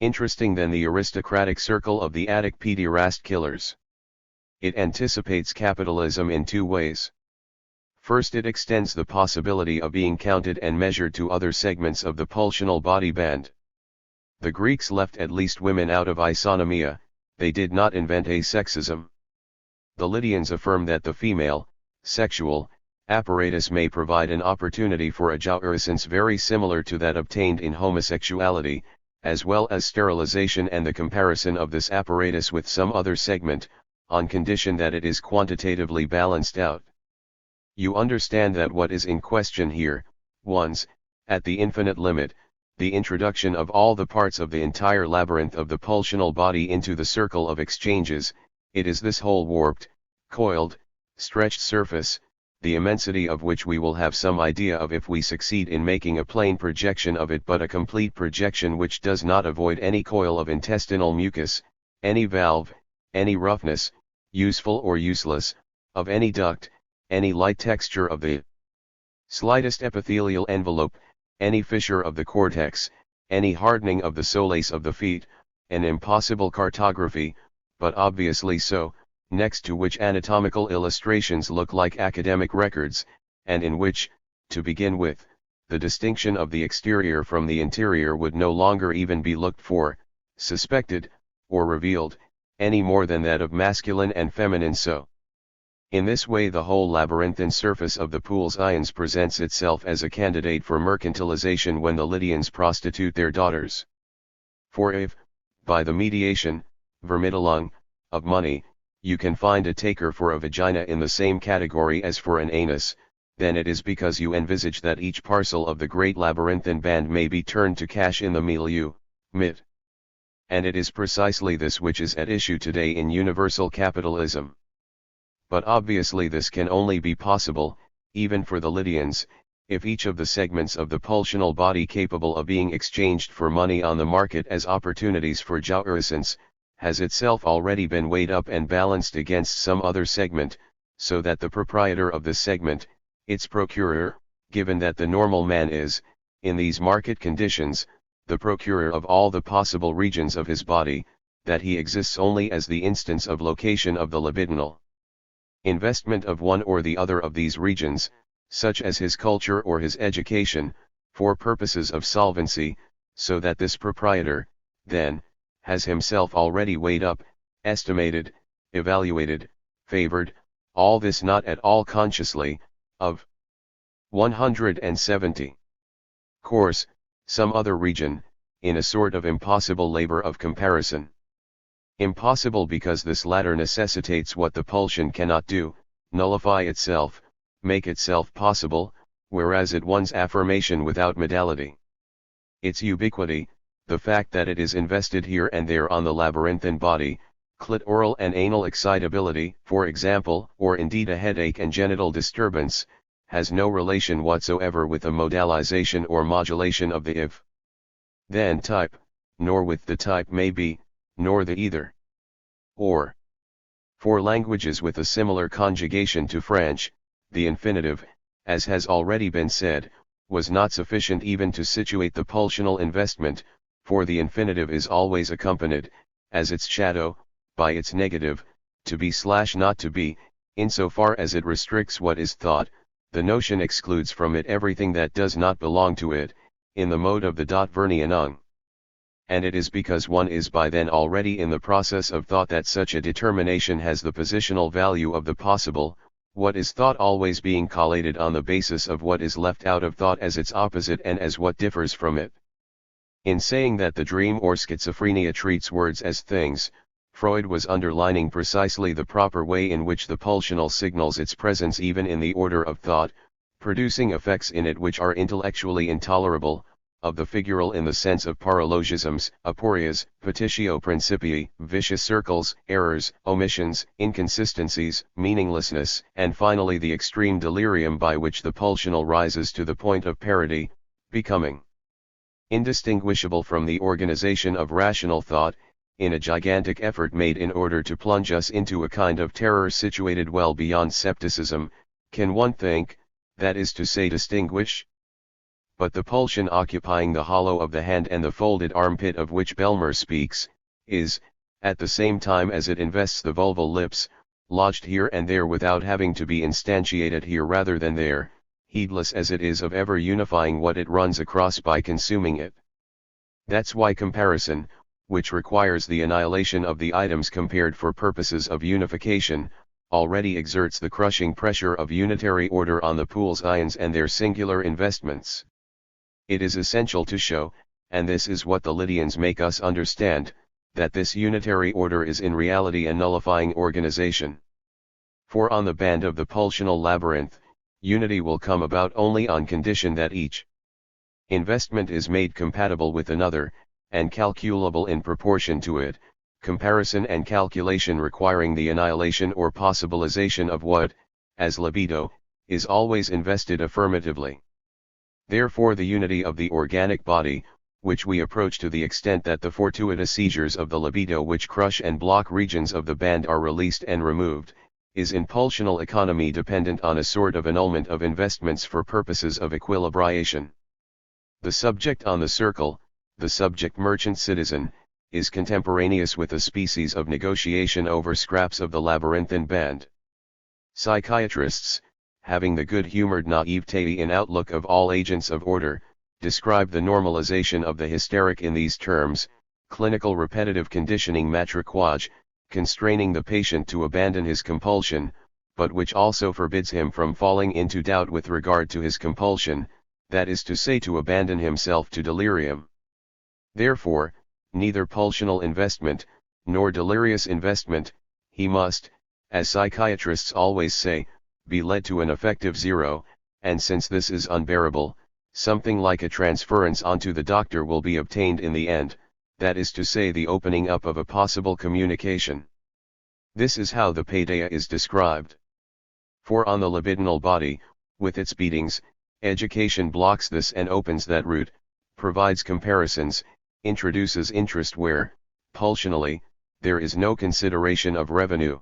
interesting than the aristocratic circle of the Attic pederast killers. It anticipates capitalism in two ways. First, it extends the possibility of being counted and measured to other segments of the pulsional body band. The Greeks left at least women out of isonomia, they did not invent asexism. The Lydians affirm that the female, sexual, apparatus may provide an opportunity for a jouissance very similar to that obtained in homosexuality, as well as sterilization and the comparison of this apparatus with some other segment, on condition that it is quantitatively balanced out. You understand that what is in question here, one's, at the infinite limit, the introduction of all the parts of the entire labyrinth of the pulsional body into the circle of exchanges, it is this whole warped, coiled, stretched surface, the immensity of which we will have some idea of if we succeed in making a plane projection of it, but a complete projection which does not avoid any coil of intestinal mucus, any valve, any roughness, useful or useless, of any duct, any light texture of the slightest epithelial envelope, any fissure of the cortex, any hardening of the solace of the feet, an impossible cartography, but obviously so, next to which anatomical illustrations look like academic records, and in which, to begin with, the distinction of the exterior from the interior would no longer even be looked for, suspected, or revealed, any more than that of masculine and feminine so. In this way the whole labyrinthine surface of the pool's ions presents itself as a candidate for mercantilization when the Lydians prostitute their daughters. For if, by the mediation, vermittelung, of money, you can find a taker for a vagina in the same category as for an anus, then it is because you envisage that each parcel of the great labyrinthine band may be turned to cash in the milieu, mit. And it is precisely this which is at issue today in universal capitalism. But obviously this can only be possible, even for the Lydians, if each of the segments of the pulsional body capable of being exchanged for money on the market as opportunities for jouissance, has itself already been weighed up and balanced against some other segment, so that the proprietor of this segment, its procurer, given that the normal man is, in these market conditions, the procurer of all the possible regions of his body, that he exists only as the instance of location of the libidinal investment of one or the other of these regions, such as his culture or his education, for purposes of solvency, so that this proprietor, then, has himself already weighed up, estimated, evaluated, favored, all this not at all consciously, of 170. Course, some other region, in a sort of impossible labor of comparison. Impossible because this latter necessitates what the pulsion cannot do, nullify itself, make itself possible, whereas it one's affirmation without modality. Its ubiquity, the fact that it is invested here and there on the labyrinthine body, clitoral and anal excitability, for example, or indeed a headache and genital disturbance, has no relation whatsoever with the modalization or modulation of the if then type, nor with the type may be, nor the either. Or, for languages with a similar conjugation to French, the infinitive, as has already been said, was not sufficient even to situate the pulsional investment, for the infinitive is always accompanied, as its shadow, by its negative, to be/not to be, insofar as it restricts what is thought, the notion excludes from it everything that does not belong to it, in the mode of the Vernianung. And it is because one is by then already in the process of thought that such a determination has the positional value of the possible, what is thought always being collated on the basis of what is left out of thought as its opposite and as what differs from it. In saying that the dream or schizophrenia treats words as things, Freud was underlining precisely the proper way in which the pulsional signals its presence even in the order of thought, producing effects in it which are intellectually intolerable, of the figural in the sense of paralogisms, aporias, petitio principii, vicious circles, errors, omissions, inconsistencies, meaninglessness, and finally the extreme delirium by which the pulsional rises to the point of parody, becoming indistinguishable from the organization of rational thought, in a gigantic effort made in order to plunge us into a kind of terror situated well beyond scepticism, can one think, that is to say distinguish? but the pulsion occupying the hollow of the hand and the folded armpit of which Belmer speaks, is, at the same time as it invests the vulval lips, lodged here and there without having to be instantiated here rather than there, heedless as it is of ever unifying what it runs across by consuming it. That's why comparison, which requires the annihilation of the items compared for purposes of unification, already exerts the crushing pressure of unitary order on the pool's ions and their singular investments. It is essential to show, and this is what the Lydians make us understand, that this unitary order is in reality a nullifying organization. For on the band of the pulsional labyrinth, unity will come about only on condition that each investment is made compatible with another, and calculable in proportion to it, comparison and calculation requiring the annihilation or possibilization of what, as libido, is always invested affirmatively. Therefore the unity of the organic body, which we approach to the extent that the fortuitous seizures of the libido which crush and block regions of the band are released and removed, is in pulsional economy dependent on a sort of annulment of investments for purposes of equilibration. The subject on the circle, the subject merchant citizen, is contemporaneous with a species of negotiation over scraps of the labyrinthine band. Psychiatrists, having the good-humored naivete in outlook of all agents of order, describe the normalization of the hysteric in these terms: clinical repetitive conditioning matraquage, constraining the patient to abandon his compulsion, but which also forbids him from falling into doubt with regard to his compulsion, that is to say, to abandon himself to delirium. Therefore, neither pulsional investment, nor delirious investment, he must, as psychiatrists always say, be led to an effective zero, and since this is unbearable, something like a transference onto the doctor will be obtained in the end, that is to say, the opening up of a possible communication. This is how the paideia is described. For on the libidinal body, with its beatings, education blocks this and opens that route, provides comparisons, introduces interest where, pulsionally, there is no consideration of revenue.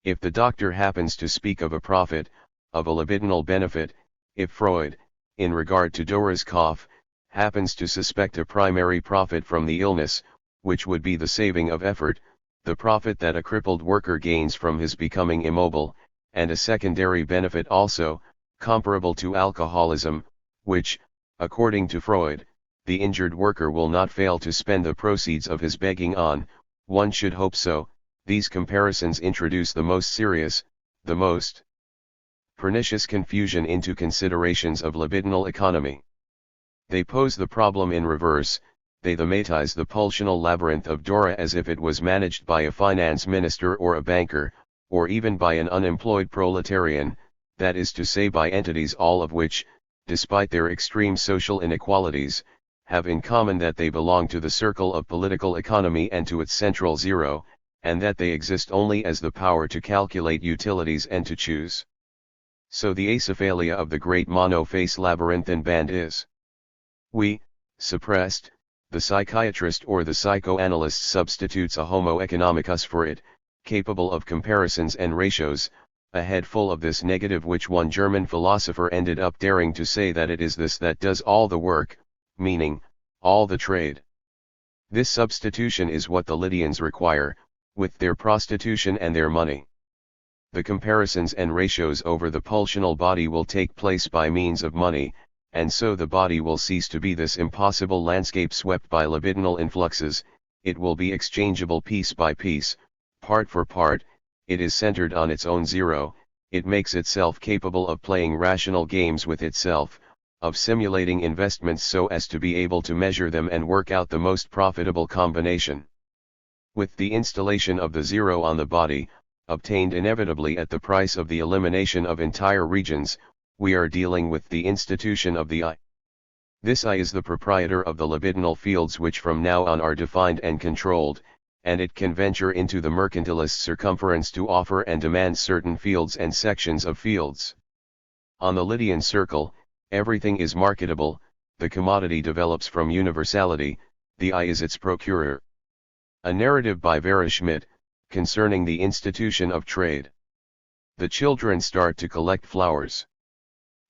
If the doctor happens to speak of a profit, of a libidinal benefit, if Freud, in regard to Dora's cough, happens to suspect a primary profit from the illness, which would be the saving of effort, the profit that a crippled worker gains from his becoming immobile, and a secondary benefit also, comparable to alcoholism, which, according to Freud, the injured worker will not fail to spend the proceeds of his begging on, one should hope so, these comparisons introduce the most serious, the most pernicious confusion into considerations of libidinal economy. They pose the problem in reverse: they thematize the pulsional labyrinth of Dora as if it was managed by a finance minister or a banker, or even by an unemployed proletarian, that is to say, by entities all of which, despite their extreme social inequalities, have in common that they belong to the circle of political economy and to its central zero, and that they exist only as the power to calculate utilities and to choose. So the acephalia of the great mono-face labyrinthine band is, suppressed. The psychiatrist or the psychoanalyst substitutes a homo economicus for it, capable of comparisons and ratios, a head full of this negative which one German philosopher ended up daring to say that it is this that does all the work, meaning, all the trade. This substitution is what the Lydians require, with their prostitution and their money. The comparisons and ratios over the pulsional body will take place by means of money, and so the body will cease to be this impossible landscape swept by libidinal influxes, it will be exchangeable piece by piece, part for part, it is centered on its own zero, it makes itself capable of playing rational games with itself, of simulating investments so as to be able to measure them and work out the most profitable combination. With the installation of the zero on the body, obtained inevitably at the price of the elimination of entire regions, we are dealing with the institution of the I. This I is the proprietor of the libidinal fields which from now on are defined and controlled, and it can venture into the mercantilist circumference to offer and demand certain fields and sections of fields. On the Lydian circle, everything is marketable, the commodity develops from universality, the I is its procurer. A narrative by Vera Schmidt, concerning the institution of trade. The children start to collect flowers.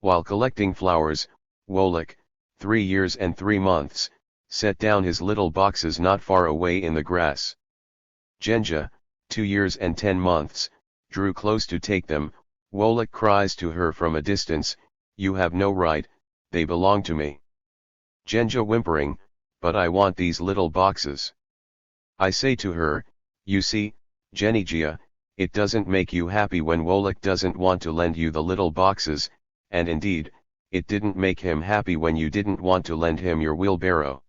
While collecting flowers, Wolik, 3 years and 3 months, set down his little boxes not far away in the grass. Genja, 2 years and 10 months, drew close to take them. Wolek cries to her from a distance, "You have no right, they belong to me." Genja whimpering, "But I want these little boxes." I say to her, "You see, Genijia, it doesn't make you happy when Wolek doesn't want to lend you the little boxes, and indeed, it didn't make him happy when you didn't want to lend him your wheelbarrow.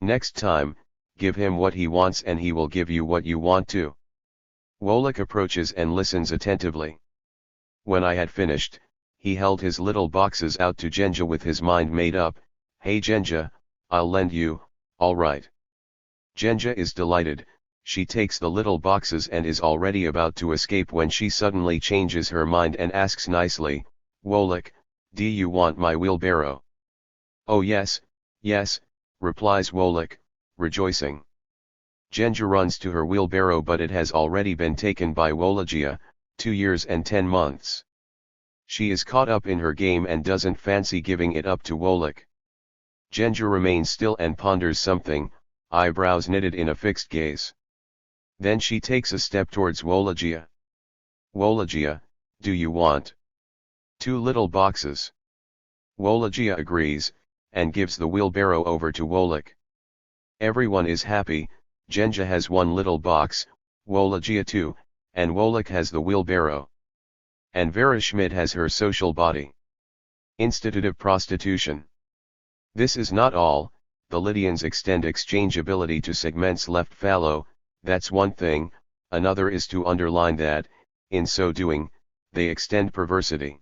Next time, give him what he wants and he will give you what you want too." Wolek approaches and listens attentively. When I had finished, he held his little boxes out to Genja with his mind made up. "Hey Genja, I'll lend you, all right." Genja is delighted, she takes the little boxes and is already about to escape when she suddenly changes her mind and asks nicely, "Wolek, do you want my wheelbarrow?" "Oh yes, yes," replies Wolek, rejoicing. Genja runs to her wheelbarrow, but it has already been taken by Wolajia, 2 years and 10 months. She is caught up in her game and doesn't fancy giving it up to Wolek. Genja remains still and ponders something, eyebrows knitted in a fixed gaze. Then she takes a step towards Wolajia. "Wolajia, do you want 2 little boxes?" Wolajia agrees, and gives the wheelbarrow over to Wolek. Everyone is happy. Genja has 1 little box, Wolajia 2, and Wolek has the wheelbarrow. And Vera Schmidt has her social body. Institutive prostitution. This is not all, the Lydians extend exchangeability to segments left fallow. That's one thing. Another is to underline that, in so doing, they extend perversity.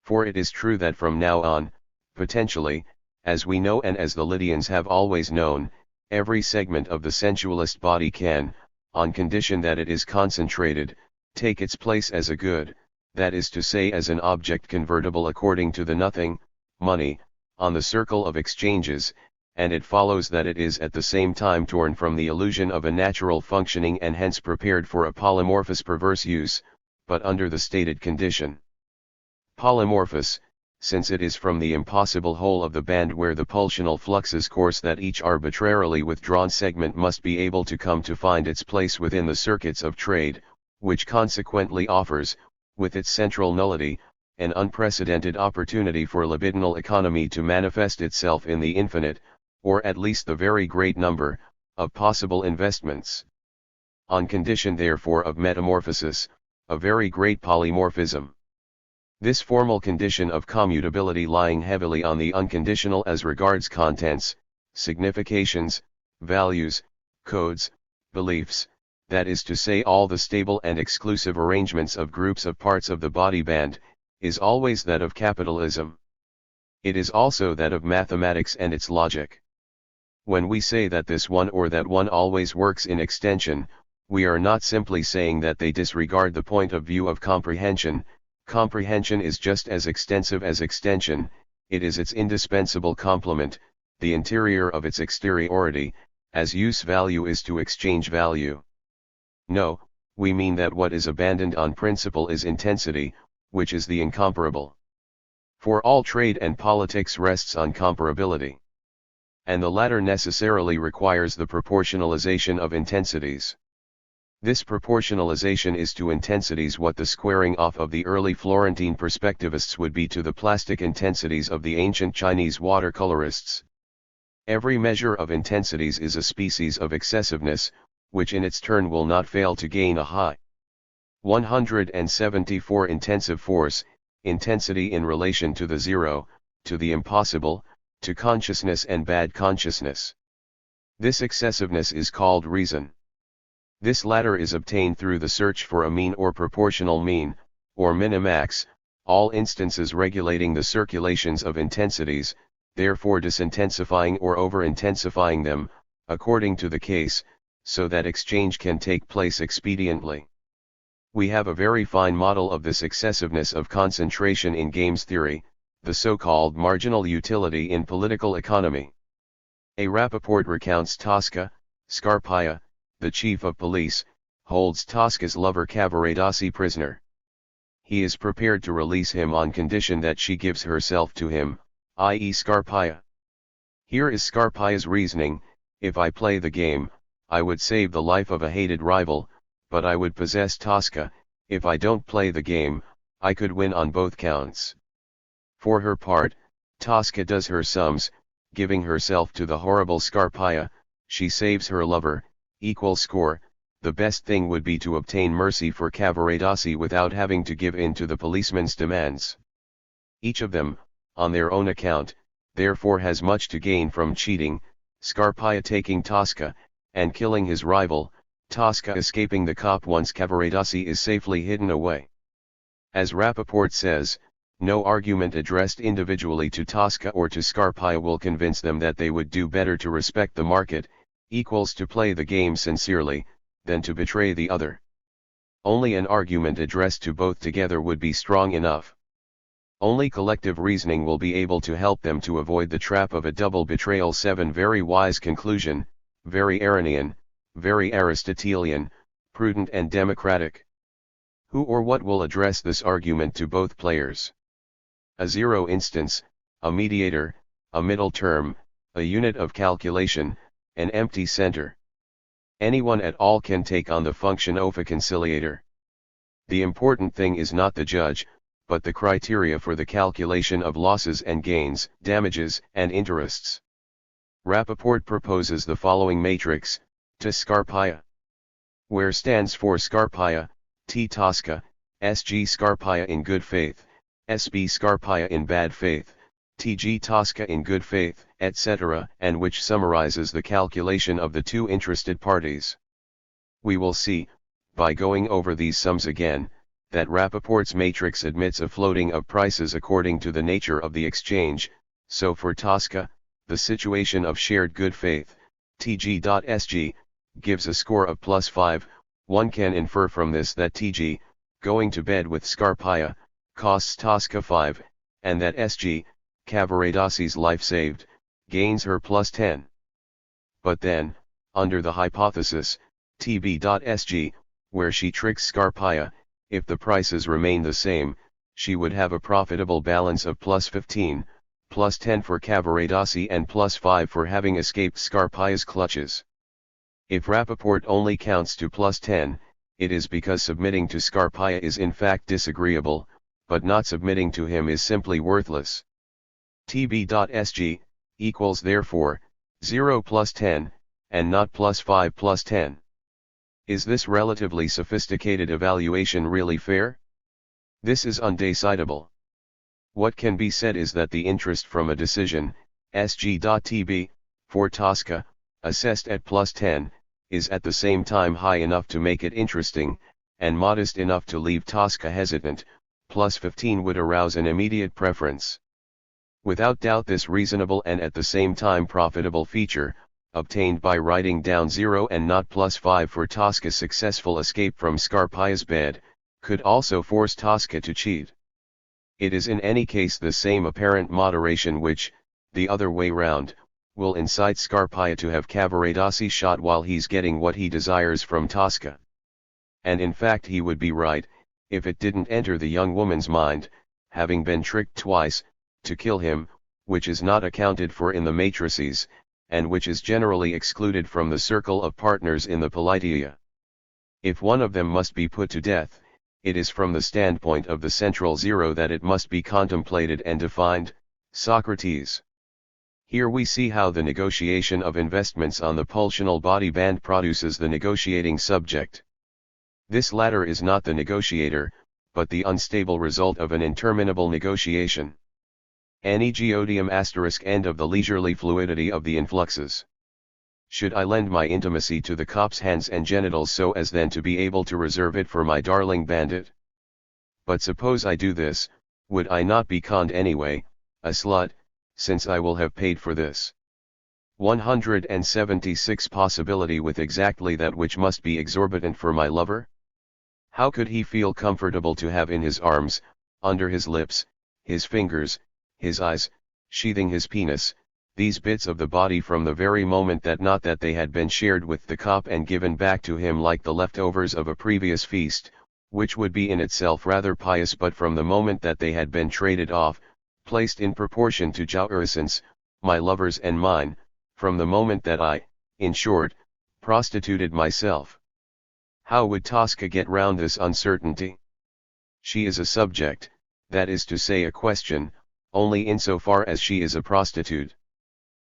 For it is true that from now on, potentially, as we know and as the Lydians have always known, every segment of the sensualist body can, on condition that it is concentrated, take its place as a good, that is to say as an object convertible according to the nothing, money, on the circle of exchanges, and it follows that it is at the same time torn from the illusion of a natural functioning and hence prepared for a polymorphous perverse use, but under the stated condition. Polymorphous, since it is from the impossible whole of the band where the pulsional fluxes course that each arbitrarily withdrawn segment must be able to come to find its place within the circuits of trade, which consequently offers, with its central nullity, an unprecedented opportunity for libidinal economy to manifest itself in the infinite, or at least the very great number, of possible investments. On condition therefore of metamorphosis, a very great polymorphism. This formal condition of commutability lying heavily on the unconditional as regards contents, significations, values, codes, beliefs, that is to say all the stable and exclusive arrangements of groups of parts of the body band, is always that of capitalism. It is also that of mathematics and its logic. When we say that this one or that one always works in extension, we are not simply saying that they disregard the point of view of comprehension. Comprehension is just as extensive as extension, it is its indispensable complement, the interior of its exteriority, as use value is to exchange value. No, we mean that what is abandoned on principle is intensity, which is the incomparable. For all trade and politics rests on comparability. And the latter necessarily requires the proportionalization of intensities. This proportionalization is to intensities what the squaring off of the early Florentine perspectivists would be to the plastic intensities of the ancient Chinese watercolorists. Every measure of intensities is a species of excessiveness, which in its turn will not fail to gain a high. 174 Intensive force, intensity in relation to the zero, to the impossible, to consciousness and bad consciousness. This excessiveness is called reason. This latter is obtained through the search for a mean or proportional mean, or minimax, all instances regulating the circulations of intensities, therefore disintensifying or over-intensifying them, according to the case, so that exchange can take place expediently. We have a very fine model of this excessiveness of concentration in games theory, the so-called marginal utility in political economy. A. Rappaport recounts Tosca, Scarpia, the chief of police, holds Tosca's lover Cavaradossi prisoner. He is prepared to release him on condition that she gives herself to him, i.e. Scarpia. Here is Scarpia's reasoning: if I play the game, I would save the life of a hated rival, but I would possess Tosca. If I don't play the game, I could win on both counts. For her part, Tosca does her sums, giving herself to the horrible Scarpia. She saves her lover, equal score. The best thing would be to obtain mercy for Cavaradossi without having to give in to the policeman's demands. Each of them, on their own account, therefore has much to gain from cheating: Scarpia taking Tosca, and killing his rival, Tosca escaping the cop once Cavaradossi is safely hidden away. As Rappaport says, no argument addressed individually to Tosca or to Scarpia will convince them that they would do better to respect the market, equals to play the game sincerely, than to betray the other. Only an argument addressed to both together would be strong enough. Only collective reasoning will be able to help them to avoid the trap of a double betrayal. 7. Very wise conclusion, very Arrhenian, very Aristotelian, prudent and democratic. Who or what will address this argument to both players? A zero instance, a mediator, a middle term, a unit of calculation, an empty center. Anyone at all can take on the function of a conciliator. The important thing is not the judge, but the criteria for the calculation of losses and gains, damages and interests. Rappaport proposes the following matrix: to Scarpia, where stands for Scarpia, T Tosca, SG Scarpia in good faith, SB Scarpia in bad faith, TG Tosca in good faith, etc., and which summarizes the calculation of the two interested parties. We will see, by going over these sums again, that Rappaport's matrix admits a floating of prices according to the nature of the exchange. So for Tosca, the situation of shared good faith, TG.SG, gives a score of +5. One can infer from this that TG, going to bed with Scarpia, costs Tosca 5, and that SG, Cavaradossi's life saved, gains her +10. But then, under the hypothesis, TB.SG, where she tricks Scarpia, if the prices remain the same, she would have a profitable balance of +15, +10 for Cavaradossi and +5 for having escaped Scarpia's clutches. If Rappaport only counts to +10, it is because submitting to Scarpia is in fact disagreeable, but not submitting to him is simply worthless. TB.SG, equals therefore, 0 +10, and not +5 +10. Is this relatively sophisticated evaluation really fair? This is undecidable. What can be said is that the interest from a decision, SG.TB, for Tosca, assessed at +10, is at the same time high enough to make it interesting, and modest enough to leave Tosca hesitant. +15 would arouse an immediate preference. Without doubt this reasonable and at the same time profitable feature, obtained by writing down 0 and not +5 for Tosca's successful escape from Scarpia's bed, could also force Tosca to cheat. It is in any case the same apparent moderation which, the other way round, will incite Scarpia to have Cavaradossi shot while he's getting what he desires from Tosca. And in fact he would be right, if it didn't enter the young woman's mind, having been tricked twice, to kill him, which is not accounted for in the matrices, and which is generally excluded from the circle of partners in the Politeia. If one of them must be put to death, it is from the standpoint of the central zero that it must be contemplated and defined, Socrates. Here we see how the negotiation of investments on the pulsional body band produces the negotiating subject. This latter is not the negotiator, but the unstable result of an interminable negotiation. Anegiodium * end of the leisurely fluidity of the influxes. Should I lend my intimacy to the cop's hands and genitals so as then to be able to reserve it for my darling bandit? But suppose I do this, would I not be conned anyway, a slut, since I will have paid for this? 176 Possibility with exactly that which must be exorbitant for my lover? How could he feel comfortable to have in his arms, under his lips, his fingers, his eyes, sheathing his penis, these bits of the body from the very moment that not that they had been shared with the cop and given back to him like the leftovers of a previous feast, which would be in itself rather pious, but from the moment that they had been traded off, placed in proportion to jouissance, my lover's and mine, from the moment that I, in short, prostituted myself. How would Tosca get round this uncertainty? She is a subject, that is to say a question, only insofar as she is a prostitute.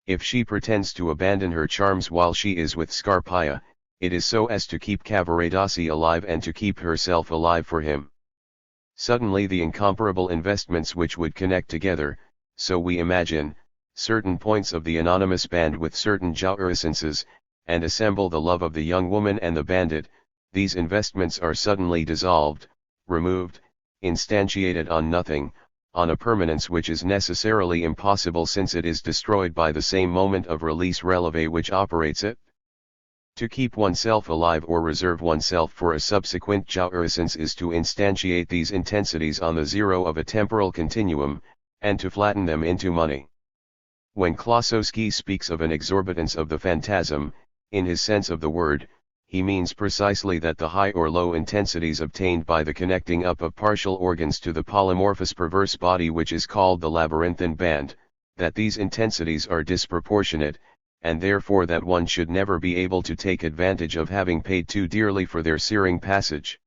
If she pretends to abandon her charms while she is with Scarpia, it is so as to keep Cavaradossi alive and to keep herself alive for him. Suddenly the incomparable investments which would connect together, so we imagine, certain points of the anonymous band with certain jouissances, and assemble the love of the young woman and the bandit, these investments are suddenly dissolved, removed, instantiated on nothing, on a permanence which is necessarily impossible since it is destroyed by the same moment of release releve which operates it. To keep oneself alive or reserve oneself for a subsequent jouissance is to instantiate these intensities on the zero of a temporal continuum, and to flatten them into money. When Klossowski speaks of an exorbitance of the phantasm, in his sense of the word, he means precisely that the high or low intensities obtained by the connecting up of partial organs to the polymorphous perverse body which is called the labyrinthine band, that these intensities are disproportionate, and therefore that one should never be able to take advantage of having paid too dearly for their searing passage.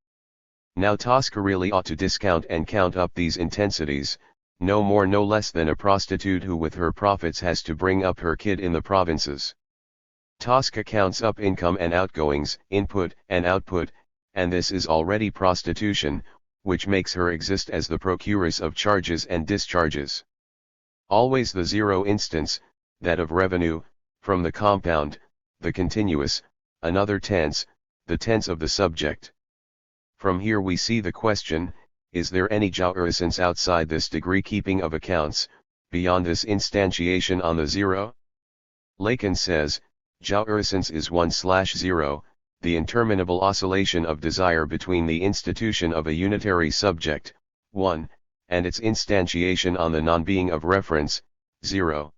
Now Tosca really ought to discount and count up these intensities, no more no less than a prostitute who with her profits has to bring up her kid in the provinces. Tosca counts up income and outgoings, input and output, and this is already prostitution, which makes her exist as the procuress of charges and discharges. Always the zero instance, that of revenue, from the compound, the continuous, another tense, the tense of the subject. From here we see the question, is there any jouissance outside this degree keeping of accounts, beyond this instantiation on the zero? Lacan says, jouissance is 1/0, the interminable oscillation of desire between the institution of a unitary subject, 1, and its instantiation on the non-being of reference, 0.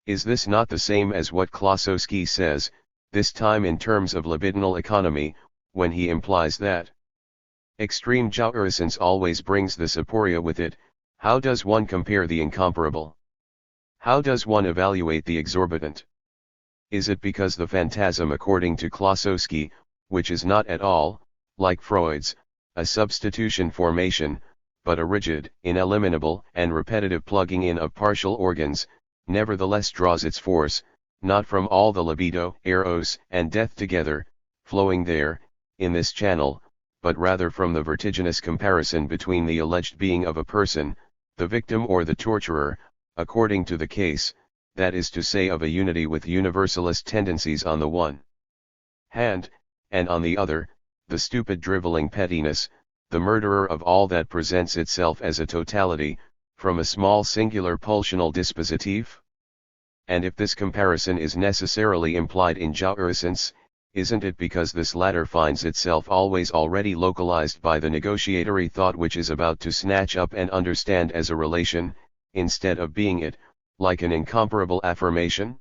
Is this not the same as what Klossowski says, this time in terms of libidinal economy, when he implies that extreme jouissance always brings the aporia with it? How does one compare the incomparable? How does one evaluate the exorbitant? Is it because the phantasm according to Klossowski, which is not at all, like Freud's, a substitution formation, but a rigid, ineliminable and repetitive plugging in of partial organs, nevertheless draws its force, not from all the libido, eros and death together, flowing there, in this channel, but rather from the vertiginous comparison between the alleged being of a person, the victim or the torturer, according to the case, that is to say of a unity with universalist tendencies on the one hand, and on the other, the stupid drivelling pettiness, the murderer of all that presents itself as a totality, from a small singular pulsional dispositif? And if this comparison is necessarily implied in jouissance, isn't it because this latter finds itself always already localized by the negotiatory thought which is about to snatch up and understand as a relation, instead of being it, like an incomparable affirmation?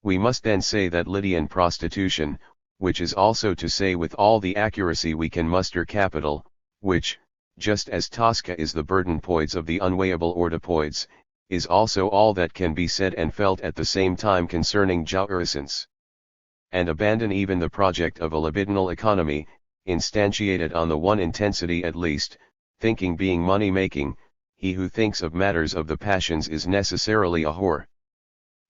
We must then say that Lydian prostitution, which is also to say with all the accuracy we can muster capital, which, just as Tosca is the burdenpoids of the unweighable ordopoids, is also all that can be said and felt at the same time concerning jouissance. And abandon even the project of a libidinal economy, instantiated on the one intensity at least, thinking being money-making, he who thinks of matters of the passions is necessarily a whore.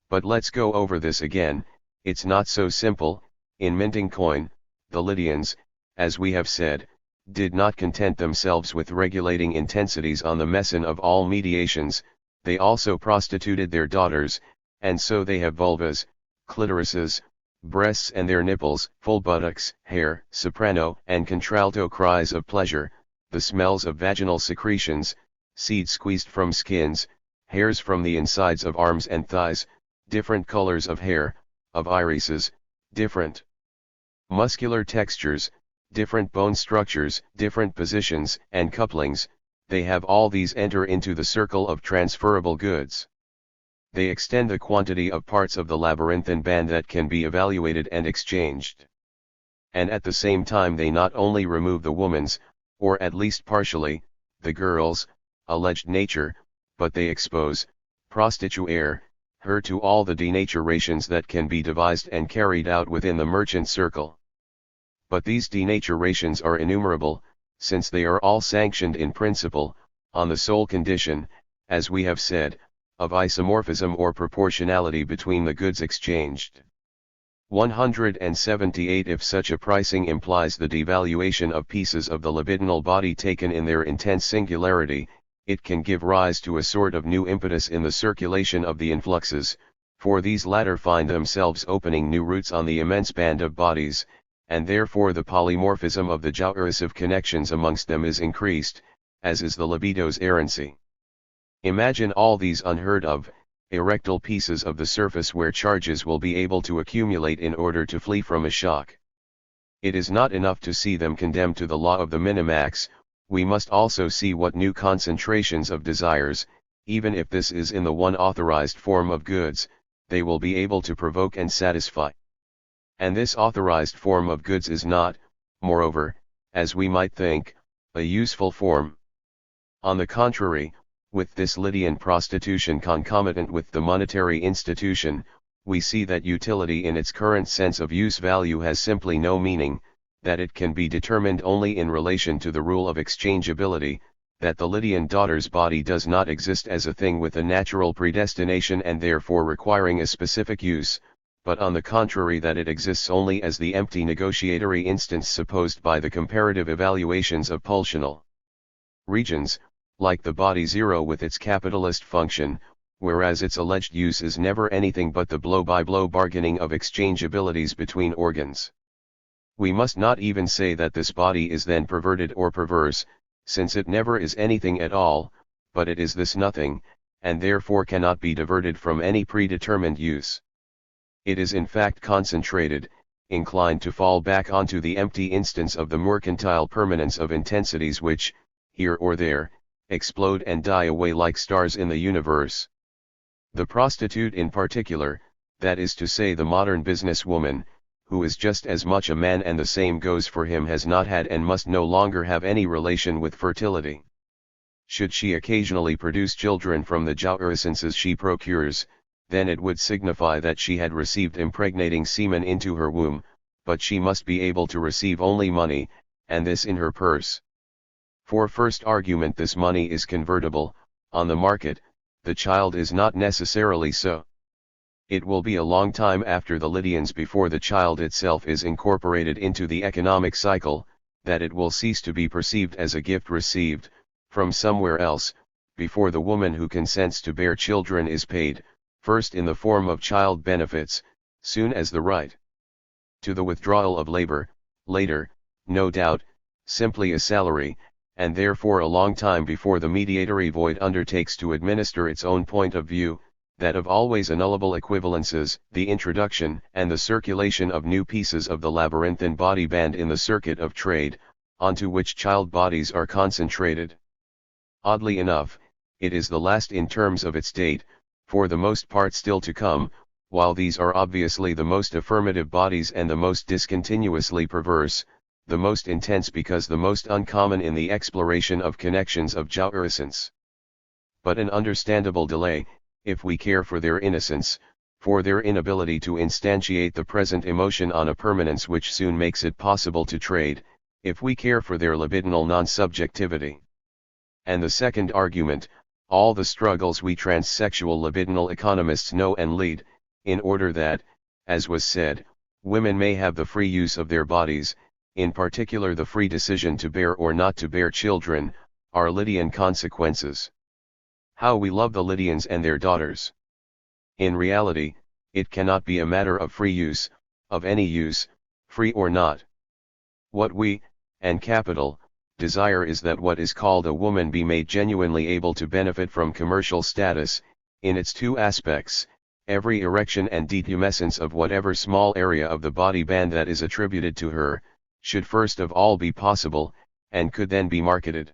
But let's go over this again, it's not so simple. In minting coin, the Lydians, as we have said, did not content themselves with regulating intensities on the meson of all mediations, they also prostituted their daughters, and so they have vulvas, clitorises, breasts and their nipples, full buttocks, hair, soprano and contralto cries of pleasure, the smells of vaginal secretions, seed squeezed from skins, hairs from the insides of arms and thighs, different colors of hair, of irises, different muscular textures, different bone structures, different positions and couplings, they have all these enter into the circle of transferable goods. They extend the quantity of parts of the labyrinthine band that can be evaluated and exchanged. And at the same time they not only remove the woman's, or at least partially, the girl's, alleged nature, but they expose, prostituere, her to all the denaturations that can be devised and carried out within the merchant circle. But these denaturations are innumerable, since they are all sanctioned in principle, on the sole condition, as we have said, of isomorphism or proportionality between the goods exchanged. 178 If such a pricing implies the devaluation of pieces of the libidinal body taken in their intense singularity, it can give rise to a sort of new impetus in the circulation of the influxes, for these latter find themselves opening new routes on the immense band of bodies, and therefore the polymorphism of the jouiressive connections amongst them is increased, as is the libido's errancy. Imagine all these unheard of, erectile pieces of the surface where charges will be able to accumulate in order to flee from a shock. It is not enough to see them condemned to the law of the minimax, we must also see what new concentrations of desires, even if this is in the one authorized form of goods, they will be able to provoke and satisfy. And this authorized form of goods is not, moreover, as we might think, a useful form. On the contrary, with this Lydian prostitution concomitant with the monetary institution, we see that utility in its current sense of use value has simply no meaning, that it can be determined only in relation to the rule of exchangeability, that the Lydian daughter's body does not exist as a thing with a natural predestination and therefore requiring a specific use, but on the contrary that it exists only as the empty negotiatory instance supposed by the comparative evaluations of pulsional regions, like the body zero with its capitalist function, whereas its alleged use is never anything but the blow-by-blow bargaining of exchangeabilities between organs. We must not even say that this body is then perverted or perverse, since it never is anything at all, but it is this nothing, and therefore cannot be diverted from any predetermined use. It is in fact concentrated, inclined to fall back onto the empty instance of the mercantile permanence of intensities which, here or there, explode and die away like stars in the universe. The prostitute in particular, that is to say the modern business woman, who is just as much a man and the same goes for him, has not had and must no longer have any relation with fertility. Should she occasionally produce children from the jouissances she procures, then it would signify that she had received impregnating semen into her womb, but she must be able to receive only money, and this in her purse. For first argument, this money is convertible, on the market, the child is not necessarily so. It will be a long time after the Lydians before the child itself is incorporated into the economic cycle, that it will cease to be perceived as a gift received, from somewhere else, before the woman who consents to bear children is paid, first in the form of child benefits, soon as the right to the withdrawal of labor, later, no doubt, simply a salary, and therefore a long time before the mediatory void undertakes to administer its own point of view, that of always annullable equivalences, the introduction and the circulation of new pieces of the labyrinthine body band in the circuit of trade, onto which child bodies are concentrated. Oddly enough, it is the last in terms of its date, for the most part still to come, while these are obviously the most affirmative bodies and the most discontinuously perverse, the most intense because the most uncommon in the exploration of connections of jouiressence. But an understandable delay, if we care for their innocence, for their inability to instantiate the present emotion on a permanence which soon makes it possible to trade, if we care for their libidinal non-subjectivity. And the second argument, all the struggles we transsexual libidinal economists know and lead, in order that, as was said, women may have the free use of their bodies, in particular the free decision to bear or not to bear children, are Lydian consequences. How we love the Lydians and their daughters! In reality, it cannot be a matter of free use, of any use, free or not. What we, and capital, desire is that what is called a woman be made genuinely able to benefit from commercial status, in its two aspects, every erection and detumescence of whatever small area of the body band that is attributed to her, should first of all be possible, and could then be marketed.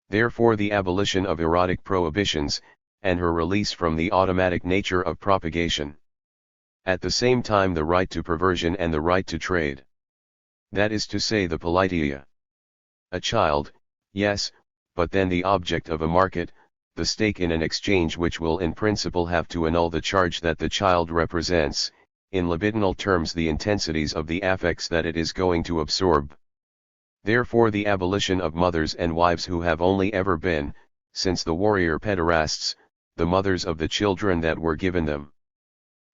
Therefore the abolition of erotic prohibitions, and her release from the automatic nature of propagation. At the same time the right to perversion and the right to trade. That is to say the politeia. A child, yes, but then the object of a market, the stake in an exchange which will in principle have to annul the charge that the child represents, in libidinal terms the intensities of the affects that it is going to absorb. Therefore the abolition of mothers and wives who have only ever been, since the warrior pederasts, the mothers of the children that were given them.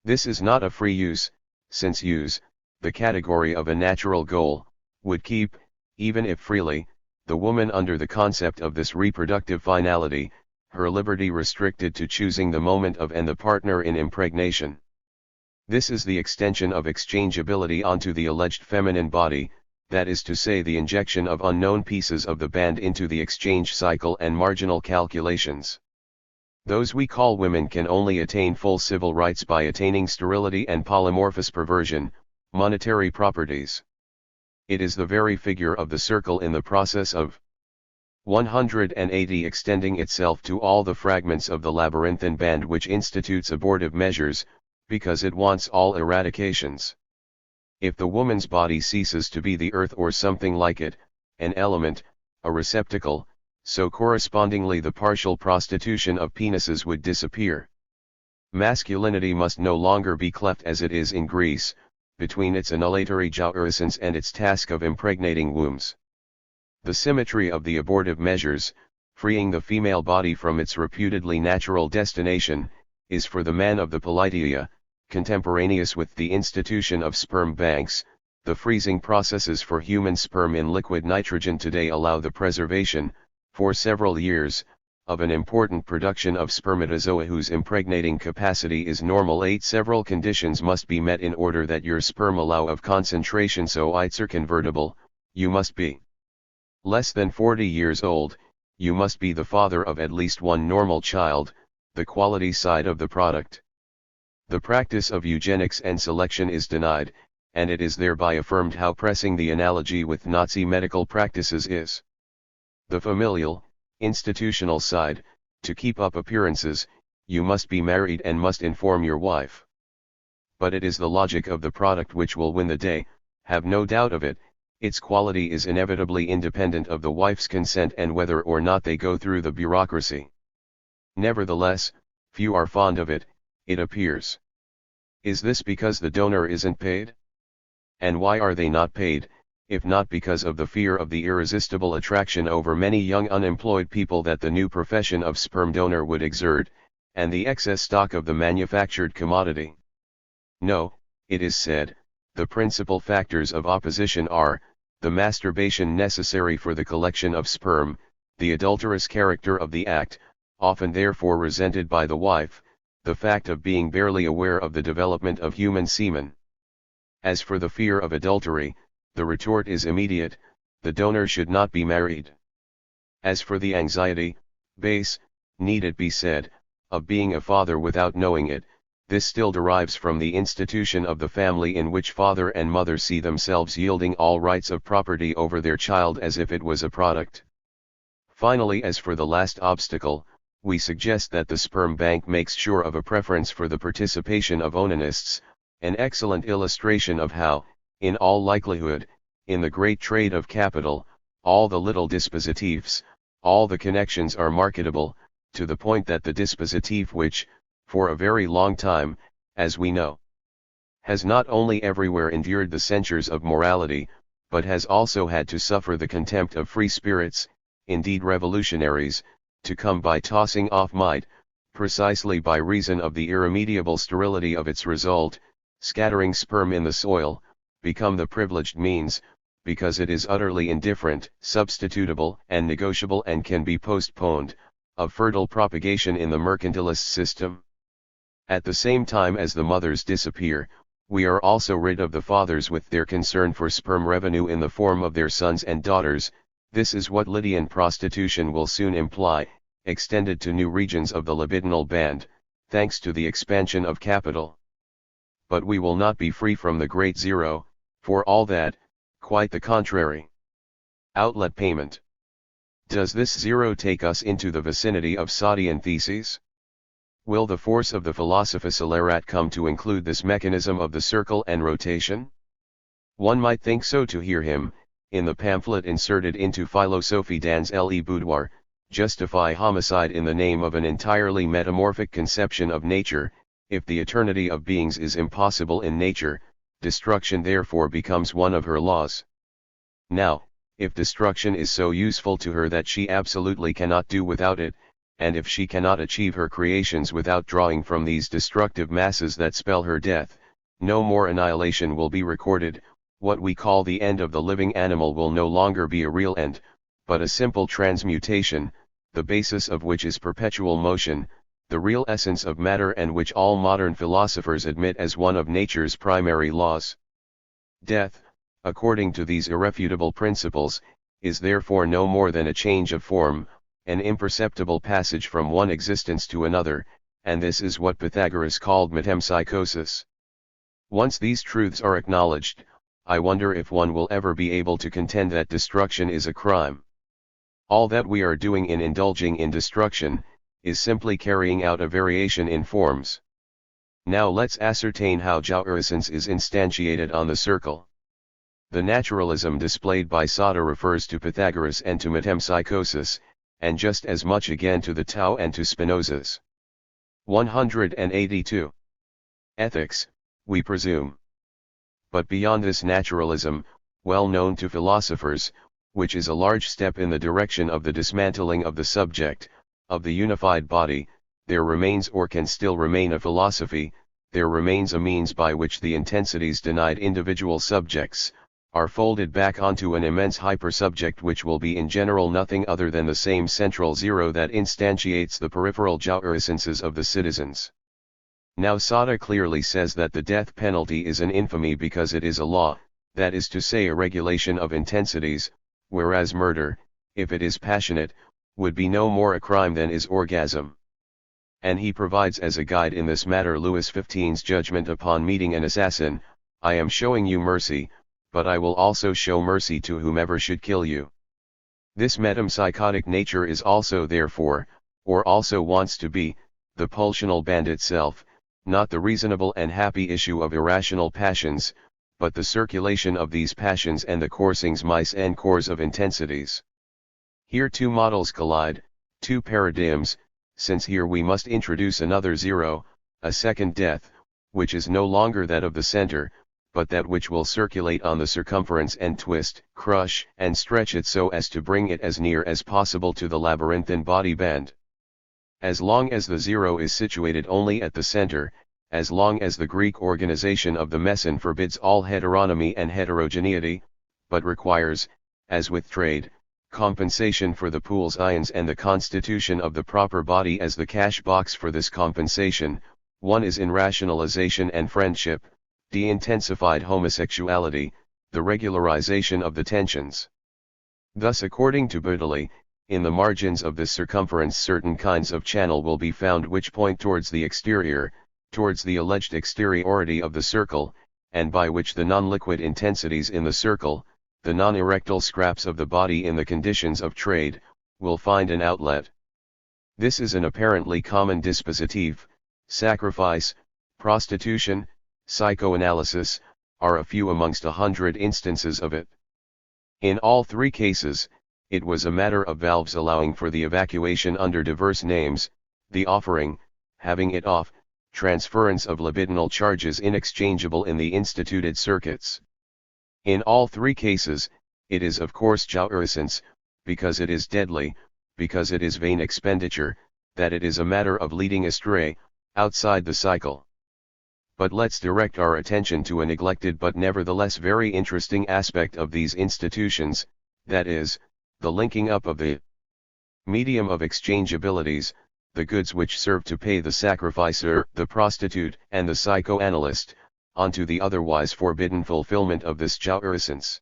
This is not a free use, since use, the category of a natural goal, would keep, even if freely, the woman under the concept of this reproductive finality, her liberty restricted to choosing the moment of and the partner in impregnation. This is the extension of exchangeability onto the alleged feminine body, that is to say the injection of unknown pieces of the band into the exchange cycle and marginal calculations. Those we call women can only attain full civil rights by attaining sterility and polymorphous perversion, monetary properties. It is the very figure of the circle in the process of 180 extending itself to all the fragments of the labyrinthine band which institutes abortive measures, because it wants all eradications. If the woman's body ceases to be the earth or something like it, an element, a receptacle, so correspondingly the partial prostitution of penises would disappear. Masculinity must no longer be cleft as it is in Greece, between its annulatory jouissance and its task of impregnating wombs. The symmetry of the abortive measures, freeing the female body from its reputedly natural destination, is for the man of the Politeia, contemporaneous with the institution of sperm banks. The freezing processes for human sperm in liquid nitrogen today allow the preservation, for several years, of an important production of spermatozoa whose impregnating capacity is normal. 8. Several conditions must be met in order that your sperm allow of concentration so it's convertible. You must be less than 40 years old, you must be the father of at least one normal child, the quality side of the product. The practice of eugenics and selection is denied, and it is thereby affirmed how pressing the analogy with Nazi medical practices is. The familial, institutional side, to keep up appearances, you must be married and must inform your wife. But it is the logic of the product which will win the day, have no doubt of it. Its quality is inevitably independent of the wife's consent and whether or not they go through the bureaucracy. Nevertheless, few are fond of it, it appears. Is this because the donor isn't paid? And why are they not paid, if not because of the fear of the irresistible attraction over many young unemployed people that the new profession of sperm donor would exert, and the excess stock of the manufactured commodity? No, it is said, the principal factors of opposition are, the masturbation necessary for the collection of sperm, the adulterous character of the act, often therefore resented by the wife, the fact of being barely aware of the development of human semen. As for the fear of adultery, the retort is immediate, the donor should not be married. As for the anxiety, base, need it be said, of being a father without knowing it, this still derives from the institution of the family in which father and mother see themselves yielding all rights of property over their child as if it was a product. Finally, as for the last obstacle, we suggest that the sperm bank makes sure of a preference for the participation of onanists, an excellent illustration of how, in all likelihood, in the great trade of capital, all the little dispositifs, all the connections are marketable, to the point that the dispositif which, for a very long time, as we know, has not only everywhere endured the censures of morality, but has also had to suffer the contempt of free spirits, indeed revolutionaries, to come by tossing off might, precisely by reason of the irremediable sterility of its result, scattering sperm in the soil, become the privileged means, because it is utterly indifferent, substitutable and negotiable and can be postponed, of fertile propagation in the mercantilist system. At the same time as the mothers disappear, we are also rid of the fathers with their concern for sperm revenue in the form of their sons and daughters. This is what Lydian prostitution will soon imply, extended to new regions of the libidinal band, thanks to the expansion of capital. But we will not be free from the great zero, for all that, quite the contrary. Outlet payment. Does this zero take us into the vicinity of Sadian theses? Will the force of the philosopher Celerat come to include this mechanism of the circle and rotation? One might think so to hear him, in the pamphlet inserted into Philosophie dans le boudoir, justify homicide in the name of an entirely metamorphic conception of nature. If the eternity of beings is impossible in nature, destruction therefore becomes one of her laws. Now, if destruction is so useful to her that she absolutely cannot do without it, and if she cannot achieve her creations without drawing from these destructive masses that spell her death, no more annihilation will be recorded. What we call the end of the living animal will no longer be a real end, but a simple transmutation, the basis of which is perpetual motion, the real essence of matter, and which all modern philosophers admit as one of nature's primary laws. Death, according to these irrefutable principles, is therefore no more than a change of form, an imperceptible passage from one existence to another, and this is what Pythagoras called metempsychosis. Once these truths are acknowledged, I wonder if one will ever be able to contend that destruction is a crime. All that we are doing in indulging in destruction, is simply carrying out a variation in forms. Now let's ascertain how jouissance is instantiated on the circle. The naturalism displayed by Sada refers to Pythagoras and to metempsychosis, and just as much again to the Tao and to Spinoza's. 182. Ethics, we presume. But beyond this naturalism, well known to philosophers, which is a large step in the direction of the dismantling of the subject, of the unified body, there remains or can still remain a philosophy. There remains a means by which the intensities denied individual subjects, are folded back onto an immense hypersubject which will be in general nothing other than the same central zero that instantiates the peripheral jouissances of the citizens. Now Sada clearly says that the death penalty is an infamy because it is a law, that is to say a regulation of intensities, whereas murder, if it is passionate, would be no more a crime than is orgasm. And he provides as a guide in this matter Louis XV's judgment upon meeting an assassin: I am showing you mercy, but I will also show mercy to whomever should kill you. This metempsychotic nature is also therefore, or also wants to be, the pulsional band itself, not the reasonable and happy issue of irrational passions, but the circulation of these passions and the coursings mice and course of intensities. Here two models collide, two paradigms, since here we must introduce another zero, a second death, which is no longer that of the center, but that which will circulate on the circumference and twist, crush, and stretch it so as to bring it as near as possible to the labyrinthine body band. As long as the zero is situated only at the center, as long as the Greek organization of the meson forbids all heteronomy and heterogeneity, but requires, as with trade, compensation for the pool's ions and the constitution of the proper body as the cash box for this compensation, one is in rationalization and friendship, de-intensified homosexuality, the regularization of the tensions. Thus according to Bouteley, in the margins of this circumference certain kinds of channel will be found which point towards the exterior, towards the alleged exteriority of the circle, and by which the non-liquid intensities in the circle, the non-erectile scraps of the body in the conditions of trade, will find an outlet. This is an apparently common dispositif. Sacrifice, prostitution, psychoanalysis, are a few amongst 100 instances of it. In all three cases, it was a matter of valves allowing for the evacuation under diverse names, the offering, having it off, transference of libidinal charges inexchangeable in the instituted circuits. In all three cases, it is of course jouissance, because it is deadly, because it is vain expenditure, that it is a matter of leading astray, outside the cycle. But let's direct our attention to a neglected but nevertheless very interesting aspect of these institutions, that is, the linking up of the medium of exchangeabilities, the goods which serve to pay the sacrificer, the prostitute, and the psychoanalyst, onto the otherwise forbidden fulfillment of this jouissance.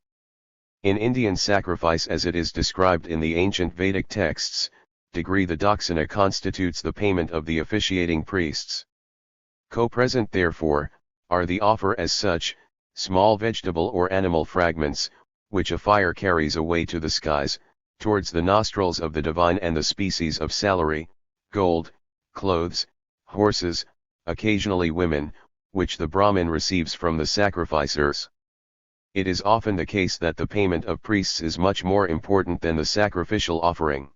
In Indian sacrifice as it is described in the ancient Vedic texts, degree the daksina constitutes the payment of the officiating priests. Co-present therefore, are the offer as such, small vegetable or animal fragments, which a fire carries away to the skies, towards the nostrils of the divine, and the species of salary, gold, clothes, horses, occasionally women, which the Brahmin receives from the sacrificers. It is often the case that the payment of priests is much more important than the sacrificial offering.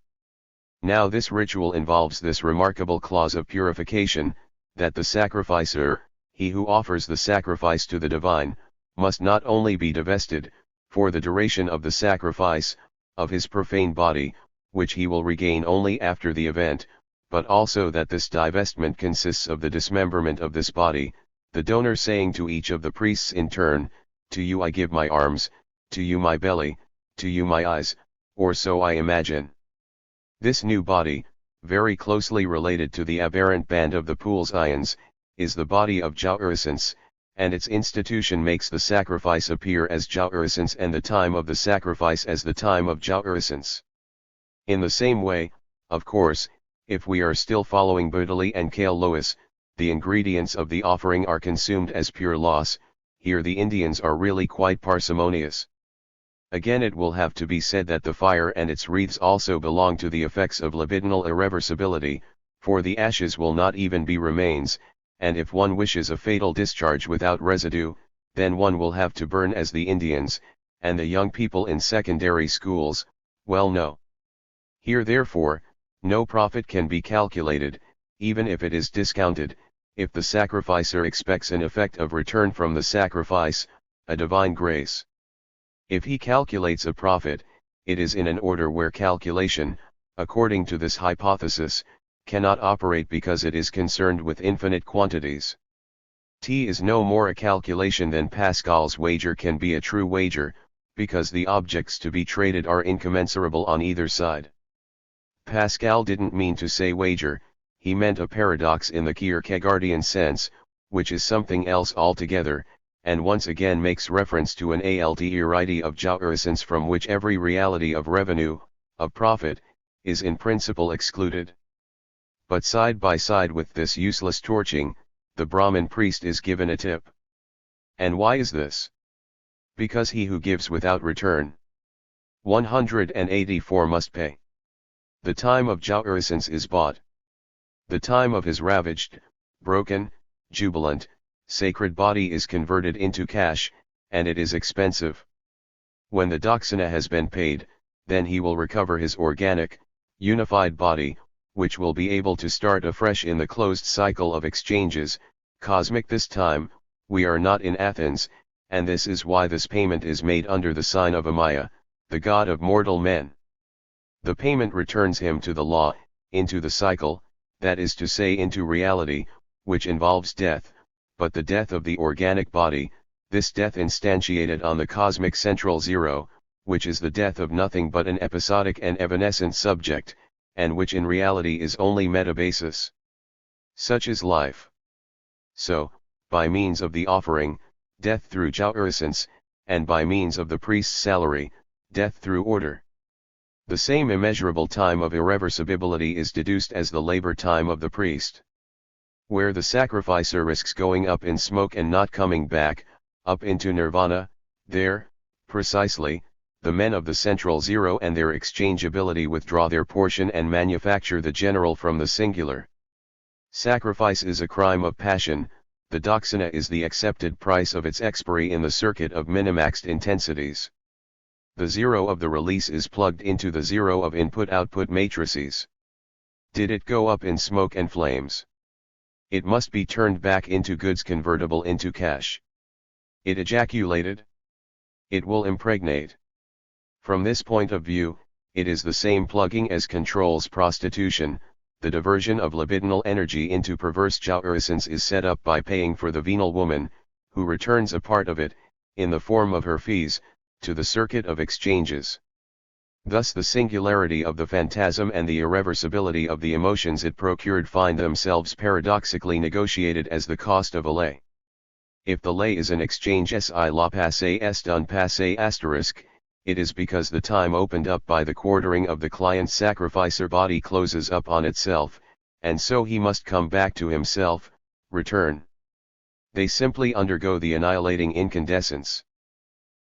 Now this ritual involves this remarkable clause of purification, that the sacrificer, he who offers the sacrifice to the divine, must not only be divested, for the duration of the sacrifice, of his profane body, which he will regain only after the event, but also that this divestment consists of the dismemberment of this body, the donor saying to each of the priests in turn, "To you I give my arms, to you my belly, to you my eyes," or so I imagine. This new body, very closely related to the aberrant band of the pool's ions, is the body of jouissance, and its institution makes the sacrifice appear as jouissance and the time of the sacrifice as the time of jouissance. In the same way, of course, if we are still following Baudelaire and Cale Lois, the ingredients of the offering are consumed as pure loss. Here the Indians are really quite parsimonious. Again it will have to be said that the fire and its wreaths also belong to the effects of libidinal irreversibility, for the ashes will not even be remains, and if one wishes a fatal discharge without residue, then one will have to burn as the Indians, and the young people in secondary schools, well know. Here therefore, no profit can be calculated, even if it is discounted, if the sacrificer expects an effect of return from the sacrifice, a divine grace. If he calculates a profit, it is in an order where calculation, according to this hypothesis, cannot operate because it is concerned with infinite quantities. T is no more a calculation than Pascal's wager can be a true wager, because the objects to be traded are incommensurable on either side. Pascal didn't mean to say wager, he meant a paradox in the Kierkegaardian sense, which is something else altogether, and once again makes reference to an alterity of jouissance from which every reality of revenue, of profit, is in principle excluded. But side by side with this useless torching, the Brahmin priest is given a tip. And why is this? Because he who gives without return 184 must pay. The time of jouissance is bought. The time of his ravaged, broken, jubilant, sacred body is converted into cash, and it is expensive. When the Daksina has been paid, then he will recover his organic, unified body, which will be able to start afresh in the closed cycle of exchanges, cosmic this time. We are not in Athens, and this is why this payment is made under the sign of Amaya, the god of mortal men. The payment returns him to the law, into the cycle, that is to say into reality, which involves death, but the death of the organic body, this death instantiated on the cosmic central zero, which is the death of nothing but an episodic and evanescent subject, and which in reality is only metabasis. Such is life. So, by means of the offering, death through jouissance, and by means of the priest's salary, death through order. The same immeasurable time of irreversibility is deduced as the labor time of the priest. Where the sacrificer risks going up in smoke and not coming back, up into nirvana, there, precisely, the men of the central zero and their exchangeability withdraw their portion and manufacture the general from the singular. Sacrifice is a crime of passion, the Daksina is the accepted price of its expiry in the circuit of minimaxed intensities. The zero of the release is plugged into the zero of input-output matrices. Did it go up in smoke and flames? It must be turned back into goods convertible into cash. It ejaculated? It will impregnate. From this point of view, it is the same plugging as controls prostitution. The diversion of libidinal energy into perverse jouissance is set up by paying for the venal woman, who returns a part of it, in the form of her fees, to the circuit of exchanges. Thus the singularity of the phantasm and the irreversibility of the emotions it procured find themselves paradoxically negotiated as the cost of a lay. If the lay is an exchange si la passé est un passé asterisk, it is because the time opened up by the quartering of the client's sacrificer body closes up on itself, and so he must come back to himself, return. They simply undergo the annihilating incandescence.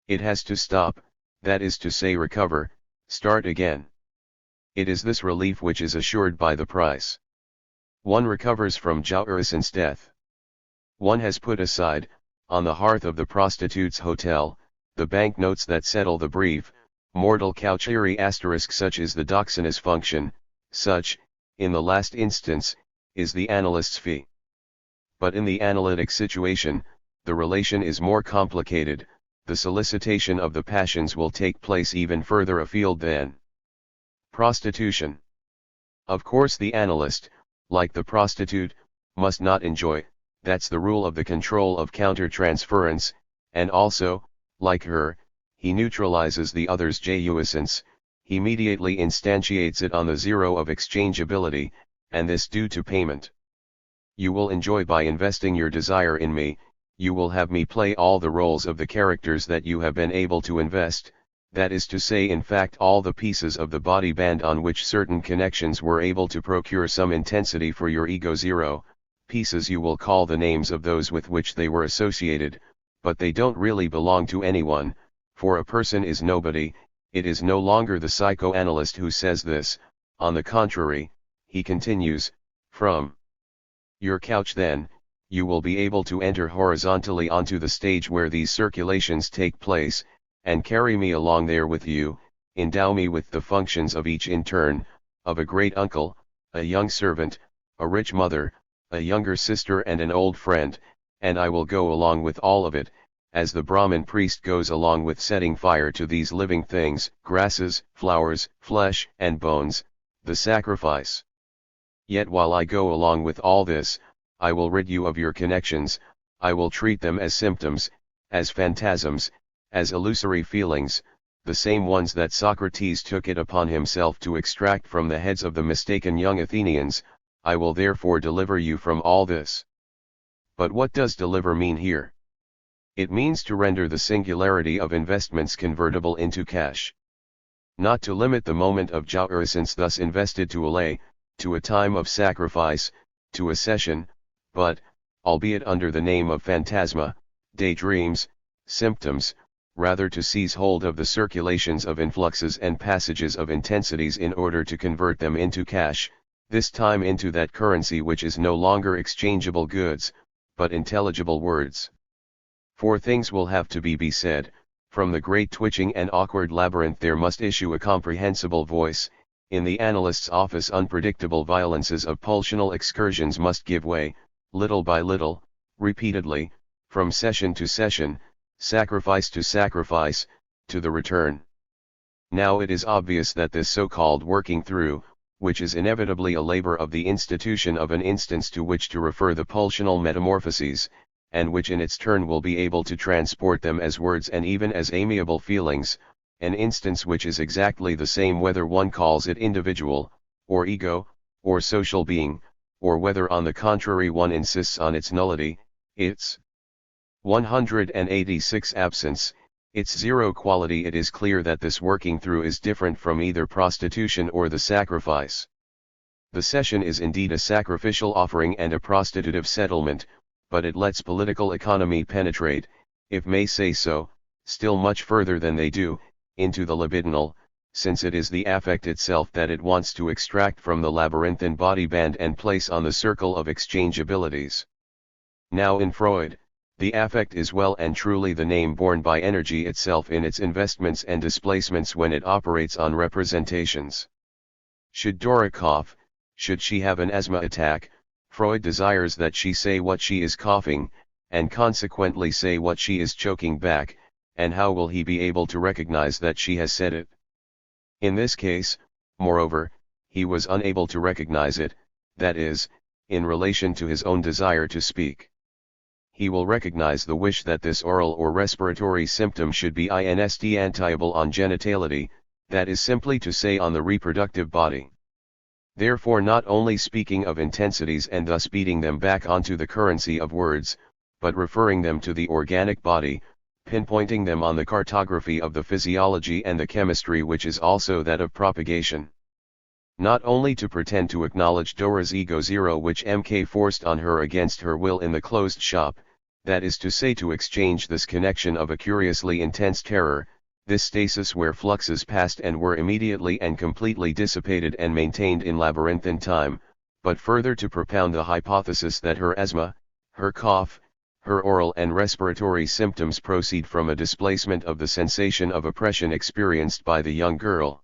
It has to stop, that is to say recover, start again. It is this relief which is assured by the price. One recovers from jouissance death. One has put aside, on the hearth of the prostitute's hotel, the banknotes that settle the brief, mortal couchery asterisk such is the Daksina's function, Such, in the last instance, is the analyst's fee. But in the analytic situation, the relation is more complicated. The solicitation of the passions will take place even further afield than prostitution. Of course the analyst, like the prostitute, must not enjoy, that's the rule of the control of counter-transference, and also, like her, he neutralizes the other's jouissance, he immediately instantiates it on the zero of exchangeability, and this due to payment. You will enjoy by investing your desire in me, you will have me play all the roles of the characters that you have been able to invest, that is to say in fact all the pieces of the body band on which certain connections were able to procure some intensity for your ego zero, pieces you will call the names of those with which they were associated, but they don't really belong to anyone, for a person is nobody. It is no longer the psychoanalyst who says this, on the contrary, he continues, from your couch then, you will be able to enter horizontally onto the stage where these circulations take place, and carry me along there with you, endow me with the functions of each in turn, of a great uncle, a young servant, a rich mother, a younger sister and an old friend, and I will go along with all of it, as the Brahmin priest goes along with setting fire to these living things, grasses, flowers, flesh and bones, the sacrifice. Yet while I go along with all this, I will rid you of your connections, I will treat them as symptoms, as phantasms, as illusory feelings, the same ones that Socrates took it upon himself to extract from the heads of the mistaken young Athenians. I will therefore deliver you from all this. But what does deliver mean here? It means to render the singularity of investments convertible into cash. Not to limit the moment of jouissance thus invested to a time of sacrifice, to a session, but, albeit under the name of phantasma, daydreams, symptoms, rather to seize hold of the circulations of influxes and passages of intensities in order to convert them into cash, this time into that currency which is no longer exchangeable goods, but intelligible words. For things will have to be said, from the great twitching and awkward labyrinth there must issue a comprehensible voice, in the analyst's office unpredictable violences of pulsional excursions must give way, little by little, repeatedly, from session to session, sacrifice to sacrifice, to the return. Now it is obvious that this so-called working through, which is inevitably a labor of the institution of an instance to which to refer the pulsional metamorphoses, and which in its turn will be able to transport them as words and even as amiable feelings, an instance which is exactly the same whether one calls it individual, or ego, or social being, or whether on the contrary one insists on its nullity, its 186 absence, its zero quality. It is clear that this working through is different from either prostitution or the sacrifice. The session is indeed a sacrificial offering and a prostitutive settlement, but it lets political economy penetrate, if may say so, still much further than they do, into the libidinal, since it is the affect itself that it wants to extract from the labyrinthine body band and place on the circle of exchangeabilities. Now in Freud, the affect is well and truly the name borne by energy itself in its investments and displacements when it operates on representations. Should Dora cough, should she have an asthma attack, Freud desires that she say what she is coughing, and consequently say what she is choking back, and how will he be able to recognize that she has said it? In this case, moreover, he was unable to recognize it, that is, in relation to his own desire to speak. He will recognize the wish that this oral or respiratory symptom should be instantiable on genitality, that is simply to say on the reproductive body. Therefore not only speaking of intensities and thus beating them back onto the currency of words, but referring them to the organic body, pinpointing them on the cartography of the physiology and the chemistry which is also that of propagation. Not only to pretend to acknowledge Dora's ego zero which MK forced on her against her will in the closed shop, that is to say to exchange this connection of a curiously intense terror, this stasis where fluxes passed and were immediately and completely dissipated and maintained in labyrinthine time, but further to propound the hypothesis that her asthma, her cough, her oral and respiratory symptoms proceed from a displacement of the sensation of oppression experienced by the young girl.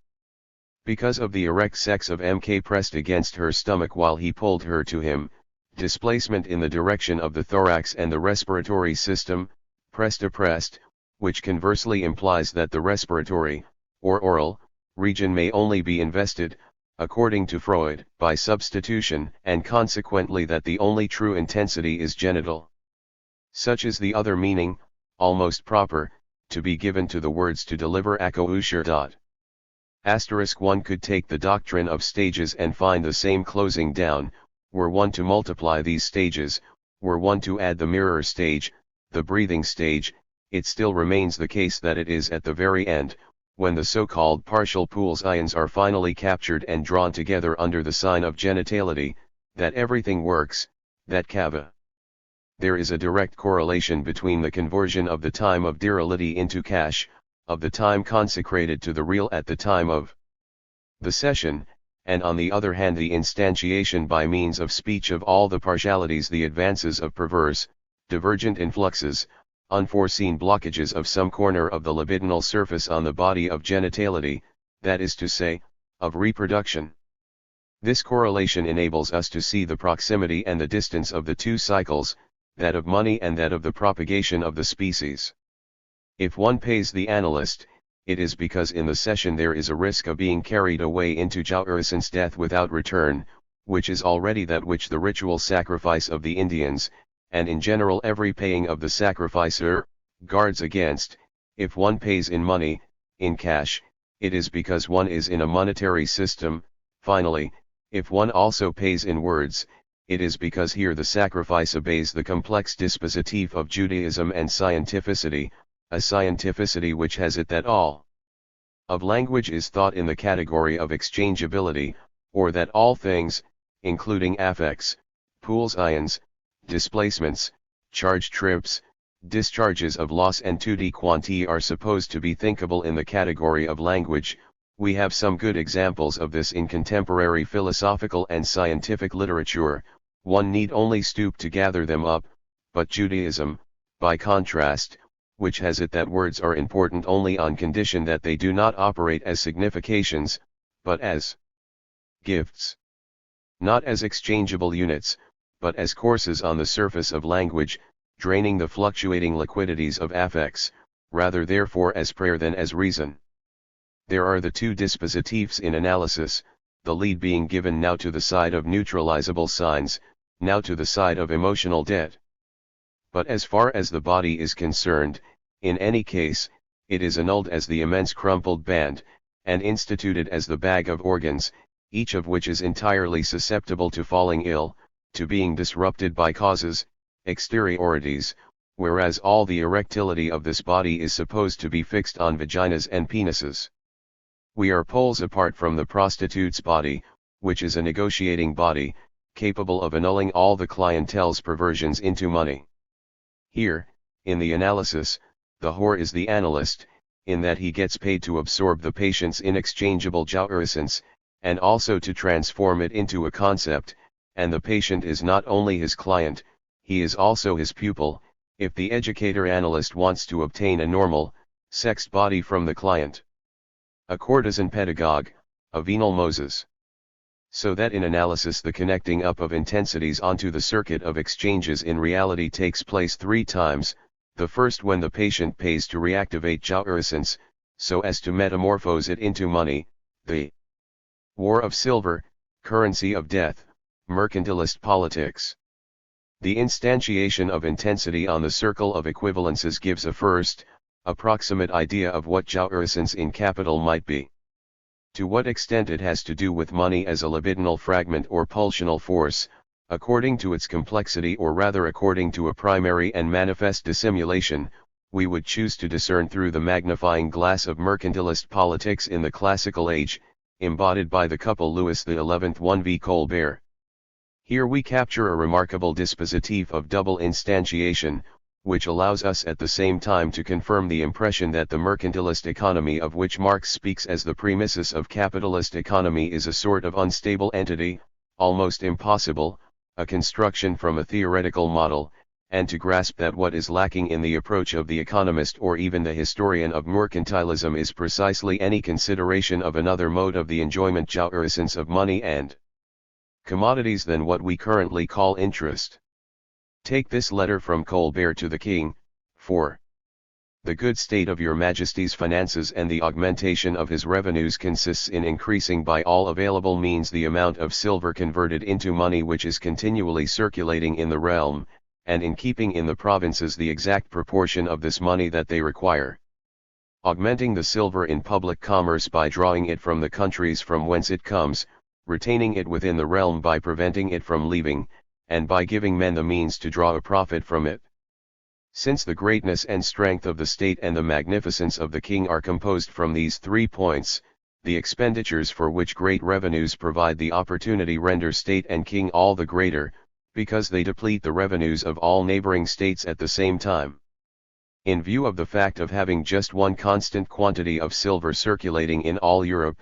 Because of the erect sex of Mk pressed against her stomach while he pulled her to him, displacement in the direction of the thorax and the respiratory system, pressed, which conversely implies that the respiratory, or oral, region may only be invested, according to Freud, by substitution, and consequently that the only true intensity is genital. Such is the other meaning, almost proper, to be given to the words to deliver Akko Asterisk 1 could take the doctrine of stages and find the same closing down, were one to multiply these stages, were one to add the mirror stage, the breathing stage, it still remains the case that it is at the very end, when the so-called partial pools ions are finally captured and drawn together under the sign of genitality, that everything works, that kava. There is a direct correlation between the conversion of the time of dirality into cash, of the time consecrated to the real at the time of the session, and on the other hand the instantiation by means of speech of all the partialities, the advances of perverse, divergent influxes, unforeseen blockages of some corner of the libidinal surface on the body of genitality, that is to say, of reproduction. This correlation enables us to see the proximity and the distance of the two cycles, that of money and that of the propagation of the species. If one pays the analyst, it is because in the session there is a risk of being carried away into Jaurison's death without return, which is already that which the ritual sacrifice of the Indians, and in general every paying of the sacrificer, guards against. If one pays in money, in cash, it is because one is in a monetary system. Finally, if one also pays in words, it is because here the sacrifice obeys the complex dispositif of Judaism and scientificity, a scientificity which has it that all of language is thought in the category of exchangeability, or that all things, including affects, pools ions, displacements, charge trips, discharges of loss and tutti quanti are supposed to be thinkable in the category of language. We have some good examples of this in contemporary philosophical and scientific literature, one need only stoop to gather them up, but Judaism, by contrast, which has it that words are important only on condition that they do not operate as significations, but as gifts. Not as exchangeable units, but as courses on the surface of language, draining the fluctuating liquidities of affects, rather therefore as prayer than as reason. There are the two dispositifs in analysis, the lead being given now to the side of neutralizable signs, now to the side of emotional debt. But as far as the body is concerned, in any case, it is annulled as the immense crumpled band, and instituted as the bag of organs, each of which is entirely susceptible to falling ill, to being disrupted by causes, exteriorities, whereas all the erectility of this body is supposed to be fixed on vaginas and penises. We are poles apart from the prostitute's body, which is a negotiating body, capable of annulling all the clientele's perversions into money. Here, in the analysis, the whore is the analyst, in that he gets paid to absorb the patient's inexchangeable jouissance, and also to transform it into a concept, and the patient is not only his client, he is also his pupil, if the educator-analyst wants to obtain a normal, sexed body from the client. A courtesan pedagogue, a venal Moses. So that in analysis the connecting up of intensities onto the circuit of exchanges in reality takes place 3 times, the first when the patient pays to reactivate jouissance, so as to metamorphose it into money, the war of silver, currency of death, mercantilist politics. The instantiation of intensity on the circle of equivalences gives a first, approximate idea of what jouissance in capital might be. To what extent it has to do with money as a libidinal fragment or pulsional force, according to its complexity or rather according to a primary and manifest dissimulation, we would choose to discern through the magnifying glass of mercantilist politics in the classical age, embodied by the couple Louis XI 1v Colbert. Here we capture a remarkable dispositif of double instantiation, which allows us at the same time to confirm the impression that the mercantilist economy of which Marx speaks as the premises of capitalist economy is a sort of unstable entity, almost impossible, a construction from a theoretical model, and to grasp that what is lacking in the approach of the economist or even the historian of mercantilism is precisely any consideration of another mode of the enjoyment jouissance of money and commodities than what we currently call interest. Take this letter from Colbert to the king, for the good state of your Majesty's finances and the augmentation of his revenues consists in increasing by all available means the amount of silver converted into money which is continually circulating in the realm, and in keeping in the provinces the exact proportion of this money that they require. Augmenting the silver in public commerce by drawing it from the countries from whence it comes, retaining it within the realm by preventing it from leaving, and by giving men the means to draw a profit from it. Since the greatness and strength of the state and the magnificence of the king are composed from these 3 points, the expenditures for which great revenues provide the opportunity render state and king all the greater, because they deplete the revenues of all neighboring states at the same time. In view of the fact of having just one constant quantity of silver circulating in all Europe,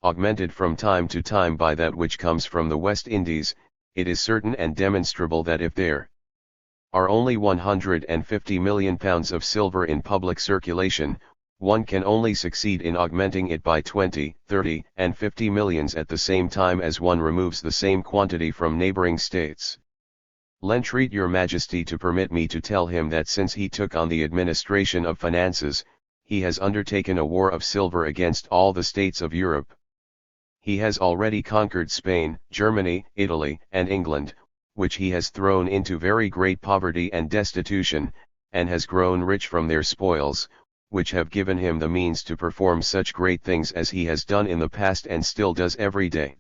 augmented from time to time by that which comes from the West Indies, it is certain and demonstrable that if there are only 150 million pounds of silver in public circulation, one can only succeed in augmenting it by 20, 30, and 50 millions at the same time as one removes the same quantity from neighboring states. L'entreat your Majesty to permit me to tell him that since he took on the administration of finances, he has undertaken a war of silver against all the states of Europe. He has already conquered Spain, Germany, Italy, and England, which he has thrown into very great poverty and destitution, and has grown rich from their spoils, which have given him the means to perform such great things as he has done in the past and still does every day.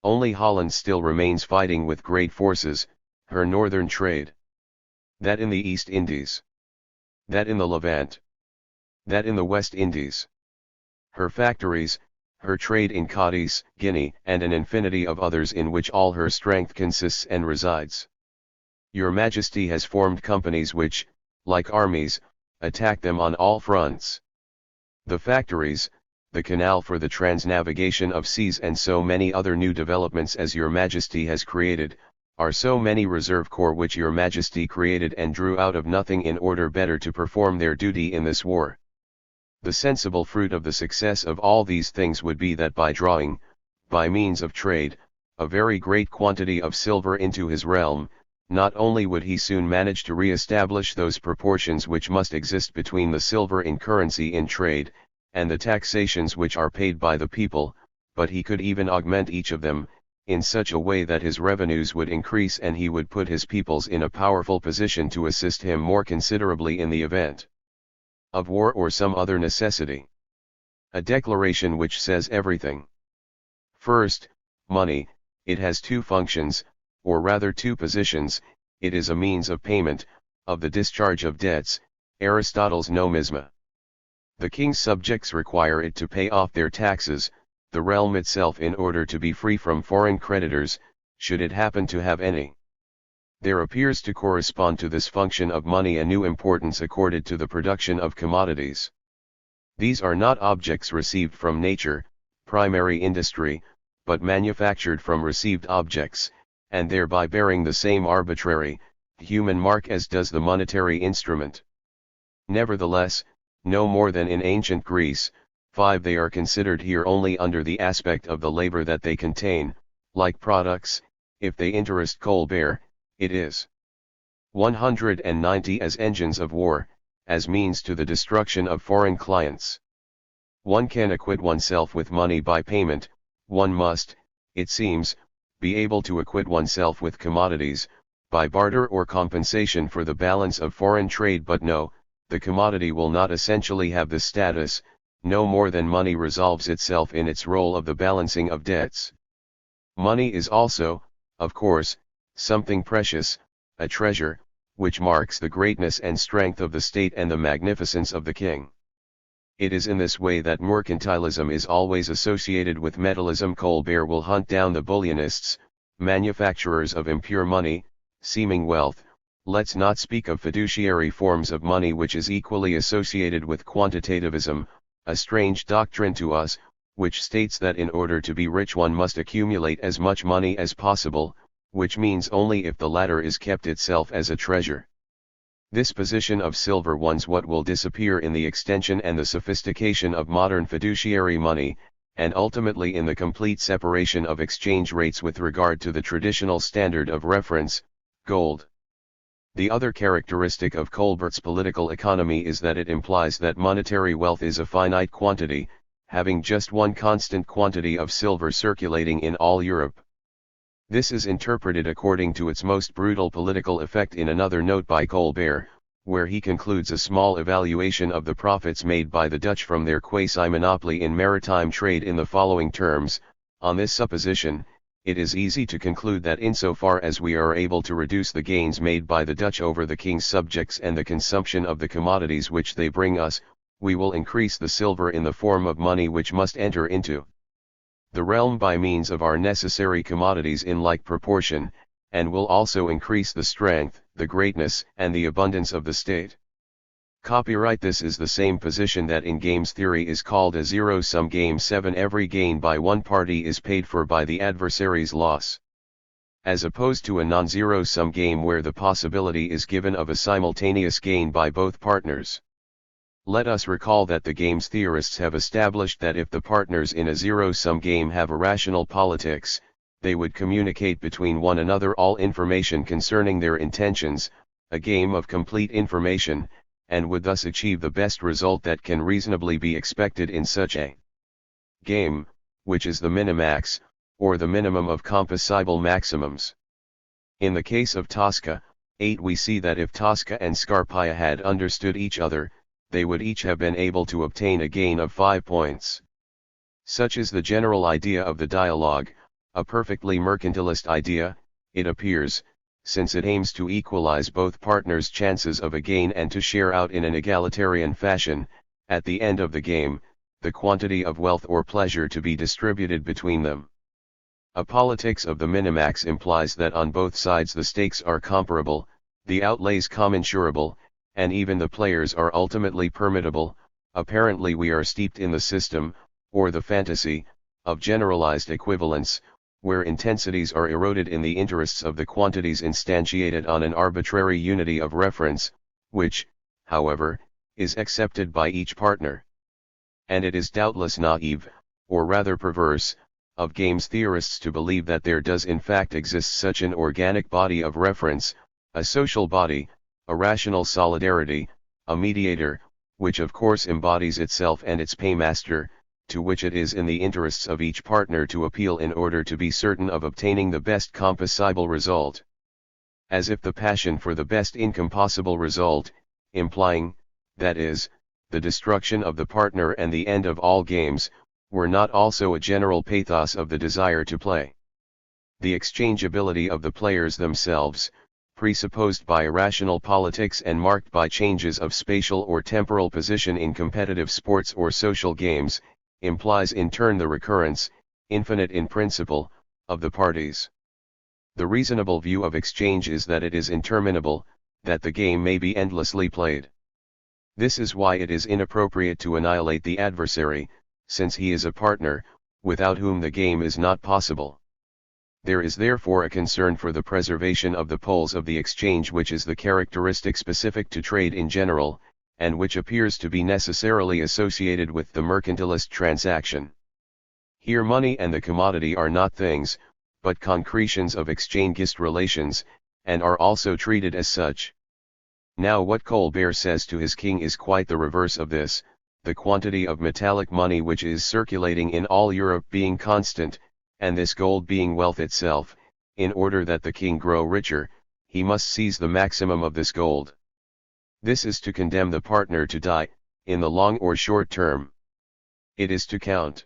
Only Holland still remains fighting with great forces, her northern trade. That in the East Indies. That in the Levant. That in the West Indies. Her factories, her trade in Cadiz, Guinea, and an infinity of others in which all her strength consists and resides. Your Majesty has formed companies which, like armies, attack them on all fronts. The factories, the canal for the transnavigation of seas and so many other new developments as your Majesty has created, are so many reserve corps which your Majesty created and drew out of nothing in order better to perform their duty in this war. The sensible fruit of the success of all these things would be that by drawing, by means of trade, a very great quantity of silver into his realm, not only would he soon manage to re-establish those proportions which must exist between the silver in currency in trade, and the taxations which are paid by the people, but he could even augment each of them, in such a way that his revenues would increase and he would put his peoples in a powerful position to assist him more considerably in the event of war or some other necessity. A declaration which says everything. First, money, it has 2 functions, or rather 2 positions. It is a means of payment, of the discharge of debts, Aristotle's nomisma. The king's subjects require it to pay off their taxes, the realm itself in order to be free from foreign creditors, should it happen to have any. There appears to correspond to this function of money a new importance accorded to the production of commodities. These are not objects received from nature, primary industry, but manufactured from received objects, and thereby bearing the same arbitrary, human mark as does the monetary instrument. Nevertheless, no more than in ancient Greece, 5 they are considered here only under the aspect of the labor that they contain, like products. If they interest Colbert, it is 190 as engines of war, as means to the destruction of foreign clients. One can acquit oneself with money by payment, one must, it seems, be able to acquit oneself with commodities, by barter or compensation for the balance of foreign trade, but no, the commodity will not essentially have this status, no more than money resolves itself in its role of the balancing of debts. Money is also, of course, something precious, a treasure, which marks the greatness and strength of the state and the magnificence of the king. It is in this way that mercantilism is always associated with metallism. Colbert will hunt down the bullionists, manufacturers of impure money, seeming wealth. Let's not speak of fiduciary forms of money, which is equally associated with quantitativism, a strange doctrine to us, which states that in order to be rich one must accumulate as much money as possible, which means only if the latter is kept itself as a treasure. This position of silver once what will disappear in the extension and the sophistication of modern fiduciary money, and ultimately in the complete separation of exchange rates with regard to the traditional standard of reference, gold. The other characteristic of Colbert's political economy is that it implies that monetary wealth is a finite quantity, having just one constant quantity of silver circulating in all Europe. This is interpreted according to its most brutal political effect in another note by Colbert, where he concludes a small evaluation of the profits made by the Dutch from their quasi-monopoly in maritime trade in the following terms: on this supposition, it is easy to conclude that insofar as we are able to reduce the gains made by the Dutch over the king's subjects and the consumption of the commodities which they bring us, we will increase the silver in the form of money which must enter into the realm by means of our necessary commodities in like proportion, and will also increase the strength, the greatness, and the abundance of the state. Copyright. This is the same position that in games theory is called a zero-sum game. 7. Every gain by one party is paid for by the adversary's loss. As opposed to a non-zero-sum game where the possibility is given of a simultaneous gain by both partners. Let us recall that the games theorists have established that if the partners in a zero-sum game have a rational politics, they would communicate between one another all information concerning their intentions, a game of complete information, and would thus achieve the best result that can reasonably be expected in such a game, which is the minimax, or the minimum of composable maximums. In the case of Tosca, 8, we see that if Tosca and Scarpia had understood each other, they would each have been able to obtain a gain of 5 points. Such is the general idea of the dialogue, a perfectly mercantilist idea, it appears, since it aims to equalize both partners' chances of a gain and to share out in an egalitarian fashion, at the end of the game, the quantity of wealth or pleasure to be distributed between them. A politics of the minimax implies that on both sides the stakes are comparable, the outlays commensurable, and even the players are ultimately permittable. Apparently we are steeped in the system, or the fantasy, of generalized equivalence, where intensities are eroded in the interests of the quantities instantiated on an arbitrary unity of reference, which, however, is accepted by each partner. And it is doubtless naive, or rather perverse, of games theorists to believe that there does in fact exist such an organic body of reference, a social body, a rational solidarity, a mediator, which of course embodies itself and its paymaster, to which it is in the interests of each partner to appeal in order to be certain of obtaining the best composable result. As if the passion for the best incompossible result, implying, that is, the destruction of the partner and the end of all games, were not also a general pathos of the desire to play. The exchangeability of the players themselves, presupposed by irrational politics and marked by changes of spatial or temporal position in competitive sports or social games, implies in turn the recurrence, infinite in principle, of the parties. The reasonable view of exchange is that it is interminable, that the game may be endlessly played. This is why it is inappropriate to annihilate the adversary, since he is a partner, without whom the game is not possible. There is therefore a concern for the preservation of the poles of the exchange which is the characteristic specific to trade in general, and which appears to be necessarily associated with the mercantilist transaction. Here money and the commodity are not things, but concretions of exchangeist relations, and are also treated as such. Now what Colbert says to his king is quite the reverse of this, the quantity of metallic money which is circulating in all Europe being constant, and this gold being wealth itself. In order that the king grow richer, he must seize the maximum of this gold. This is to condemn the partner to die, in the long or short term. It is to count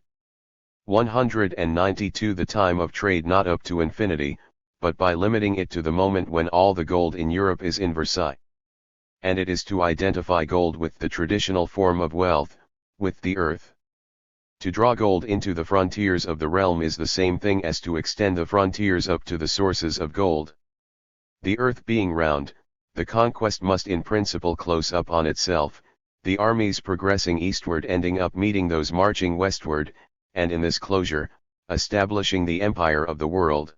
192 the time of trade not up to infinity, but by limiting it to the moment when all the gold in Europe is in Versailles. And it is to identify gold with the traditional form of wealth, with the earth. To draw gold into the frontiers of the realm is the same thing as to extend the frontiers up to the sources of gold. The earth being round, the conquest must in principle close up on itself, the armies progressing eastward ending up meeting those marching westward, and in this closure, establishing the empire of the world.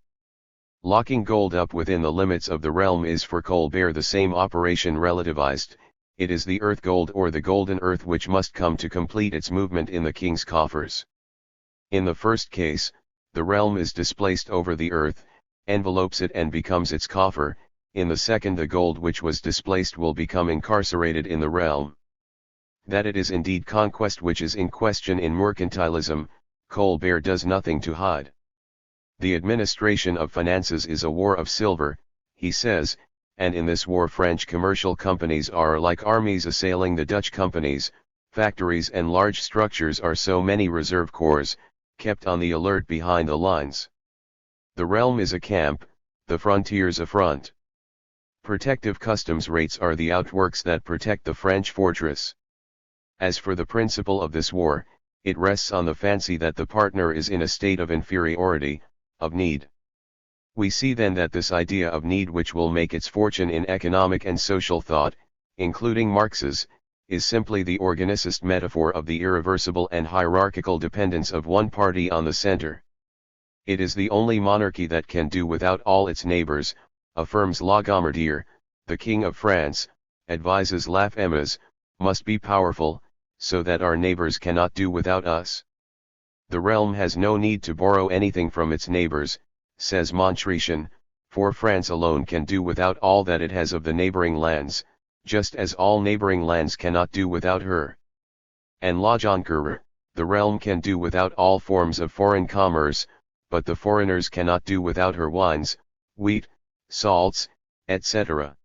Locking gold up within the limits of the realm is for Colbert the same operation relativized. It is the earth gold or the golden earth which must come to complete its movement in the king's coffers. In the first case, the realm is displaced over the earth, envelopes it and becomes its coffer. In the second, the gold which was displaced will become incarcerated in the realm. That it is indeed conquest which is in question in mercantilism, Colbert does nothing to hide. The administration of finances is a war of silver, he says, and in this war French commercial companies are like armies assailing the Dutch companies. Factories and large structures are so many reserve corps, kept on the alert behind the lines. The realm is a camp, the frontiers a front. Protective customs rates are the outworks that protect the French fortress. As for the principle of this war, it rests on the fancy that the partner is in a state of inferiority, of need. We see then that this idea of need, which will make its fortune in economic and social thought, including Marx's, is simply the organicist metaphor of the irreversible and hierarchical dependence of one party on the center. It is the only monarchy that can do without all its neighbors, affirms Lagomardeur. The King of France, advises Lafemmes, must be powerful, so that our neighbors cannot do without us. The realm has no need to borrow anything from its neighbors, says Montresson, for France alone can do without all that it has of the neighboring lands, just as all neighboring lands cannot do without her. And La Jonquereur, the realm can do without all forms of foreign commerce, but the foreigners cannot do without her wines, wheat, salts, etc.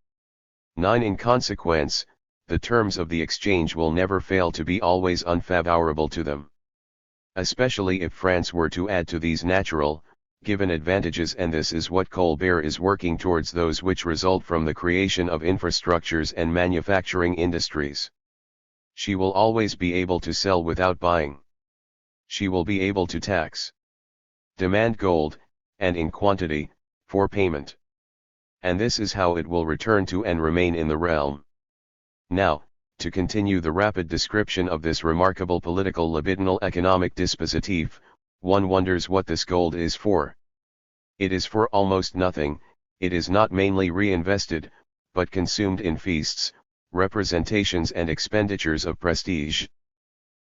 9. In consequence, the terms of the exchange will never fail to be always unfavorable to them. Especially if France were to add to these natural, given advantages, and this is what Colbert is working towards, those which result from the creation of infrastructures and manufacturing industries. She will always be able to sell without buying. She will be able to tax, demand gold, and in quantity, for payment. And this is how it will return to and remain in the realm. Now, to continue the rapid description of this remarkable political libidinal economic dispositif, one wonders what this gold is for. It is for almost nothing. It is not mainly reinvested, but consumed in feasts, representations and expenditures of prestige.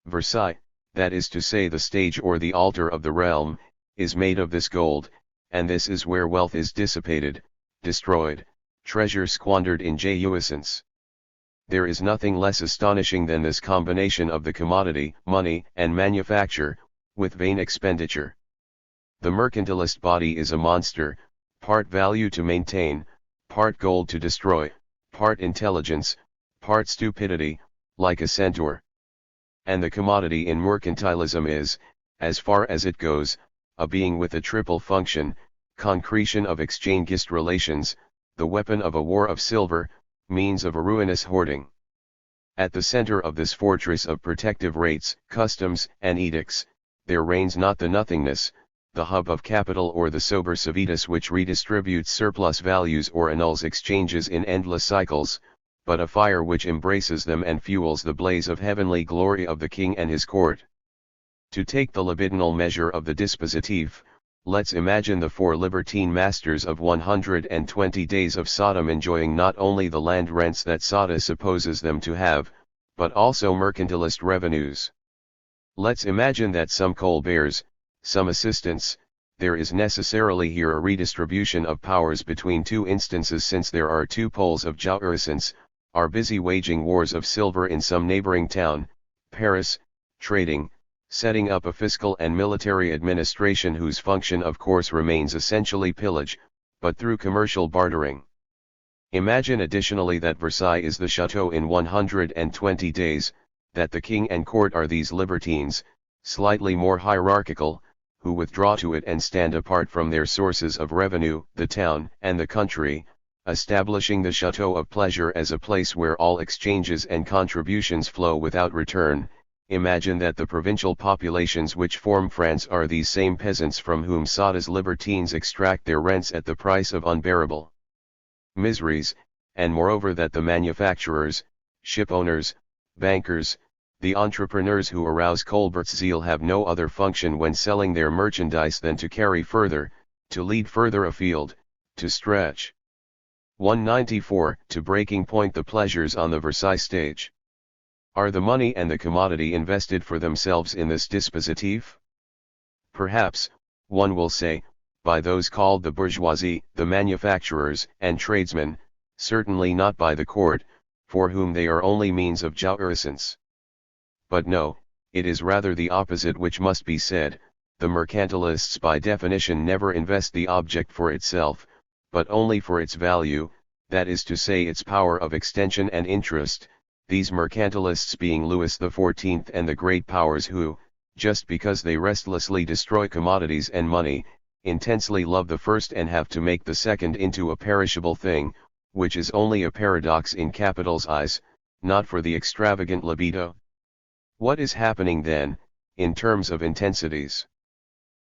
Versailles, that is to say the stage or the altar of the realm, is made of this gold, and this is where wealth is dissipated, destroyed, treasure squandered in jouissance. There is nothing less astonishing than this combination of the commodity, money, and manufacture, with vain expenditure. The mercantilist body is a monster, part value to maintain, part gold to destroy, part intelligence, part stupidity, like a centaur. And the commodity in mercantilism is, as far as it goes, a being with a triple function: concretion of exchangeist relations, the weapon of a war of silver, means of a ruinous hoarding. At the center of this fortress of protective rates, customs, and edicts, there reigns not the nothingness, the hub of capital, or the sober civitas which redistributes surplus values or annuls exchanges in endless cycles, but a fire which embraces them and fuels the blaze of heavenly glory of the king and his court. To take the libidinal measure of the dispositif, let's imagine the 4 libertine masters of 120 days of Sodom enjoying not only the land rents that Sodom supposes them to have, but also mercantilist revenues. Let's imagine that some Colberts, some assistants, there is necessarily here a redistribution of powers between 2 instances, since there are 2 poles of jouissance, are busy waging wars of silver in some neighboring town, Paris, trading, setting up a fiscal and military administration whose function of course remains essentially pillage, but through commercial bartering. Imagine additionally that Versailles is the chateau in 120 days, that the king and court are these libertines, slightly more hierarchical, who withdraw to it and stand apart from their sources of revenue, the town and the country, establishing the chateau of pleasure as a place where all exchanges and contributions flow without return. Imagine that the provincial populations which form France are these same peasants from whom Soda's libertines extract their rents at the price of unbearable miseries, and moreover that the manufacturers, shipowners, bankers, the entrepreneurs who arouse Colbert's zeal have no other function when selling their merchandise than to carry further, to lead further afield, to stretch. 194. To breaking point the pleasures on the Versailles stage. Are the money and the commodity invested for themselves in this dispositif? Perhaps, one will say, by those called the bourgeoisie, the manufacturers and tradesmen, certainly not by the court, for whom they are only means of jouissance. But no, it is rather the opposite which must be said. The mercantilists by definition never invest the object for itself, but only for its value, that is to say its power of extension and interest, these mercantilists being Louis XIV and the great powers who, just because they restlessly destroy commodities and money, intensely love the first and have to make the second into a perishable thing, which is only a paradox in capital's eyes, not for the extravagant libido. What is happening then, in terms of intensities?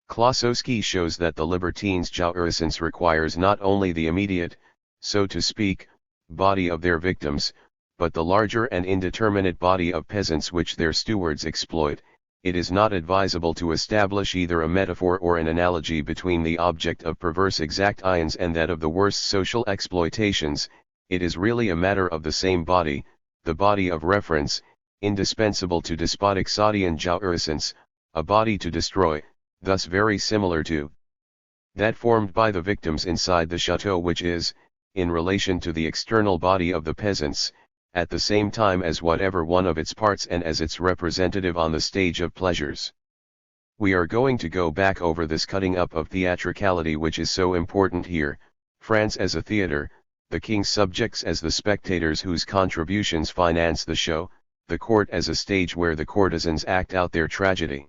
Klossowski shows that the libertine's jouissance requires not only the immediate, so to speak, body of their victims, but the larger and indeterminate body of peasants which their stewards exploit. It is not advisable to establish either a metaphor or an analogy between the object of perverse exactions and that of the worst social exploitations. It is really a matter of the same body, the body of reference, indispensable to despotic Sadian jouissance, a body to destroy, thus very similar to that formed by the victims inside the chateau, which is, in relation to the external body of the peasants, at the same time as whatever one of its parts and as its representative on the stage of pleasures. We are going to go back over this cutting up of theatricality which is so important here, France as a theatre, the king's subjects as the spectators whose contributions finance the show, the court as a stage where the courtesans act out their tragedy.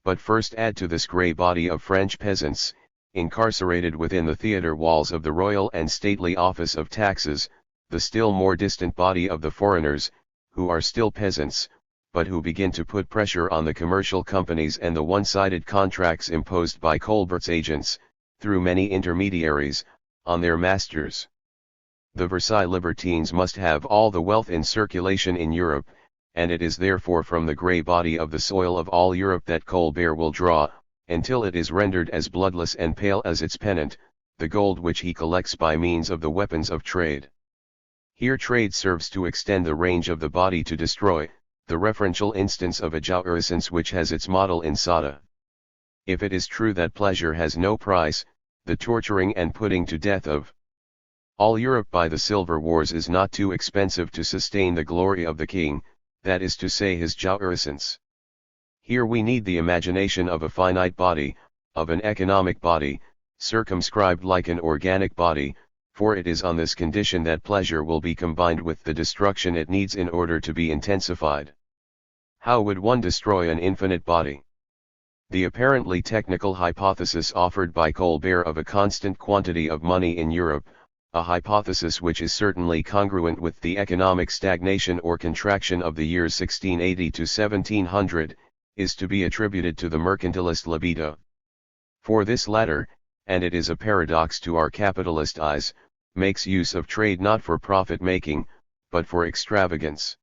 But first add to this grey body of French peasants, incarcerated within the theatre walls of the royal and stately office of taxes, the still more distant body of the foreigners, who are still peasants, but who begin to put pressure on the commercial companies and the one-sided contracts imposed by Colbert's agents, through many intermediaries, on their masters. The Versailles libertines must have all the wealth in circulation in Europe, and it is therefore from the grey body of the soil of all Europe that Colbert will draw, until it is rendered as bloodless and pale as its pennant, the gold which he collects by means of the weapons of trade. Here trade serves to extend the range of the body to destroy, the referential instance of a jouissance which has its model in Sada. If it is true that pleasure has no price, the torturing and putting to death of all Europe by the Silver Wars is not too expensive to sustain the glory of the king, that is to say his jouissance. Here we need the imagination of a finite body, of an economic body, circumscribed like an organic body, for it is on this condition that pleasure will be combined with the destruction it needs in order to be intensified. How would one destroy an infinite body? The apparently technical hypothesis offered by Colbert of a constant quantity of money in Europe, a hypothesis which is certainly congruent with the economic stagnation or contraction of the years 1680 to 1700, is to be attributed to the mercantilist libido. For this latter, and it is a paradox to our capitalist eyes, makes use of trade not for profit-making, but for extravagance.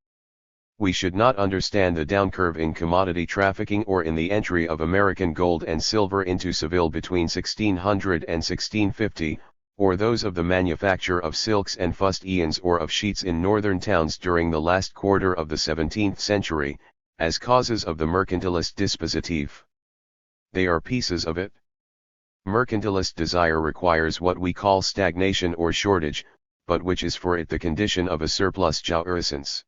We should not understand the downcurve in commodity trafficking or in the entry of American gold and silver into Seville between 1600 and 1650, or those of the manufacture of silks and fustians or of sheets in northern towns during the last quarter of the 17th century, as causes of the mercantilist dispositif. They are pieces of it. Mercantilist desire requires what we call stagnation or shortage, but which is for it the condition of a surplus jouissance.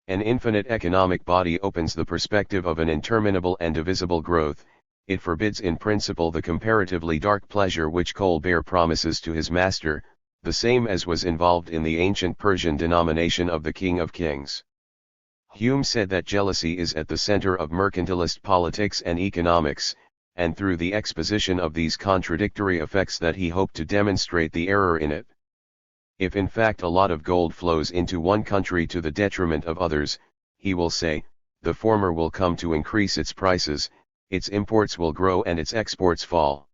An infinite economic body opens the perspective of an interminable and divisible growth. It forbids in principle the comparatively dark pleasure which Colbert promises to his master, the same as was involved in the ancient Persian denomination of the King of Kings. Hume said that jealousy is at the center of mercantilist politics and economics, and through the exposition of these contradictory effects that he hoped to demonstrate the error in it. If in fact a lot of gold flows into one country to the detriment of others, he will say, the former will come to increase its prices, its imports will grow and its exports fall.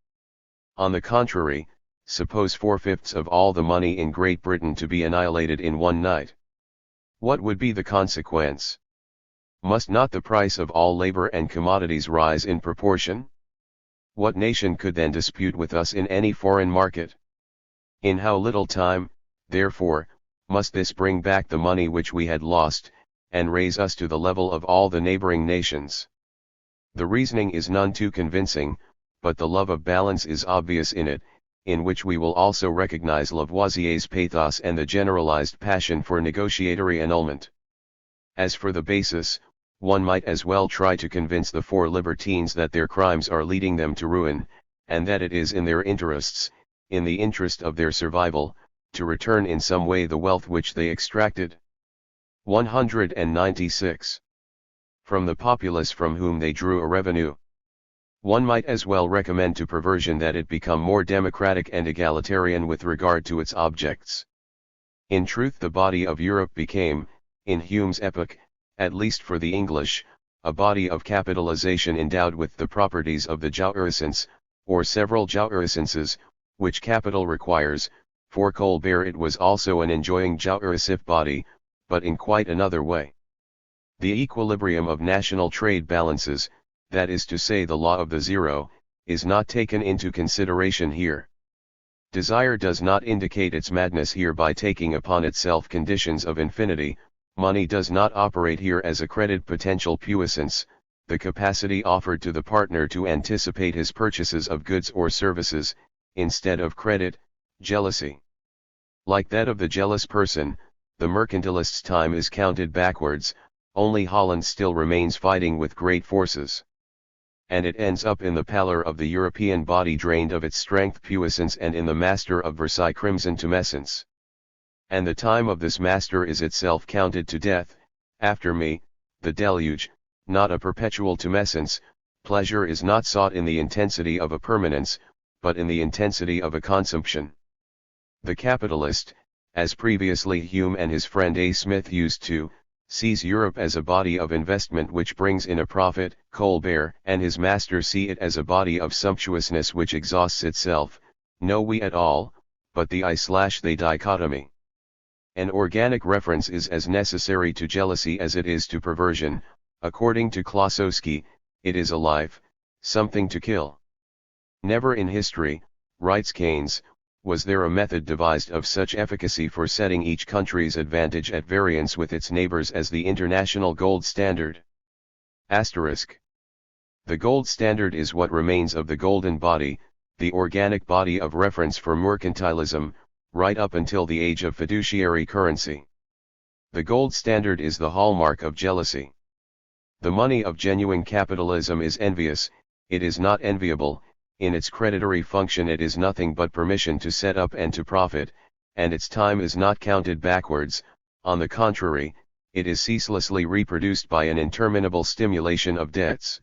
On the contrary, suppose 4/5 of all the money in Great Britain to be annihilated in one night. What would be the consequence? Must not the price of all labor and commodities rise in proportion? What nation could then dispute with us in any foreign market? In how little time, therefore, must this bring back the money which we had lost, and raise us to the level of all the neighboring nations? The reasoning is none too convincing, but the love of balance is obvious in it, in which we will also recognize Lavoisier's pathos and the generalized passion for negotiatory annulment. As for the basis, one might as well try to convince the four libertines that their crimes are leading them to ruin, and that it is in their interests, in the interest of their survival, to return in some way the wealth which they extracted. 196. From the populace from whom they drew a revenue. One might as well recommend to perversion that it become more democratic and egalitarian with regard to its objects. In truth, the body of Europe became, in Hume's epoch, at least for the English, a body of capitalization endowed with the properties of the jouissance, or several jouissances, which capital requires. For Colbert it was also an enjoying jouissif body, but in quite another way. The equilibrium of national trade balances, that is to say the law of the zero, is not taken into consideration here. Desire does not indicate its madness here by taking upon itself conditions of infinity. Money does not operate here as a credit potential puissance, the capacity offered to the partner to anticipate his purchases of goods or services, instead of credit, jealousy. Like that of the jealous person, the mercantilist's time is counted backwards, only Holland still remains fighting with great forces. And it ends up in the pallor of the European body drained of its strength puissance and in the master of Versailles crimson tumescence. And the time of this master is itself counted to death, after me, the deluge, not a perpetual tumescence. Pleasure is not sought in the intensity of a permanence, but in the intensity of a consumption. The capitalist, as previously Hume and his friend A. Smith used to, sees Europe as a body of investment which brings in a profit. Colbert and his master see it as a body of sumptuousness which exhausts itself. No we at all, but the I/they dichotomy. An organic reference is as necessary to jealousy as it is to perversion. According to Klossowski, it is a life, something to kill. Never in history, writes Keynes, was there a method devised of such efficacy for setting each country's advantage at variance with its neighbors as the international gold standard. Asterisk. The gold standard is what remains of the golden body, the organic body of reference for mercantilism, right up until the age of fiduciary currency. The gold standard is the hallmark of jealousy. The money of genuine capitalism is envious, it is not enviable. In its creditory function it is nothing but permission to set up and to profit, and its time is not counted backwards. On the contrary, it is ceaselessly reproduced by an interminable stimulation of debts.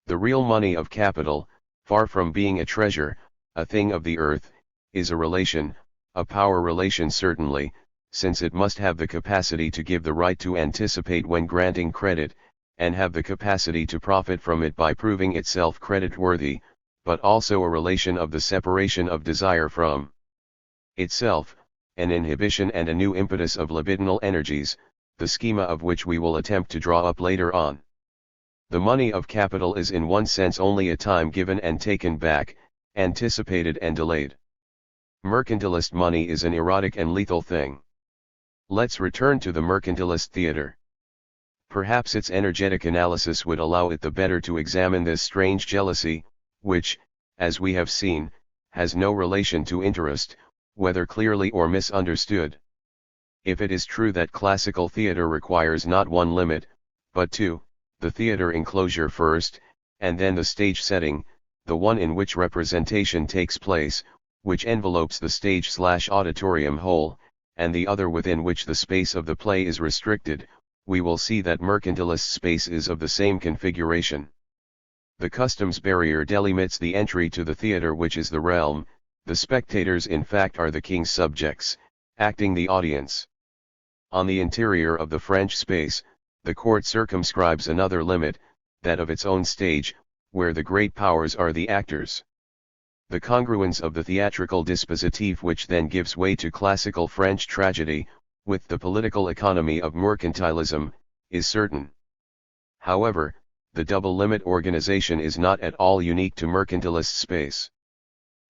The real money of capital, far from being a treasure, a thing of the earth, is a relation, a power relation certainly, since it must have the capacity to give the right to anticipate when granting credit, and have the capacity to profit from it by proving itself credit-worthy, but also a relation of the separation of desire from itself, an inhibition and a new impetus of libidinal energies, the schema of which we will attempt to draw up later on. The money of capital is in one sense only a time given and taken back, anticipated and delayed. Mercantilist money is an erotic and lethal thing. Let's return to the mercantilist theater. Perhaps its energetic analysis would allow it the better to examine this strange jealousy, which, as we have seen, has no relation to interest, whether clearly or misunderstood. If it is true that classical theatre requires not one limit, but two, the theatre enclosure first, and then the stage setting, the one in which representation takes place, which envelopes the stage/auditorium whole, and the other within which the space of the play is restricted, we will see that mercantilist space is of the same configuration. The customs barrier delimits the entry to the theatre, which is the realm. The spectators in fact are the king's subjects, acting the audience. On the interior of the French space, the court circumscribes another limit, that of its own stage, where the great powers are the actors. The congruence of the theatrical dispositif which then gives way to classical French tragedy, with the political economy of mercantilism, is certain. However, the double limit organization is not at all unique to mercantilist space.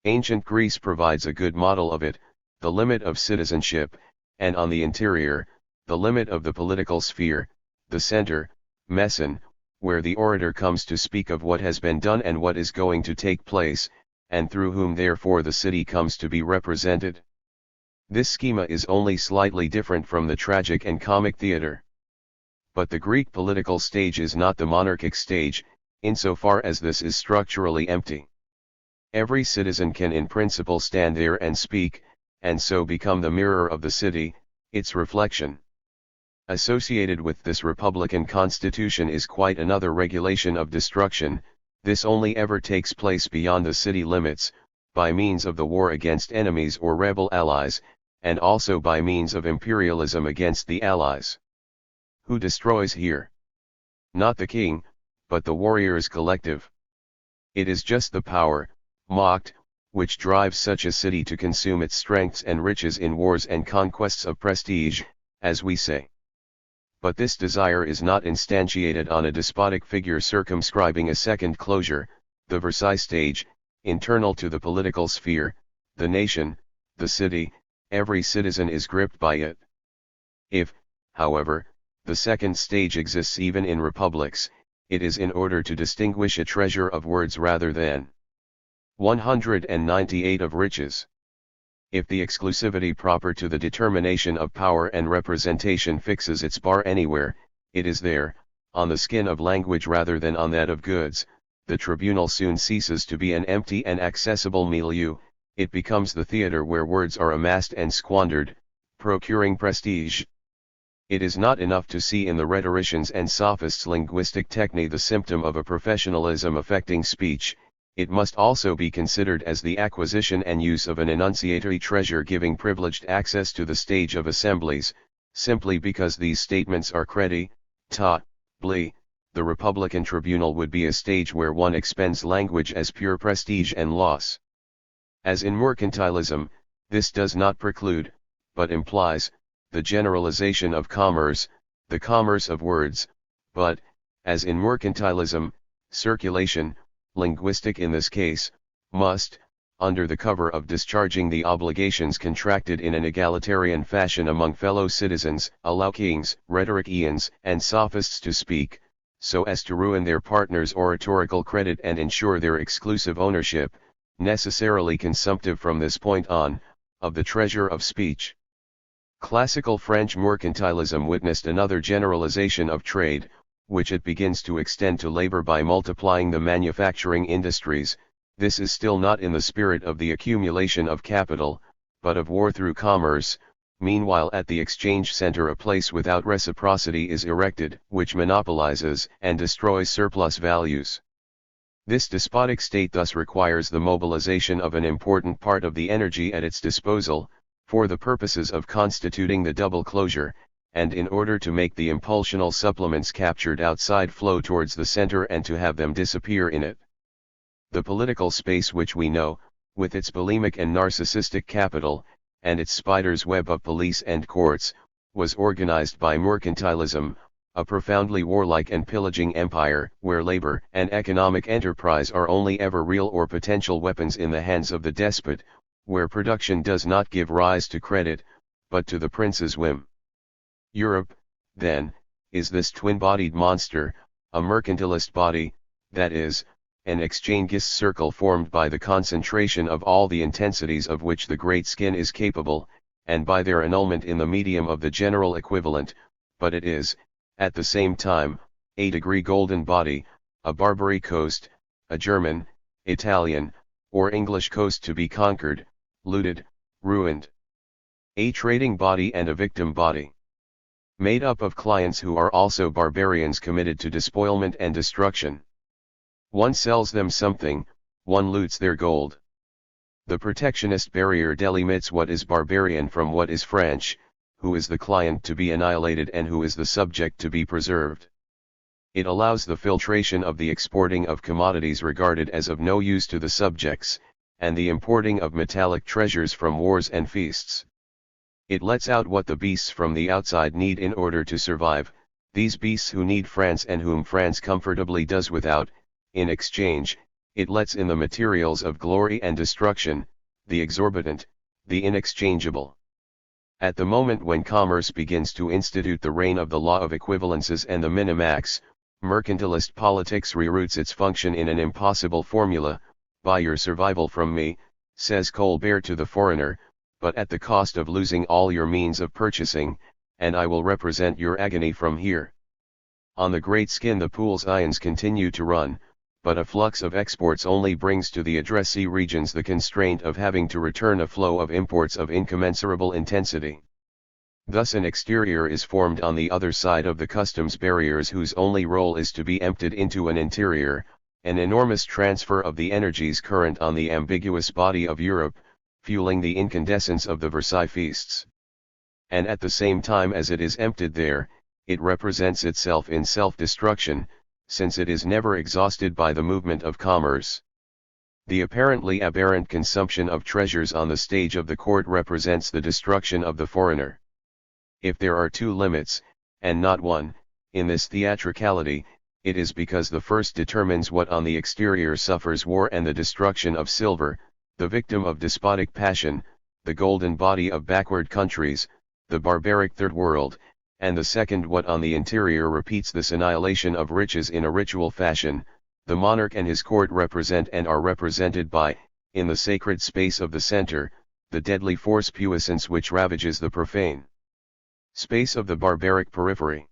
Ancient Greece provides a good model of it, the limit of citizenship, and on the interior, the limit of the political sphere, the center, meson, where the orator comes to speak of what has been done and what is going to take place, and through whom therefore the city comes to be represented. This schema is only slightly different from the tragic and comic theater. But the Greek political stage is not the monarchic stage, insofar as this is structurally empty. Every citizen can in principle stand there and speak, and so become the mirror of the city, its reflection. Associated with this republican constitution is quite another regulation of destruction. This only ever takes place beyond the city limits, by means of the war against enemies or rebel allies, and also by means of imperialism against the allies. Who destroys here? Not the king, but the warriors collective. It is just the power, mocked, which drives such a city to consume its strengths and riches in wars and conquests of prestige, as we say. But this desire is not instantiated on a despotic figure circumscribing a second closure, the Versailles stage, internal to the political sphere, the nation, the city. Every citizen is gripped by it. If, however, the second stage exists even in republics, it is in order to distinguish a treasure of words rather than 198 of riches. If the exclusivity proper to the determination of power and representation fixes its bar anywhere, it is there, on the skin of language rather than on that of goods. The tribunal soon ceases to be an empty and accessible milieu, it becomes the theater where words are amassed and squandered, procuring prestige. It is not enough to see in the rhetoricians and sophists' linguistic technique the symptom of a professionalism affecting speech. It must also be considered as the acquisition and use of an enunciatory treasure giving privileged access to the stage of assemblies, simply because these statements are credibly. The Republican tribunal would be a stage where one expends language as pure prestige and loss. As in mercantilism, this does not preclude, but implies, the generalization of commerce, the commerce of words, but, as in mercantilism, circulation, linguistic in this case, must, under the cover of discharging the obligations contracted in an egalitarian fashion among fellow citizens, allow kings, rhetoricians, and sophists to speak, so as to ruin their partner's oratorical credit and ensure their exclusive ownership, necessarily consumptive from this point on, of the treasure of speech. Classical French mercantilism witnessed another generalization of trade, which it begins to extend to labor by multiplying the manufacturing industries. This is still not in the spirit of the accumulation of capital, but of war through commerce. Meanwhile at the exchange center a place without reciprocity is erected, which monopolizes and destroys surplus values. This despotic state thus requires the mobilization of an important part of the energy at its disposal, for the purposes of constituting the double closure, and in order to make the impulsional supplements captured outside flow towards the center and to have them disappear in it. The political space which we know, with its bulimic and narcissistic capital, and its spider's web of police and courts, was organized by mercantilism, a profoundly warlike and pillaging empire, where labor and economic enterprise are only ever real or potential weapons in the hands of the despot, where production does not give rise to credit, but to the prince's whim. Europe, then, is this twin-bodied monster, a mercantilist body, that is, an exchangeist circle formed by the concentration of all the intensities of which the great skin is capable, and by their annulment in the medium of the general equivalent, but it is, at the same time, a degree golden body, a Barbary coast, a German, Italian, or English coast to be conquered, looted, ruined. A trading body and a victim body. Made up of clients who are also barbarians committed to despoilment and destruction. One sells them something, one loots their gold. The protectionist barrier delimits what is barbarian from what is French, who is the client to be annihilated and who is the subject to be preserved. It allows the filtration of the exporting of commodities regarded as of no use to the subjects, and the importing of metallic treasures from wars and feasts. It lets out what the beasts from the outside need in order to survive, these beasts who need France and whom France comfortably does without. In exchange, it lets in the materials of glory and destruction, the exorbitant, the inexchangeable. At the moment when commerce begins to institute the reign of the law of equivalences and the minimax, mercantilist politics reroots its function in an impossible formula: buy your survival from me, says Colbert to the foreigner, but at the cost of losing all your means of purchasing, and I will represent your agony from here. On the great skin the pool's ions continue to run, but a flux of exports only brings to the addressee regions the constraint of having to return a flow of imports of incommensurable intensity. Thus an exterior is formed on the other side of the customs barriers whose only role is to be emptied into an interior, an enormous transfer of the energies current on the ambiguous body of Europe, fueling the incandescence of the Versailles feasts. And at the same time as it is emptied there, it represents itself in self-destruction, since it is never exhausted by the movement of commerce. The apparently aberrant consumption of treasures on the stage of the court represents the destruction of the foreigner. If there are two limits, and not one, in this theatricality, it is because the first determines what on the exterior suffers war and the destruction of silver, the victim of despotic passion, the golden body of backward countries, the barbaric third world, and the second what on the interior repeats this annihilation of riches in a ritual fashion. The monarch and his court represent and are represented by, in the sacred space of the center, the deadly force puissance which ravages the profane space of the barbaric periphery.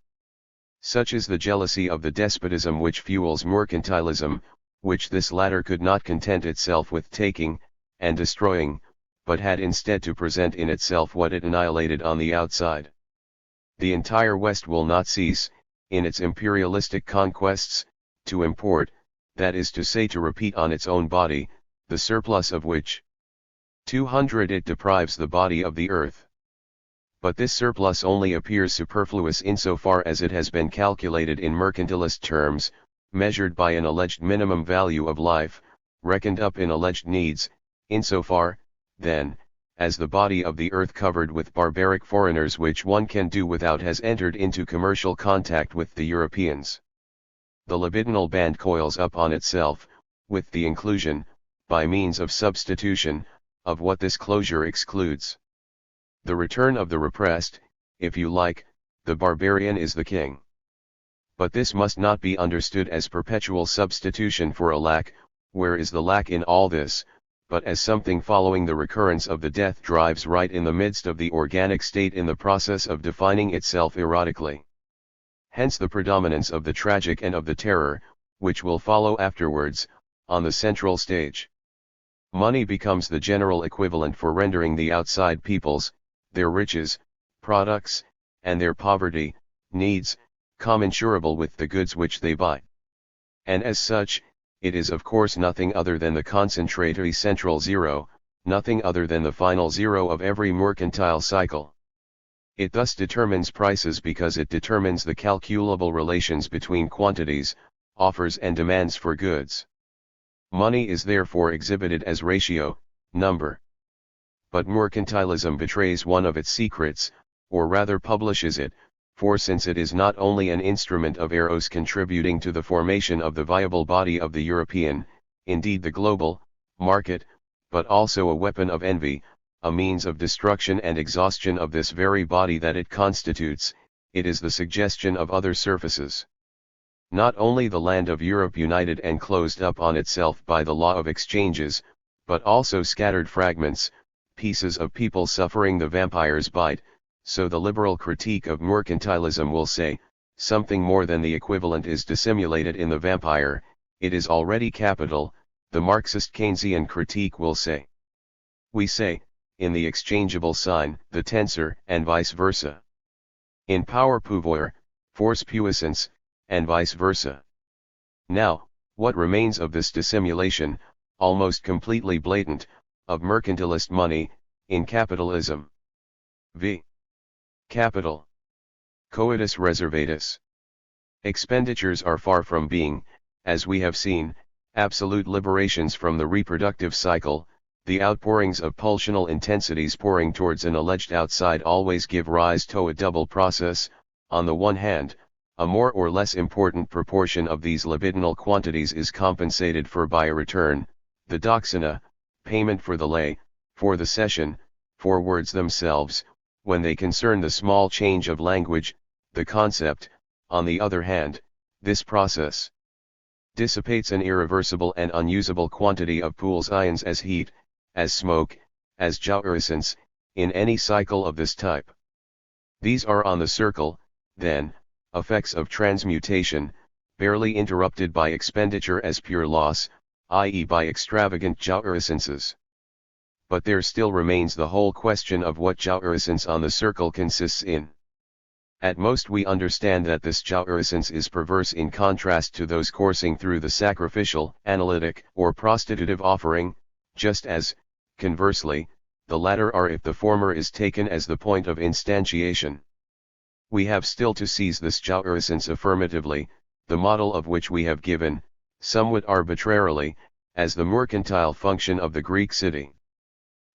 Such is the jealousy of the despotism which fuels mercantilism, which this latter could not content itself with taking, and destroying, but had instead to present in itself what it annihilated on the outside. The entire West will not cease, in its imperialistic conquests, to import, that is to say to repeat on its own body, the surplus of which 200 it deprives the body of the earth. But this surplus only appears superfluous insofar as it has been calculated in mercantilist terms, measured by an alleged minimum value of life, reckoned up in alleged needs, insofar, then, as the body of the earth covered with barbaric foreigners which one can do without has entered into commercial contact with the Europeans. The libidinal band coils up on itself, with the inclusion, by means of substitution, of what this closure excludes. The return of the repressed, if you like, the barbarian is the king. But this must not be understood as perpetual substitution for a lack. Where is the lack in all this, but as something following the recurrence of the death drives right in the midst of the organic state in the process of defining itself erotically. Hence the predominance of the tragic and of the terror, which will follow afterwards, on the central stage. Money becomes the general equivalent for rendering the outside peoples, their riches, products, and their poverty, needs, commensurable with the goods which they buy. And as such, it is of course nothing other than the concentratory central zero, nothing other than the final zero of every mercantile cycle. It thus determines prices because it determines the calculable relations between quantities, offers and demands for goods. Money is therefore exhibited as ratio, number. But mercantilism betrays one of its secrets, or rather publishes it, for since it is not only an instrument of eros contributing to the formation of the viable body of the European, indeed the global, market, but also a weapon of envy, a means of destruction and exhaustion of this very body that it constitutes, it is the suggestion of other surfaces. Not only the land of Europe united and closed up on itself by the law of exchanges, but also scattered fragments, pieces of people suffering the vampire's bite. So the liberal critique of mercantilism will say, something more than the equivalent is dissimulated in the vampire, it is already capital. The Marxist Keynesian critique will say, we say, in the exchangeable sign, the tensor, and vice versa. In power pouvoir, force puissance, and vice versa. Now, what remains of this dissimulation, almost completely blatant, of mercantilist money, in capitalism? V. Capital. Coitus reservatus. Expenditures are far from being, as we have seen, absolute liberations from the reproductive cycle. The outpourings of pulsional intensities pouring towards an alleged outside always give rise to a double process. On the one hand, A more or less important proportion of these libidinal quantities is compensated for by a return, the doxina, payment for the lay, for the session, for words themselves, when they concern the small change of language, the concept. On the other hand, this process dissipates an irreversible and unusable quantity of Poole's ions as heat, as smoke, as Joule-essence, in any cycle of this type. These are on the circle, then, effects of transmutation, barely interrupted by expenditure as pure loss, i.e. by extravagant Joule-essences. But there still remains the whole question of what Joule-essence on the circle consists in. At most we understand that this Joule-essence is perverse in contrast to those coursing through the sacrificial, analytic, or prostitutive offering, just as, conversely, the latter are if the former is taken as the point of instantiation. We have still to seize this Joule-essence affirmatively, the model of which we have given, somewhat arbitrarily, as the mercantile function of the Greek city.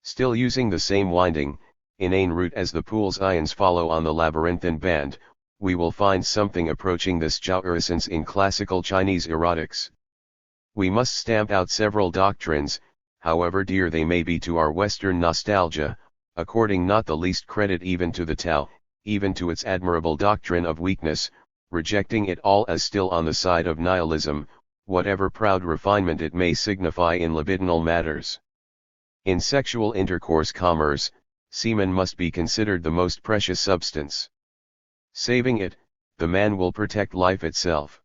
Still using the same winding, inane route as the Poole's ions follow on the labyrinthine band, we will find something approaching this Joule-essence in classical Chinese erotics. We must stamp out several doctrines, however dear they may be to our Western nostalgia, according not the least credit even to the Tao, even to its admirable doctrine of weakness, rejecting it all as still on the side of nihilism, whatever proud refinement it may signify in libidinal matters. In sexual intercourse commerce, semen must be considered the most precious substance. Saving it, the man will protect life itself.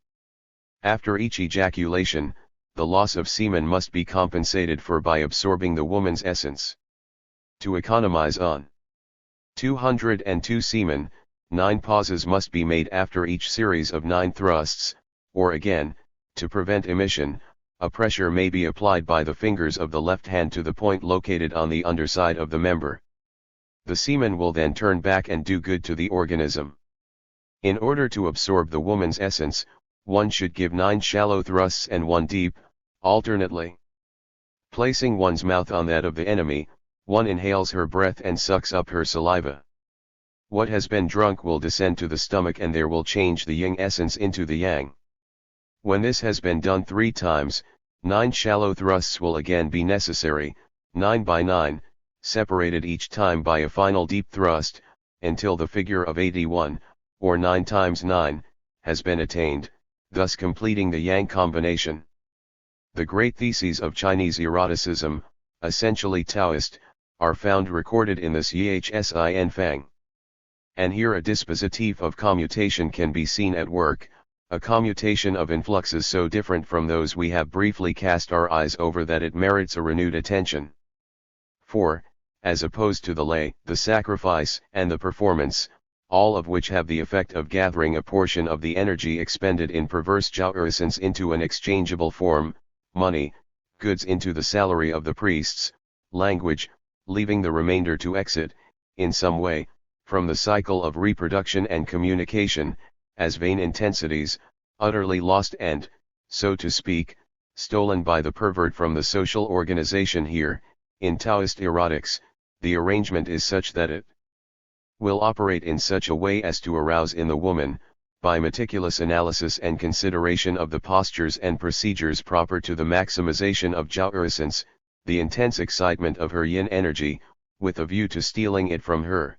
After each ejaculation, the loss of semen must be compensated for by absorbing the woman's essence. To economize on 202 semen, 9 pauses must be made after each series of 9 thrusts, or again, to prevent emission, a pressure may be applied by the fingers of the left hand to the point located on the underside of the member. The semen will then turn back and do good to the organism. In order to absorb the woman's essence, one should give 9 shallow thrusts and 1 deep, alternately. Placing one's mouth on that of the enemy, one inhales her breath and sucks up her saliva. What has been drunk will descend to the stomach and there will change the yin essence into the yang. When this has been done 3 times, 9 shallow thrusts will again be necessary, 9 by 9, separated each time by a final deep thrust, until the figure of 81, or 9 times 9, has been attained, thus completing the yang combination. The great theses of Chinese eroticism, essentially Taoist, are found recorded in this Yixin Fang. And here a dispositif of commutation can be seen at work, a commutation of influxes so different from those we have briefly cast our eyes over that it merits a renewed attention. For, as opposed to the lay, the sacrifice, and the performance, all of which have the effect of gathering a portion of the energy expended in perverse Joule-essence into an exchangeable form, money, goods into the salary of the priests, language, leaving the remainder to exit, in some way, from the cycle of reproduction and communication, as vain intensities, utterly lost and, so to speak, stolen by the pervert from the social organization here, in Taoist erotics, the arrangement is such that it will operate in such a way as to arouse in the woman, by meticulous analysis and consideration of the postures and procedures proper to the maximization of Joule-essence, the intense excitement of her yin energy, with a view to stealing it from her.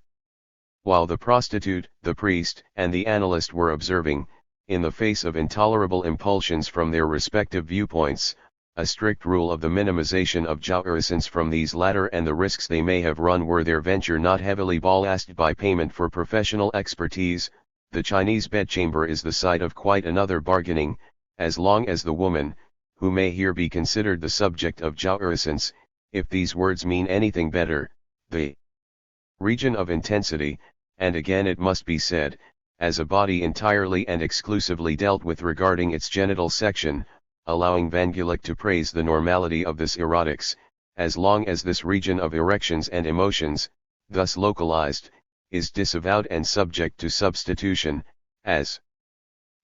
While the prostitute, the priest, and the analyst were observing, in the face of intolerable impulsions from their respective viewpoints, a strict rule of the minimization of Joule-essence from these latter and the risks they may have run were their venture not heavily ballasted by payment for professional expertise, the Chinese bedchamber is the site of quite another bargaining, as long as the woman, who may here be considered the subject of Joule-essence, if these words mean anything better, the region of intensity, and again it must be said, as a body entirely and exclusively dealt with regarding its genital section, allowing Van Gulik to praise the normality of this erotics, as long as this region of erections and emotions, thus localized, is disavowed and subject to substitution, as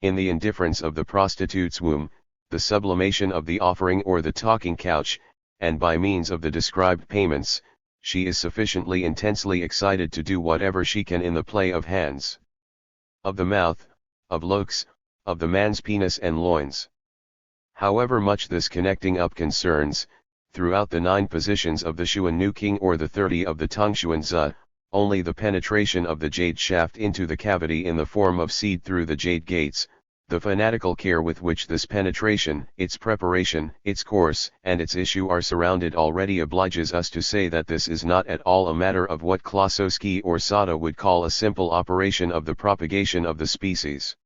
in the indifference of the prostitute's womb, the sublimation of the offering or the talking couch, and by means of the described payments, she is sufficiently intensely excited to do whatever she can in the play of hands, of the mouth, of looks, of the man's penis and loins. However much this connecting up concerns, throughout the 9 positions of the Xuan Nu King or the 30 of the Tung Xuan Zi, only the penetration of the jade shaft into the cavity in the form of seed through the jade gates, the fanatical care with which this penetration, its preparation, its course, and its issue are surrounded already obliges us to say that this is not at all a matter of what Klossowski or Sada would call a simple operation of the propagation of the species.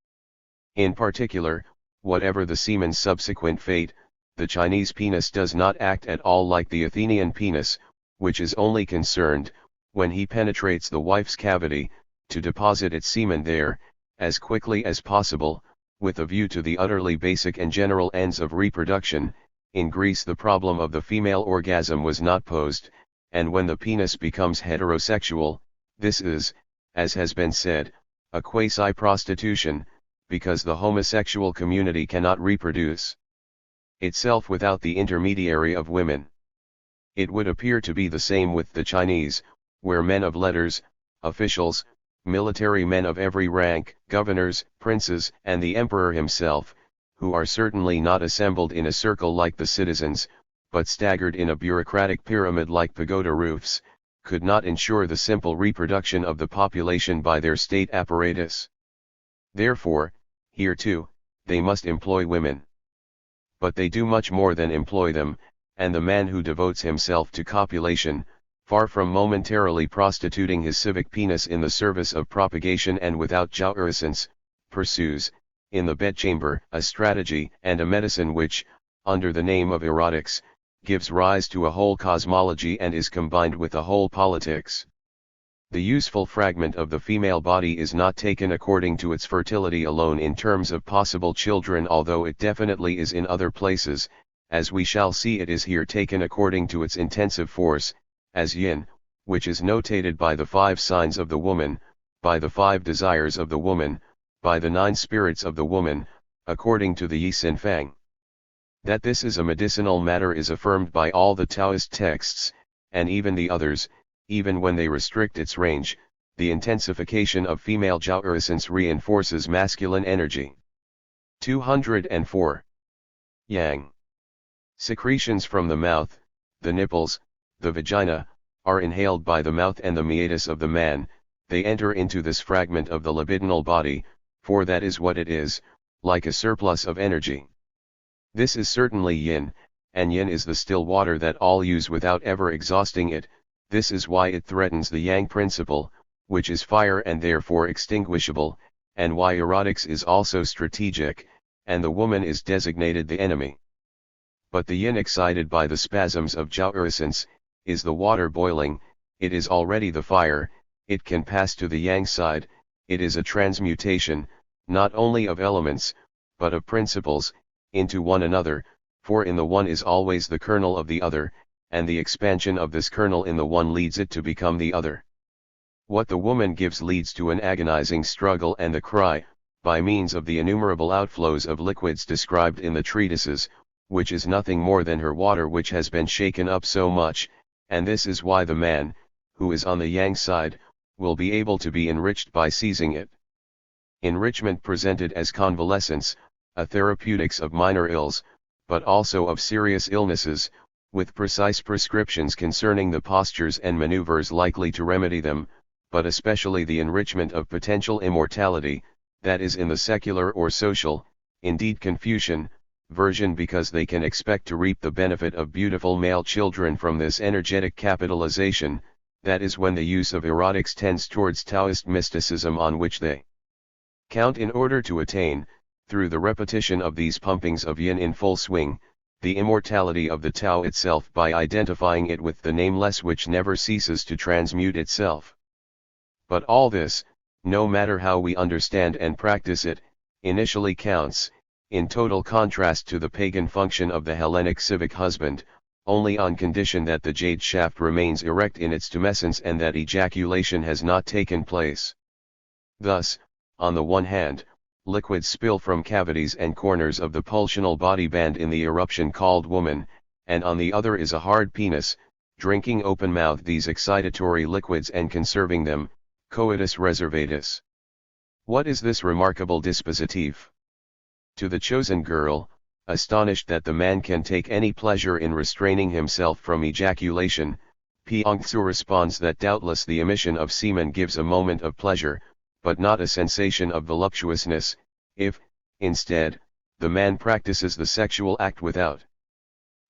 In particular, whatever the semen's subsequent fate, the Chinese penis does not act at all like the Athenian penis, which is only concerned, when he penetrates the wife's cavity, to deposit its semen there, as quickly as possible, with a view to the utterly basic and general ends of reproduction. In Greece the problem of the female orgasm was not posed, and when the penis becomes heterosexual, this is, as has been said, a quasi-prostitution, because the homosexual community cannot reproduce itself without the intermediary of women. It would appear to be the same with the Chinese, where men of letters, officials, military men of every rank, governors, princes, and the emperor himself, who are certainly not assembled in a circle like the citizens, but staggered in a bureaucratic pyramid like pagoda roofs, could not ensure the simple reproduction of the population by their state apparatus. Therefore, here too, they must employ women. But they do much more than employ them, and the man who devotes himself to copulation, far from momentarily prostituting his civic penis in the service of propagation and without jouissance, pursues, in the bedchamber, a strategy and a medicine which, under the name of erotics, gives rise to a whole cosmology and is combined with a whole politics. The useful fragment of the female body is not taken according to its fertility alone in terms of possible children, although it definitely is in other places, as we shall see. It is here taken according to its intensive force, as yin, which is notated by the 5 signs of the woman, by the 5 desires of the woman, by the 9 spirits of the woman, according to the Yi Sin Fang. That this is a medicinal matter is affirmed by all the Taoist texts, and even the others, even when they restrict its range. The intensification of female jouissance reinforces masculine energy. 204. Yang. Secretions from the mouth, the nipples, the vagina, are inhaled by the mouth and the meatus of the man. They enter into this fragment of the libidinal body, for that is what it is, like a surplus of energy. This is certainly yin, and yin is the still water that all use without ever exhausting it. This is why it threatens the yang principle, which is fire and therefore extinguishable, and why erotics is also strategic, and the woman is designated the enemy. But the yin excited by the spasms of jouissance, is the water boiling, it is already the fire, it can pass to the yang side, it is a transmutation, not only of elements, but of principles, into one another, for in the one is always the kernel of the other, and the expansion of this kernel in the one leads it to become the other. What the woman gives leads to an agonizing struggle and the cry, by means of the innumerable outflows of liquids described in the treatises, which is nothing more than her water which has been shaken up so much, and this is why the man, who is on the yang side, will be able to be enriched by seizing it. Enrichment presented as convalescence, a therapeutics of minor ills, but also of serious illnesses, with precise prescriptions concerning the postures and maneuvers likely to remedy them, but especially the enrichment of potential immortality, that is in the secular or social, indeed Confucian, version, because they can expect to reap the benefit of beautiful male children from this energetic capitalization. That is when the use of erotics tends towards Taoist mysticism, on which they count in order to attain, through the repetition of these pumpings of yin in full swing, the immortality of the Tao itself by identifying it with the nameless which never ceases to transmute itself. But all this, no matter how we understand and practice it, initially counts, in total contrast to the pagan function of the Hellenic civic husband, only on condition that the jade shaft remains erect in its tumescence and that ejaculation has not taken place. Thus, on the one hand, liquids spill from cavities and corners of the pulsional body band in the eruption called woman, and on the other is a hard penis, drinking open-mouthed these excitatory liquids and conserving them, coitus reservatus. What is this remarkable dispositif? To the chosen girl, astonished that the man can take any pleasure in restraining himself from ejaculation, Piangsu responds that doubtless the emission of semen gives a moment of pleasure, but not a sensation of voluptuousness, if, instead, the man practices the sexual act without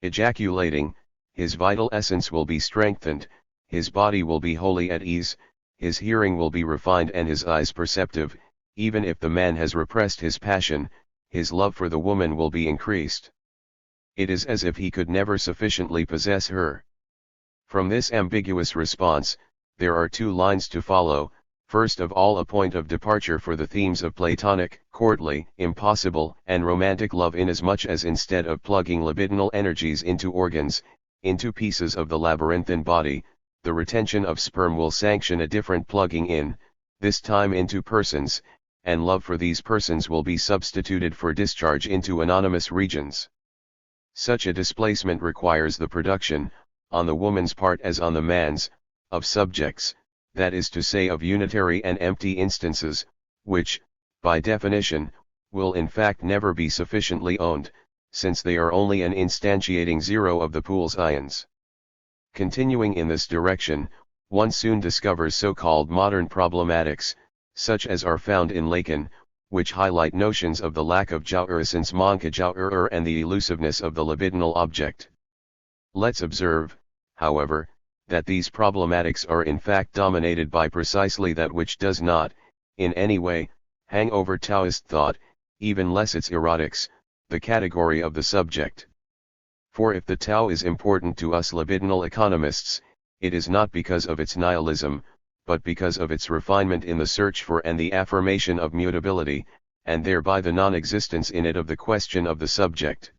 ejaculating. His vital essence will be strengthened, his body will be wholly at ease, his hearing will be refined and his eyes perceptive. Even if the man has repressed his passion, his love for the woman will be increased. It is as if he could never sufficiently possess her. From this ambiguous response, there are two lines to follow. First of all, a point of departure for the themes of Platonic, courtly, impossible, and romantic love, inasmuch as instead of plugging libidinal energies into organs, into pieces of the labyrinthine body, the retention of sperm will sanction a different plugging in, this time into persons, and love for these persons will be substituted for discharge into anonymous regions. Such a displacement requires the production, on the woman's part as on the man's, of subjects, that is to say of unitary and empty instances, which, by definition, will in fact never be sufficiently owned, since they are only an instantiating zero of the pool's ions. Continuing in this direction, one soon discovers so-called modern problematics, such as are found in Lacan, which highlight notions of the lack of jouissance manque jouir and the elusiveness of the libidinal object. Let's observe, however, that these problematics are in fact dominated by precisely that which does not, in any way, hang over Taoist thought, even less its erotics, the category of the subject. For if the Tao is important to us libidinal economists, it is not because of its nihilism, but because of its refinement in the search for and the affirmation of mutability, and thereby the non-existence in it of the question of the subject.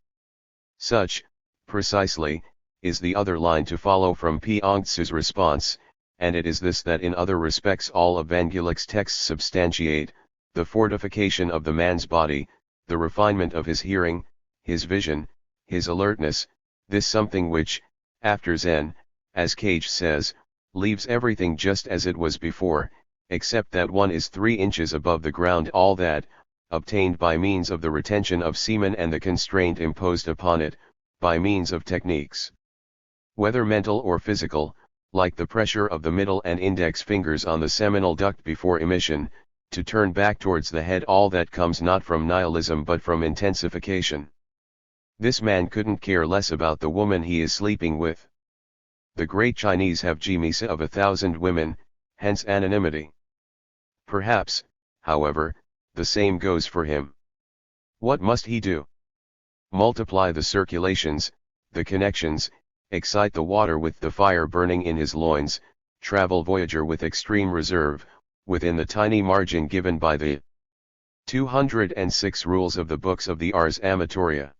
Such, precisely, is the other line to follow from Piangsu's response, and it is this that in other respects all of Van Gulik's texts substantiate, the fortification of the man's body, the refinement of his hearing, his vision, his alertness, this something which, after Zen, as Cage says, leaves everything just as it was before, except that one is 3 inches above the ground, all that, obtained by means of the retention of semen and the constraint imposed upon it, by means of techniques, whether mental or physical, like the pressure of the middle and index fingers on the seminal duct before emission, to turn back towards the head all that comes not from nihilism but from intensification. This man couldn't care less about the woman he is sleeping with. The great Chinese have jimisa of 1,000 women, hence anonymity. Perhaps, however, the same goes for him. What must he do? Multiply the circulations, the connections, excite the water with the fire burning in his loins, travel voyager with extreme reserve, within the tiny margin given by the 206 rules of the books of the Ars Amatoria.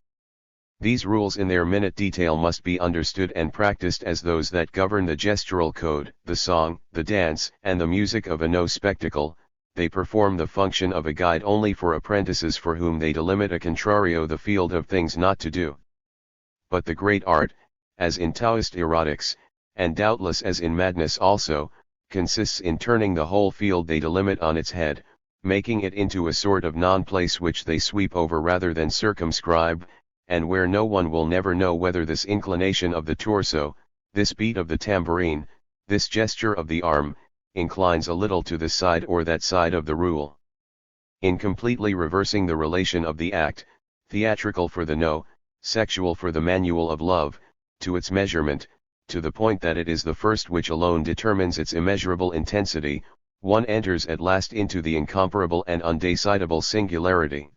These rules in their minute detail must be understood and practiced as those that govern the gestural code, the song, the dance, and the music of a no spectacle. They perform the function of a guide only for apprentices for whom they delimit a contrario the field of things not to do. But the great art, as in Taoist erotics, and doubtless as in madness also, consists in turning the whole field they delimit on its head, making it into a sort of non-place which they sweep over rather than circumscribe, and where no one will never know whether this inclination of the torso, this beat of the tambourine, this gesture of the arm, inclines a little to this side or that side of the rule. In completely reversing the relation of the act, theatrical for the no, sexual for the manual of love, to its measurement, to the point that it is the first which alone determines its immeasurable intensity, one enters at last into the incomparable and undecidable singularity.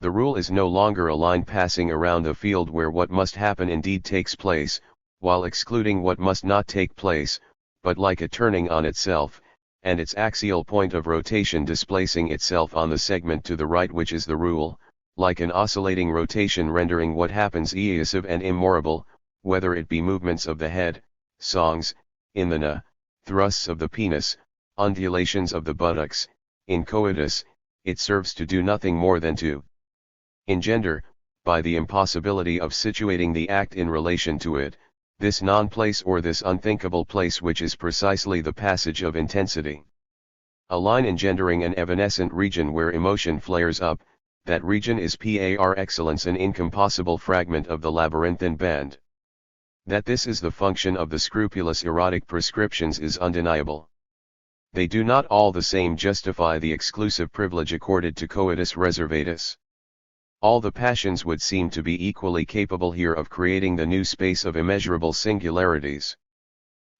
The rule is no longer a line passing around a field where what must happen indeed takes place, while excluding what must not take place, but like a turning on itself, and its axial point of rotation displacing itself on the segment to the right which is the rule, like an oscillating rotation rendering what happens elusive and immorable, whether it be movements of the head, songs, in the na, thrusts of the penis, undulations of the buttocks, in coitus, it serves to do nothing more than to engender, by the impossibility of situating the act in relation to it, this non-place or this unthinkable place which is precisely the passage of intensity. A line engendering an evanescent region where emotion flares up, that region is par excellence an incompossible fragment of the labyrinthine band. That this is the function of the scrupulous erotic prescriptions is undeniable. They do not all the same justify the exclusive privilege accorded to coitus reservatus. All the passions would seem to be equally capable here of creating the new space of immeasurable singularities.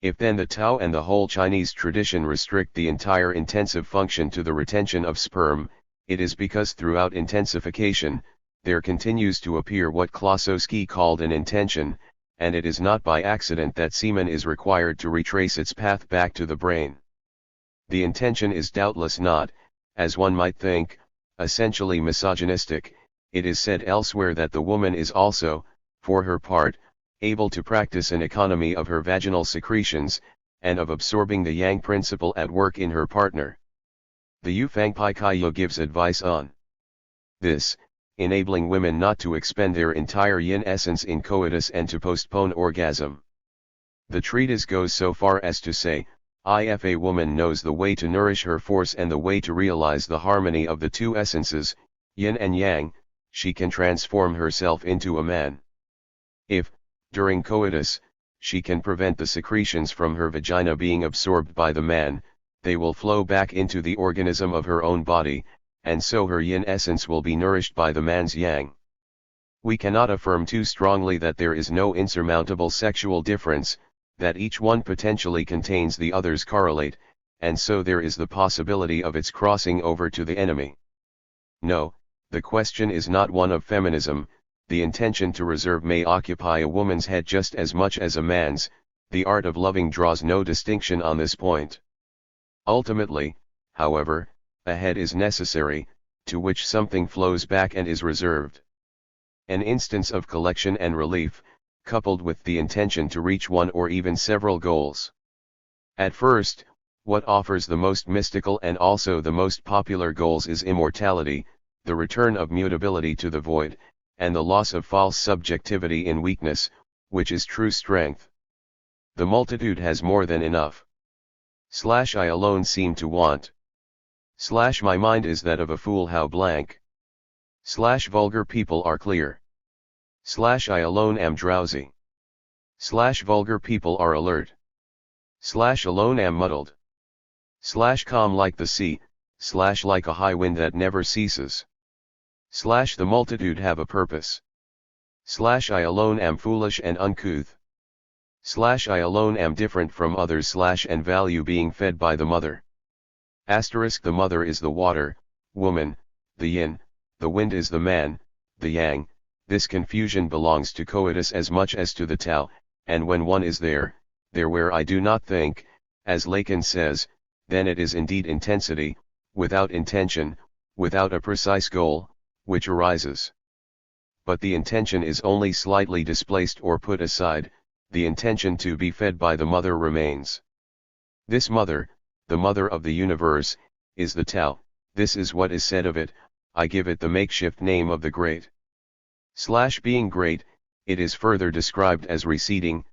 If then the Tao and the whole Chinese tradition restrict the entire intensive function to the retention of sperm, it is because throughout intensification, there continues to appear what Klossowski called an intention, and it is not by accident that semen is required to retrace its path back to the brain. The intention is doubtless not, as one might think, essentially misogynistic. It is said elsewhere that the woman is also, for her part, able to practice an economy of her vaginal secretions, and of absorbing the yang principle at work in her partner. The Yufangpai Kaiyo gives advice on this, enabling women not to expend their entire yin essence in coitus and to postpone orgasm. The treatise goes so far as to say, if a woman knows the way to nourish her force and the way to realize the harmony of the two essences, yin and yang, she can transform herself into a man. If, during coitus, she can prevent the secretions from her vagina being absorbed by the man, they will flow back into the organism of her own body, and so her yin essence will be nourished by the man's yang. We cannot affirm too strongly that there is no insurmountable sexual difference, that each one potentially contains the other's correlate, and so there is the possibility of its crossing over to the enemy. No, the question is not one of feminism. The intention to reserve may occupy a woman's head just as much as a man's. The art of loving draws no distinction on this point. Ultimately, however, a head is necessary, to which something flows back and is reserved. An instance of collection and relief, coupled with the intention to reach one or even several goals. At first, what offers the most mystical and also the most popular goals is immortality, the return of mutability to the void, and the loss of false subjectivity in weakness, which is true strength. The multitude has more than enough. I alone seem to want. My mind is that of a fool how blank. Vulgar people are clear. I alone am drowsy. Vulgar people are alert. Alone am muddled. Calm like the sea, like a high wind that never ceases. The multitude have a purpose. I alone am foolish and uncouth. I alone am different from others and value being fed by the mother. The mother is the water, woman, the yin, the wind is the man, the yang. This confusion belongs to coitus as much as to the Tao, and when one is there where I do not think, as Lacan says, then it is indeed intensity, without intention, without a precise goal, which arises. But the intention is only slightly displaced or put aside, the intention to be fed by the mother remains. This mother, the mother of the universe, is the Tao. This is what is said of it. I give it the makeshift name of the great. Being great, it is further described as receding,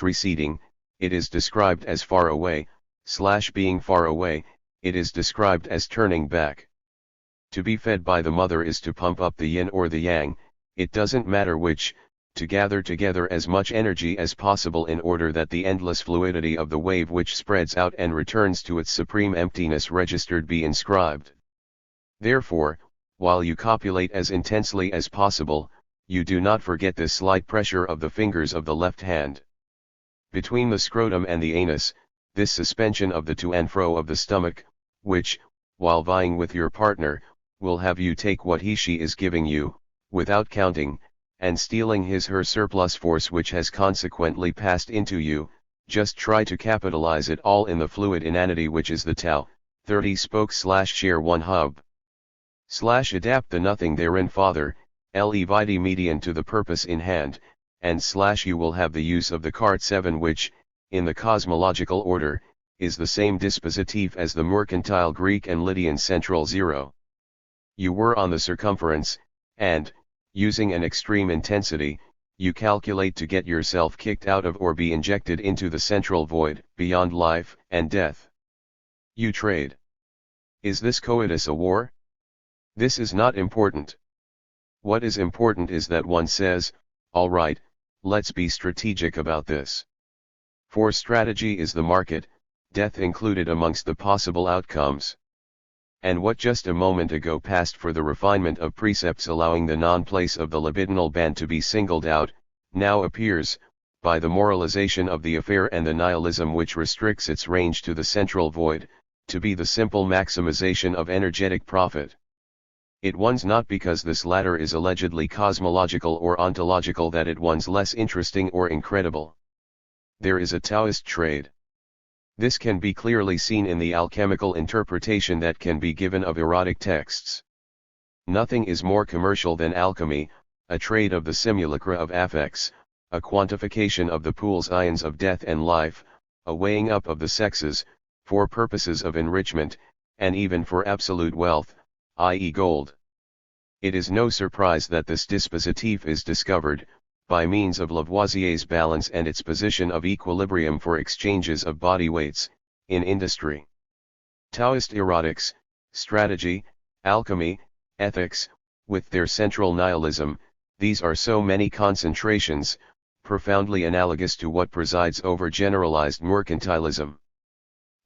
receding, it is described as far away, being far away, it is described as turning back. To be fed by the mother is to pump up the yin or the yang, it doesn't matter which, to gather together as much energy as possible in order that the endless fluidity of the wave which spreads out and returns to its supreme emptiness registered be inscribed. Therefore, while you copulate as intensely as possible, you do not forget this slight pressure of the fingers of the left hand. Between the scrotum and the anus, this suspension of the to and fro of the stomach, which, while vying with your partner, will have you take what he/she is giving you, without counting, and stealing his/her surplus force which has consequently passed into you, just try to capitalize it all in the fluid inanity which is the Tao, 30 spokes/share one hub. Adapt the nothing therein father, vitae median to the purpose in hand, and you will have the use of the cart 7 which, in the cosmological order, is the same dispositif as the mercantile Greek and Lydian central 0. You were on the circumference, and, using an extreme intensity, you calculate to get yourself kicked out of or be injected into the central void, beyond life and death. You trade. Is this coitus a war? This is not important. What is important is that one says, all right, let's be strategic about this. For strategy is the market, death included amongst the possible outcomes. And what just a moment ago passed for the refinement of precepts allowing the non-place of the libidinal band to be singled out, now appears, by the moralization of the affair and the nihilism which restricts its range to the central void, to be the simple maximization of energetic profit. It wons not because this latter is allegedly cosmological or ontological that it wons less interesting or incredible. There is a Taoist trade. This can be clearly seen in the alchemical interpretation that can be given of erotic texts. Nothing is more commercial than alchemy, a trade of the simulacra of affects, a quantification of the pool's ions of death and life, a weighing up of the sexes, for purposes of enrichment, and even for absolute wealth, i.e. gold. It is no surprise that this dispositif is discovered, by means of Lavoisier's balance and its position of equilibrium for exchanges of body weights, in industry. Taoist erotics, strategy, alchemy, ethics, with their central nihilism, these are so many concentrations, profoundly analogous to what presides over generalized mercantilism.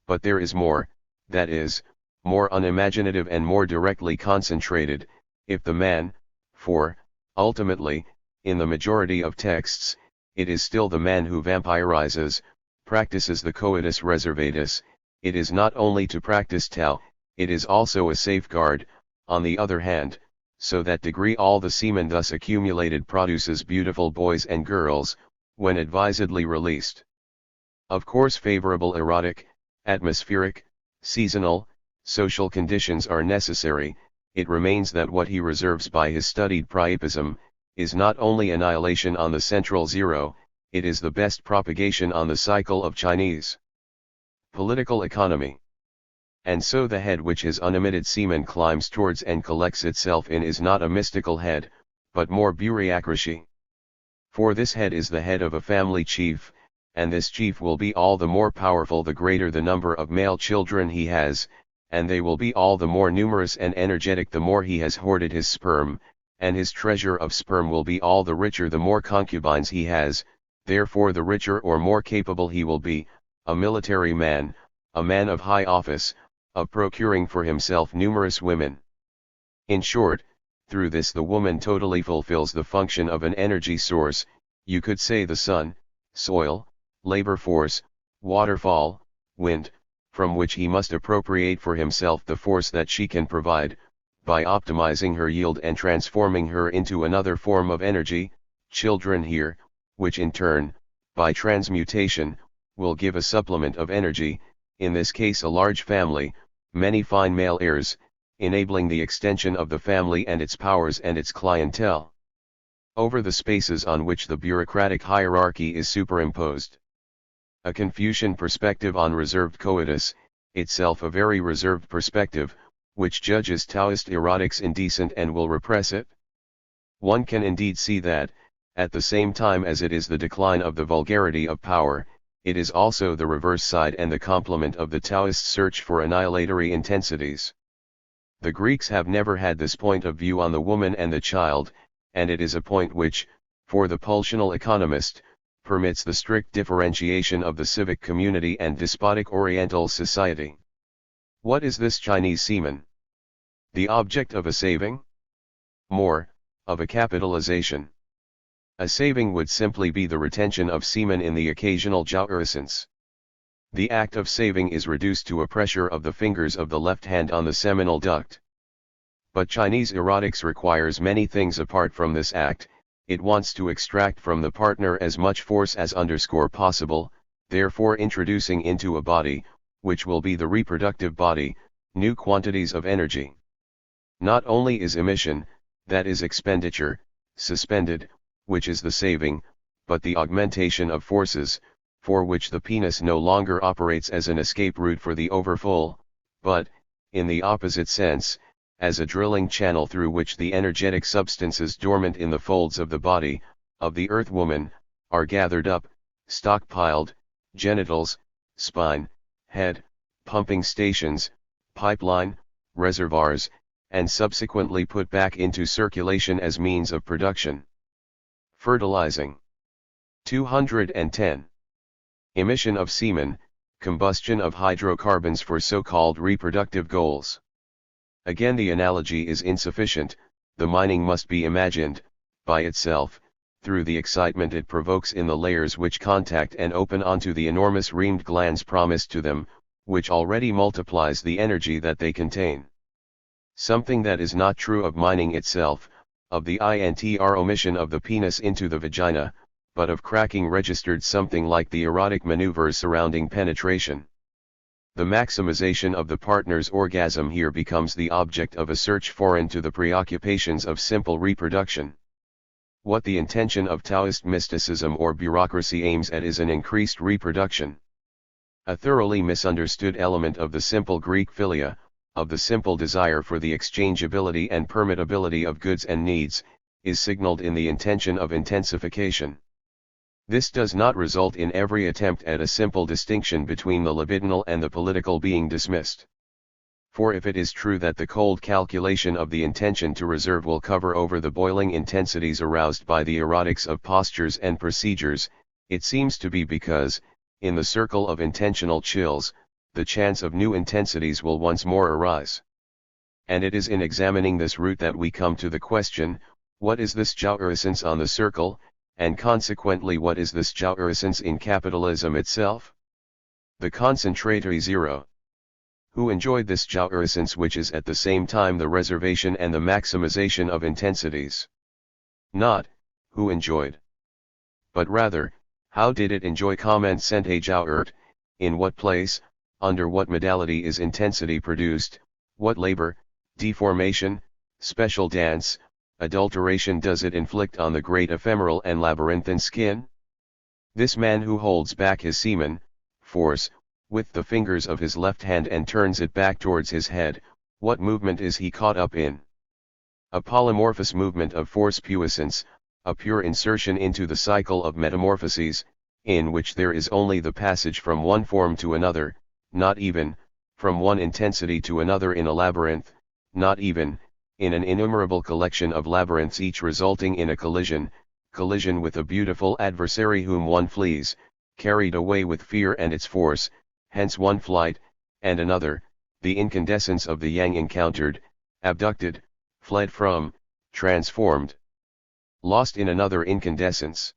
But there is more, that is, more unimaginative and more directly concentrated, if the man, for, ultimately, in the majority of texts, it is still the man who vampirizes, practices the coitus reservatus, it is not only to practice Tao, it is also a safeguard, on the other hand, so that degree all the semen thus accumulated produces beautiful boys and girls, when advisedly released. Of course favorable erotic, atmospheric, seasonal, social conditions are necessary, it remains that what he reserves by his studied priapism, is not only annihilation on the central zero, it is the best propagation on the cycle of Chinese political economy. And so the head which his unemitted semen climbs towards and collects itself in is not a mystical head, but more bureaucracy. For this head is the head of a family chief, and this chief will be all the more powerful the greater the number of male children he has, and they will be all the more numerous and energetic the more he has hoarded his sperm, and his treasure of sperm will be all the richer the more concubines he has, therefore the richer or more capable he will be, a military man, a man of high office, of procuring for himself numerous women. In short, through this the woman totally fulfills the function of an energy source, you could say the sun, soil, labor force, waterfall, wind, from which he must appropriate for himself the force that she can provide, by optimizing her yield and transforming her into another form of energy, children here, which in turn, by transmutation, will give a supplement of energy, in this case a large family, many fine male heirs, enabling the extension of the family and its powers and its clientele over the spaces on which the bureaucratic hierarchy is superimposed. A Confucian perspective on reserved coitus, itself a very reserved perspective, which judges Taoist erotics indecent and will repress it. One can indeed see that, at the same time as it is the decline of the vulgarity of power, it is also the reverse side and the complement of the Taoist search for annihilatory intensities. The Greeks have never had this point of view on the woman and the child, and it is a point which, for the pulsional economist, permits the strict differentiation of the civic community and despotic Oriental society. What is this Chinese semen? The object of a saving? More, of a capitalization. A saving would simply be the retention of semen in the occasional jouissance. The act of saving is reduced to a pressure of the fingers of the left hand on the seminal duct. But Chinese erotics requires many things apart from this act. It wants to extract from the partner as much force as possible, therefore introducing into a body, which will be the reproductive body, new quantities of energy. Not only is emission, that is expenditure, suspended, which is the saving, but the augmentation of forces, for which the penis no longer operates as an escape route for the overfull, but, in the opposite sense, as a drilling channel through which the energetic substances dormant in the folds of the body, of the earth woman, are gathered up, stockpiled, genitals, spine, head, pumping stations, pipeline, reservoirs, and subsequently put back into circulation as means of production. Fertilizing. 210. Emission of semen, combustion of hydrocarbons for so-called reproductive goals. Again, the analogy is insufficient. The mining must be imagined, by itself, through the excitement it provokes in the layers which contact and open onto the enormous reamed glands promised to them, which already multiplies the energy that they contain. Something that is not true of mining itself, of the omission of the penis into the vagina, but of cracking registered something like the erotic maneuvers surrounding penetration. The maximization of the partner's orgasm here becomes the object of a search foreign to the preoccupations of simple reproduction. What the intention of Taoist mysticism or bureaucracy aims at is an increased reproduction. A thoroughly misunderstood element of the simple Greek philia, of the simple desire for the exchangeability and permittability of goods and needs, is signaled in the intention of intensification. This does not result in every attempt at a simple distinction between the libidinal and the political being dismissed. For if it is true that the cold calculation of the intention to reserve will cover over the boiling intensities aroused by the erotics of postures and procedures, it seems to be because, in the circle of intentional chills, the chance of new intensities will once more arise. And it is in examining this route that we come to the question, what is this jouissance on the circle, and consequently what is this jouissance in capitalism itself? The concentratory zero. Who enjoyed this jouissance which is at the same time the reservation and the maximization of intensities? Not, who enjoyed. But rather, how did it enjoy? Sente jouert, in what place, under what modality is intensity produced, what labor, deformation, special dance, adulteration does it inflict on the great ephemeral and labyrinthine skin? This man who holds back his semen, force, with the fingers of his left hand and turns it back towards his head, what movement is he caught up in? A polymorphous movement of force puissance, a pure insertion into the cycle of metamorphoses, in which there is only the passage from one form to another, not even, from one intensity to another in a labyrinth, not even, in an innumerable collection of labyrinths each resulting in a collision with a beautiful adversary whom one flees, carried away with fear and its force, hence one flight, and another, the incandescence of the yang encountered, abducted, fled from, transformed, lost in another incandescence.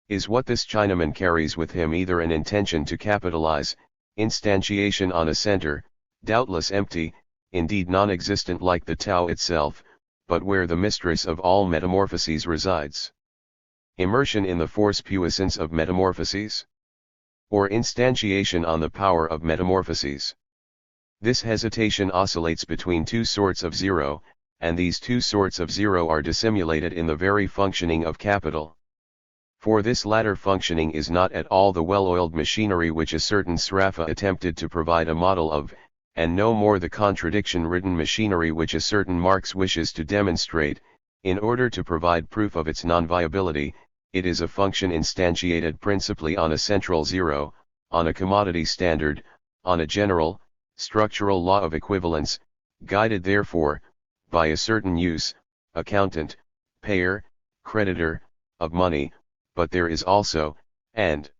Is what this Chinaman carries with him either an intention to capitalize, instantiation on a center, doubtless empty, indeed non-existent like the Tao itself, but where the mistress of all metamorphoses resides? Immersion in the force puissance of metamorphoses? Or instantiation on the power of metamorphoses? This hesitation oscillates between two sorts of zero, and these two sorts of zero are dissimulated in the very functioning of capital. For this latter functioning is not at all the well-oiled machinery which a certain Sraffa attempted to provide a model of, and no more the contradiction-ridden machinery which a certain Marx wishes to demonstrate, in order to provide proof of its non-viability. It is a function instantiated principally on a central zero, on a commodity standard, on a general, structural law of equivalence, guided therefore, by a certain use, accountant, payer, creditor, of money, but there is also, and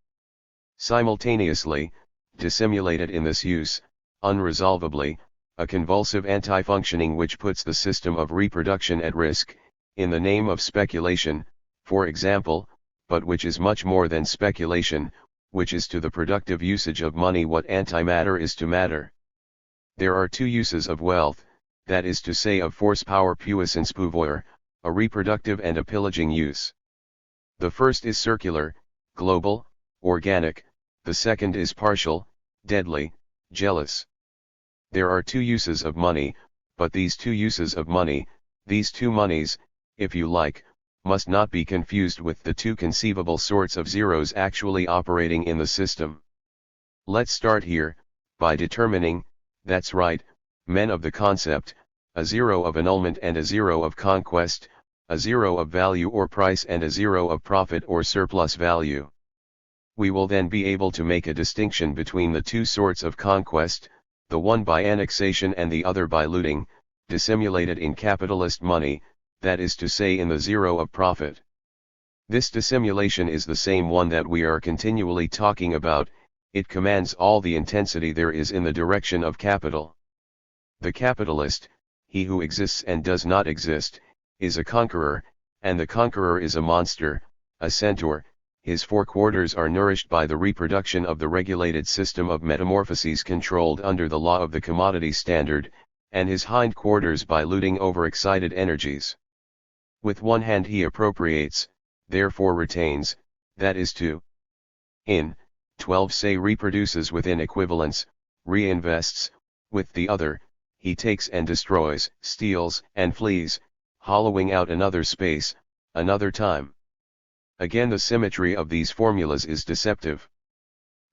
simultaneously, dissimulated in this use, unresolvably, a convulsive anti-functioning which puts the system of reproduction at risk, in the name of speculation, for example, but which is much more than speculation, which is to the productive usage of money what antimatter is to matter. There are two uses of wealth, that is to say of force power puissance pouvoir, a reproductive and a pillaging use. The first is circular, global, organic, the second is partial, deadly, jealous. There are two uses of money, but these two uses of money, these two monies, if you like, must not be confused with the two conceivable sorts of zeros actually operating in the system. Let's start here, by determining, that's right, men of the concept, a zero of annulment and a zero of conquest, a zero of value or price and a zero of profit or surplus value. We will then be able to make a distinction between the two sorts of conquest, the one by annexation and the other by looting, dissimulated in capitalist money, that is to say in the zero of profit. This dissimulation is the same one that we are continually talking about. It commands all the intensity there is in the direction of capital. The capitalist, he who exists and does not exist, is a conqueror, and the conqueror is a monster, a centaur. His four quarters are nourished by the reproduction of the regulated system of metamorphoses controlled under the law of the commodity standard, and his hind quarters by looting overexcited energies. With one hand he appropriates, therefore retains, that is to in 12 say reproduces within equivalence, reinvests, with the other, he takes and destroys, steals and flees, hollowing out another space, another time. Again the symmetry of these formulas is deceptive.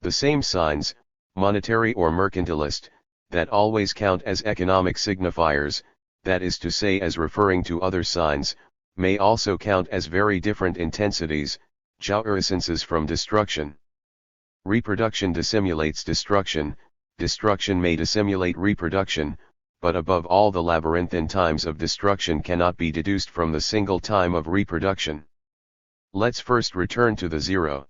The same signs, monetary or mercantilist, that always count as economic signifiers, that is to say as referring to other signs, may also count as very different intensities, jouissances from destruction. Reproduction dissimulates destruction, destruction may dissimulate reproduction, but above all the labyrinthine times of destruction cannot be deduced from the single time of reproduction. Let's first return to the zero.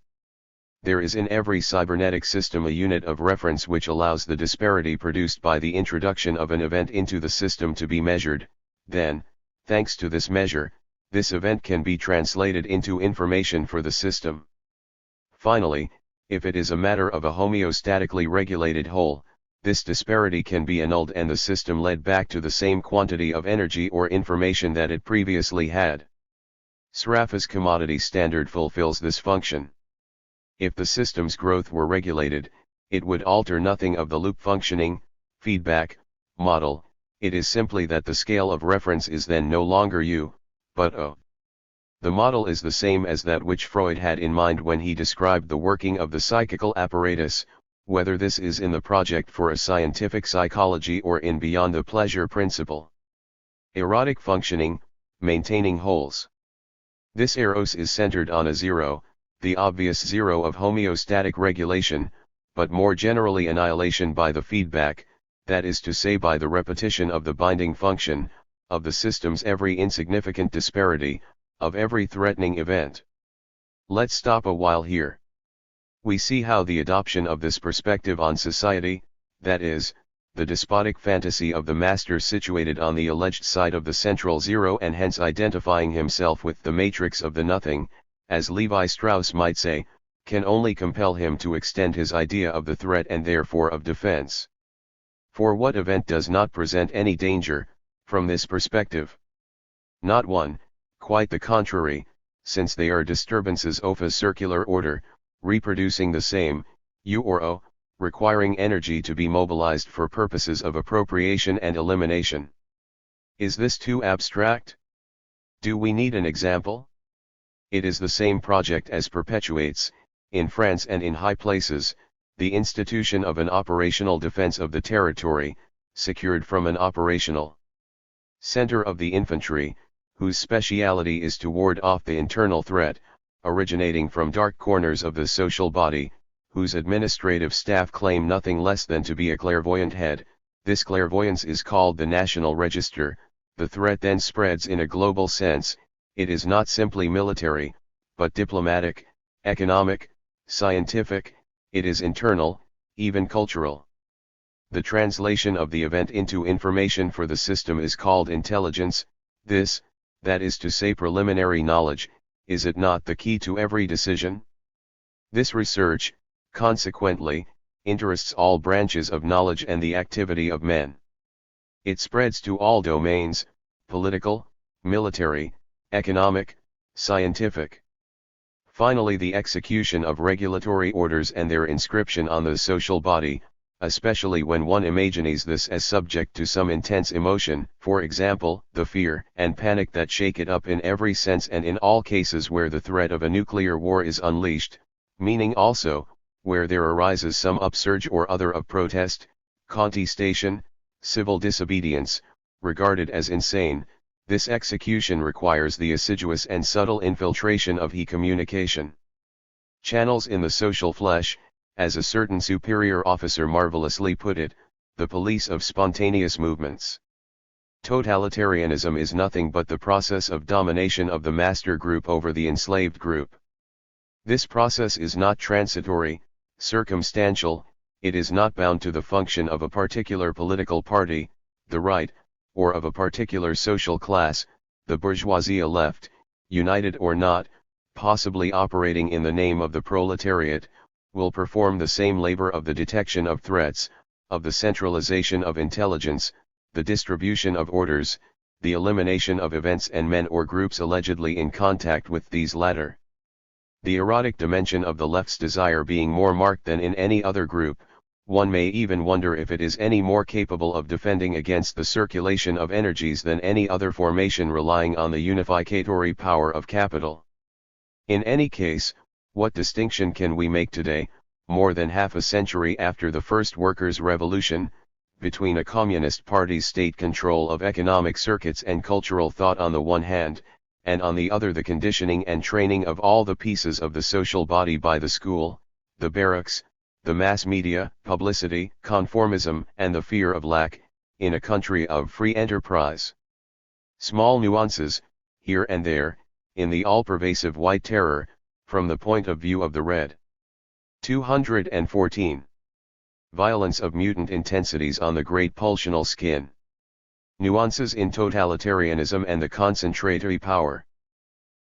There is in every cybernetic system a unit of reference which allows the disparity produced by the introduction of an event into the system to be measured. Then, thanks to this measure, this event can be translated into information for the system. Finally, if it is a matter of a homeostatically regulated whole, this disparity can be annulled and the system led back to the same quantity of energy or information that it previously had. Sraffa's commodity standard fulfills this function. If the system's growth were regulated, it would alter nothing of the loop functioning, feedback, model. It is simply that the scale of reference is then no longer U, but O. The model is the same as that which Freud had in mind when he described the working of the psychical apparatus, whether this is in the project for a scientific psychology or in Beyond the Pleasure Principle. Erotic functioning, maintaining wholes. This eros is centered on a zero, the obvious zero of homeostatic regulation, but more generally annihilation by the feedback, that is to say by the repetition of the binding function, of the system's every insignificant disparity, of every threatening event. Let's stop a while here. We see how the adoption of this perspective on society, that is, the despotic fantasy of the master situated on the alleged side of the central zero and hence identifying himself with the matrix of the nothing, as Levi Strauss might say, can only compel him to extend his idea of the threat and therefore of defense. For what event does not present any danger, from this perspective? Not one, quite the contrary, since they are disturbances of a circular order, reproducing the same, U or O, requiring energy to be mobilized for purposes of appropriation and elimination. Is this too abstract? Do we need an example? It is the same project as perpetuates, in France and in high places, the institution of an operational defense of the territory, secured from an operational center of the infantry, whose speciality is to ward off the internal threat, originating from dark corners of the social body, whose administrative staff claim nothing less than to be a clairvoyant head. This clairvoyance is called the National Register. The threat then spreads in a global sense. It is not simply military, but diplomatic, economic, scientific. It is internal, even cultural. The translation of the event into information for the system is called intelligence. This, that is to say preliminary knowledge, is it not the key to every decision? This research, consequently, interests all branches of knowledge and the activity of men. It spreads to all domains, political, military, economic, scientific. Finally, the execution of regulatory orders and their inscription on the social body, especially when one imagines this as subject to some intense emotion, for example, the fear and panic that shake it up in every sense and in all cases where the threat of a nuclear war is unleashed, meaning also, where there arises some upsurge or other of protest, contestation, civil disobedience, regarded as insane. This execution requires the assiduous and subtle infiltration of communication channels in the social flesh, as a certain superior officer marvelously put it, the police of spontaneous movements. Totalitarianism is nothing but the process of domination of the master group over the enslaved group. This process is not transitory, circumstantial, it is not bound to the function of a particular political party, the right, or of a particular social class, the bourgeoisie left, united or not, possibly operating in the name of the proletariat, will perform the same labor of the detection of threats, of the centralization of intelligence, the distribution of orders, the elimination of events and men or groups allegedly in contact with these latter. The erotic dimension of the left's desire being more marked than in any other group, one may even wonder if it is any more capable of defending against the circulation of energies than any other formation relying on the unificatory power of capital. In any case, what distinction can we make today, more than half a century after the first workers' revolution, between a communist party's state control of economic circuits and cultural thought on the one hand, and on the other the conditioning and training of all the pieces of the social body by the school, the barracks, the mass media, publicity, conformism, and the fear of lack, in a country of free enterprise? Small nuances, here and there, in the all-pervasive white terror, from the point of view of the red. 214. Violence of mutant intensities on the great pulsional skin. Nuances in totalitarianism and the concentratory power.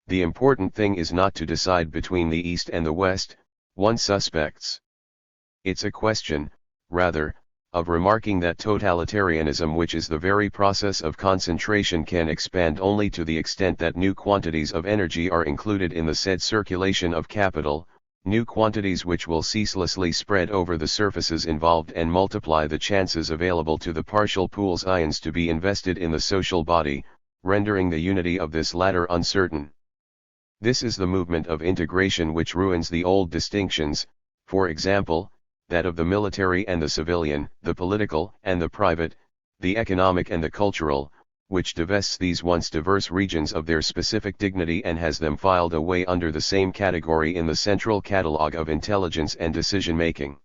The important thing is not to decide between the East and the West, one suspects. It's a question, rather, of remarking that totalitarianism, which is the very process of concentration, can expand only to the extent that new quantities of energy are included in the said circulation of capital, new quantities which will ceaselessly spread over the surfaces involved and multiply the chances available to the partial pool's ions to be invested in the social body, rendering the unity of this latter uncertain. This is the movement of integration which ruins the old distinctions, for example, that of the military and the civilian, the political and the private, the economic and the cultural, which divests these once diverse regions of their specific dignity and has them filed away under the same category in the central catalogue of intelligence and decision-making.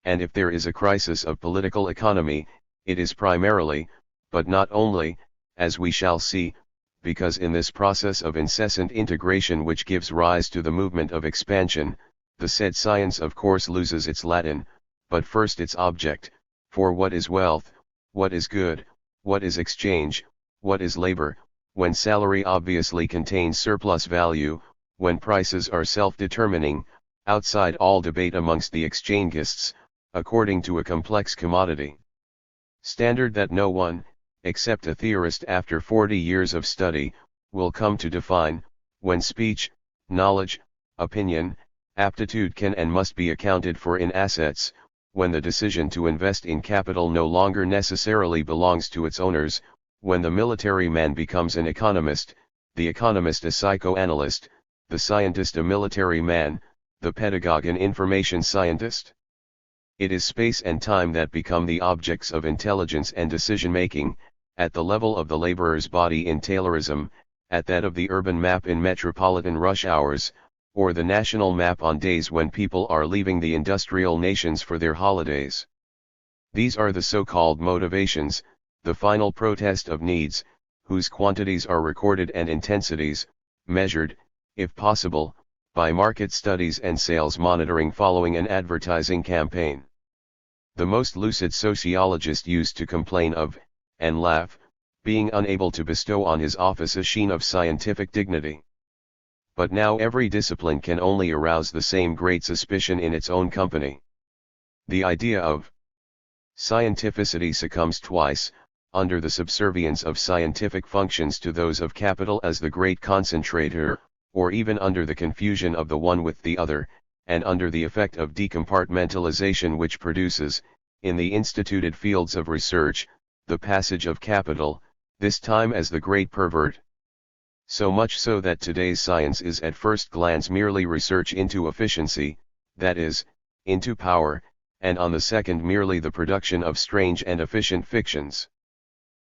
And if there is a crisis of political economy, it is primarily, but not only, as we shall see, because in this process of incessant integration which gives rise to the movement of expansion, the said science of course loses its Latin, but first its object, for what is wealth, what is good, what is exchange, what is labor, when salary obviously contains surplus value, when prices are self-determining, outside all debate amongst the exchangists, according to a complex commodity standard that no one, except a theorist after 40 years of study, will come to define, when speech, knowledge, opinion, aptitude can and must be accounted for in assets, when the decision to invest in capital no longer necessarily belongs to its owners, when the military man becomes an economist, the economist a psychoanalyst, the scientist a military man, the pedagogue an information scientist. It is space and time that become the objects of intelligence and decision-making, at the level of the laborer's body in Taylorism, at that of the urban map in metropolitan rush hours, or the national map on days when people are leaving the industrial nations for their holidays. These are the so-called motivations, the final protest of needs, whose quantities are recorded and intensities, measured, if possible, by market studies and sales monitoring following an advertising campaign. The most lucid sociologist used to complain of, and laugh, being unable to bestow on his office a sheen of scientific dignity. But now every discipline can only arouse the same great suspicion in its own company. The idea of scientificity succumbs twice, under the subservience of scientific functions to those of capital as the great concentrator, or even under the confusion of the one with the other, and under the effect of decompartmentalization which produces, in the instituted fields of research, the passage of capital, this time as the great pervert. So much so that today's science is at first glance merely research into efficiency, that is, into power, and on the second merely the production of strange and efficient fictions.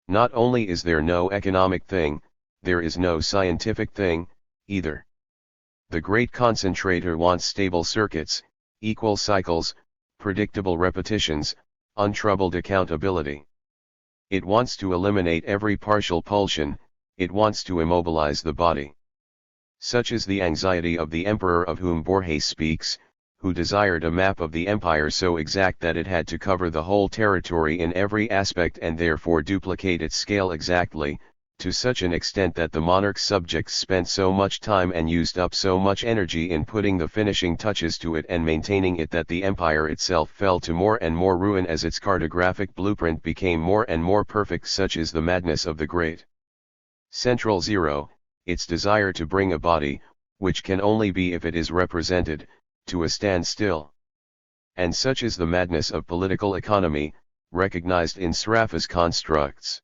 Not only is there no economic thing, there is no scientific thing, either. The great concentrator wants stable circuits, equal cycles, predictable repetitions, untroubled accountability. It wants to eliminate every partial pulsion, it wants to immobilize the body. Such is the anxiety of the emperor of whom Borges speaks, who desired a map of the empire so exact that it had to cover the whole territory in every aspect and therefore duplicate its scale exactly, to such an extent that the monarch's subjects spent so much time and used up so much energy in putting the finishing touches to it and maintaining it that the empire itself fell to more and more ruin as its cartographic blueprint became more and more perfect. Such is the madness of the great central zero, its desire to bring a body, which can only be if it is represented, to a standstill. And such is the madness of political economy, recognized in Sraffa's constructs.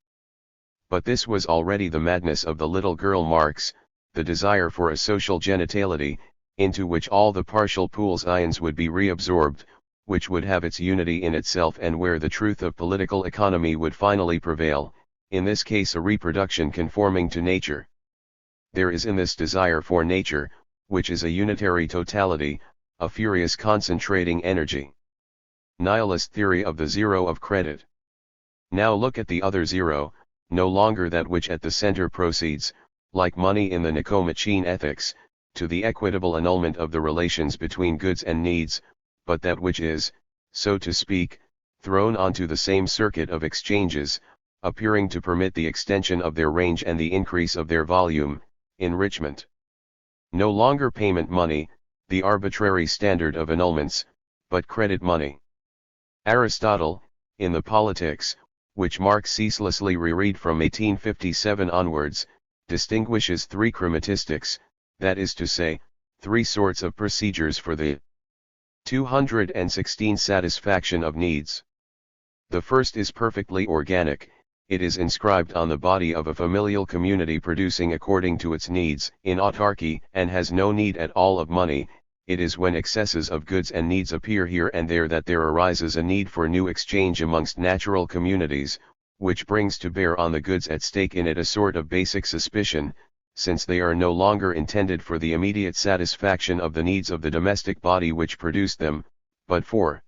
But this was already the madness of the little girl Marx, the desire for a social genitality, into which all the partial pool's ions would be reabsorbed, which would have its unity in itself and where the truth of political economy would finally prevail, in this case a reproduction conforming to nature. There is in this desire for nature, which is a unitary totality, a furious concentrating energy. Nihilist theory of the zero of credit. Now look at the other zero, no longer that which at the center proceeds, like money in the Nicomachean ethics, to the equitable annulment of the relations between goods and needs, but that which is, so to speak, thrown onto the same circuit of exchanges, appearing to permit the extension of their range and the increase of their volume, enrichment. No longer payment money, the arbitrary standard of annulments, but credit money. Aristotle, in the Politics, which Marx ceaselessly reread from 1857 onwards, distinguishes three chrematistics, that is to say, three sorts of procedures for the 216 satisfaction of needs. The first is perfectly organic, it is inscribed on the body of a familial community producing according to its needs, in autarky, and has no need at all of money. It is when excesses of goods and needs appear here and there that there arises a need for new exchange amongst natural communities, which brings to bear on the goods at stake in it a sort of basic suspicion, since they are no longer intended for the immediate satisfaction of the needs of the domestic body which produced them, but for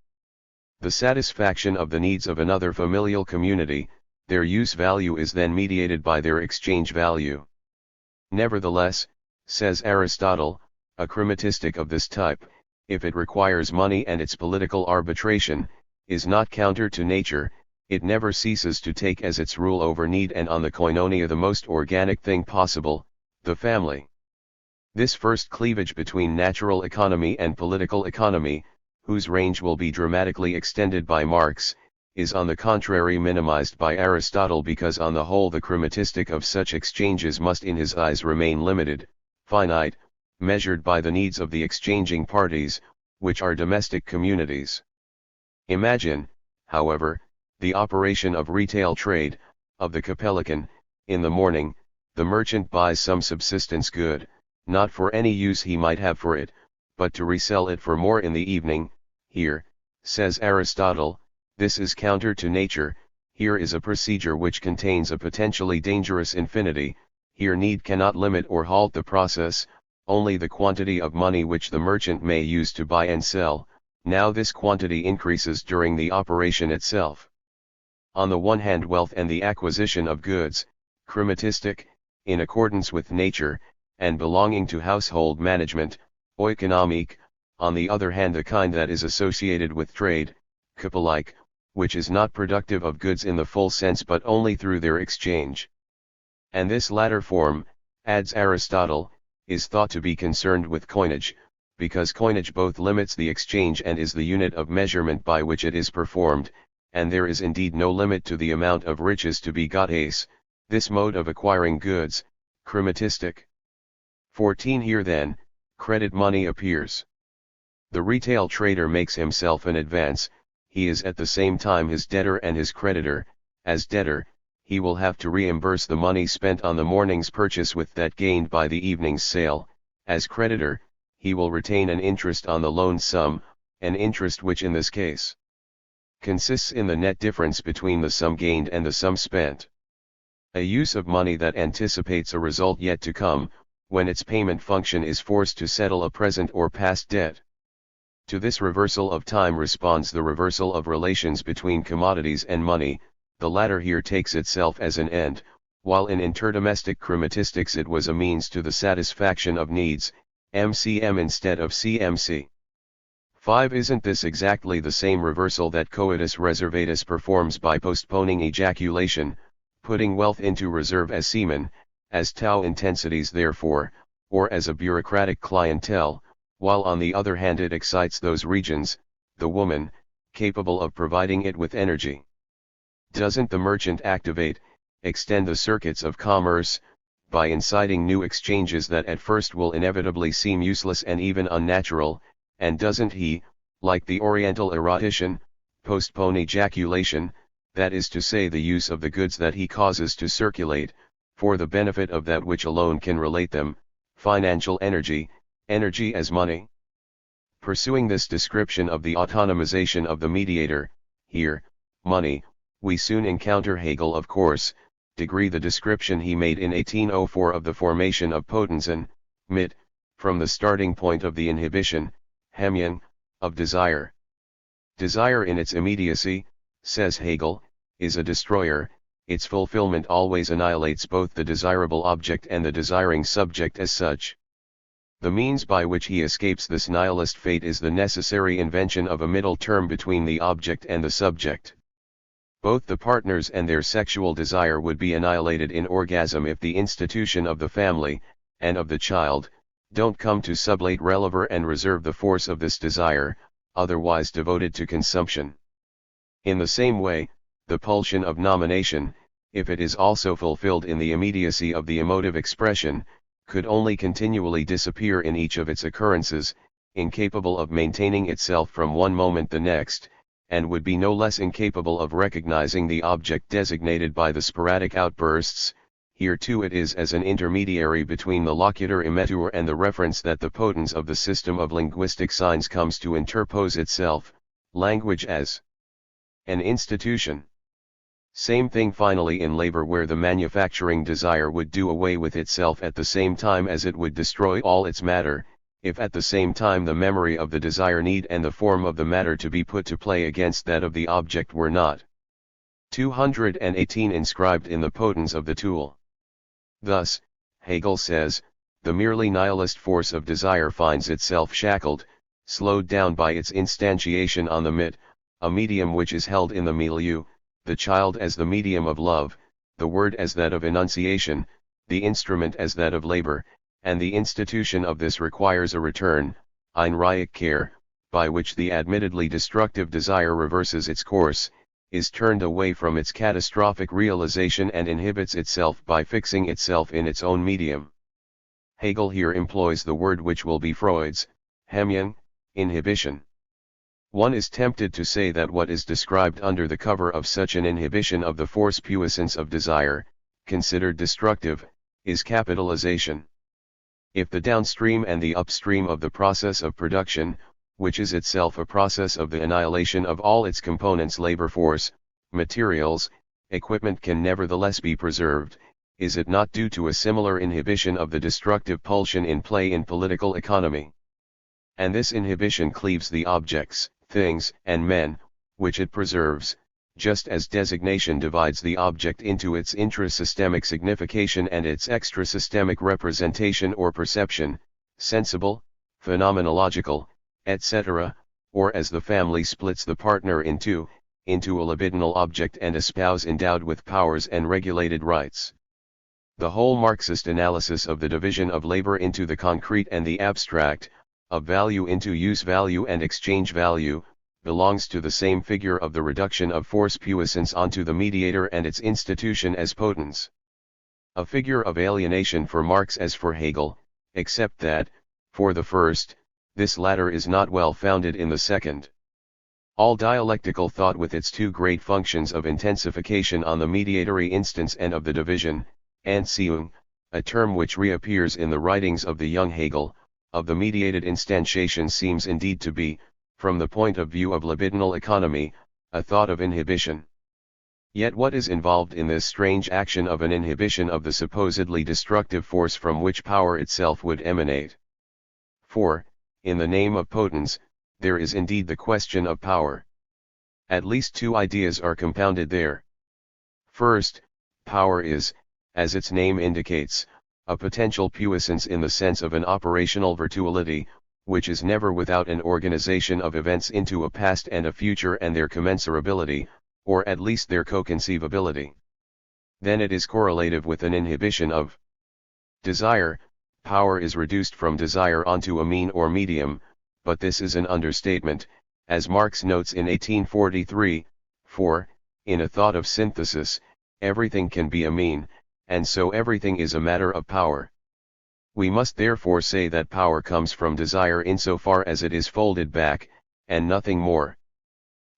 the satisfaction of the needs of another familial community. Their use value is then mediated by their exchange value. Nevertheless, says Aristotle, a crematistic of this type, if it requires money and its political arbitration, is not counter to nature, it never ceases to take as its rule over need and on the koinonia the most organic thing possible, the family. This first cleavage between natural economy and political economy, whose range will be dramatically extended by Marx, is on the contrary minimized by Aristotle because on the whole the crematistic of such exchanges must in his eyes remain limited, finite, measured by the needs of the exchanging parties, which are domestic communities. Imagine, however, the operation of retail trade, of the Capellican. In the morning, the merchant buys some subsistence good, not for any use he might have for it, but to resell it for more in the evening. Here, says Aristotle, this is counter to nature. Here is a procedure which contains a potentially dangerous infinity. Here need cannot limit or halt the process, only the quantity of money which the merchant may use to buy and sell. Now this quantity increases during the operation itself. On the one hand wealth and the acquisition of goods, crematistic, in accordance with nature, and belonging to household management, oikonomique, on the other hand the kind that is associated with trade, kapellike, which is not productive of goods in the full sense but only through their exchange. And this latter form, adds Aristotle, is thought to be concerned with coinage, because coinage both limits the exchange and is the unit of measurement by which it is performed, and there is indeed no limit to the amount of riches to be got ace, this mode of acquiring goods, crematistic. 14 Here then, credit money appears. The retail trader makes himself an advance, he is at the same time his debtor and his creditor. As debtor, he will have to reimburse the money spent on the morning's purchase with that gained by the evening's sale. As creditor, he will retain an interest on the loaned sum, an interest which in this case consists in the net difference between the sum gained and the sum spent. A use of money that anticipates a result yet to come, when its payment function is forced to settle a present or past debt. To this reversal of time responds the reversal of relations between commodities and money. The latter here takes itself as an end, while in interdomestic chrematistics it was a means to the satisfaction of needs, MCM instead of CMC. 5. Isn't this exactly the same reversal that coitus reservatus performs by postponing ejaculation, putting wealth into reserve as semen, as tau intensities therefore, or as a bureaucratic clientele, while on the other hand it excites those regions, the woman, capable of providing it with energy? Doesn't the merchant activate, extend the circuits of commerce, by inciting new exchanges that at first will inevitably seem useless and even unnatural, and doesn't he, like the Oriental erotician, postpone ejaculation, that is to say the use of the goods that he causes to circulate, for the benefit of that which alone can relate them, financial energy, energy as money? Pursuing this description of the autonomization of the mediator, here, money, we soon encounter Hegel, of course, degree the description he made in 1804 of the formation of Potenzen, mit, from the starting point of the inhibition, Hemmung, of desire. Desire in its immediacy, says Hegel, is a destroyer. Its fulfillment always annihilates both the desirable object and the desiring subject as such. The means by which he escapes this nihilist fate is the necessary invention of a middle term between the object and the subject. Both the partners and their sexual desire would be annihilated in orgasm if the institution of the family, and of the child, don't come to sublate relever and reserve the force of this desire, otherwise devoted to consumption. In the same way, the pulsion of nomination, if it is also fulfilled in the immediacy of the emotive expression, could only continually disappear in each of its occurrences, incapable of maintaining itself from one moment the next, and would be no less incapable of recognizing the object designated by the sporadic outbursts. Here too it is as an intermediary between the locutor emetteur and the reference that the potence of the system of linguistic signs comes to interpose itself, language as an institution. Same thing finally in labor, where the manufacturing desire would do away with itself at the same time as it would destroy all its matter, if at the same time the memory of the desire need and the form of the matter to be put to play against that of the object were not. 218 Inscribed in the potence of the tool. Thus, Hegel says, the merely nihilist force of desire finds itself shackled, slowed down by its instantiation on the mit, a medium which is held in the milieu, the child as the medium of love, the word as that of enunciation, the instrument as that of labor, and the institution of this requires a return, Einreihkehr, by which the admittedly destructive desire reverses its course, is turned away from its catastrophic realization and inhibits itself by fixing itself in its own medium. Hegel here employs the word which will be Freud's, Hemmung, inhibition. One is tempted to say that what is described under the cover of such an inhibition of the force puissance of desire, considered destructive, is capitalization. If the downstream and the upstream of the process of production, which is itself a process of the annihilation of all its components, labor force, materials, equipment, can nevertheless be preserved, is it not due to a similar inhibition of the destructive pulsion in play in political economy? And this inhibition cleaves the objects, things, and men, which it preserves, just as designation divides the object into its intrasystemic signification and its extrasystemic representation or perception, sensible, phenomenological, etc., or as the family splits the partner into a libidinal object and a spouse endowed with powers and regulated rights. The whole Marxist analysis of the division of labor into the concrete and the abstract, of value into use value and exchange value, belongs to the same figure of the reduction of force puissance onto the mediator and its institution as potence. A figure of alienation for Marx as for Hegel, except that, for the first, this latter is not well founded in the second. All dialectical thought with its two great functions of intensification on the mediatory instance and of the division, Anziehung, a term which reappears in the writings of the young Hegel, of the mediated instantiation, seems indeed to be, from the point of view of libidinal economy, a thought of inhibition. Yet what is involved in this strange action of an inhibition of the supposedly destructive force from which power itself would emanate? For, in the name of potence, there is indeed the question of power. At least two ideas are compounded there. First, power is, as its name indicates, a potential puissance in the sense of an operational virtuality, which is never without an organization of events into a past and a future and their commensurability, or at least their co-conceivability. Then it is correlative with an inhibition of desire. Power is reduced from desire onto a mean or medium, but this is an understatement, as Marx notes in 1843, for, in a thought of synthesis, everything can be a mean, and so everything is a matter of power. We must therefore say that power comes from desire insofar as it is folded back, and nothing more.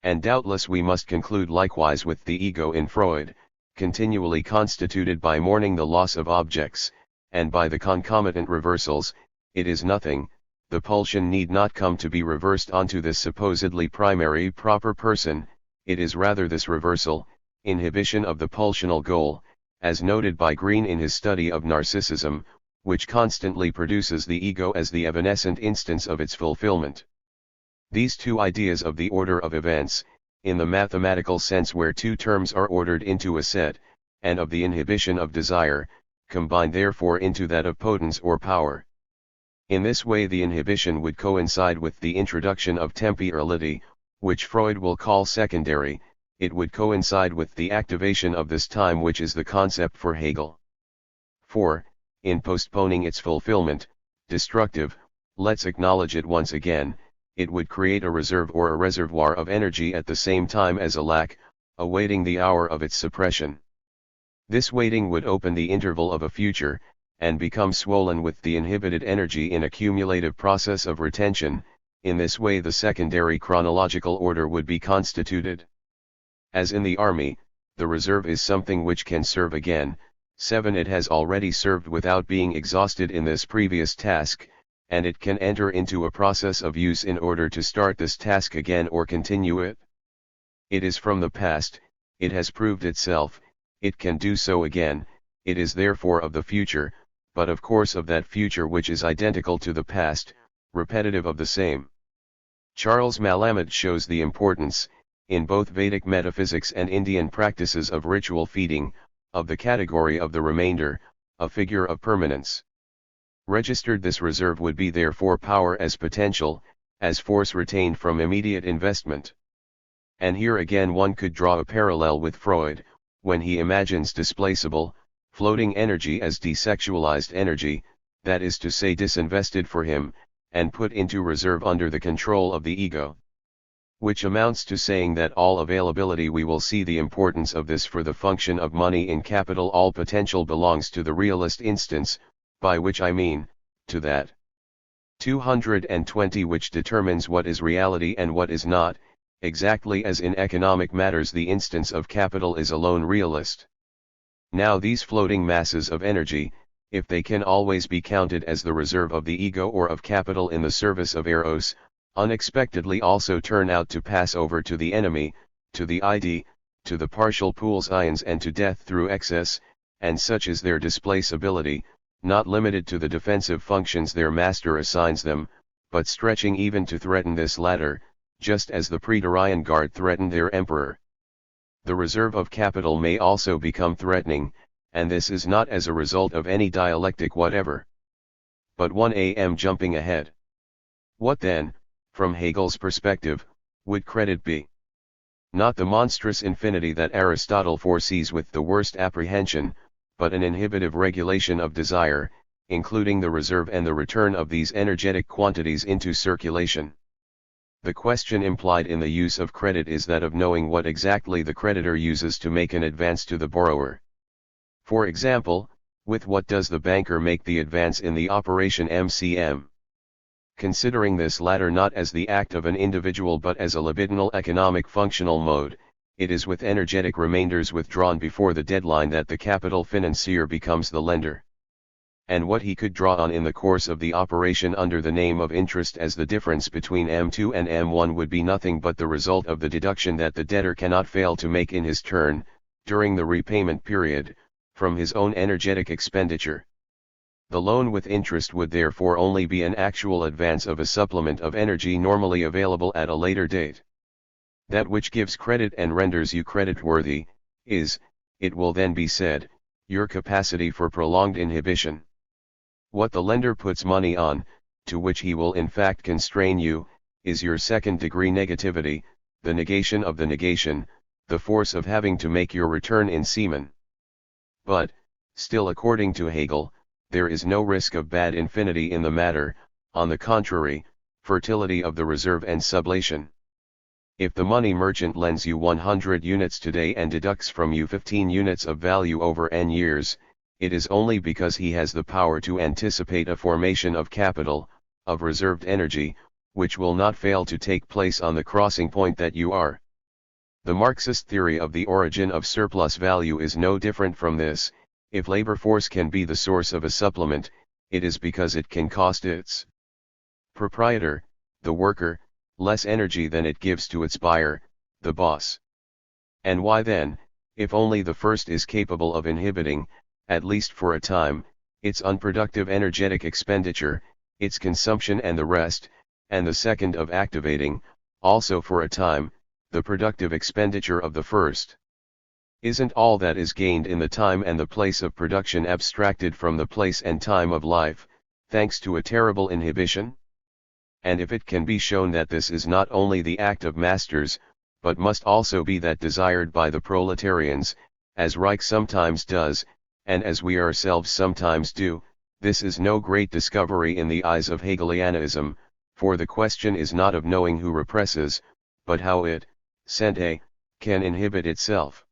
And doubtless we must conclude likewise with the ego in Freud, continually constituted by mourning the loss of objects, and by the concomitant reversals. It is nothing. The pulsion need not come to be reversed onto this supposedly primary proper person, it is rather this reversal, inhibition of the pulsional goal, as noted by Green in his study of narcissism, which constantly produces the ego as the evanescent instance of its fulfillment. These two ideas of the order of events, in the mathematical sense where two terms are ordered into a set, and of the inhibition of desire, combine therefore into that of potence or power. In this way the inhibition would coincide with the introduction of temporality, which Freud will call secondary. It would coincide with the activation of this time, which is the concept for Hegel. For, in postponing its fulfillment, destructive, let's acknowledge it once again, it would create a reserve or a reservoir of energy at the same time as a lack, awaiting the hour of its suppression. This waiting would open the interval of a future, and become swollen with the inhibited energy in a cumulative process of retention. In this way the secondary chronological order would be constituted. As in the army, the reserve is something which can serve again. 7. It has already served without being exhausted in this previous task, and it can enter into a process of use in order to start this task again or continue it. It is from the past, it has proved itself, it can do so again, it is therefore of the future, but of course of that future which is identical to the past, repetitive of the same. Charles Malamud shows the importance, in both Vedic metaphysics and Indian practices of ritual feeding, of the category of the remainder, a figure of permanence. Registered this reserve would be therefore power as potential, as force retained from immediate investment. And here again one could draw a parallel with Freud, when he imagines displaceable, floating energy as desexualized energy, that is to say disinvested for him, and put into reserve under the control of the ego. Which amounts to saying that all availability, we will see the importance of this for the function of money in capital, all potential belongs to the realist instance, by which I mean, to that 220 which determines what is reality and what is not, exactly as in economic matters the instance of capital is alone realist. Now these floating masses of energy, if they can always be counted as the reserve of the ego or of capital in the service of Eros, unexpectedly also turn out to pass over to the enemy, to the ID, to the partial pool's ions and to death through excess, and such is their displaceability, not limited to the defensive functions their master assigns them, but stretching even to threaten this latter, just as the Praetorian Guard threatened their emperor. The reserve of capital may also become threatening, and this is not as a result of any dialectic whatever. But 1 jumping ahead. What then, from Hegel's perspective, would credit be? Not the monstrous infinity that Aristotle foresees with the worst apprehension, but an inhibitive regulation of desire, including the reserve and the return of these energetic quantities into circulation. The question implied in the use of credit is that of knowing what exactly the creditor uses to make an advance to the borrower. For example, with what does the banker make the advance in the operation MCM? Considering this latter not as the act of an individual but as a libidinal economic functional mode, it is with energetic remainders withdrawn before the deadline that the capital financier becomes the lender. And what he could draw on in the course of the operation under the name of interest as the difference between M2 and M1 would be nothing but the result of the deduction that the debtor cannot fail to make in his turn, during the repayment period, from his own energetic expenditure. The loan with interest would therefore only be an actual advance of a supplement of energy normally available at a later date. That which gives credit and renders you creditworthy, is, it will then be said, your capacity for prolonged inhibition. What the lender puts money on, to which he will in fact constrain you, is your second-degree negativity, the negation of the negation, the force of having to make your return in semen. But, still according to Hegel, there is no risk of bad infinity in the matter, on the contrary, fertility of the reserve and sublation. If the money merchant lends you 100 units today and deducts from you 15 units of value over n years, it is only because he has the power to anticipate a formation of capital, of reserved energy, which will not fail to take place on the crossing point that you are. The Marxist theory of the origin of surplus value is no different from this. If labor force can be the source of a supplement, it is because it can cost its proprietor, the worker, less energy than it gives to its buyer, the boss. And why then, if only the first is capable of inhibiting, at least for a time, its unproductive energetic expenditure, its consumption and the rest, and the second of activating, also for a time, the productive expenditure of the first? Isn't all that is gained in the time and the place of production abstracted from the place and time of life, thanks to a terrible inhibition? And if it can be shown that this is not only the act of masters, but must also be that desired by the proletarians, as Reich sometimes does, and as we ourselves sometimes do, this is no great discovery in the eyes of Hegelianism, for the question is not of knowing who represses, but how it, sent A, can inhibit itself.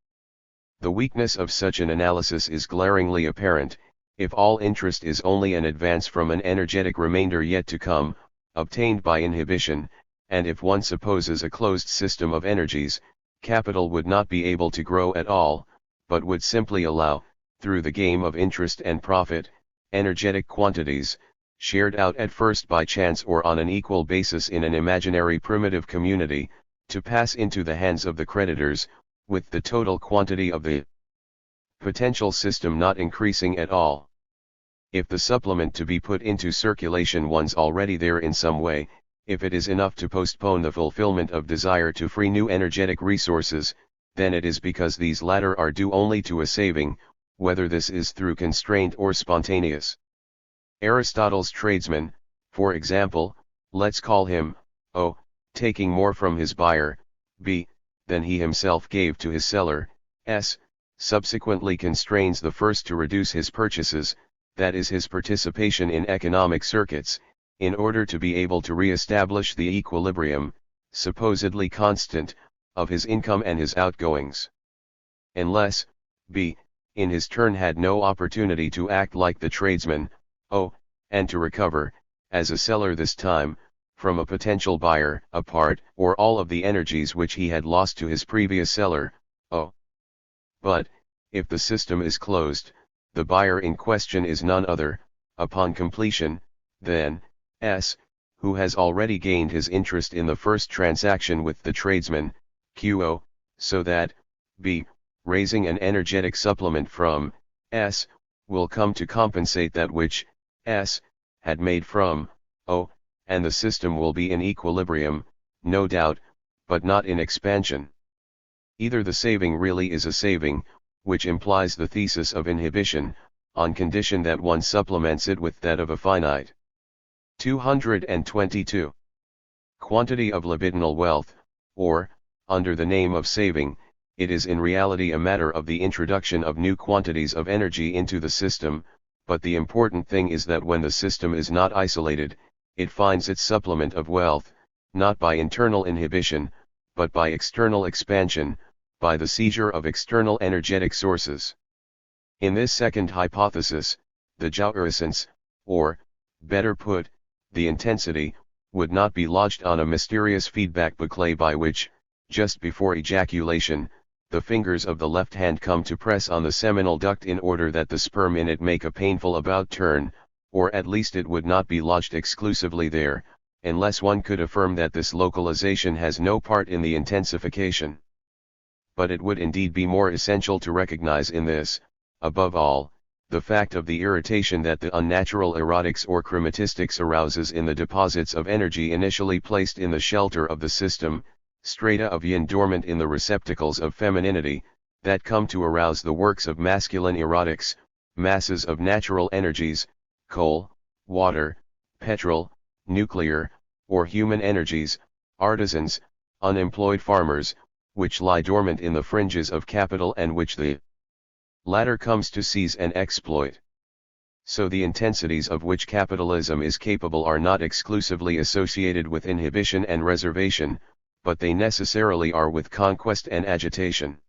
The weakness of such an analysis is glaringly apparent, if all interest is only an advance from an energetic remainder yet to come, obtained by inhibition, and if one supposes a closed system of energies, capital would not be able to grow at all, but would simply allow, through the game of interest and profit, energetic quantities, shared out at first by chance or on an equal basis in an imaginary primitive community, to pass into the hands of the creditors, with the total quantity of the potential system not increasing at all. If the supplement to be put into circulation one's already there in some way, if it is enough to postpone the fulfillment of desire to free new energetic resources, then it is because these latter are due only to a saving, whether this is through constraint or spontaneous. Aristotle's tradesman, for example, let's call him, O, taking more from his buyer, B, than he himself gave to his seller, S, subsequently constrains the first to reduce his purchases, that is his participation in economic circuits, in order to be able to re-establish the equilibrium, supposedly constant, of his income and his outgoings. Unless, B, in his turn had no opportunity to act like the tradesman, O, and to recover, as a seller this time, from a potential buyer, a part or all of the energies which he had lost to his previous seller, O. But, if the system is closed, the buyer in question is none other, upon completion, than S, who has already gained his interest in the first transaction with the tradesman, QO, so that, B, raising an energetic supplement from S, will come to compensate that which S had made from O, and the system will be in equilibrium, no doubt, but not in expansion. Either the saving really is a saving, which implies the thesis of inhibition, on condition that one supplements it with that of a finite. 222. Quantity of libidinal wealth, or, under the name of saving, it is in reality a matter of the introduction of new quantities of energy into the system, but the important thing is that when the system is not isolated, it finds its supplement of wealth, not by internal inhibition, but by external expansion, by the seizure of external energetic sources. In this second hypothesis, the jouissance, or, better put, the intensity, would not be lodged on a mysterious feedback boucle by which, just before ejaculation, the fingers of the left hand come to press on the seminal duct in order that the sperm in it make a painful about turn, or at least it would not be lodged exclusively there, unless one could affirm that this localization has no part in the intensification. But it would indeed be more essential to recognize in this, above all, the the fact of the irritation that the unnatural erotics or chromatistics arouses in the deposits of energy initially placed in the shelter of the system, strata of yin dormant in the receptacles of femininity, that come to arouse the works of masculine erotics, masses of natural energies, coal, water, petrol, nuclear, or human energies, artisans, unemployed farmers, which lie dormant in the fringes of capital and which the latter comes to seize and exploit. So the intensities of which capitalism is capable are not exclusively associated with inhibition and reservation, but they necessarily are with conquest and agitation.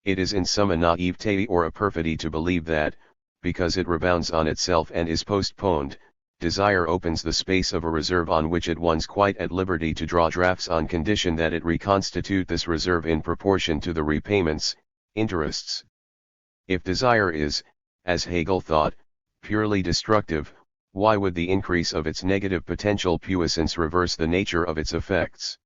It is in some a naivete or a perfidy to believe that, because it rebounds on itself and is postponed, desire opens the space of a reserve on which it one's quite at liberty to draw drafts on condition that it reconstitute this reserve in proportion to the repayments, interests. If desire is, as Hegel thought, purely destructive, why would the increase of its negative potential puissance reverse the nature of its effects?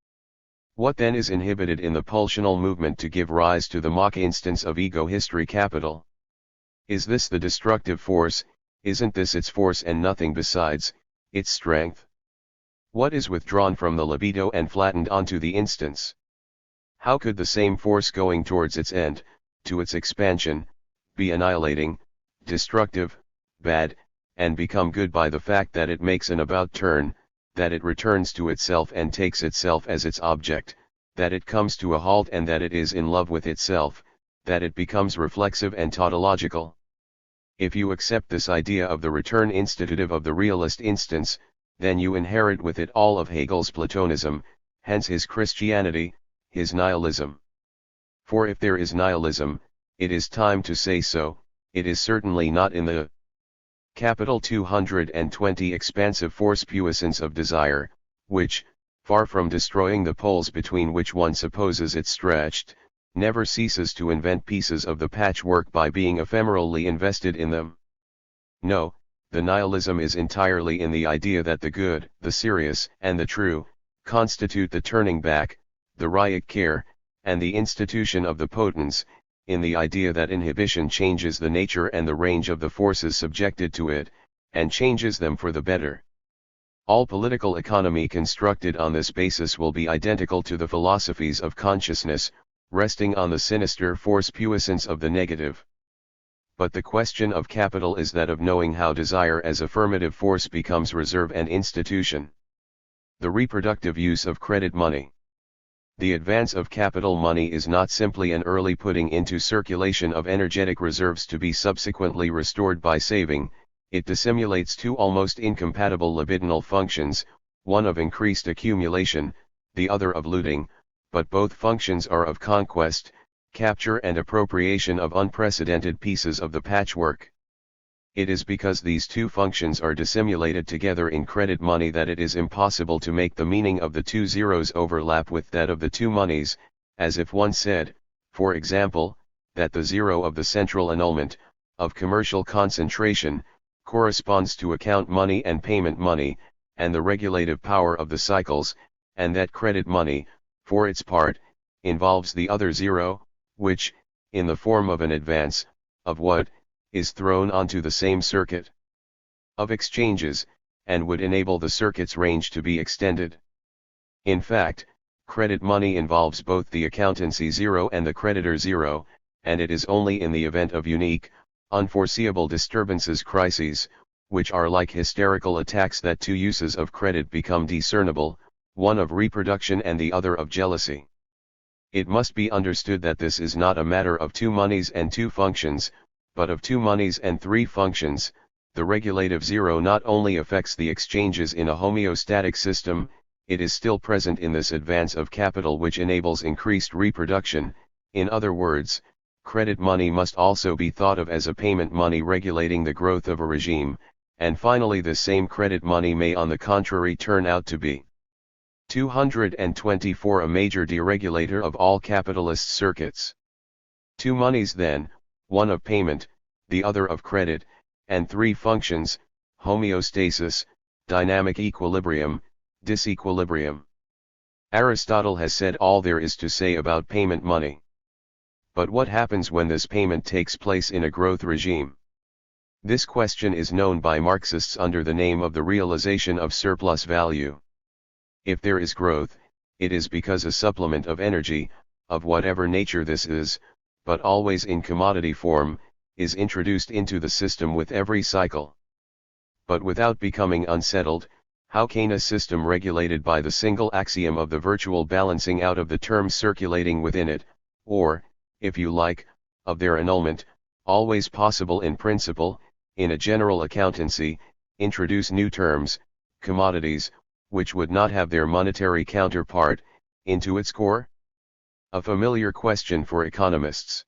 What then is inhibited in the pulsional movement to give rise to the mock instance of ego history capital? Is this the destructive force? Isn't this its force and nothing besides, its strength? What is withdrawn from the libido and flattened onto the instance? How could the same force going towards its end, to its expansion, be annihilating, destructive, bad, and become good by the fact that it makes an about turn, that it returns to itself and takes itself as its object, that it comes to a halt and that it is in love with itself, that it becomes reflexive and tautological? If you accept this idea of the return institutive of the realist instance, then you inherit with it all of Hegel's Platonism, hence his Christianity, his nihilism. For if there is nihilism, it is time to say so, it is certainly not in the capital 220 expansive force puissance of desire, which, far from destroying the poles between which one supposes it stretched, never ceases to invent pieces of the patchwork by being ephemerally invested in them. No, the nihilism is entirely in the idea that the good, the serious, and the true, constitute the turning back, the ryoc care, and the institution of the potens, in the idea that inhibition changes the nature and the range of the forces subjected to it, and changes them for the better. All political economy constructed on this basis will be identical to the philosophies of consciousness, resting on the sinister force puissance of the negative. But the question of capital is that of knowing how desire as affirmative force becomes reserve and institution. The reproductive use of credit money. The advance of capital money is not simply an early putting into circulation of energetic reserves to be subsequently restored by saving, it dissimulates two almost incompatible libidinal functions, one of increased accumulation, the other of looting, but both functions are of conquest, capture and appropriation of unprecedented pieces of the patchwork. It is because these two functions are dissimulated together in credit money that it is impossible to make the meaning of the two zeros overlap with that of the two monies, as if one said, for example, that the zero of the central annulment, of commercial concentration, corresponds to account money and payment money, and the regulative power of the cycles, and that credit money, for its part, involves the other zero, which, in the form of an advance, of what, is thrown onto the same circuit of exchanges, and would enable the circuit's range to be extended. In fact, credit money involves both the accountancy zero and the creditor zero, and it is only in the event of unique, unforeseeable disturbances crises, which are like hysterical attacks that two uses of credit become discernible, one of reproduction and the other of jealousy. It must be understood that this is not a matter of two monies and two functions, but of two monies and three functions. The regulative zero not only affects the exchanges in a homeostatic system, it is still present in this advance of capital which enables increased reproduction. In other words, credit money must also be thought of as a payment money regulating the growth of a regime, and finally this same credit money may on the contrary turn out to be 224 a major deregulator of all capitalist circuits. Two monies then, one of payment, the other of credit, and three functions, homeostasis, dynamic equilibrium, disequilibrium. Aristotle has said all there is to say about payment money. But what happens when this payment takes place in a growth regime? This question is known by Marxists under the name of the realization of surplus value. If there is growth, it is because a supplement of energy, of whatever nature this is, but always in commodity form, is introduced into the system with every cycle. But without becoming unsettled, how can a system regulated by the single axiom of the virtual balancing out of the terms circulating within it, or, if you like, of their annulment, always possible in principle, in a general accountancy, introduce new terms, commodities, which would not have their monetary counterpart, into its core? A familiar question for economists.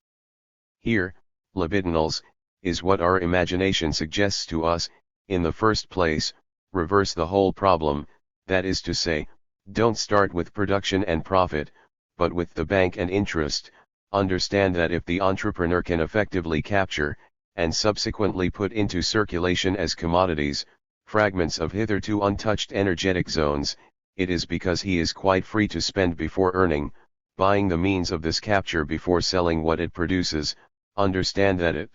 Here, libidinals, is what our imagination suggests to us. In the first place, reverse the whole problem, that is to say, don't start with production and profit, but with the bank and interest. Understand that if the entrepreneur can effectively capture, and subsequently put into circulation as commodities, fragments of hitherto untouched energetic zones, it is because he is quite free to spend before earning, buying the means of this capture before selling what it produces. Understand that it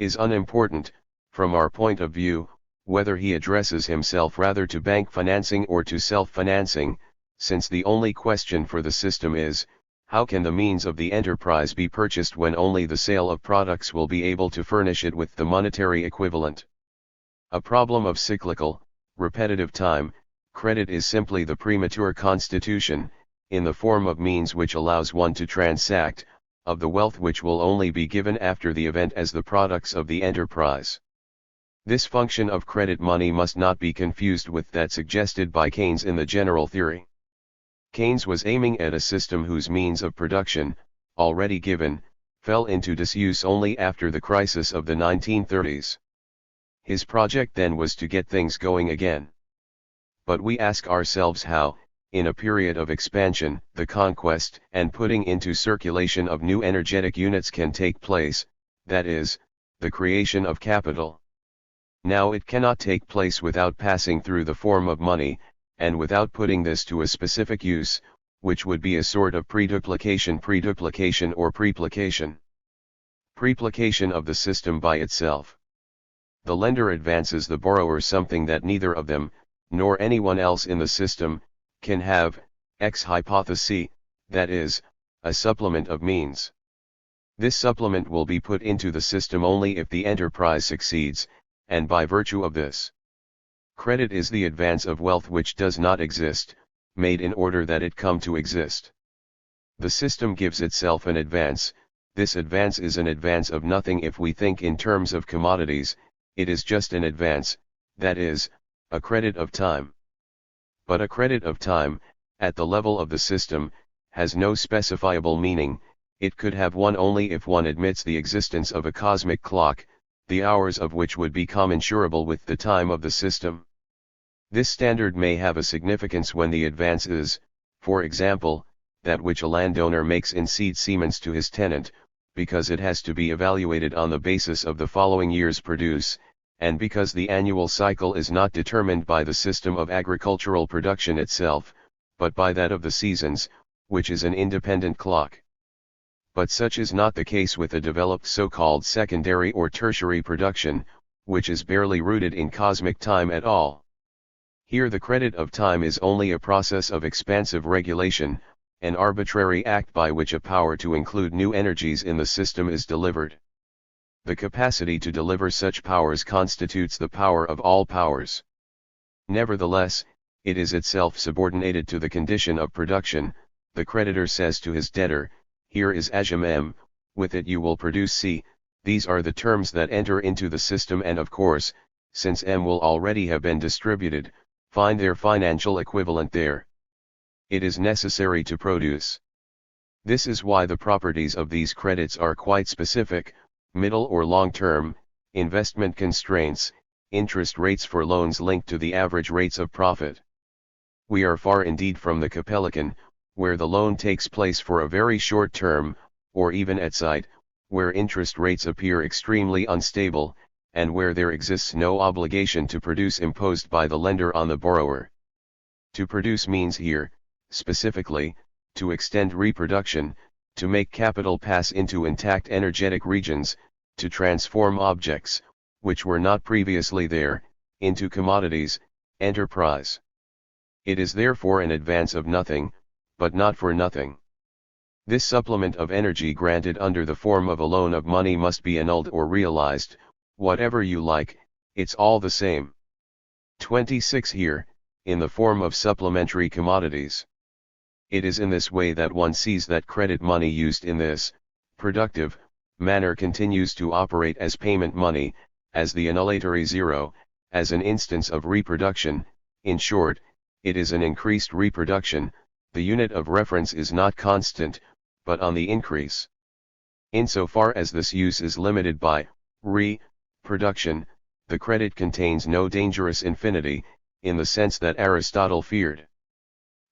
is unimportant, from our point of view, whether he addresses himself rather to bank financing or to self-financing, since the only question for the system is, how can the means of the enterprise be purchased when only the sale of products will be able to furnish it with the monetary equivalent? A problem of cyclical, repetitive time. Credit is simply the premature constitution, in the form of means which allows one to transact, of the wealth which will only be given after the event as the products of the enterprise. This function of credit money must not be confused with that suggested by Keynes in the general theory. Keynes was aiming at a system whose means of production, already given, fell into disuse only after the crisis of the 1930s. His project then was to get things going again. But we ask ourselves how, in a period of expansion, the conquest and putting into circulation of new energetic units can take place, that is, the creation of capital. Now it cannot take place without passing through the form of money, and without putting this to a specific use, which would be a sort of preduplication or preplication. Preplication of the system by itself. The lender advances the borrower something that neither of them, nor anyone else in the system, can have, ex hypothesi, that is, a supplement of means. This supplement will be put into the system only if the enterprise succeeds, and by virtue of this. Credit is the advance of wealth which does not exist, made in order that it come to exist. The system gives itself an advance. This advance is an advance of nothing if we think in terms of commodities, it is just an advance, that is, a credit of time. But a credit of time, at the level of the system, has no specifiable meaning. It could have one only if one admits the existence of a cosmic clock, the hours of which would be commensurable with the time of the system. This standard may have a significance when the advance is, for example, that which a landowner makes in seed seements to his tenant, because it has to be evaluated on the basis of the following year's produce, and because the annual cycle is not determined by the system of agricultural production itself, but by that of the seasons, which is an independent clock. But such is not the case with a developed so-called secondary or tertiary production, which is barely rooted in cosmic time at all. Here the credit of time is only a process of expansive regulation, an arbitrary act by which a power to include new energies in the system is delivered. The capacity to deliver such powers constitutes the power of all powers. Nevertheless, it is itself subordinated to the condition of production. The creditor says to his debtor, here is agem M, with it you will produce C. These are the terms that enter into the system, and of course, since M will already have been distributed, find their financial equivalent there. It is necessary to produce. This is why the properties of these credits are quite specific: middle or long-term, investment constraints, interest rates for loans linked to the average rates of profit. We are far indeed from the Capellican, where the loan takes place for a very short term, or even at sight, where interest rates appear extremely unstable, and where there exists no obligation to produce imposed by the lender on the borrower. To produce means here, specifically, to extend reproduction, to make capital pass into intact energetic regions, to transform objects, which were not previously there, into commodities, enterprise. It is therefore an advance of nothing, but not for nothing. This supplement of energy granted under the form of a loan of money must be annulled or realized, whatever you like, it's all the same. 26 Here, in the form of supplementary commodities. It is in this way that one sees that credit money used in this productive manner continues to operate as payment money, as the annulatory zero, as an instance of reproduction. In short, it is an increased reproduction. The unit of reference is not constant, but on the increase. Insofar as this use is limited by reproduction, the credit contains no dangerous infinity, in the sense that Aristotle feared.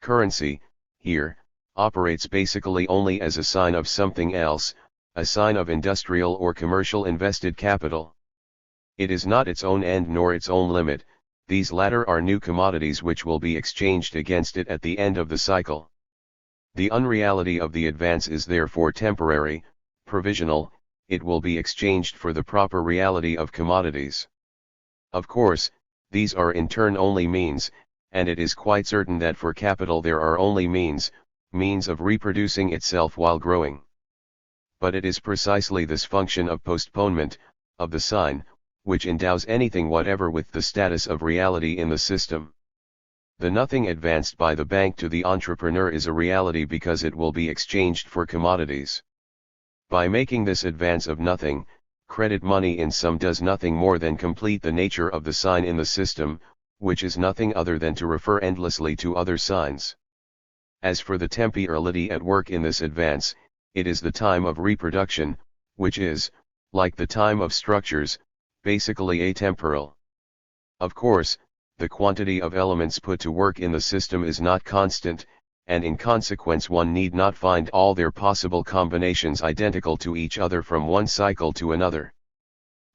Currency, here, operates basically only as a sign of something else, a sign of industrial or commercial invested capital. It is not its own end nor its own limit. These latter are new commodities which will be exchanged against it at the end of the cycle. The unreality of the advance is therefore temporary, provisional. It will be exchanged for the proper reality of commodities. Of course, these are in turn only means, and it is quite certain that for capital there are only means of reproducing itself while growing. But it is precisely this function of postponement, of the sign, which endows anything whatever with the status of reality in the system. The nothing advanced by the bank to the entrepreneur is a reality because it will be exchanged for commodities. By making this advance of nothing, credit money in sum does nothing more than complete the nature of the sign in the system, which is nothing other than to refer endlessly to other signs. As for the temporality at work in this advance, it is the time of reproduction, which is, like the time of structures, basically atemporal. Of course, the quantity of elements put to work in the system is not constant, and in consequence one need not find all their possible combinations identical to each other from one cycle to another.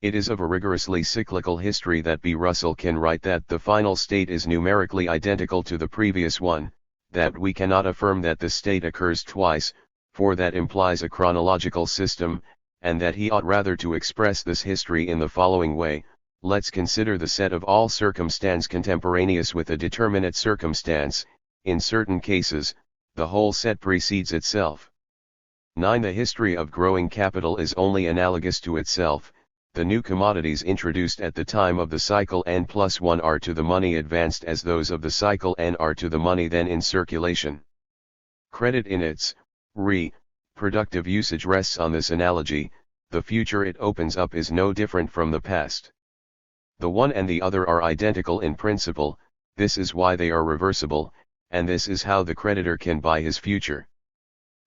It is of a rigorously cyclical history that B. Russell can write that the final state is numerically identical to the previous one, that we cannot affirm that the state occurs twice, for that implies a chronological system, and that he ought rather to express this history in the following way: let's consider the set of all circumstance contemporaneous with a determinate circumstance. In certain cases, the whole set precedes itself. 9. The history of growing capital is only analogous to itself. The new commodities introduced at the time of the cycle n+1 are to the money advanced as those of the cycle n are to the money then in circulation. Credit in its productive usage rests on this analogy. The future it opens up is no different from the past. The one and the other are identical in principle. This is why they are reversible, and this is how the creditor can buy his future.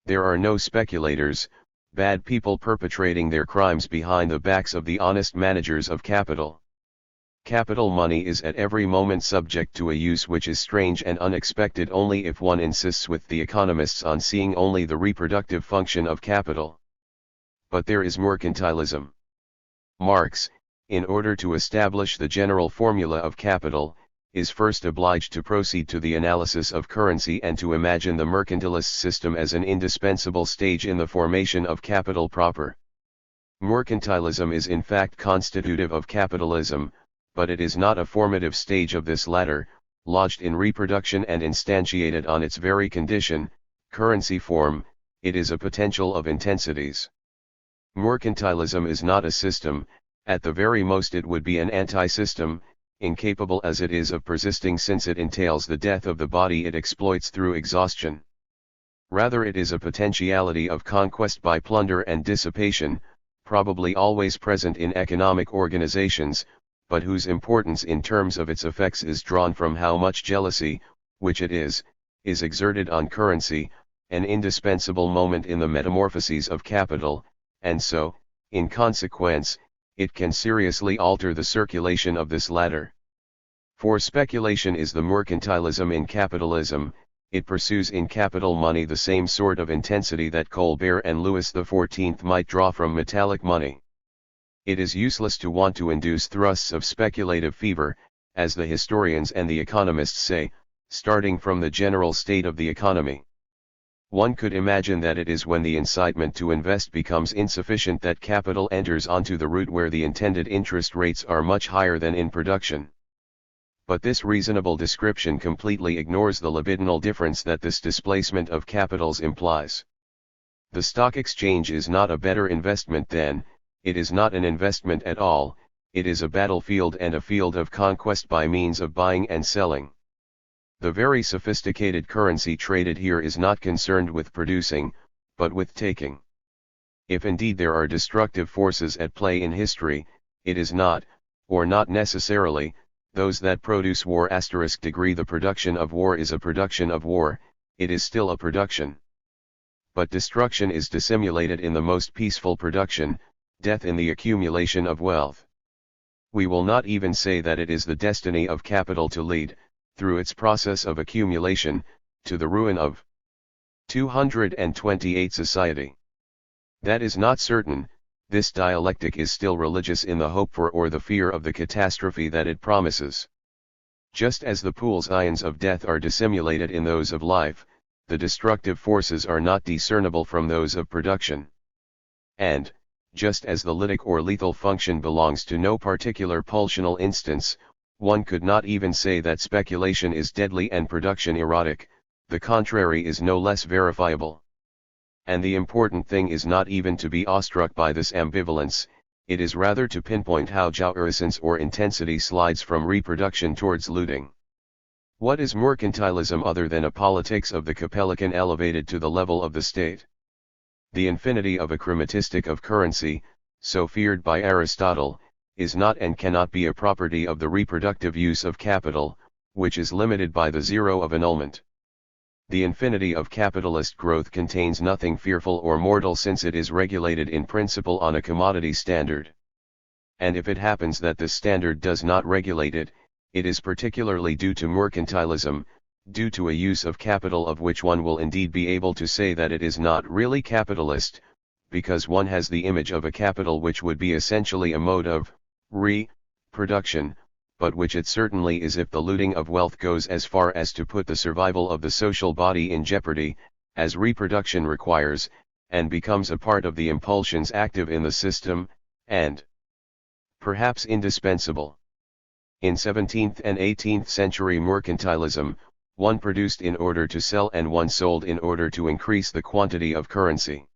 There are no speculators, bad people perpetrating their crimes behind the backs of the honest managers of capital. Capital money is at every moment subject to a use which is strange and unexpected only if one insists with the economists on seeing only the reproductive function of capital. But there is mercantilism. Marx, in order to establish the general formula of capital, is first obliged to proceed to the analysis of currency and to imagine the mercantilist system as an indispensable stage in the formation of capital proper. Mercantilism is in fact constitutive of capitalism, but it is not a formative stage of this latter, lodged in reproduction and instantiated on its very condition, currency form. It is a potential of intensities. Mercantilism is not a system. At the very most it would be an anti-system, incapable as it is of persisting since it entails the death of the body it exploits through exhaustion. Rather it is a potentiality of conquest by plunder and dissipation, probably always present in economic organizations, but whose importance in terms of its effects is drawn from how much jealousy, which it is exerted on currency, an indispensable moment in the metamorphoses of capital, and so, in consequence, it can seriously alter the circulation of this latter. For speculation is the mercantilism in capitalism. It pursues in capital money the same sort of intensity that Colbert and Louis XIV might draw from metallic money. It is useless to want to induce thrusts of speculative fever, as the historians and the economists say, starting from the general state of the economy. One could imagine that it is when the incitement to invest becomes insufficient that capital enters onto the route where the intended interest rates are much higher than in production. But this reasonable description completely ignores the libidinal difference that this displacement of capitals implies. The stock exchange is not a better investment than, it is not an investment at all, it is a battlefield and a field of conquest by means of buying and selling. The very sophisticated currency traded here is not concerned with producing, but with taking. If indeed there are destructive forces at play in history, it is not, or not necessarily, those that produce war ***. The production of war is a production of war, it is still a production. But destruction is dissimulated in the most peaceful production, death in the accumulation of wealth. We will not even say that it is the destiny of capital to lead, through its process of accumulation, to the ruin of 228 society. That is not certain. This dialectic is still religious in the hope for or the fear of the catastrophe that it promises. Just as the pool's ions of death are dissimulated in those of life, the destructive forces are not discernible from those of production. And, just as the lytic or lethal function belongs to no particular pulsional instance, one could not even say that speculation is deadly and production erotic, the contrary is no less verifiable. And the important thing is not even to be awestruck by this ambivalence, it is rather to pinpoint how jouissance or intensity slides from reproduction towards looting. What is mercantilism other than a politics of the Capellican elevated to the level of the state? The infinity of a chromatistic of currency, so feared by Aristotle, is not and cannot be a property of the reproductive use of capital, which is limited by the zero of annulment. The infinity of capitalist growth contains nothing fearful or mortal since it is regulated in principle on a commodity standard. And if it happens that this standard does not regulate it, it is particularly due to mercantilism, due to a use of capital of which one will indeed be able to say that it is not really capitalist, because one has the image of a capital which would be essentially a mode of production, but which it certainly is if the looting of wealth goes as far as to put the survival of the social body in jeopardy, as reproduction requires, and becomes a part of the impulsions active in the system, and perhaps indispensable. In 17th and 18th century mercantilism, one produced in order to sell and one sold in order to increase the quantity of currency.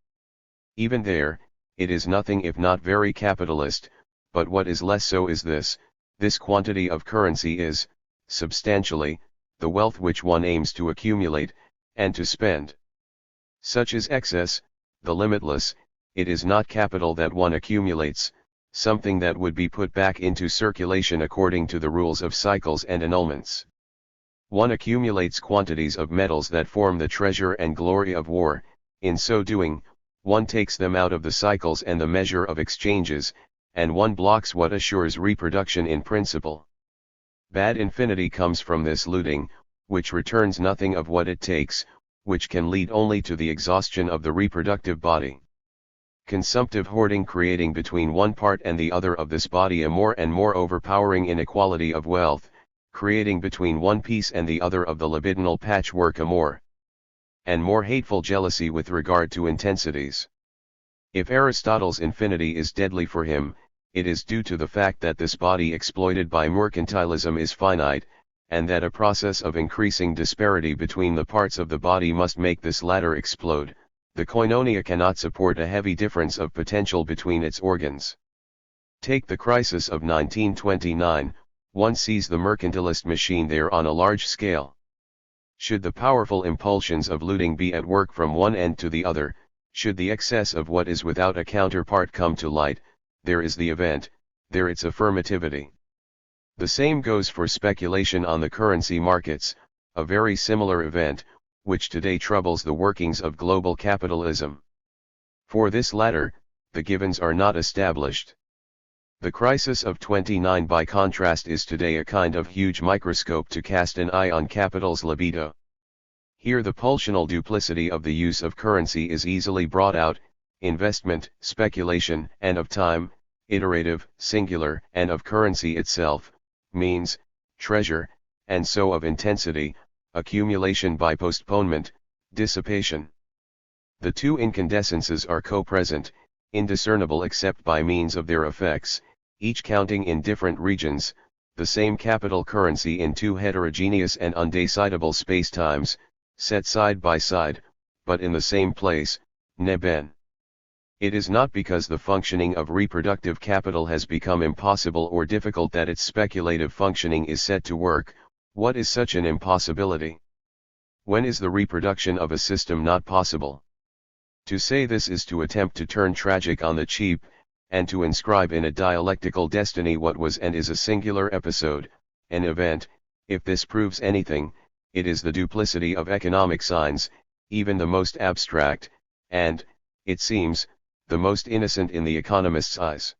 Even there, it is nothing if not very capitalist, but what is less so is this quantity of currency is, substantially, the wealth which one aims to accumulate, and to spend. Such is excess, the limitless, it is not capital that one accumulates, something that would be put back into circulation according to the rules of cycles and annulments. One accumulates quantities of metals that form the treasure and glory of war, in so doing, one takes them out of the cycles and the measure of exchanges, and one blocks what assures reproduction in principle. Bad infinity comes from this looting, which returns nothing of what it takes, which can lead only to the exhaustion of the reproductive body. Consumptive hoarding creating between one part and the other of this body a more and more overpowering inequality of wealth, creating between one piece and the other of the libidinal patchwork a more and more hateful jealousy with regard to intensities. If Aristotle's infinity is deadly for him, it is due to the fact that this body exploited by mercantilism is finite, and that a process of increasing disparity between the parts of the body must make this latter explode. The koinonia cannot support a heavy difference of potential between its organs. Take the crisis of 1929, one sees the mercantilist machine there on a large scale. Should the powerful impulsions of looting be at work from one end to the other, should the excess of what is without a counterpart come to light, there is the event, there its affirmativity. The same goes for speculation on the currency markets, a very similar event, which today troubles the workings of global capitalism. For this latter, the givens are not established. The crisis of 29 by contrast is today a kind of huge microscope to cast an eye on capital's libido. Here the pulsional duplicity of the use of currency is easily brought out, investment, speculation, and of time, iterative, singular, and of currency itself, means, treasure, and so of intensity, accumulation by postponement, dissipation. The two incandescences are co-present, indiscernible except by means of their effects, each counting in different regions, the same capital currency in two heterogeneous and undecidable spacetimes, set side by side, but in the same place, neben. It is not because the functioning of reproductive capital has become impossible or difficult that its speculative functioning is set to work. What is such an impossibility? When is the reproduction of a system not possible? To say this is to attempt to turn tragic on the cheap, and to inscribe in a dialectical destiny what was and is a singular episode, an event. If this proves anything, it is the duplicity of economic signs, even the most abstract, and, it seems, the most innocent in the economist's eyes.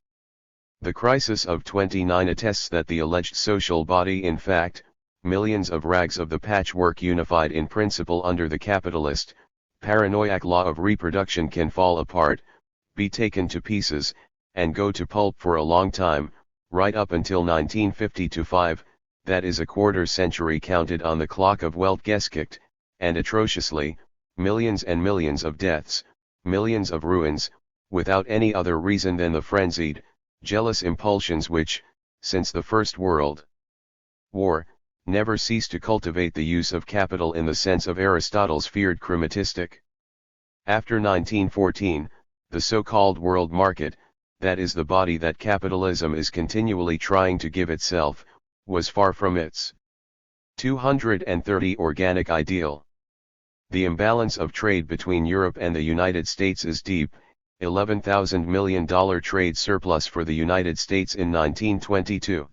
The crisis of 29 attests that the alleged social body, in fact, millions of rags of the patchwork unified in principle under the capitalist, paranoiac law of reproduction, can fall apart, be taken to pieces, and go to pulp for a long time, right up until 1950-5, that is a quarter century counted on the clock of Weltgeschichte, and atrociously, millions and millions of deaths, millions of ruins, without any other reason than the frenzied, jealous impulsions which, since the First World War, never cease to cultivate the use of capital in the sense of Aristotle's feared crematistic. After 1914, the so-called world market, that is the body that capitalism is continually trying to give itself, was far from its 230 organic ideal. The imbalance of trade between Europe and the United States is deep, $11,000 million trade surplus for the United States in 1922.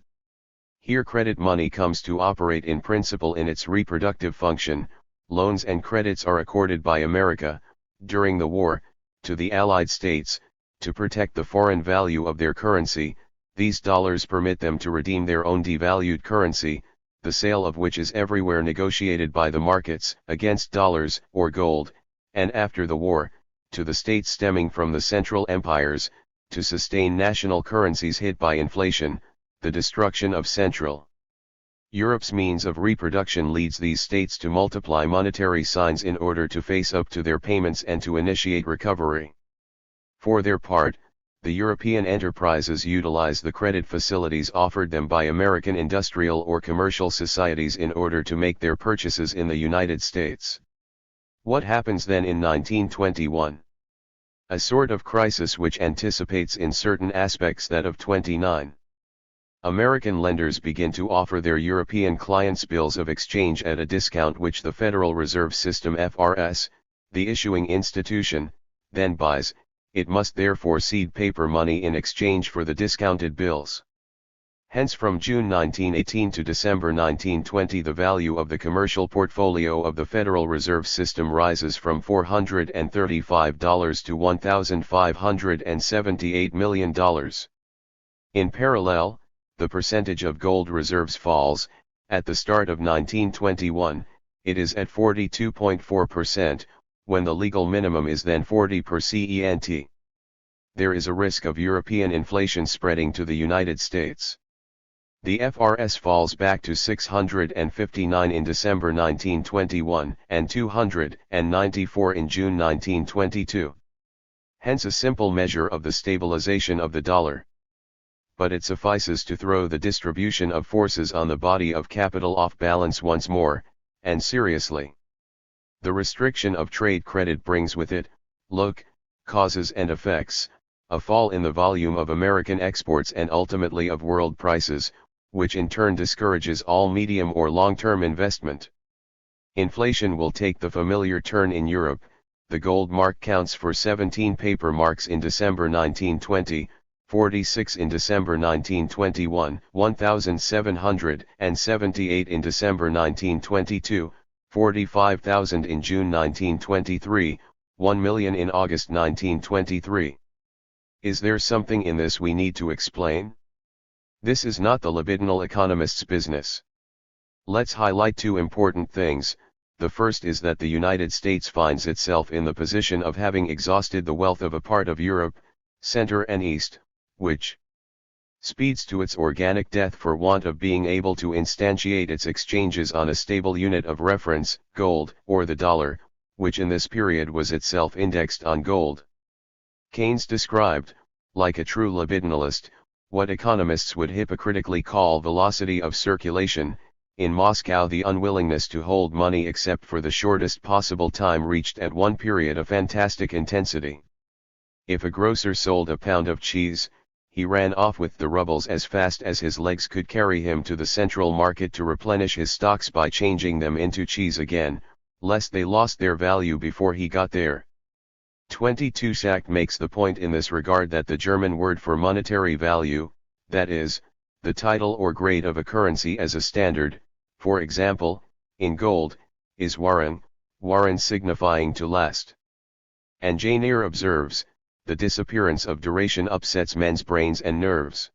Here credit money comes to operate in principle in its reproductive function. Loans and credits are accorded by America, during the war, to the Allied States, to protect the foreign value of their currency. These dollars permit them to redeem their own devalued currency, the sale of which is everywhere negotiated by the markets, against dollars, or gold, and after the war, to the states stemming from the Central Empires, to sustain national currencies hit by inflation. The destruction of Central Europe's means of reproduction leads these states to multiply monetary signs in order to face up to their payments and to initiate recovery. For their part, the European enterprises utilize the credit facilities offered them by American industrial or commercial societies in order to make their purchases in the United States. What happens then in 1921? A sort of crisis which anticipates in certain aspects that of 29. American lenders begin to offer their European clients bills of exchange at a discount which the Federal Reserve System (FRS), the issuing institution, then buys. It must therefore cede paper money in exchange for the discounted bills. Hence from June 1918 to December 1920 the value of the commercial portfolio of the Federal Reserve System rises from $435 to $1,578 million. In parallel, the percentage of gold reserves falls. At the start of 1921, it is at 42.4%, when the legal minimum is then 40%. There is a risk of European inflation spreading to the United States. The FRS falls back to 659 in December 1921 and 294 in June 1922. Hence a simple measure of the stabilization of the dollar. But it suffices to throw the distribution of forces on the body of capital off balance once more, and seriously. The restriction of trade credit brings with it, look, causes and effects, a fall in the volume of American exports and ultimately of world prices, which in turn discourages all medium or long-term investment. Inflation will take the familiar turn in Europe. The gold mark counts for 17 paper marks in December 1920, 46 in December 1921, 1,778 in December 1922, 45,000 in June 1923, 1 million in August 1923. Is there something in this we need to explain? This is not the libidinal economist's business. Let's highlight two important things. The first is that the United States finds itself in the position of having exhausted the wealth of a part of Europe, Center and East, which speeds to its organic death for want of being able to instantiate its exchanges on a stable unit of reference, gold, or the dollar, which in this period was itself indexed on gold. Keynes described, like a true libidinalist, what economists would hypocritically call velocity of circulation. In Moscow, the unwillingness to hold money except for the shortest possible time reached at one period a fantastic intensity. If a grocer sold a pound of cheese, he ran off with the rubles as fast as his legs could carry him to the central market to replenish his stocks by changing them into cheese again, lest they lost their value before he got there. 22 Schacht makes the point in this regard that the German word for monetary value, that is, the title or grade of a currency as a standard, for example, in gold, is waren signifying to last. And Janier observes, the disappearance of duration upsets men's brains and nerves.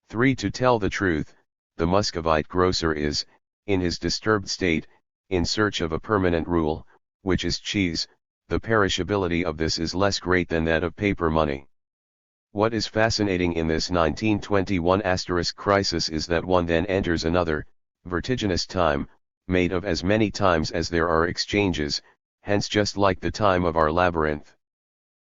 3. To tell the truth, the Muscovite grocer is, in his disturbed state, in search of a permanent rule, which is cheese. The perishability of this is less great than that of paper money. What is fascinating in this 1921 crisis is that one then enters another, vertiginous time, made of as many times as there are exchanges, hence just like the time of our labyrinth.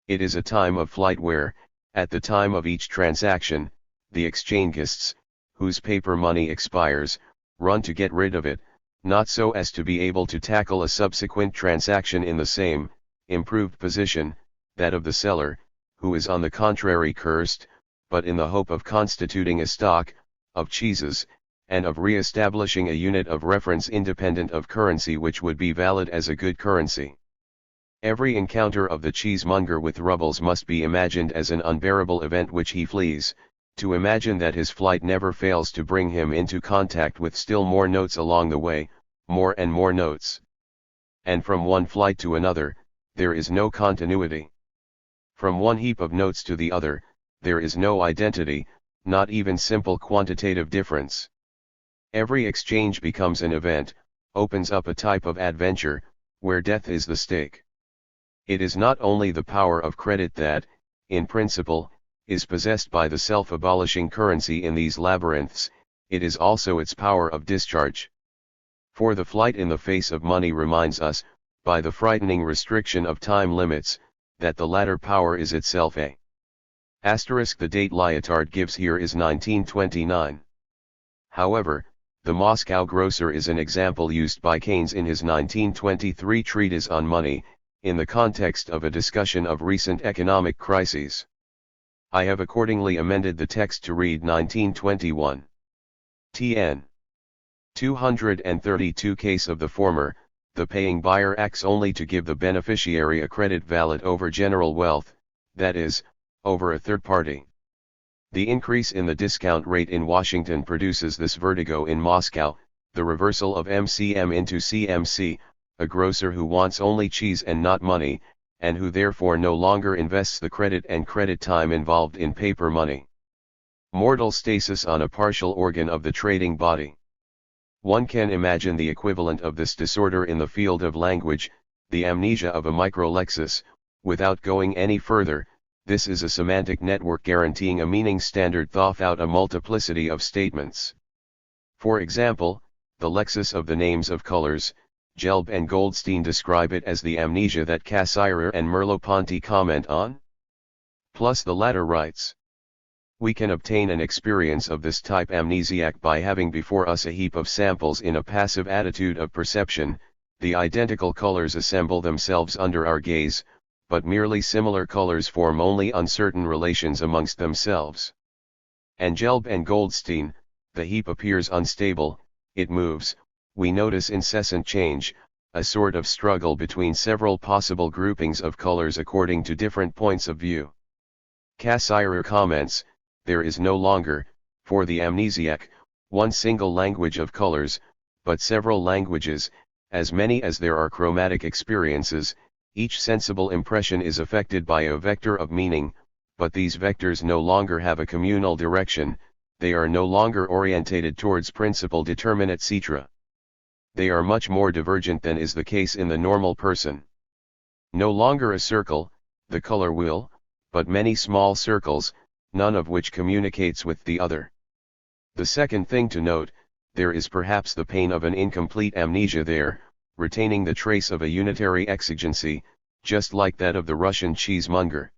It is a time of flight where, at the time of each transaction, the exchangists, whose paper money expires, run to get rid of it, not so as to be able to tackle a subsequent transaction in the same, improved position, that of the seller, who is on the contrary cursed, but in the hope of constituting a stock, of cheeses, and of re-establishing a unit of reference independent of currency which would be valid as a good currency. Every encounter of the cheesemonger with rubles must be imagined as an unbearable event which he flees, to imagine that his flight never fails to bring him into contact with still more notes along the way, more and more notes. And from one flight to another, there is no continuity. From one heap of notes to the other, there is no identity, not even simple quantitative difference. Every exchange becomes an event, opens up a type of adventure, where death is the stake. It is not only the power of credit that, in principle, is possessed by the self-abolishing currency in these labyrinths, it is also its power of discharge. For the flight in the face of money reminds us, by the frightening restriction of time limits, that the latter power is itself a *. The date Lyotard gives here is 1929. However, the Moscow grocer is an example used by Keynes in his 1923 treatise on money, in the context of a discussion of recent economic crises. I have accordingly amended the text to read 1921. Tn. 232 Case of the former, the paying buyer acts only to give the beneficiary a credit valid over general wealth, that is, over a third party. The increase in the discount rate in Washington produces this vertigo in Moscow, the reversal of MCM into CMC, a grocer who wants only cheese and not money, and who therefore no longer invests the credit and credit time involved in paper money. Mortal stasis on a partial organ of the trading body. One can imagine the equivalent of this disorder in the field of language, the amnesia of a microlexis. Without going any further, this is a semantic network guaranteeing a meaning standard without a multiplicity of statements. For example, the lexis of the names of colors, Gelb and Goldstein describe it as the amnesia that Cassirer and Merleau-Ponty comment on. Plus the latter writes, we can obtain an experience of this type amnesiac by having before us a heap of samples in a passive attitude of perception. The identical colors assemble themselves under our gaze, but merely similar colors form only uncertain relations amongst themselves. And Gelb and Goldstein, the heap appears unstable, it moves, we notice incessant change, a sort of struggle between several possible groupings of colors according to different points of view. Cassirer comments, there is no longer, for the amnesiac, one single language of colors, but several languages, as many as there are chromatic experiences. Each sensible impression is affected by a vector of meaning, but these vectors no longer have a communal direction, they are no longer orientated towards principal determinate citra. They are much more divergent than is the case in the normal person. No longer a circle, the color wheel, but many small circles, none of which communicates with the other. The second thing to note, there is perhaps the pain of an incomplete amnesia there, retaining the trace of a unitary exigency, just like that of the Russian cheesemonger.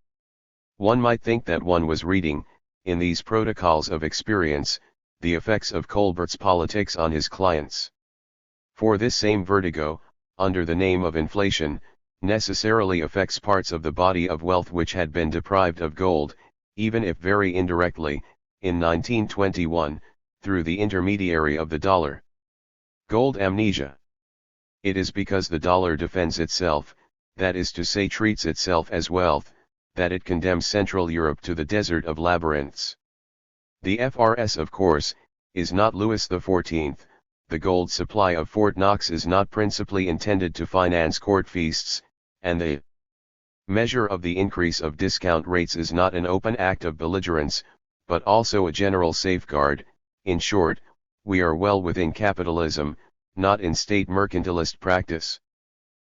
One might think that one was reading, in these protocols of experience, the effects of Colbert's politics on his clients. For this same vertigo, under the name of inflation, necessarily affects parts of the body of wealth which had been deprived of gold, even if very indirectly, in 1921, through the intermediary of the dollar. Gold amnesia. It is because the dollar defends itself, that is to say treats itself as wealth, that it condemns Central Europe to the desert of labyrinths. The FRS, of course, is not Louis XIV, the gold supply of Fort Knox is not principally intended to finance court feasts, and the measure of the increase of discount rates is not an open act of belligerence, but also a general safeguard. In short, we are well within capitalism, not in state mercantilist practice.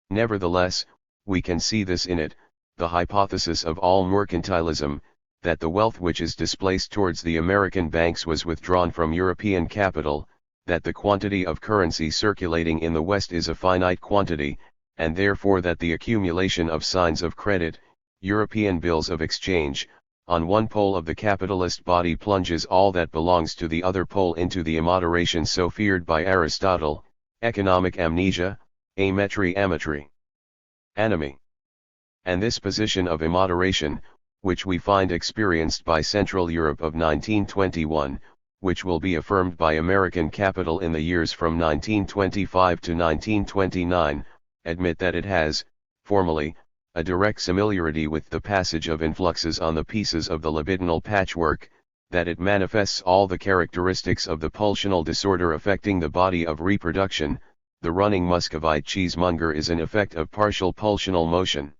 Nevertheless, we can see this in it, the hypothesis of all mercantilism, that the wealth which is displaced towards the American banks was withdrawn from European capital, that the quantity of currency circulating in the West is a finite quantity, and therefore that the accumulation of signs of credit, European bills of exchange, on one pole of the capitalist body plunges all that belongs to the other pole into the immoderation so feared by Aristotle, economic amnesia, ametry, anomie. And this position of immoderation, which we find experienced by Central Europe of 1921, which will be affirmed by American capital in the years from 1925 to 1929, admit that it has, formally, a direct similarity with the passage of influxes on the pieces of the libidinal patchwork, that it manifests all the characteristics of the pulsional disorder affecting the body of reproduction. The running Muscovite cheesemonger is an effect of partial pulsional motion.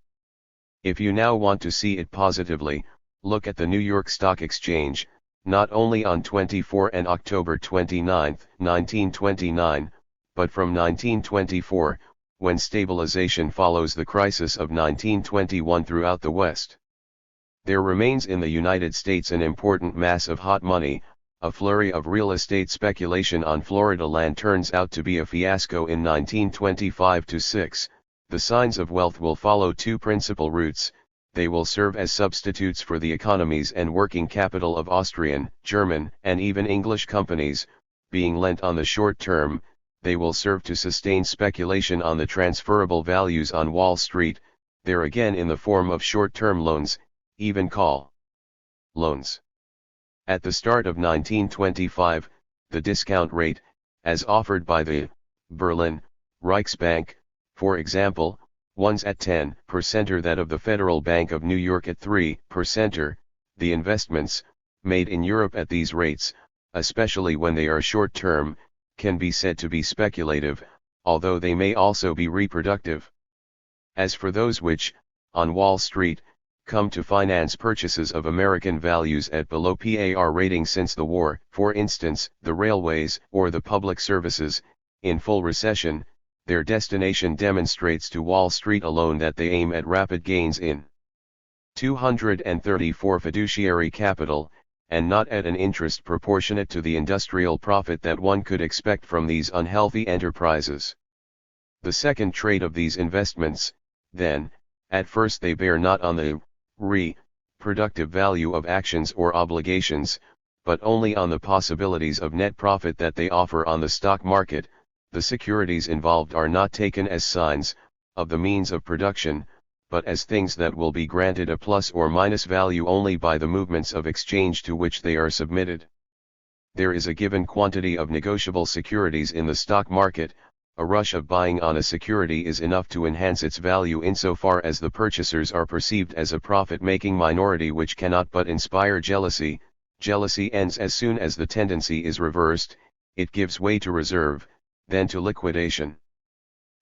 If you now want to see it positively, look at the New York Stock Exchange, not only on 24 and October 29, 1929, but from 1924, when stabilization follows the crisis of 1921 throughout the West. There remains in the United States an important mass of hot money. A flurry of real estate speculation on Florida land turns out to be a fiasco in 1925-6. The signs of wealth will follow two principal routes. They will serve as substitutes for the economies and working capital of Austrian, German, and even English companies. Being lent on the short term, they will serve to sustain speculation on the transferable values on Wall Street, there again in the form of short-term loans, even call loans. At the start of 1925, the discount rate, as offered by the Berlin Reichsbank, for example, was at 10% or that of the Federal Bank of New York at 3%. The investments, made in Europe at these rates, especially when they are short-term, can be said to be speculative, although they may also be reproductive. As for those which, on Wall Street, come to finance purchases of American values at below par rating since the war, for instance, the railways or the public services, in full recession, their destination demonstrates to Wall Street alone that they aim at rapid gains in 234 fiduciary capital, and not at an interest proportionate to the industrial profit that one could expect from these unhealthy enterprises. The second trait of these investments, then, at first they bear not on the productive value of actions or obligations, but only on the possibilities of net profit that they offer on the stock market. The securities involved are not taken as signs of the means of production, but as things that will be granted a plus or minus value only by the movements of exchange to which they are submitted. There is a given quantity of negotiable securities in the stock market. A rush of buying on a security is enough to enhance its value insofar as the purchasers are perceived as a profit-making minority which cannot but inspire jealousy. Jealousy ends as soon as the tendency is reversed, it gives way to reserve, then to liquidation.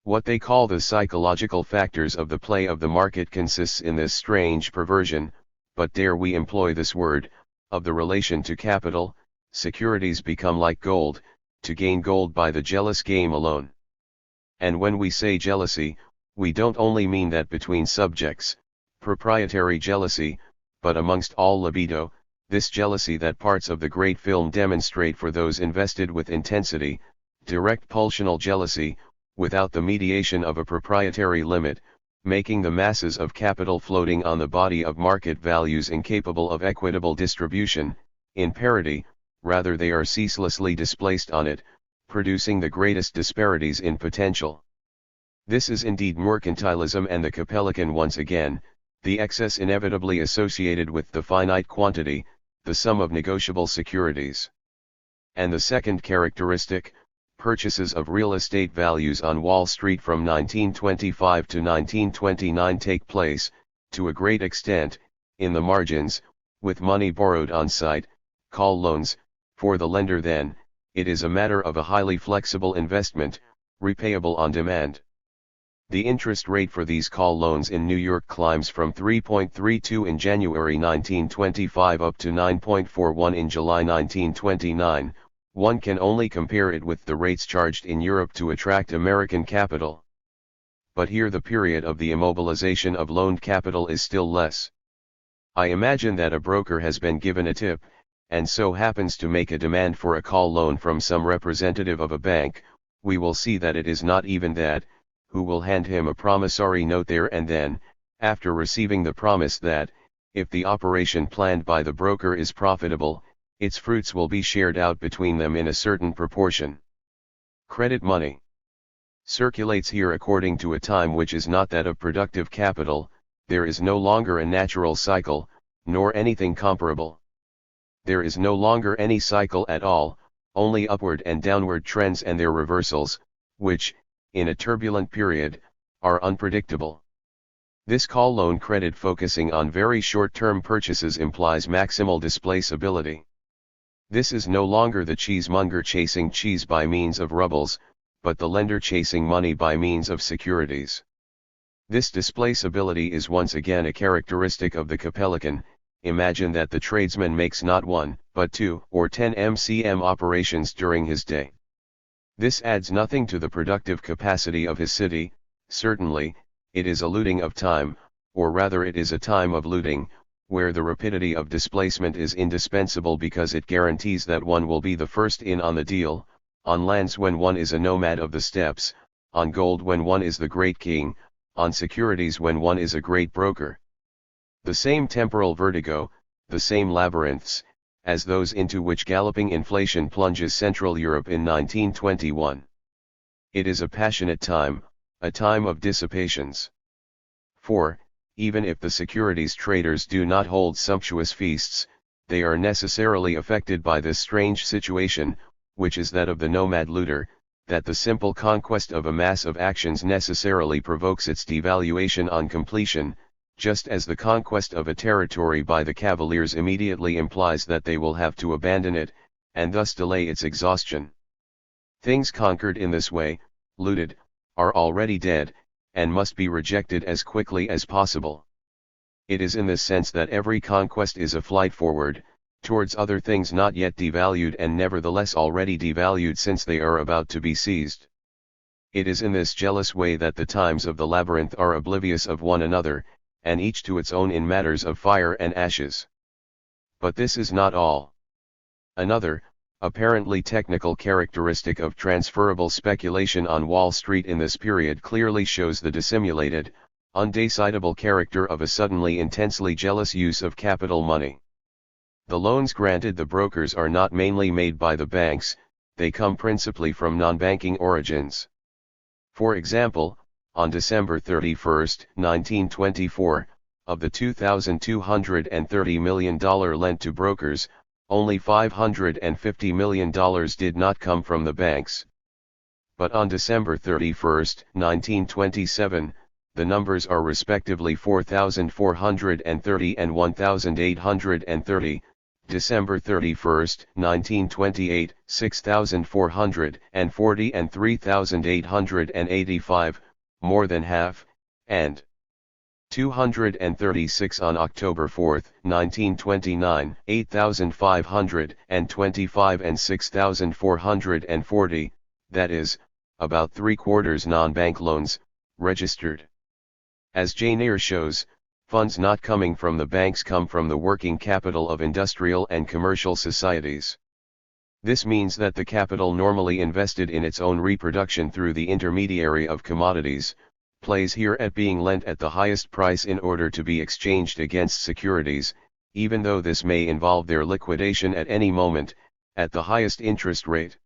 What they call the psychological factors of the play of the market consists in this strange perversion, but dare we employ this word, of the relation to capital. Securities become like gold, to gain gold by the jealous game alone. And when we say jealousy, we don't only mean that between subjects, proprietary jealousy, but amongst all libido, this jealousy that parts of the great film demonstrate for those invested with intensity, direct pulsional jealousy, without the mediation of a proprietary limit, making the masses of capital floating on the body of market values incapable of equitable distribution, in parity, rather they are ceaselessly displaced on it, producing the greatest disparities in potential. This is indeed mercantilism, and the Capellican once again, the excess inevitably associated with the finite quantity, the sum of negotiable securities. And the second characteristic, purchases of real estate values on Wall Street from 1925 to 1929 take place, to a great extent, in the margins, with money borrowed on site, call loans. For the lender then, it is a matter of a highly flexible investment, repayable on demand. The interest rate for these call loans in New York climbs from 3.32 in January 1925 up to 9.41 in July 1929, one can only compare it with the rates charged in Europe to attract American capital. But here the period of the immobilization of loaned capital is still less. I imagine that a broker has been given a tip, and so happens to make a demand for a call loan from some representative of a bank. We will see that it is not even that, who will hand him a promissory note there and then, after receiving the promise that, if the operation planned by the broker is profitable, its fruits will be shared out between them in a certain proportion. Credit money circulates here according to a time which is not that of productive capital. There is no longer a natural cycle, nor anything comparable. There is no longer any cycle at all, only upward and downward trends and their reversals, which, in a turbulent period, are unpredictable. This call loan credit focusing on very short-term purchases implies maximal displaceability. This is no longer the cheesemonger chasing cheese by means of rubles, but the lender chasing money by means of securities. This displaceability is once again a characteristic of the Capellican. Imagine that the tradesman makes not 1, but 2 or 10 MCM operations during his day. This adds nothing to the productive capacity of his city. Certainly, it is a looting of time, or rather it is a time of looting, where the rapidity of displacement is indispensable because it guarantees that one will be the first in on the deal, on lands when one is a nomad of the steppes, on gold when one is the great king, on securities when one is a great broker. The same temporal vertigo, the same labyrinths, as those into which galloping inflation plunges Central Europe in 1921. It is a passionate time, a time of dissipations. For, even if the securities traders do not hold sumptuous feasts, they are necessarily affected by this strange situation, which is that of the nomad looter, that the simple conquest of a mass of actions necessarily provokes its devaluation on completion, just as the conquest of a territory by the cavaliers immediately implies that they will have to abandon it, and thus delay its exhaustion. Things conquered in this way, looted, are already dead, and must be rejected as quickly as possible. It is in this sense that every conquest is a flight forward, towards other things not yet devalued and nevertheless already devalued since they are about to be seized. It is in this jealous way that the times of the labyrinth are oblivious of one another, and each to its own in matters of fire and ashes. But this is not all. Another, apparently technical characteristic of transferable speculation on Wall Street in this period clearly shows the dissimulated, undecidable character of a suddenly intensely jealous use of capital money. The loans granted the brokers are not mainly made by the banks, they come principally from non-banking origins. For example, on December 31, 1924, of the $2,230 million lent to brokers, only $550 million did not come from the banks. But on December 31, 1927, the numbers are respectively 4,430 and 1,830, December 31, 1928, 6,440 and 3,885, more than half, and 236 on October 4, 1929, 8,525 and 6,440, that is, about 3/4 non-bank loans, registered. As Janier shows, funds not coming from the banks come from the working capital of industrial and commercial societies. This means that the capital normally invested in its own reproduction through the intermediary of commodities, plays here at being lent at the highest price in order to be exchanged against securities, even though this may involve their liquidation at any moment, at the highest interest rate.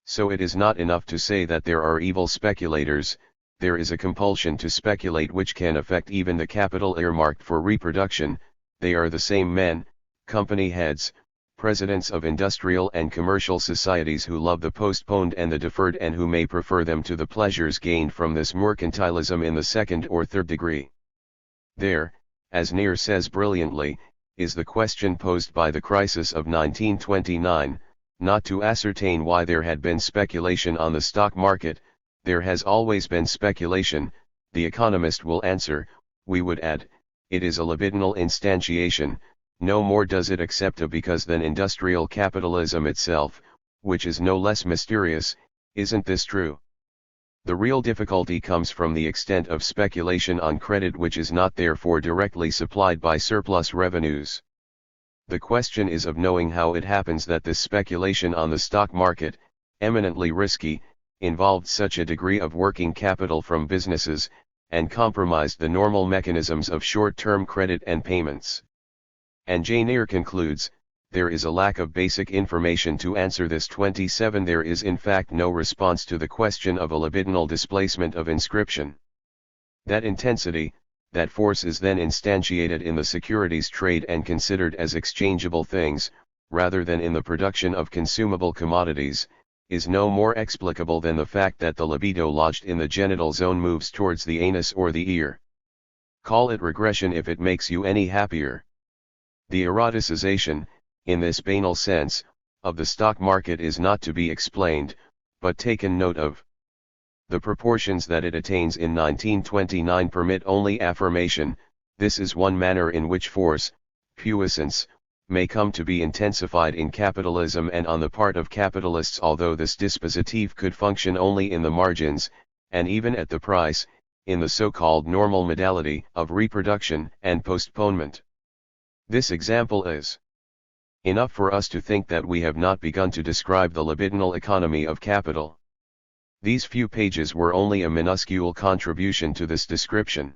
So it is not enough to say that there are evil speculators, there is a compulsion to speculate which can affect even the capital earmarked for reproduction. They are the same men, company heads, presidents of industrial and commercial societies who love the postponed and the deferred and who may prefer them to the pleasures gained from this mercantilism in the second or third degree. There, as Neer says brilliantly, is the question posed by the crisis of 1929, not to ascertain why there had been speculation on the stock market. There has always been speculation, the economist will answer. We would add, it is a libidinal instantiation, no more does it accept a because than industrial capitalism itself, which is no less mysterious. Isn't this true? The real difficulty comes from the extent of speculation on credit which is not therefore directly supplied by surplus revenues. The question is of knowing how it happens that this speculation on the stock market, eminently risky, involved such a degree of working capital from businesses, and compromised the normal mechanisms of short-term credit and payments. And J. Neer concludes, there is a lack of basic information to answer this. 27 There is in fact no response to the question of a libidinal displacement of inscription. That intensity, that force is then instantiated in the securities trade and considered as exchangeable things, rather than in the production of consumable commodities, is no more explicable than the fact that the libido lodged in the genital zone moves towards the anus or the ear. Call it regression if it makes you any happier. The eroticization, in this banal sense, of the stock market is not to be explained, but taken note of. The proportions that it attains in 1929 permit only affirmation. This is one manner in which force, puissance, may come to be intensified in capitalism and on the part of capitalists, although this dispositif could function only in the margins, and even at the price, in the so-called normal modality of reproduction and postponement. This example is enough for us to think that we have not begun to describe the libidinal economy of capital. These few pages were only a minuscule contribution to this description.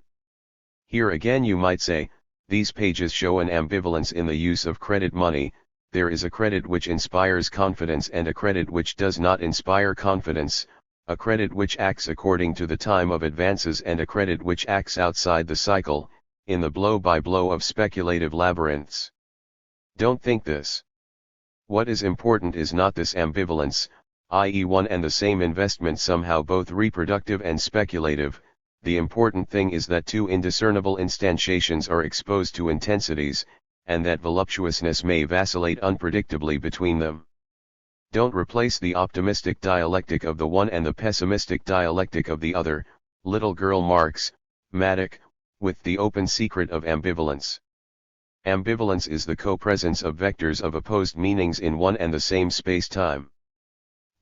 Here again you might say, these pages show an ambivalence in the use of credit money. There is a credit which inspires confidence and a credit which does not inspire confidence, a credit which acts according to the time of advances and a credit which acts outside the cycle, in the blow-by-blow of speculative labyrinths. Don't think this. What is important is not this ambivalence, i.e. one and the same investment somehow both reproductive and speculative. The important thing is that two indiscernible instantiations are exposed to intensities, and that voluptuousness may vacillate unpredictably between them. Don't replace the optimistic dialectic of the one and the pessimistic dialectic of the other, little girl Marx, Matic, with the open secret of ambivalence. Ambivalence is the co-presence of vectors of opposed meanings in one and the same space-time.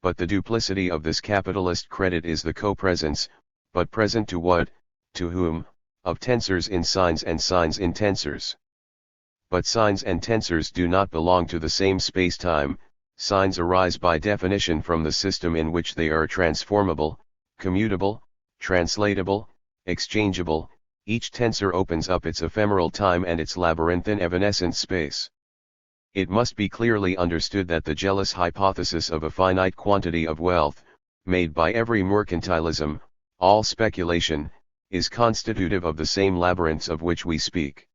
But the duplicity of this capitalist credit is the co-presence, but present to what, to whom, of tensors in signs and signs in tensors. But signs and tensors do not belong to the same space-time. Signs arise by definition from the system in which they are transformable, commutable, translatable, exchangeable. Each tensor opens up its ephemeral time and its labyrinthine evanescent space. It must be clearly understood that the jealous hypothesis of a finite quantity of wealth, made by every mercantilism, all speculation, is constitutive of the same labyrinths of which we speak.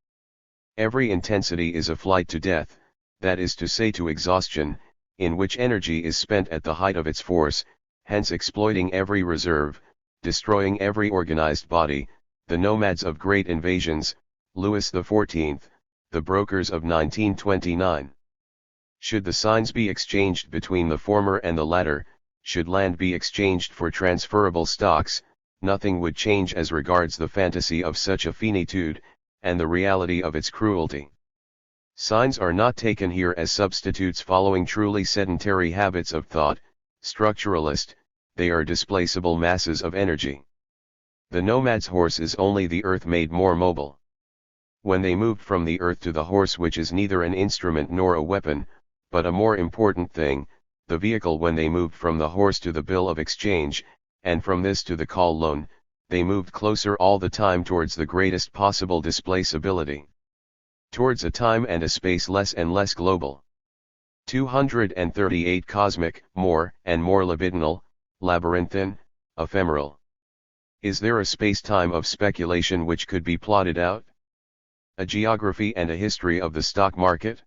Every intensity is a flight to death, that is to say to exhaustion, in which energy is spent at the height of its force, hence exploiting every reserve, destroying every organized body. The nomads of great invasions, Louis XIV, the brokers of 1929. Should the signs be exchanged between the former and the latter, should land be exchanged for transferable stocks, nothing would change as regards the fantasy of such a finitude, and the reality of its cruelty. Signs are not taken here as substitutes following truly sedentary habits of thought, structuralist, they are displaceable masses of energy. The nomad's horse is only the earth made more mobile. When they moved from the earth to the horse, which is neither an instrument nor a weapon, but a more important thing, the vehicle when they moved from the horse to the bill of exchange, and from this to the call loan, they moved closer all the time towards the greatest possible displaceability. Towards a time and a space less and less global. 238 cosmic, more and more libidinal, labyrinthine, ephemeral. Is there a space-time of speculation which could be plotted out? A geography and a history of the stock market?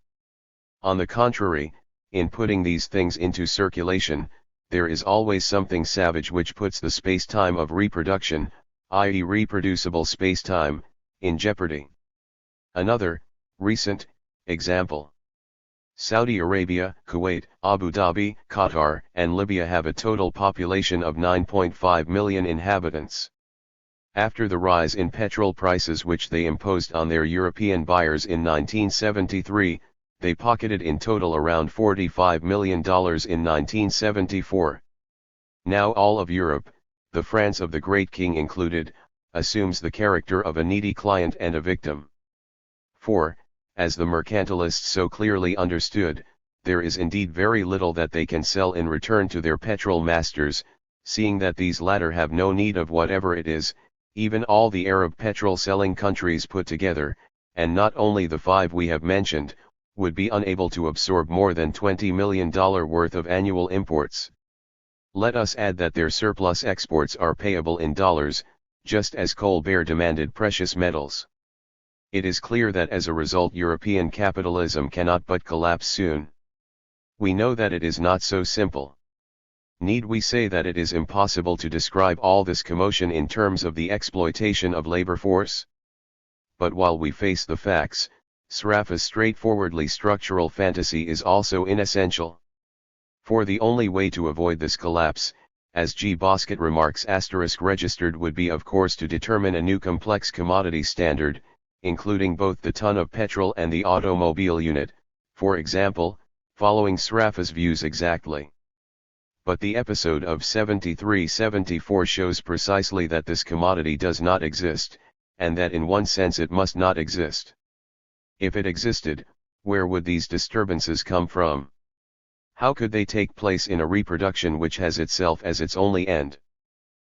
On the contrary, in putting these things into circulation, there is always something savage which puts the space-time of reproduction, i.e. reproducible space-time, in jeopardy. Another, recent, example. Saudi Arabia, Kuwait, Abu Dhabi, Qatar, and Libya have a total population of 9.5 million inhabitants. After the rise in petrol prices which they imposed on their European buyers in 1973, they pocketed in total around $45 million in 1974. Now all of Europe, the France of the Great King included, assumes the character of a needy client and a victim. For, as the mercantilists so clearly understood, there is indeed very little that they can sell in return to their petrol masters, seeing that these latter have no need of whatever it is, even all the Arab petrol-selling countries put together, and not only the 5 we have mentioned, would be unable to absorb more than $20 million worth of annual imports. Let us add that their surplus exports are payable in dollars, just as Colbert demanded precious metals. It is clear that as a result European capitalism cannot but collapse soon. We know that it is not so simple. Need we say that it is impossible to describe all this commotion in terms of the exploitation of labor force? But while we face the facts, Sraffa's straightforwardly structural fantasy is also inessential. For the only way to avoid this collapse, as G. Boscott remarks *registered would be of course to determine a new complex commodity standard, including both the ton of petrol and the automobile unit, for example, following Sraffa's views exactly. But the episode of 73-74 shows precisely that this commodity does not exist, and that in one sense it must not exist. If it existed, where would these disturbances come from? How could they take place in a reproduction which has itself as its only end?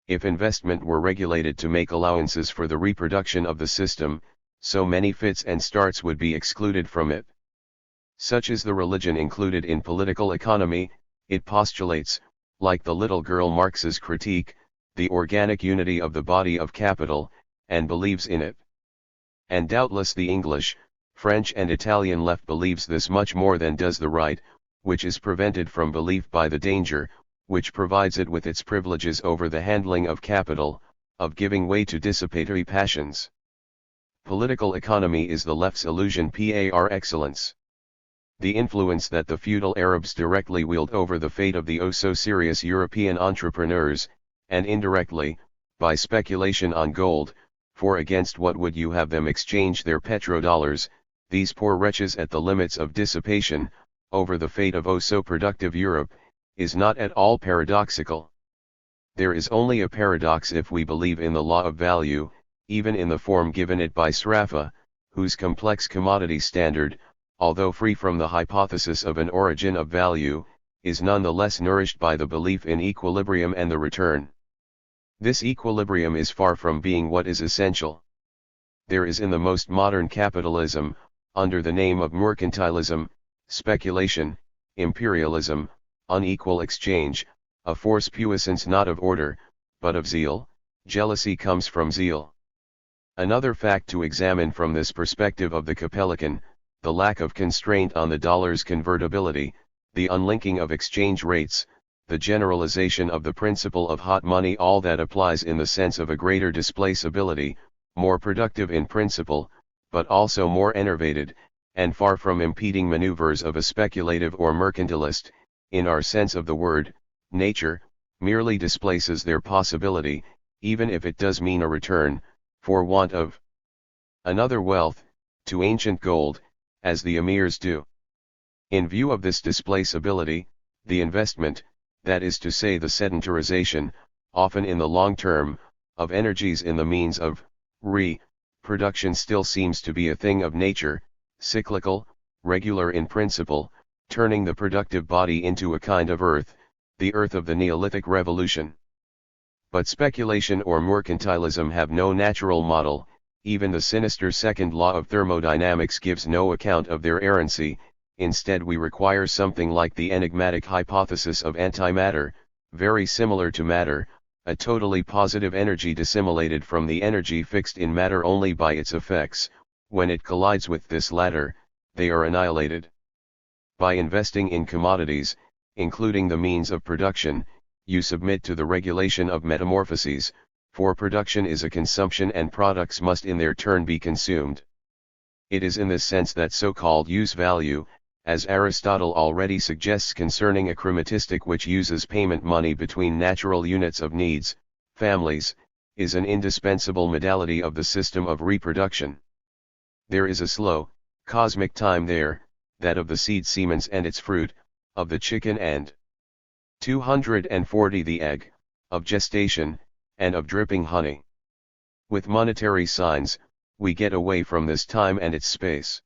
If investment were regulated to make allowances for the reproduction of the system, so many fits and starts would be excluded from it. Such is the religion included in political economy. It postulates, like the little girl Marx's critique, the organic unity of the body of capital, and believes in it. And doubtless the English, French and Italian left believes this much more than does the right, which is prevented from belief by the danger, which provides it with its privileges over the handling of capital, of giving way to dissipatory passions. Political economy is the left's illusion par excellence. The influence that the feudal Arabs directly wield over the fate of the oh-so-serious European entrepreneurs, and indirectly, by speculation on gold, for against what would you have them exchange their petrodollars, these poor wretches at the limits of dissipation, over the fate of oh-so-productive Europe, is not at all paradoxical. There is only a paradox if we believe in the law of value, even in the form given it by Sraffa, whose complex commodity standard, although free from the hypothesis of an origin of value, is none the less nourished by the belief in equilibrium and the return. This equilibrium is far from being what is essential. There is in the most modern capitalism, under the name of mercantilism, speculation, imperialism, unequal exchange, a force puissance not of order, but of zeal. Jealousy comes from zeal. Another fact to examine from this perspective of the Capellican, the lack of constraint on the dollar's convertibility, the unlinking of exchange rates, the generalization of the principle of hot money, all that applies in the sense of a greater displaceability, more productive in principle, but also more enervated, and far from impeding maneuvers of a speculative or mercantilist, in our sense of the word, nature, merely displaces their possibility, even if it does mean a return, for want of another wealth, to ancient gold, as the emirs do. In view of this displaceability, the investment, that is to say the sedentarization, often in the long term, of energies in the means of production still seems to be a thing of nature, cyclical, regular in principle, turning the productive body into a kind of earth, the earth of the Neolithic Revolution. But speculation or mercantilism have no natural model. Even the sinister second law of thermodynamics gives no account of their errancy. Instead we require something like the enigmatic hypothesis of antimatter, very similar to matter, a totally positive energy dissimilated from the energy fixed in matter only by its effects. When it collides with this latter, they are annihilated. By investing in commodities, including the means of production, you submit to the regulation of metamorphoses, for production is a consumption and products must in their turn be consumed. It is in this sense that so-called use value, as Aristotle already suggests concerning achromatistic which uses payment money between natural units of needs, families, is an indispensable modality of the system of reproduction. There is a slow, cosmic time there, that of the seed semens and its fruit, of the chicken and 240 the egg, of gestation, and of dripping honey. With monetary signs, we get away from this time and its space.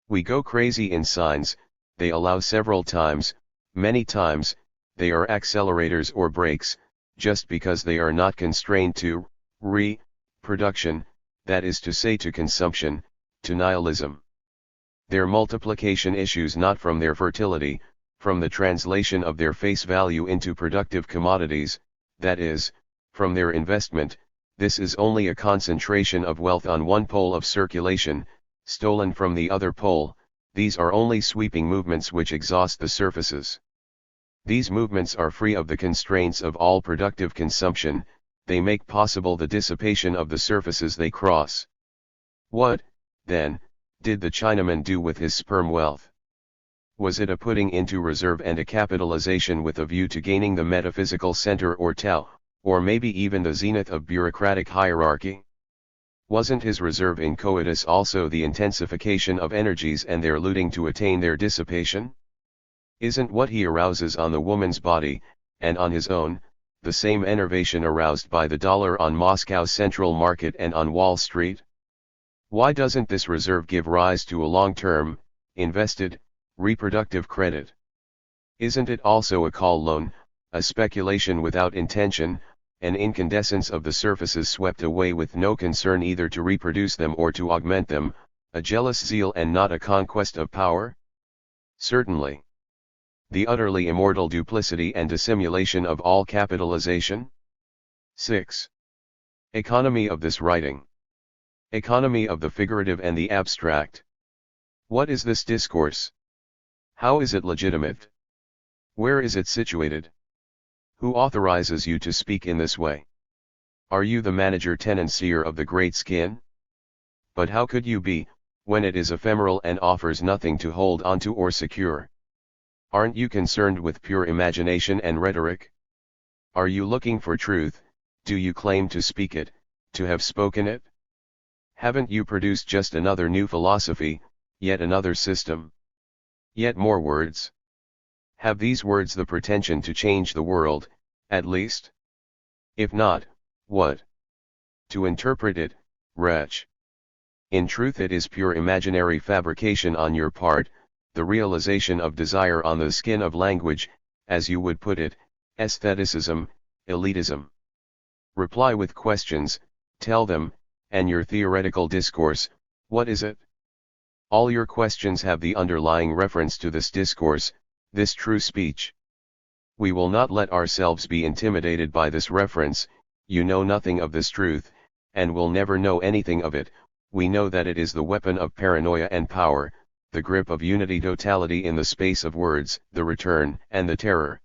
We go crazy in signs, they allow several times, many times, they are accelerators or brakes, just because they are not constrained to reproduction, that is to say to consumption, to nihilism. Their multiplication issues not from their fertility, from the translation of their face value into productive commodities, that is, from their investment. This is only a concentration of wealth on one pole of circulation, stolen from the other pole. These are only sweeping movements which exhaust the surfaces. These movements are free of the constraints of all productive consumption, they make possible the dissipation of the surfaces they cross. What, then, did the Chinaman do with his sperm wealth? Was it a putting into reserve and a capitalization with a view to gaining the metaphysical center or Tao, or maybe even the zenith of bureaucratic hierarchy? Wasn't his reserve in coitus also the intensification of energies and their looting to attain their dissipation? Isn't what he arouses on the woman's body, and on his own, the same enervation aroused by the dollar on Moscow's central market and on Wall Street? Why doesn't this reserve give rise to a long-term, invested, reproductive credit? Isn't it also a call loan, a speculation without intention, an incandescence of the surfaces swept away with no concern either to reproduce them or to augment them, a jealous zeal and not a conquest of power? Certainly. The utterly immortal duplicity and dissimulation of all capitalization? 6. Economy of this writing. Economy of the figurative and the abstract. What is this discourse? How is it legitimate? Where is it situated? Who authorizes you to speak in this way? Are you the manager-tenancier of the great skin? But how could you be, when it is ephemeral and offers nothing to hold onto or secure? Aren't you concerned with pure imagination and rhetoric? Are you looking for truth? Do you claim to speak it, to have spoken it? Haven't you produced just another new philosophy, yet another system? Yet more words? Have these words the pretension to change the world, at least? If not, what? To interpret it, wretch. In truth it is pure imaginary fabrication on your part, the realization of desire on the skin of language, as you would put it, aestheticism, elitism. Reply with questions, tell them, and your theoretical discourse, what is it? All your questions have the underlying reference to this discourse, this true speech. We will not let ourselves be intimidated by this reference. You know nothing of this truth, and will never know anything of it. We know that it is the weapon of paranoia and power, the grip of unity totality in the space of words, the return and the terror.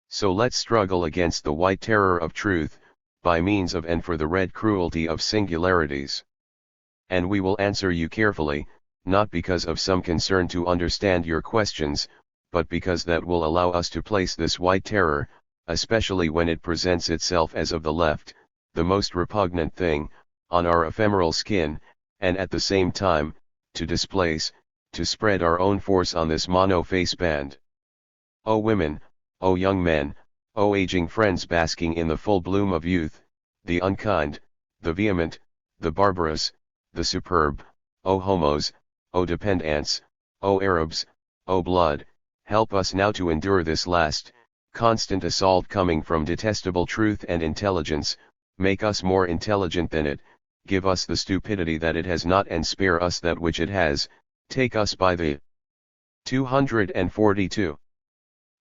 So let's struggle against the white terror of truth, by means of and for the red cruelty of singularities. And we will answer you carefully, not because of some concern to understand your questions, but because that will allow us to place this white terror, especially when it presents itself as of the left, the most repugnant thing, on our ephemeral skin, and at the same time, to displace, to spread our own force on this mono-face band. O women, O young men, O aging friends basking in the full bloom of youth, the unkind, the vehement, the barbarous, the superb, O homos, O dependants, O Arabs, O blood, help us now to endure this last, constant assault coming from detestable truth and intelligence, make us more intelligent than it, give us the stupidity that it has not and spare us that which it has, take us by the 242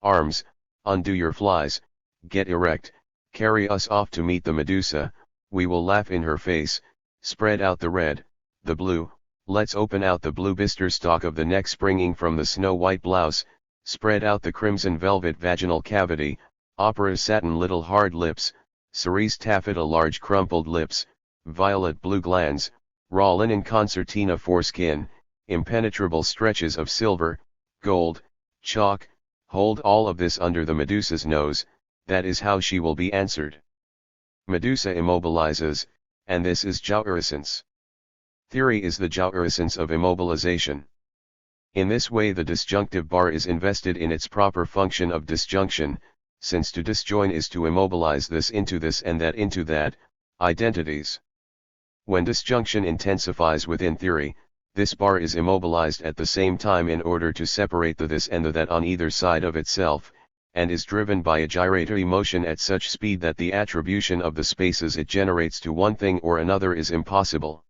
arms, undo your flies, get erect, carry us off to meet the Medusa, we will laugh in her face, spread out the red, the blue, let's open out the blue bister stalk of the neck springing from the snow-white blouse, spread out the crimson velvet vaginal cavity, opera satin little hard lips, cerise taffeta large crumpled lips, violet blue glands, raw linen concertina foreskin, impenetrable stretches of silver, gold, chalk, hold all of this under the Medusa's nose, that is how she will be answered. Medusa immobilizes, and this is jouissance. Theory is the jouissance of immobilization. In this way the disjunctive bar is invested in its proper function of disjunction, since to disjoin is to immobilize this into this and that into that, identities. When disjunction intensifies within theory, this bar is immobilized at the same time in order to separate the this and the that on either side of itself, and is driven by a gyratory motion at such speed that the attribution of the spaces it generates to one thing or another is impossible.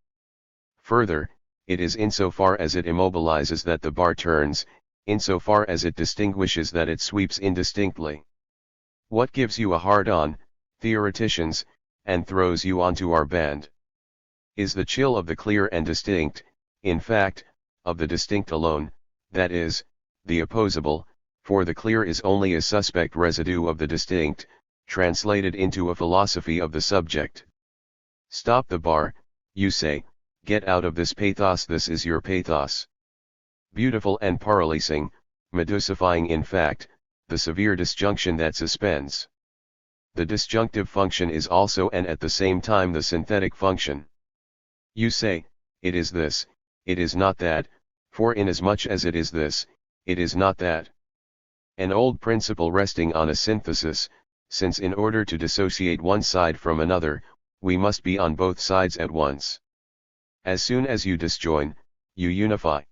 Further, it is insofar as it immobilizes that the bar turns, insofar as it distinguishes that it sweeps indistinctly. What gives you a hard-on, theoreticians, and throws you onto our band? Is the chill of the clear and distinct, in fact, of the distinct alone, that is, the opposable, for the clear is only a suspect residue of the distinct, translated into a philosophy of the subject. Stop the bar, you say, get out of this pathos, this is your pathos. Beautiful and paralysing, medusifying in fact, the severe disjunction that suspends. The disjunctive function is also and at the same time the synthetic function. You say, it is this, it is not that, for inasmuch as it is this, it is not that. An old principle resting on a synthesis, since in order to dissociate one side from another, we must be on both sides at once. As soon as you disjoin, you unify.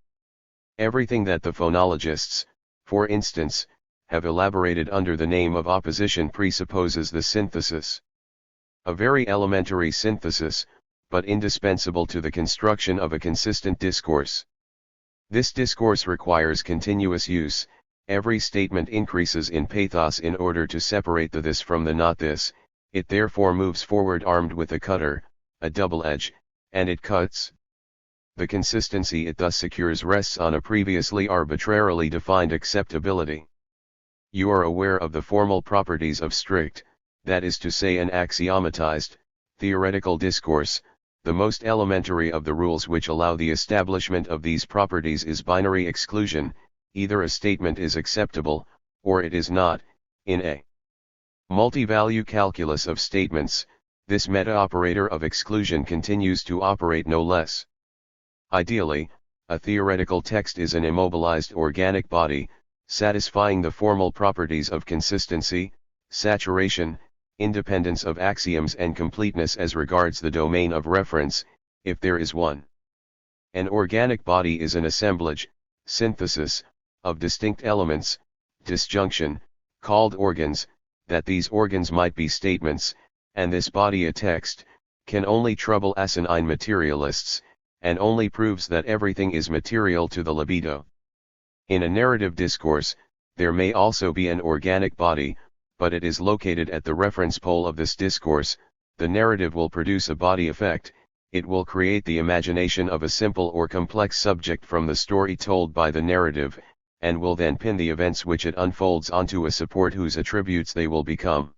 Everything that the phonologists, for instance, have elaborated under the name of opposition presupposes the synthesis. A very elementary synthesis, but indispensable to the construction of a consistent discourse. This discourse requires continuous use, every statement increases in pathos in order to separate the this from the not this, it therefore moves forward armed with a cutter, a double edge, and it cuts. The consistency it thus secures rests on a previously arbitrarily defined acceptability. You are aware of the formal properties of strict, that is to say an axiomatized, theoretical discourse. The most elementary of the rules which allow the establishment of these properties is binary exclusion, either a statement is acceptable, or it is not. In a multi-value calculus of statements, this meta-operator of exclusion continues to operate no less. Ideally, a theoretical text is an immobilized organic body, satisfying the formal properties of consistency, saturation, independence of axioms and completeness as regards the domain of reference, if there is one. An organic body is an assemblage, synthesis, of distinct elements, disjunction, called organs, that these organs might be statements, and this body a text, can only trouble asinine materialists, and only proves that everything is material to the libido. In a narrative discourse, there may also be an organic body, but it is located at the reference pole of this discourse. The narrative will produce a body effect, it will create the imagination of a simple or complex subject from the story told by the narrative, and will then pin the events which it unfolds onto a support whose attributes they will become.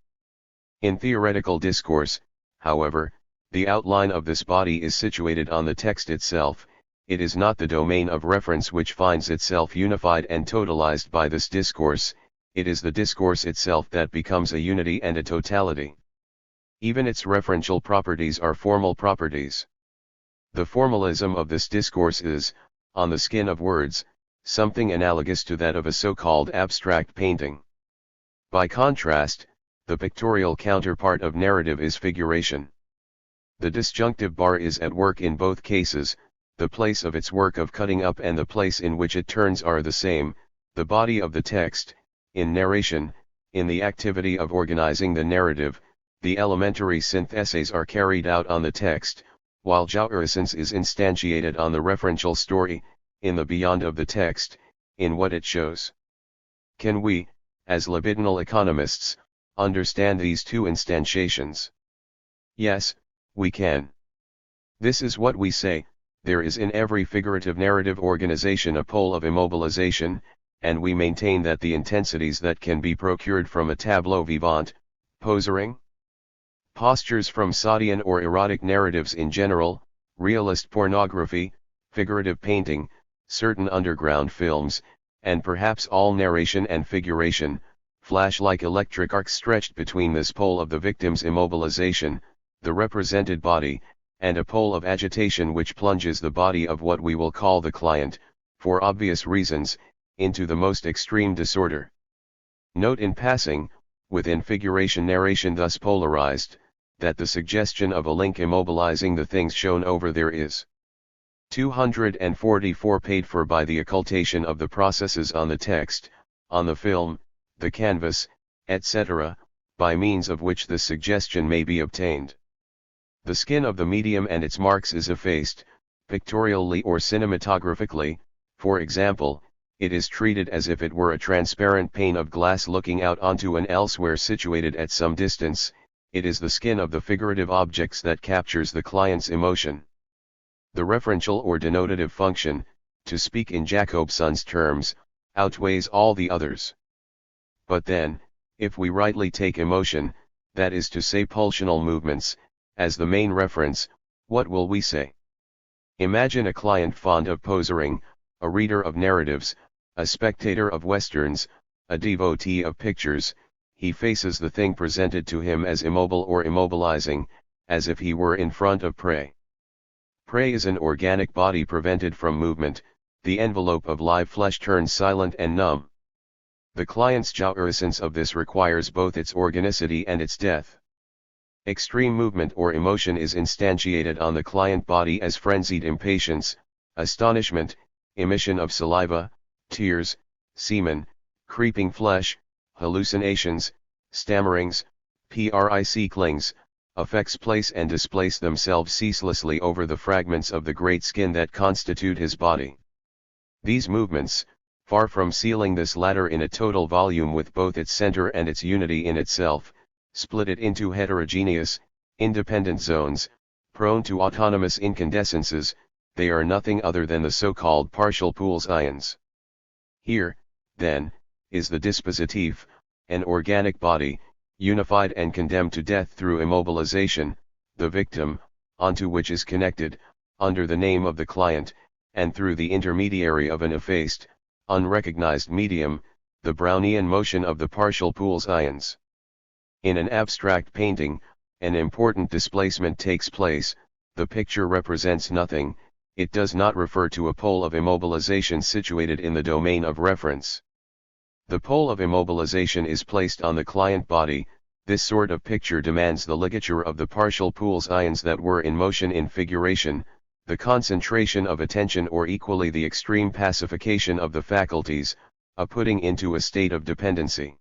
In theoretical discourse, however, the outline of this body is situated on the text itself. It is not the domain of reference which finds itself unified and totalized by this discourse, it is the discourse itself that becomes a unity and a totality. Even its referential properties are formal properties. The formalism of this discourse is, on the skin of words, something analogous to that of a so-called abstract painting. By contrast, the pictorial counterpart of narrative is figuration. The disjunctive bar is at work in both cases, the place of its work of cutting up and the place in which it turns are the same, The body of the text, in narration, in the activity of organizing the narrative, the elementary syntheses are carried out on the text, while jouissance is instantiated on the referential story, in the beyond of the text, in what it shows. Can we, as libidinal economists, understand these two instantiations? Yes, we can. This is what we say: there is in every figurative narrative organization a pole of immobilization, and we maintain that the intensities that can be procured from a tableau vivant, posering, postures from Sadian or erotic narratives in general, realist pornography, figurative painting, certain underground films, and perhaps all narration and figuration, flash like electric arcs stretched between this pole of the victim's immobilization, the represented body, and a pole of agitation which plunges the body of what we will call the client, for obvious reasons, into the most extreme disorder. Note in passing, within figuration narration thus polarized, that the suggestion of a link immobilizing the things shown over there is 244 paid for by the occultation of the processes on the text, on the film, the canvas, etc., by means of which the suggestion may be obtained. The skin of the medium and its marks is effaced, pictorially or cinematographically. For example, it is treated as if it were a transparent pane of glass looking out onto an elsewhere situated at some distance. It is the skin of the figurative objects that captures the client's emotion. The referential or denotative function, to speak in Jacobson's terms, outweighs all the others. But then, if we rightly take emotion, that is to say pulsional movements, as the main reference, what will we say? Imagine a client fond of posering, a reader of narratives, a spectator of westerns, a devotee of pictures. He faces the thing presented to him as immobile or immobilizing, as if he were in front of prey. Prey is an organic body prevented from movement, the envelope of live flesh turns silent and numb. The client's jouissance of this requires both its organicity and its death. Extreme movement or emotion is instantiated on the client body as frenzied impatience, astonishment, emission of saliva, tears, semen, creeping flesh, hallucinations, stammerings, clings, affects place and displace themselves ceaselessly over the fragments of the great skin that constitute his body. These movements, far from sealing this latter in a total volume with both its center and its unity in itself, split it into heterogeneous, independent zones, prone to autonomous incandescences. They are nothing other than the so-called partial pools ions. Here, then, is the dispositif, an organic body, unified and condemned to death through immobilization, the victim, onto which is connected, under the name of the client, and through the intermediary of an effaced, unrecognized medium, the Brownian motion of the partial pools ions. In an abstract painting, an important displacement takes place. The picture represents nothing, it does not refer to a pole of immobilization situated in the domain of reference. The pole of immobilization is placed on the client body. This sort of picture demands the ligature of the partial pools ions that were in motion in figuration, the concentration of attention or equally the extreme pacification of the faculties, a putting into a state of dependency.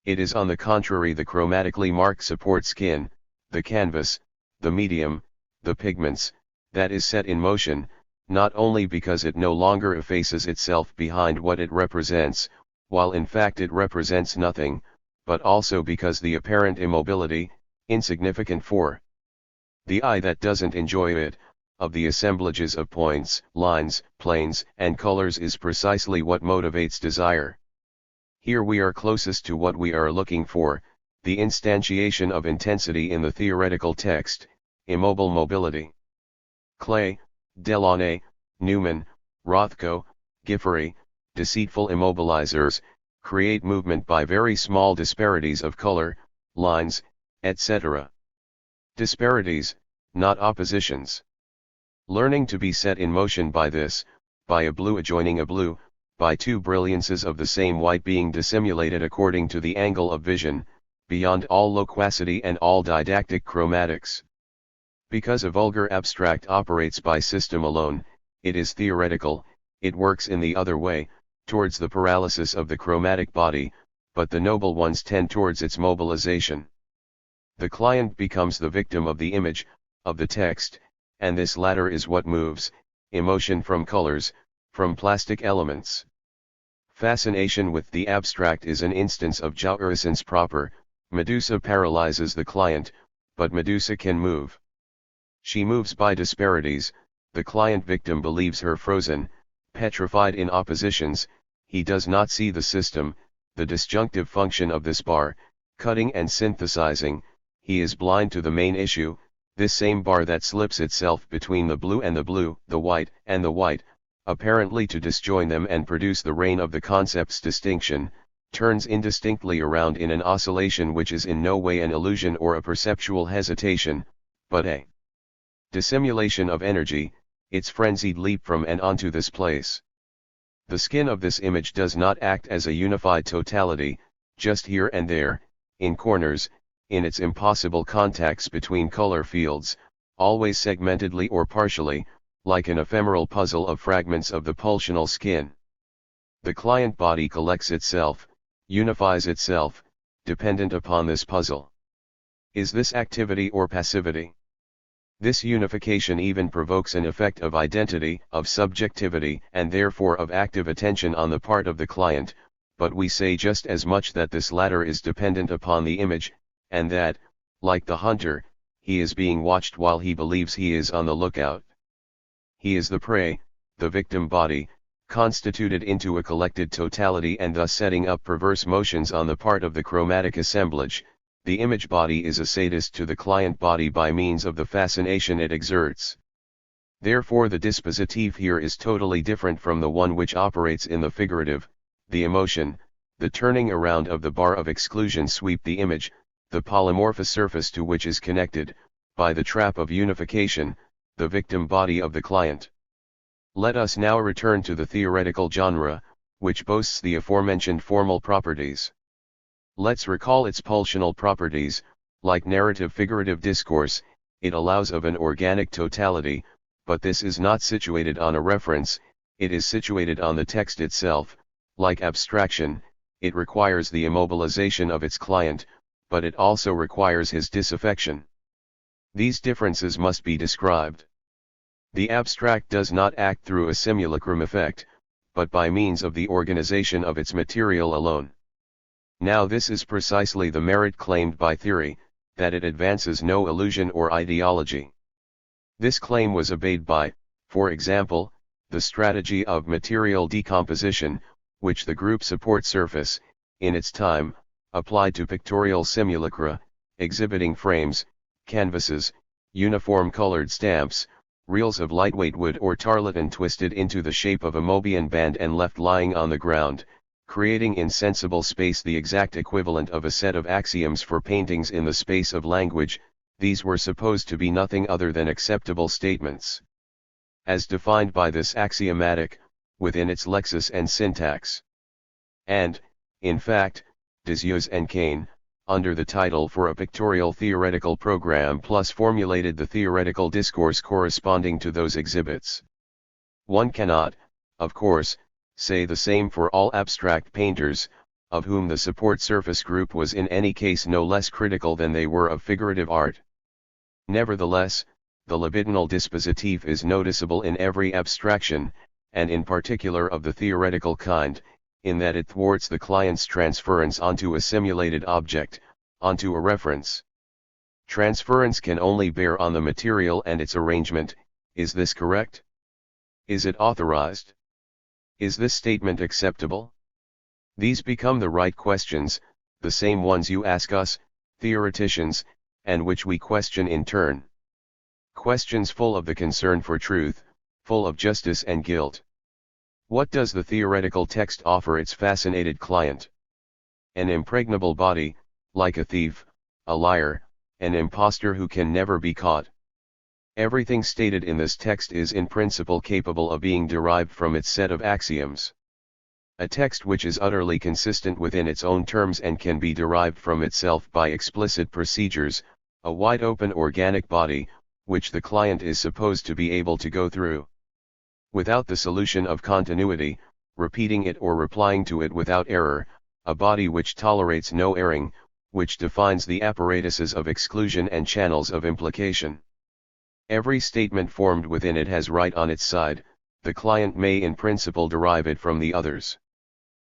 It is on the contrary the chromatically marked support skin, the canvas, the medium, the pigments, that is set in motion, not only because it no longer effaces itself behind what it represents, while in fact it represents nothing, but also because the apparent immobility, insignificant for the eye that doesn't enjoy it, of the assemblages of points, lines, planes, and colors is precisely what motivates desire. Here we are closest to what we are looking for, the instantiation of intensity in the theoretical text, immobile mobility. Clay, Delaunay, Newman, Rothko, Giffey, deceitful immobilizers, create movement by very small disparities of color, lines, etc. Disparities, not oppositions. Learning to be set in motion by this, by a blue adjoining a blue, by two brilliances of the same white being dissimulated according to the angle of vision, beyond all loquacity and all didactic chromatics. Because a vulgar abstract operates by system alone, it is theoretical, it works in the other way, towards the paralysis of the chromatic body, but the noble ones tend towards its mobilization. The client becomes the victim of the image, of the text, and this latter is what moves, emotion from colors, from plastic elements. Fascination with the abstract is an instance of jouissance proper. Medusa paralyzes the client, but Medusa can move. She moves by disparities. The client victim believes her frozen, petrified in oppositions. He does not see the system, the disjunctive function of this bar, cutting and synthesizing. He is blind to the main issue, this same bar that slips itself between the blue and the blue, the white and the white, apparently to disjoin them and produce the reign of the concept's distinction, turns indistinctly around in an oscillation which is in no way an illusion or a perceptual hesitation, but a dissimulation of energy, its frenzied leap from and onto this place. The skin of this image does not act as a unified totality, just here and there, in corners, in its impossible contacts between color fields, always segmentedly or partially, like an ephemeral puzzle of fragments of the pulsional skin. The client body collects itself, unifies itself, dependent upon this puzzle. Is this activity or passivity? This unification even provokes an effect of identity, of subjectivity, and therefore of active attention on the part of the client, but we say just as much that this latter is dependent upon the image, and that, like the hunter, he is being watched while he believes he is on the lookout. He is the prey, the victim body, constituted into a collected totality and thus setting up perverse motions on the part of the chromatic assemblage. The image body is a sadist to the client body by means of the fascination it exerts. Therefore the dispositif here is totally different from the one which operates in the figurative. The emotion, the turning around of the bar of exclusion sweep the image, the polymorphous surface to which is connected, by the trap of unification, the victim body of the client. Let us now return to the theoretical genre, which boasts the aforementioned formal properties. Let's recall its pulsional properties. Like narrative figurative discourse, it allows of an organic totality, but this is not situated on a reference, it is situated on the text itself. Like abstraction, it requires the immobilization of its client, but it also requires his disaffection. These differences must be described. The abstract does not act through a simulacrum effect, but by means of the organization of its material alone. Now this is precisely the merit claimed by theory, that it advances no illusion or ideology. This claim was obeyed by, for example, the strategy of material decomposition, which the group support surface, in its time, applied to pictorial simulacra, exhibiting frames, canvases, uniform colored stamps, reels of lightweight wood or tarlatan twisted into the shape of a Mobian band and left lying on the ground, creating in sensible space the exact equivalent of a set of axioms for paintings in the space of language. These were supposed to be nothing other than acceptable statements, as defined by this axiomatic, within its lexis and syntax. And, in fact, Desius and Kane, under the title For a Pictorial Theoretical Program Plus, formulated the theoretical discourse corresponding to those exhibits. One cannot, of course, say the same for all abstract painters, of whom the support surface group was in any case no less critical than they were of figurative art. Nevertheless, the libidinal dispositif is noticeable in every abstraction, and in particular of the theoretical kind, in that it thwarts the client's transference onto a simulated object, onto a reference. Transference can only bear on the material and its arrangement. Is this correct? Is it authorized? Is this statement acceptable? These become the right questions, the same ones you ask us, theoreticians, and which we question in turn. Questions full of the concern for truth, full of justice and guilt. What does the theoretical text offer its fascinated client? An impregnable body, like a thief, a liar, an impostor who can never be caught. Everything stated in this text is in principle capable of being derived from its set of axioms. A text which is utterly consistent within its own terms and can be derived from itself by explicit procedures, a wide-open organic body, which the client is supposed to be able to go through. Without the solution of continuity, repeating it or replying to it without error, a body which tolerates no erring, which defines the apparatuses of exclusion and channels of implication. Every statement formed within it has right on its side, the client may in principle derive it from the others.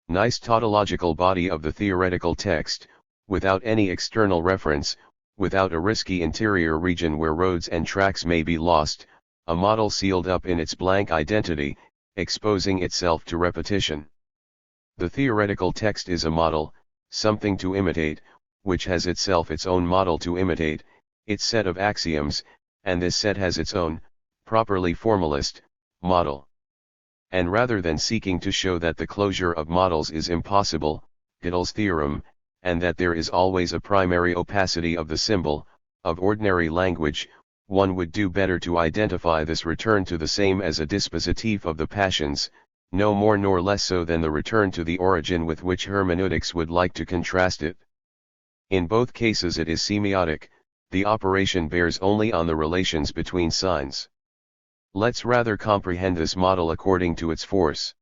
Nice tautological body of the theoretical text, without any external reference, without a risky interior region where roads and tracks may be lost, a model sealed up in its blank identity, exposing itself to repetition. The theoretical text is a model, something to imitate, which has itself its own model to imitate, its set of axioms, and this set has its own, properly formalist, model. And rather than seeking to show that the closure of models is impossible, Gödel's theorem, and that there is always a primary opacity of the symbol, of ordinary language, one would do better to identify this return to the same as a dispositif of the passions, no more nor less so than the return to the origin with which hermeneutics would like to contrast it. In both cases it is semiotic, the operation bears only on the relations between signs. Let's rather comprehend this model according to its force.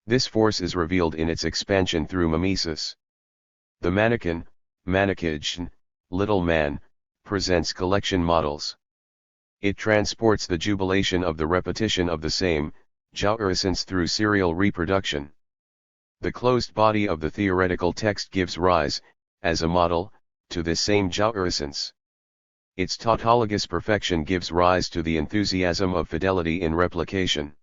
This force is revealed in its expansion through mimesis. The mannequin, mannequin, little man, presents collection models. It transports the jubilation of the repetition of the same, jouissance through serial reproduction. The closed body of the theoretical text gives rise, as a model, to this same jouissance. Its tautologous perfection gives rise to the enthusiasm of fidelity in replication.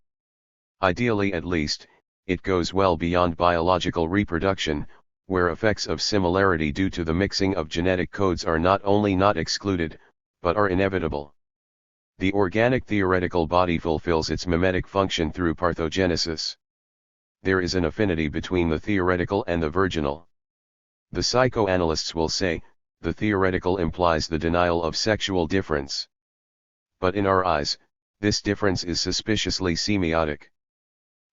Ideally at least, it goes well beyond biological reproduction, where effects of similarity due to the mixing of genetic codes are not only not excluded, but are inevitable. The organic theoretical body fulfills its mimetic function through parthenogenesis. There is an affinity between the theoretical and the virginal. The psychoanalysts will say, the theoretical implies the denial of sexual difference. But in our eyes, this difference is suspiciously semiotic.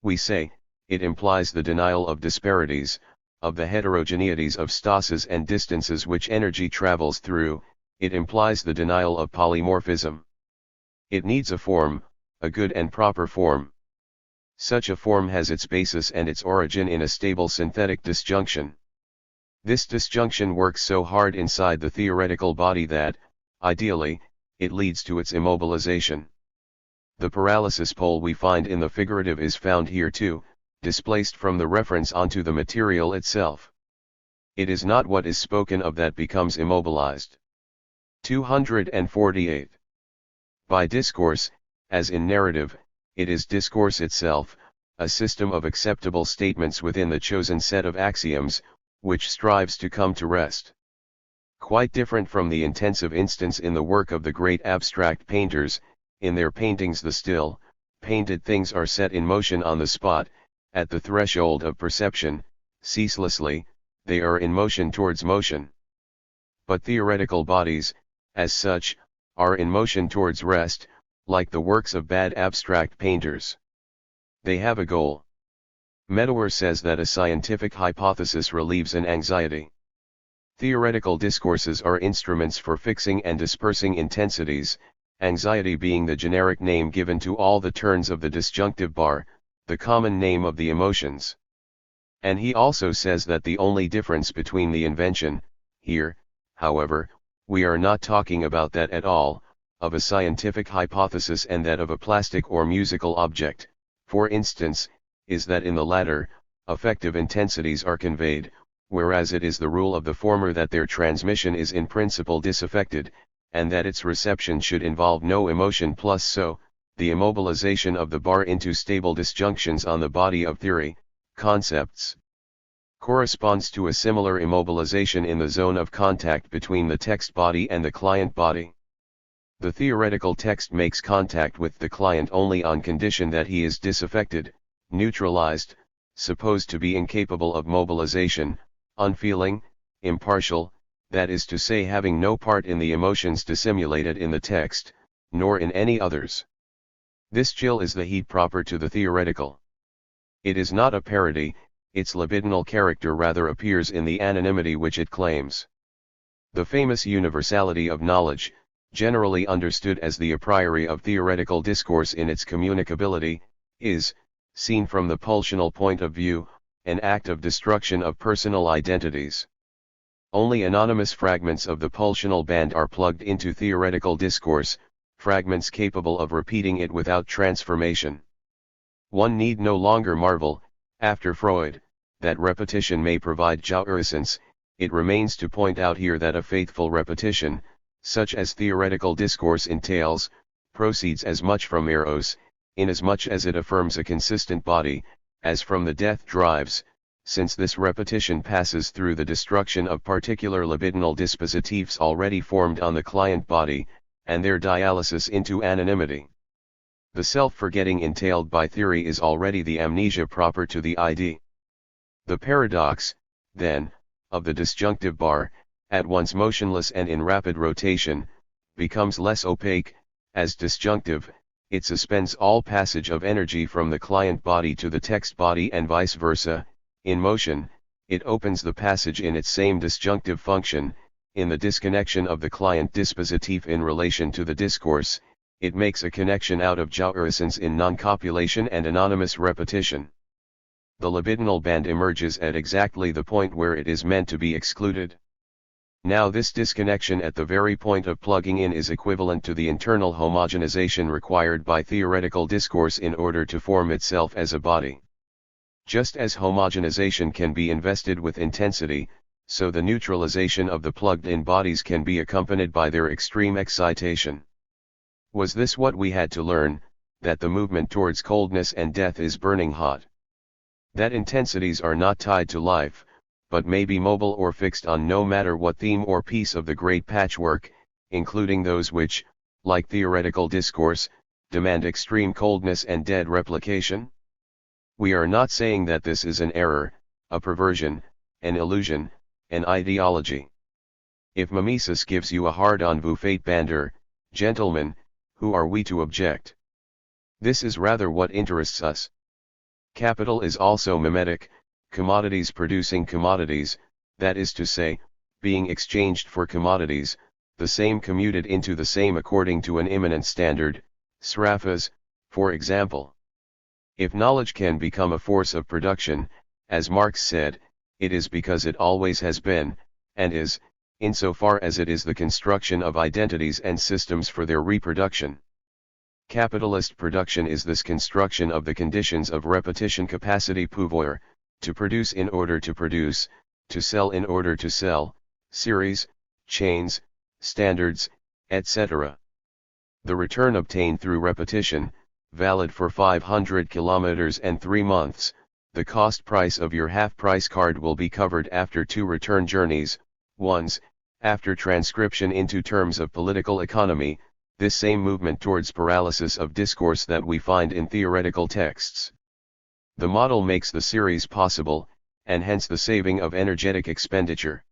We say, it implies the denial of disparities, of the heterogeneities of stasis and distances which energy travels through, it implies the denial of polymorphism. It needs a form, a good and proper form. Such a form has its basis and its origin in a stable synthetic disjunction. This disjunction works so hard inside the theoretical body that, ideally, it leads to its immobilization. The paralysis pole we find in the figurative is found here too, displaced from the reference onto the material itself. It is not what is spoken of that becomes immobilized. 248. By discourse, as in narrative, it is discourse itself, a system of acceptable statements within the chosen set of axioms, which strives to come to rest. Quite different from the intensive instance in the work of the great abstract painters, in their paintings the still, painted things are set in motion on the spot, at the threshold of perception, ceaselessly, they are in motion towards motion. But theoretical bodies, as such, are in motion towards rest, like the works of bad abstract painters. They have a goal. Medawar says that a scientific hypothesis relieves an anxiety. Theoretical discourses are instruments for fixing and dispersing intensities, anxiety being the generic name given to all the turns of the disjunctive bar, the common name of the emotions. And he also says that the only difference between the invention, here, however, we are not talking about that at all, of a scientific hypothesis and that of a plastic or musical object, for instance, is that in the latter, affective intensities are conveyed, whereas it is the rule of the former that their transmission is in principle disaffected, and that its reception should involve no emotion plus so, the immobilization of the bar into stable disjunctions on the body of theory, concepts, corresponds to a similar immobilization in the zone of contact between the text body and the client body. The theoretical text makes contact with the client only on condition that he is disaffected, neutralized, supposed to be incapable of mobilization, unfeeling, impartial, that is to say having no part in the emotions dissimulated in the text, nor in any others. This chill is the heat proper to the theoretical. It is not a parody, its libidinal character rather appears in the anonymity which it claims. The famous universality of knowledge, generally understood as the a priori of theoretical discourse in its communicability, is, seen from the pulsional point of view, an act of destruction of personal identities. Only anonymous fragments of the pulsional band are plugged into theoretical discourse, fragments capable of repeating it without transformation. One need no longer marvel, after Freud, that repetition may provide jouissance. It remains to point out here that a faithful repetition, such as theoretical discourse entails, proceeds as much from eros, inasmuch as it affirms a consistent body, as from the death drives, since this repetition passes through the destruction of particular libidinal dispositives already formed on the client body, and their dialysis into anonymity. The self-forgetting entailed by theory is already the amnesia proper to the ID. The paradox, then, of the disjunctive bar, at once motionless and in rapid rotation, becomes less opaque. As disjunctive, it suspends all passage of energy from the client body to the text body and vice versa. In motion, it opens the passage in its same disjunctive function. In the disconnection of the client dispositif in relation to the discourse, it makes a connection out of jouissance in non-copulation and anonymous repetition. The libidinal band emerges at exactly the point where it is meant to be excluded. Now this disconnection at the very point of plugging in is equivalent to the internal homogenization required by theoretical discourse in order to form itself as a body. Just as homogenization can be invested with intensity, so the neutralization of the plugged-in bodies can be accompanied by their extreme excitation. Was this what we had to learn, that the movement towards coldness and death is burning hot? That intensities are not tied to life, but may be mobile or fixed on no matter what theme or piece of the great patchwork, including those which, like theoretical discourse, demand extreme coldness and dead replication? We are not saying that this is an error, a perversion, an illusion, an ideology. If mimesis gives you a hard-on, vous faites bander, gentlemen, who are we to object? This is rather what interests us. Capital is also mimetic, commodities producing commodities, that is to say, being exchanged for commodities, the same commuted into the same according to an immanent standard, srafas, for example. If knowledge can become a force of production, as Marx said, it is because it always has been, and is, insofar as it is the construction of identities and systems for their reproduction. Capitalist production is this construction of the conditions of repetition capacity pouvoir, to produce in order to produce, to sell in order to sell, series, chains, standards, etc. The return obtained through repetition, valid for 500 kilometers and 3 months, the cost price of your half-price card will be covered after 2 return journeys. One's, after transcription into terms of political economy, this same movement towards paralysis of discourse that we find in theoretical texts. The model makes the series possible, and hence the saving of energetic expenditure.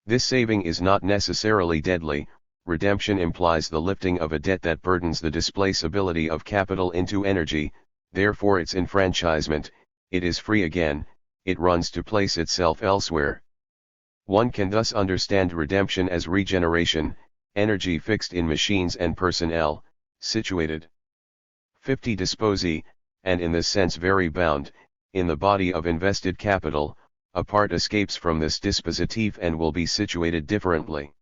This saving is not necessarily deadly. Redemption implies the lifting of a debt that burdens the displaceability of capital into energy, therefore its enfranchisement. It is free again, it runs to place itself elsewhere. One can thus understand redemption as regeneration, energy fixed in machines and personnel, situated 50 disposi, and in this sense very bound, in the body of invested capital. A part escapes from this dispositif and will be situated differently.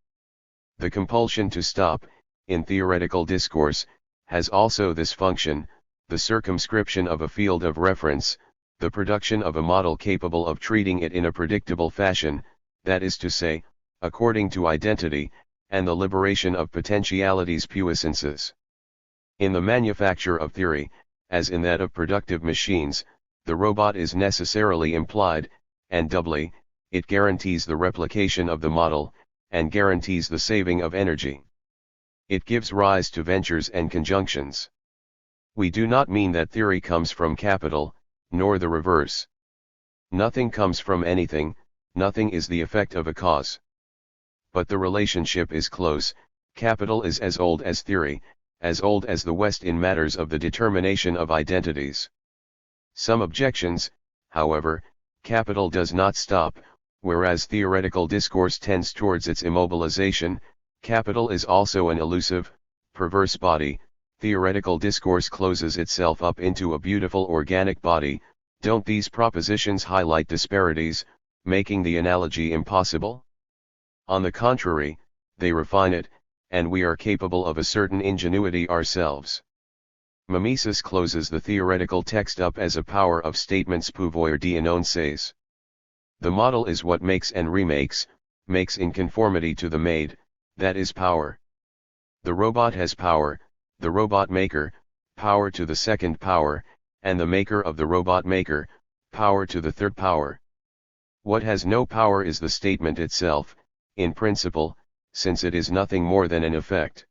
The compulsion to stop, in theoretical discourse, has also this function, the circumscription of a field of reference, the production of a model capable of treating it in a predictable fashion, that is to say, according to identity, and the liberation of potentialities puissances. In the manufacture of theory, as in that of productive machines, the robot is necessarily implied, and doubly, it guarantees the replication of the model, and guarantees the saving of energy. It gives rise to ventures and conjunctions. We do not mean that theory comes from capital, nor the reverse. Nothing comes from anything, nothing is the effect of a cause. But the relationship is close. Capital is as old as theory, as old as the West in matters of the determination of identities. Some objections, however, capital does not stop, whereas theoretical discourse tends towards its immobilization. Capital is also an elusive, perverse body, Theoretical discourse closes itself up into a beautiful organic body. Don't these propositions highlight disparities, making the analogy impossible? On the contrary, they refine it, and we are capable of a certain ingenuity ourselves. Mimesis closes the theoretical text up as a power of statements pouvoir d'énoncer. The model is what makes and remakes, makes in conformity to the made, that is power. The robot has power, the robot maker, power to the second power, and the maker of the robot maker, power to the third power. What has no power is the statement itself, in principle, since it is nothing more than an effect.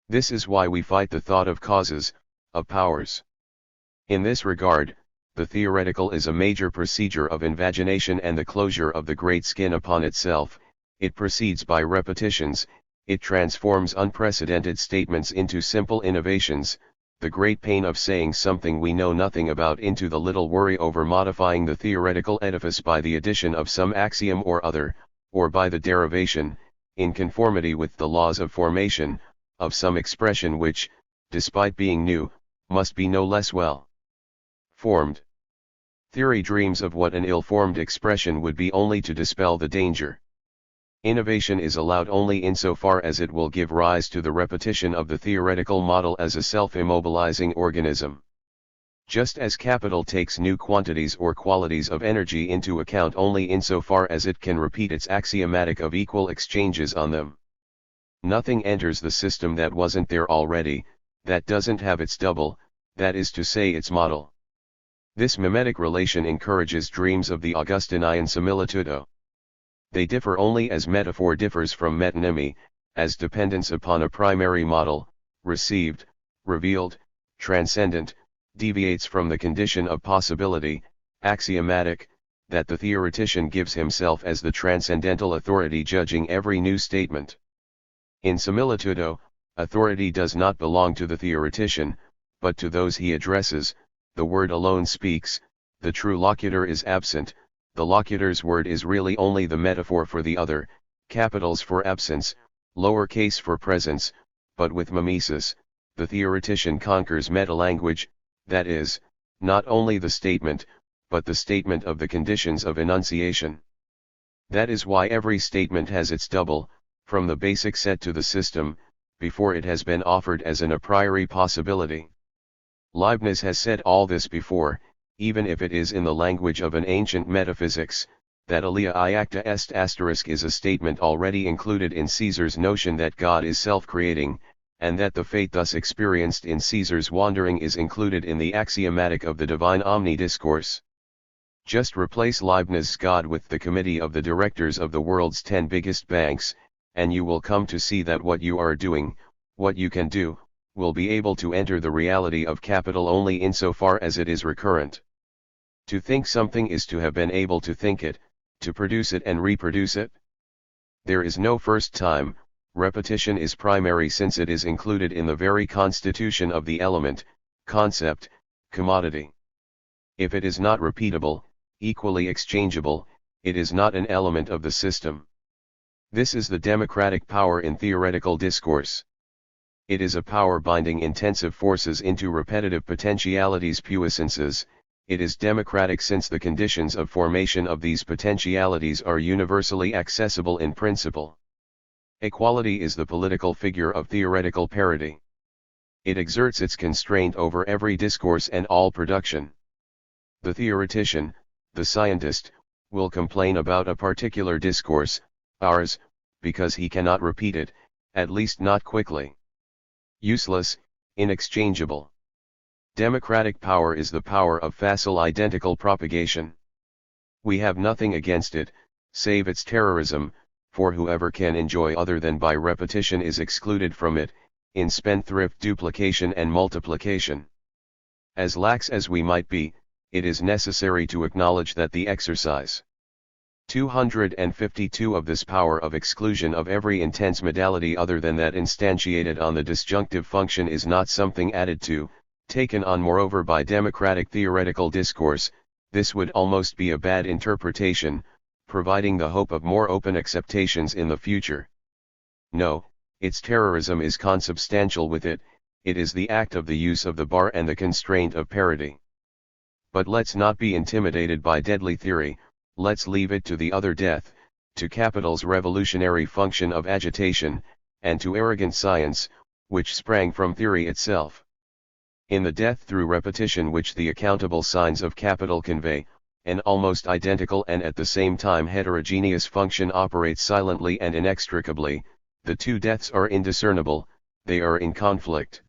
This is why we fight the thought of causes, of powers. In this regard, the theoretical is a major procedure of invagination and the closure of the great skin upon itself. It proceeds by repetitions, it transforms unprecedented statements into simple innovations, the great pain of saying something we know nothing about into the little worry over modifying the theoretical edifice by the addition of some axiom or other, or by the derivation, in conformity with the laws of formation, of some expression which, despite being new, must be no less well formed. Theory dreams of what an ill-formed expression would be only to dispel the danger. Innovation is allowed only insofar as it will give rise to the repetition of the theoretical model as a self-immobilizing organism. Just as capital takes new quantities or qualities of energy into account only insofar as it can repeat its axiomatic of equal exchanges on them. Nothing enters the system that wasn't there already, that doesn't have its double, that is to say its model. This mimetic relation encourages dreams of the Augustinian similitudo. They differ only as metaphor differs from metonymy, as dependence upon a primary model, received, revealed, transcendent, deviates from the condition of possibility, axiomatic, that the theoretician gives himself as the transcendental authority judging every new statement. In similitudo, authority does not belong to the theoretician, but to those he addresses. The word alone speaks, the true locutor is absent, the locutor's word is really only the metaphor for the other, capitals for absence, lowercase for presence, but with mimesis, the theoretician conquers metalanguage, that is, not only the statement, but the statement of the conditions of enunciation. That is why every statement has its double, from the basic set to the system, before it has been offered as an a priori possibility. Leibniz has said all this before, even if it is in the language of an ancient metaphysics, that alia iacta est asterisk is a statement already included in Caesar's notion that God is self-creating, and that the fate thus experienced in Caesar's wandering is included in the axiomatic of the divine omni-discourse. Just replace Leibniz's God with the committee of the directors of the world's 10 biggest banks, and you will come to see that what you are doing, what you can do, will be able to enter the reality of capital only insofar as it is recurrent. To think something is to have been able to think it, to produce it and reproduce it. There is no first time, repetition is primary since it is included in the very constitution of the element, concept, commodity. If it is not repeatable, equally exchangeable, it is not an element of the system. This is the democratic power in theoretical discourse. It is a power binding intensive forces into repetitive potentialities puissances. It is democratic since the conditions of formation of these potentialities are universally accessible in principle. Equality is the political figure of theoretical parity. It exerts its constraint over every discourse and all production. The theoretician, the scientist, will complain about a particular discourse, ours, because he cannot repeat it, at least not quickly. Useless, inexchangeable. Democratic power is the power of facile identical propagation. We have nothing against it, save its terrorism, for whoever can enjoy other than by repetition is excluded from it, in spendthrift duplication and multiplication. As lax as we might be, it is necessary to acknowledge that the exercise 252 of this power of exclusion of every intense modality other than that instantiated on the disjunctive function is not something added to, taken on moreover by democratic theoretical discourse. This would almost be a bad interpretation, providing the hope of more open acceptations in the future. No, its terrorism is consubstantial with it, it is the act of the use of the bar and the constraint of parity. But let's not be intimidated by deadly theory, let's leave it to the other death, to capital's revolutionary function of agitation, and to arrogant science, which sprang from theory itself. In the death through repetition which the accountable signs of capital convey, an almost identical and at the same time heterogeneous function operates silently and inextricably, the two deaths are indiscernible, they are in conflict.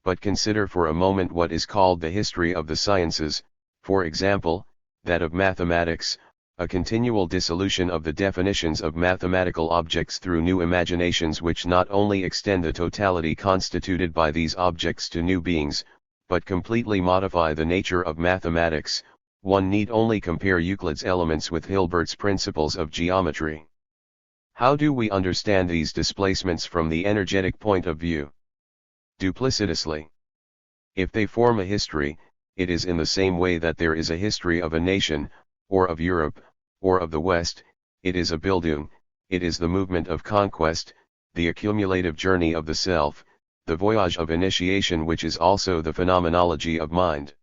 But consider for a moment what is called the history of the sciences, for example, that of mathematics, a continual dissolution of the definitions of mathematical objects through new imaginations which not only extend the totality constituted by these objects to new beings, but completely modify the nature of mathematics. One need only compare Euclid's Elements with Hilbert's Principles of Geometry. How do we understand these displacements from the energetic point of view? Duplicitously. If they form a history, it is in the same way that there is a history of a nation, or of Europe, or of the West. It is a Bildung, it is the movement of conquest, the accumulative journey of the self, the voyage of initiation which is also the phenomenology of mind.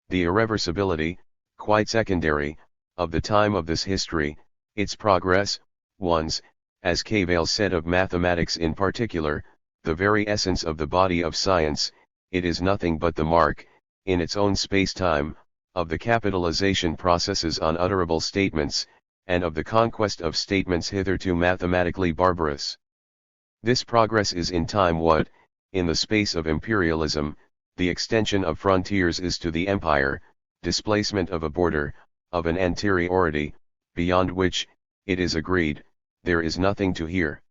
The irreversibility, quite secondary, of the time of this history, its progress, one's, as Cavell said of mathematics in particular, the very essence of the body of science, it is nothing but the mark, in its own space-time, of the capitalization processes on utterable statements, and of the conquest of statements hitherto mathematically barbarous. This progress is in time what, in the space of imperialism, the extension of frontiers is to the empire, displacement of a border, of an anteriority, beyond which, it is agreed, there is nothing to hear.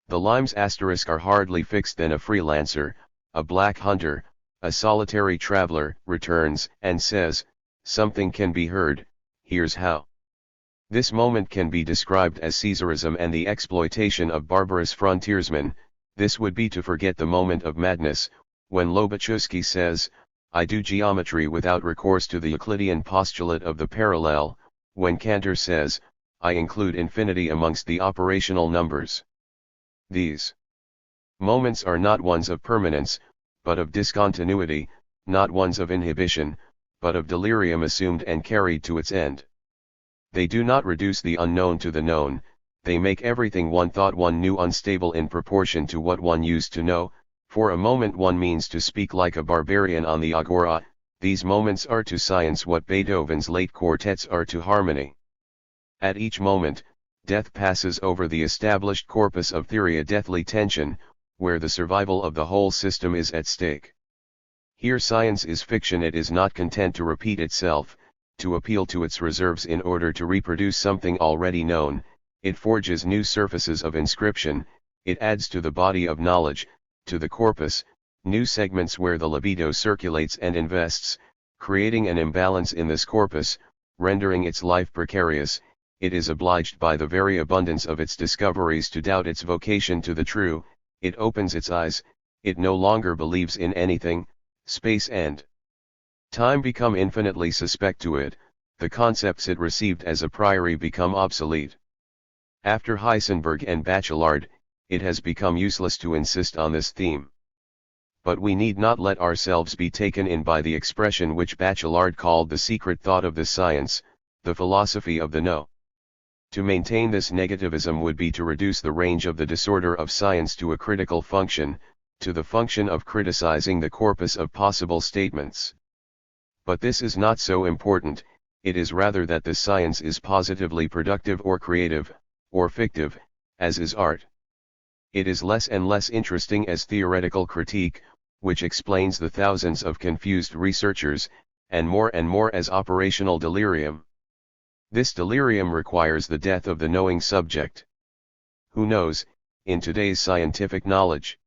The limes asterisk are hardly fixed than a freelancer, a black hunter, a solitary traveler, returns and says, something can be heard, here's how. This moment can be described as Caesarism and the exploitation of barbarous frontiersmen. This would be to forget the moment of madness, when Lobachevsky says, I do geometry without recourse to the Euclidean postulate of the parallel, when Cantor says, I include infinity amongst the operational numbers. These moments are not ones of permanence, but of discontinuity, not ones of inhibition, but of delirium assumed and carried to its end. They do not reduce the unknown to the known, they make everything one thought one knew unstable in proportion to what one used to know. For a moment one means to speak like a barbarian on the agora. These moments are to science what Beethoven's late quartets are to harmony. At each moment, death passes over the established corpus of theory, a deathly tension, where the survival of the whole system is at stake. Here science is fiction, it is not content to repeat itself, to appeal to its reserves in order to reproduce something already known, it forges new surfaces of inscription, it adds to the body of knowledge, to the corpus, new segments where the libido circulates and invests, creating an imbalance in this corpus, rendering its life precarious. It is obliged by the very abundance of its discoveries to doubt its vocation to the true, it opens its eyes, it no longer believes in anything, space and time become infinitely suspect to it, the concepts it received as a priori become obsolete. After Heisenberg and Bachelard, it has become useless to insist on this theme. But we need not let ourselves be taken in by the expression which Bachelard called the secret thought of the science, the philosophy of the no. To maintain this negativism would be to reduce the range of the disorder of science to a critical function, to the function of criticizing the corpus of possible statements. But this is not so important, it is rather that the science is positively productive or creative, or fictive, as is art. It is less and less interesting as theoretical critique, which explains the thousands of confused researchers, and more as operational delirium. This delirium requires the death of the knowing subject. Who knows, in today's scientific knowledge?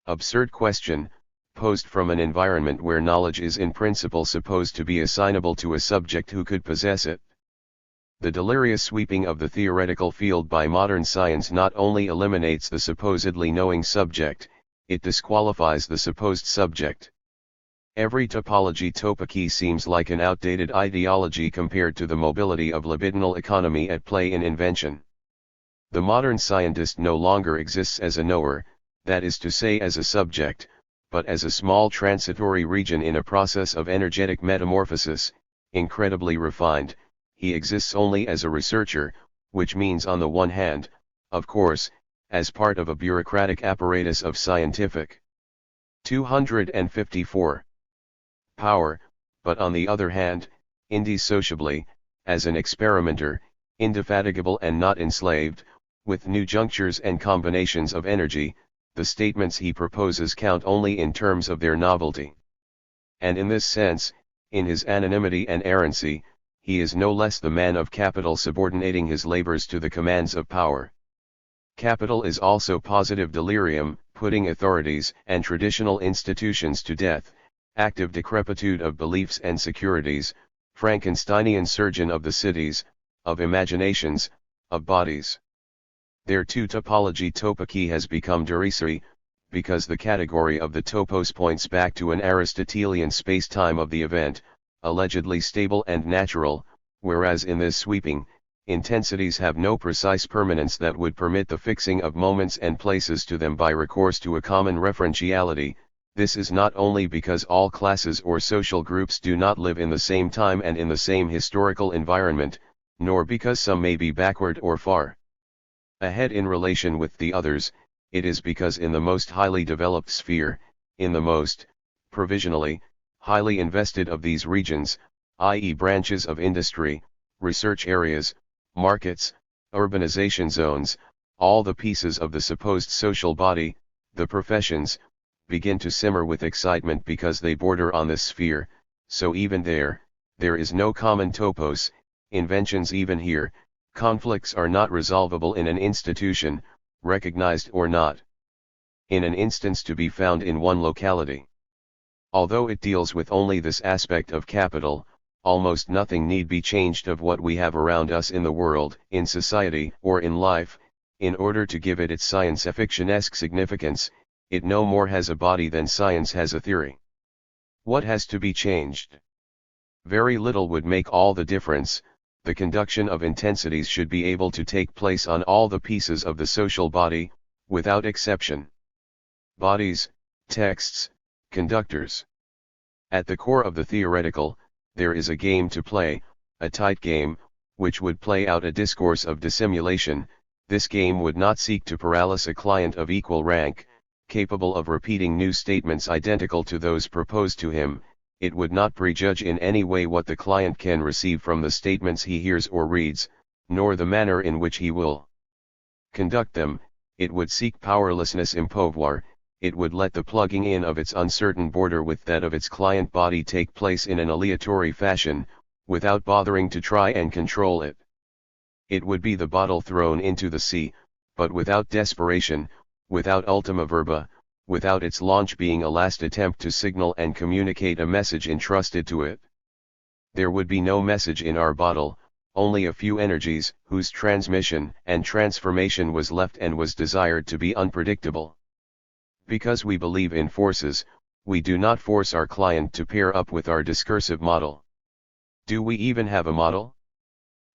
Absurd question, posed from an environment where knowledge is in principle supposed to be assignable to a subject who could possess it. The delirious sweeping of the theoretical field by modern science not only eliminates the supposedly knowing subject, it disqualifies the supposed subject. Every topology topiki seems like an outdated ideology compared to the mobility of libidinal economy at play in invention. The modern scientist no longer exists as a knower, that is to say as a subject, but as a small transitory region in a process of energetic metamorphosis, incredibly refined. He exists only as a researcher, which means on the one hand, of course, as part of a bureaucratic apparatus of scientific 254 power, but on the other hand, indissociably, as an experimenter, indefatigable and not enslaved, with new junctures and combinations of energy. The statements he proposes count only in terms of their novelty. And in this sense, in his anonymity and errancy, he is no less the man of capital subordinating his labors to the commands of power. Capital is also positive delirium, putting authorities and traditional institutions to death, active decrepitude of beliefs and securities, Frankensteinian surgeon of the cities, of imaginations, of bodies. Their two topology topaki has become derisory, because the category of the topos points back to an Aristotelian space-time of the event, allegedly stable and natural, whereas in this sweeping, intensities have no precise permanence that would permit the fixing of moments and places to them by recourse to a common referentiality. This is not only because all classes or social groups do not live in the same time and in the same historical environment, nor because some may be backward or far ahead in relation with the others. It is because in the most highly developed sphere, in the most, provisionally, highly invested of these regions, i.e. branches of industry, research areas, markets, urbanization zones, all the pieces of the supposed social body, the professions, begin to simmer with excitement because they border on this sphere. So even there is no common topos. Inventions even here, conflicts are not resolvable in an institution, recognized or not. In an instance to be found in one locality. Although it deals with only this aspect of capital, almost nothing need be changed of what we have around us in the world, in society, or in life, in order to give it its science-fictionesque significance. It no more has a body than science has a theory. What has to be changed? Very little would make all the difference. The conduction of intensities should be able to take place on all the pieces of the social body, without exception. Bodies, texts, conductors. At the core of the theoretical, there is a game to play, a tight game, which would play out a discourse of dissimulation. This game would not seek to paralyze a client of equal rank, capable of repeating new statements identical to those proposed to him. It would not prejudge in any way what the client can receive from the statements he hears or reads, nor the manner in which he will conduct them. It would seek powerlessness impouvoir. It would let the plugging in of its uncertain border with that of its client body take place in an aleatory fashion, without bothering to try and control it. It would be the bottle thrown into the sea, but without desperation, without ultima verba, without its launch being a last attempt to signal and communicate a message entrusted to it. There would be no message in our bottle, only a few energies, whose transmission and transformation was left and was desired to be unpredictable. Because we believe in forces, we do not force our client to pair up with our discursive model. Do we even have a model?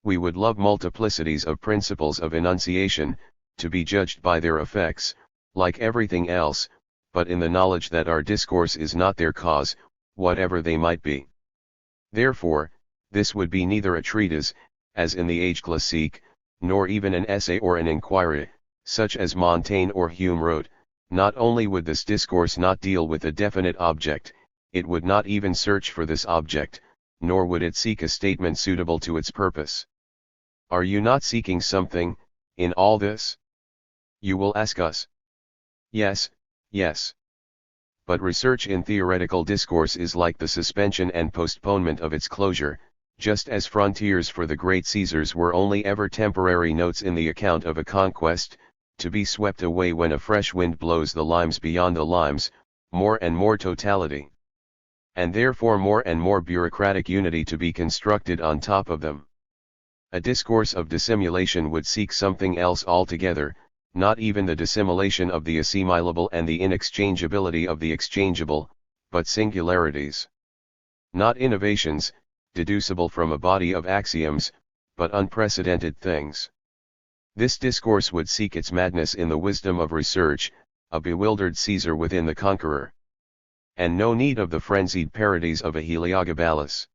We would love multiplicities of principles of enunciation, to be judged by their effects, like everything else, but in the knowledge that our discourse is not their cause, whatever they might be. Therefore, this would be neither a treatise, as in the Age Classique, nor even an essay or an inquiry, such as Montaigne or Hume wrote. Not only would this discourse not deal with a definite object, it would not even search for this object, nor would it seek a statement suitable to its purpose. Are you not seeking something, in all this? You will ask us. Yes, yes. But research in theoretical discourse is like the suspension and postponement of its closure, just as frontiers for the great Caesars were only ever temporary notes in the account of a conquest, to be swept away when a fresh wind blows the limes beyond the limes, more and more totality. And therefore more and more bureaucratic unity to be constructed on top of them. A discourse of dissimulation would seek something else altogether, not even the dissimulation of the assimilable and the inexchangeability of the exchangeable, but singularities. Not innovations, deducible from a body of axioms, but unprecedented things. This discourse would seek its madness in the wisdom of research, a bewildered Caesar within the conqueror. and no need of the frenzied parodies of a Heliogabalus.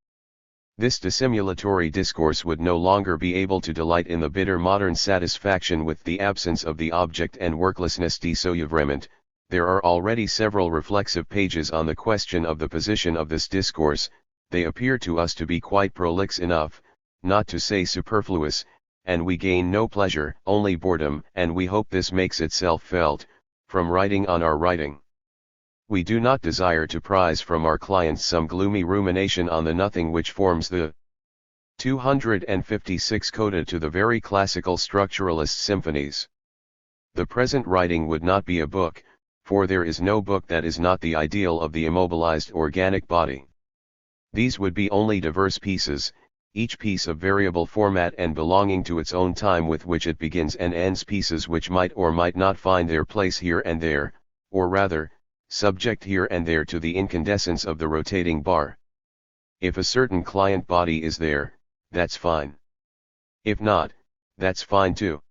This dissimulatory discourse would no longer be able to delight in the bitter modern satisfaction with the absence of the object and worklessness de soeuvrement. There are already several reflexive pages on the question of the position of this discourse. They appear to us to be quite prolix enough, not to say superfluous, and we gain no pleasure, only boredom, and we hope this makes itself felt, from writing on our writing. We do not desire to prize from our clients some gloomy rumination on the nothing which forms the 256 coda to the very classical structuralist symphonies. The present writing would not be a book, for there is no book that is not the ideal of the immobilized organic body. These would be only diverse pieces, each piece of variable format and belonging to its own time with which it begins and ends, pieces which might or might not find their place here and there, or rather, subject here and there to the incandescence of the rotating bar. If a certain client body is there, that's fine. If not, that's fine too.